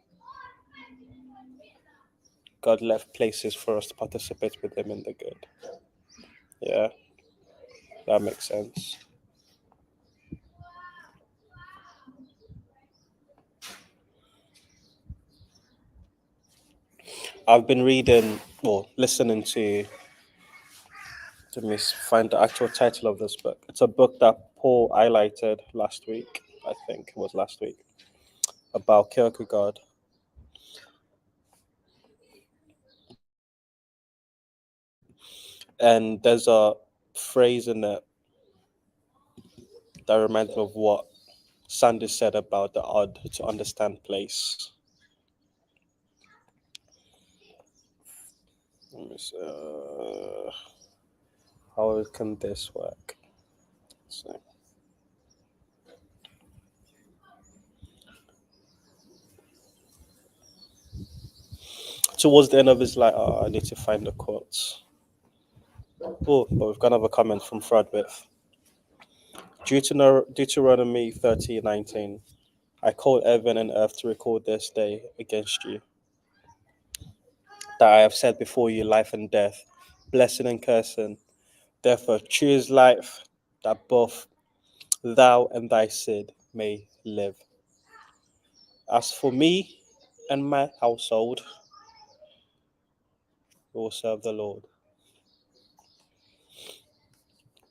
God left places for us to participate with him in the good. Yeah, that makes sense. I've been listening to, let me find the actual title of this book. It's a book that Paul highlighted last week, I think it was last week, about Kierkegaard. And there's a phrase in it that reminds me of what Sandy said about the odd to understand place. Let me see. How can this work? So. Towards the end of his life, I need to find the quotes. Oh, but we've got another comment from Frodwith. Deuteronomy 30:19. I call heaven and earth to record this day against you, that I have set before you life and death, blessing and cursing. Therefore choose life, that both thou and thy seed may live. As for me and my household, we will serve the Lord.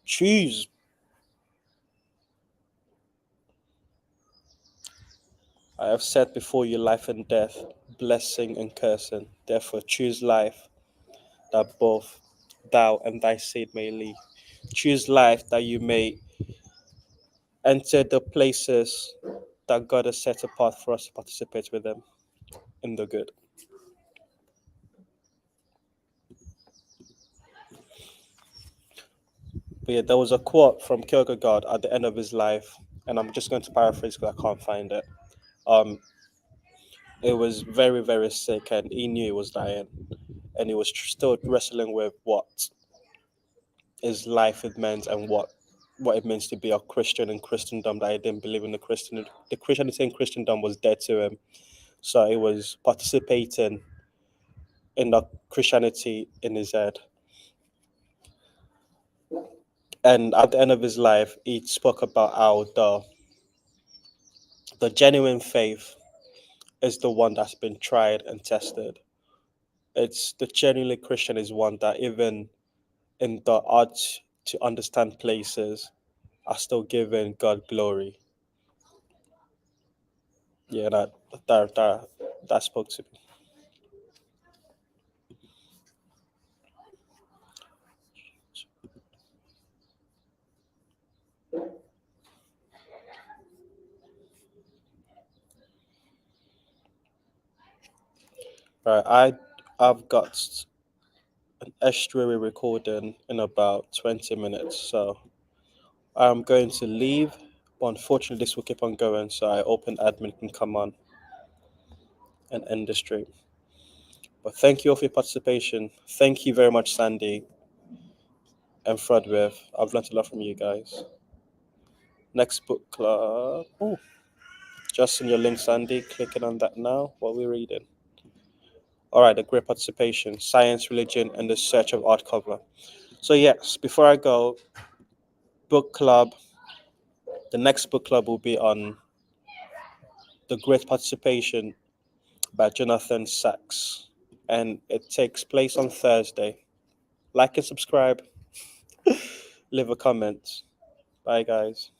Choose. I have set before you life and death, blessing and cursing. Therefore choose life, that both thou and thy seed may live. Choose life, that you may enter the places that God has set apart for us to participate with them in the good. But yeah, there was a quote from Kierkegaard at the end of his life, and I'm just going to paraphrase because I can't find it. It was very, very sick, and he knew he was dying, and he was still wrestling with what his life it meant and what it means to be a Christian in Christendom. That he didn't believe in the Christianity in Christendom was dead to him, so he was participating in the Christianity in his head. And at the end of his life, he spoke about how the genuine faith is the one that's been tried and tested. It's the genuinely Christian is one that even in the art to understand places are still giving God glory. Yeah, that spoke to me. Right, I've got an estuary recording in about 20 minutes, so I'm going to leave. But unfortunately, this will keep on going, so I open admin can come on and end the stream. But thank you all for your participation. Thank you very much, Sandy and Fredwith. I've learned a lot from you guys. Next book club. Oh, just in your link, Sandy. Clicking on that now. What are we reading? All right, a great participation. Science, Religion, and the Search of Art Cover. So yes, before I go, book club. The next book club will be on The Great Participation by Jonathan Sachs. And it takes place on Thursday. Like and subscribe. Leave a comment. Bye, guys.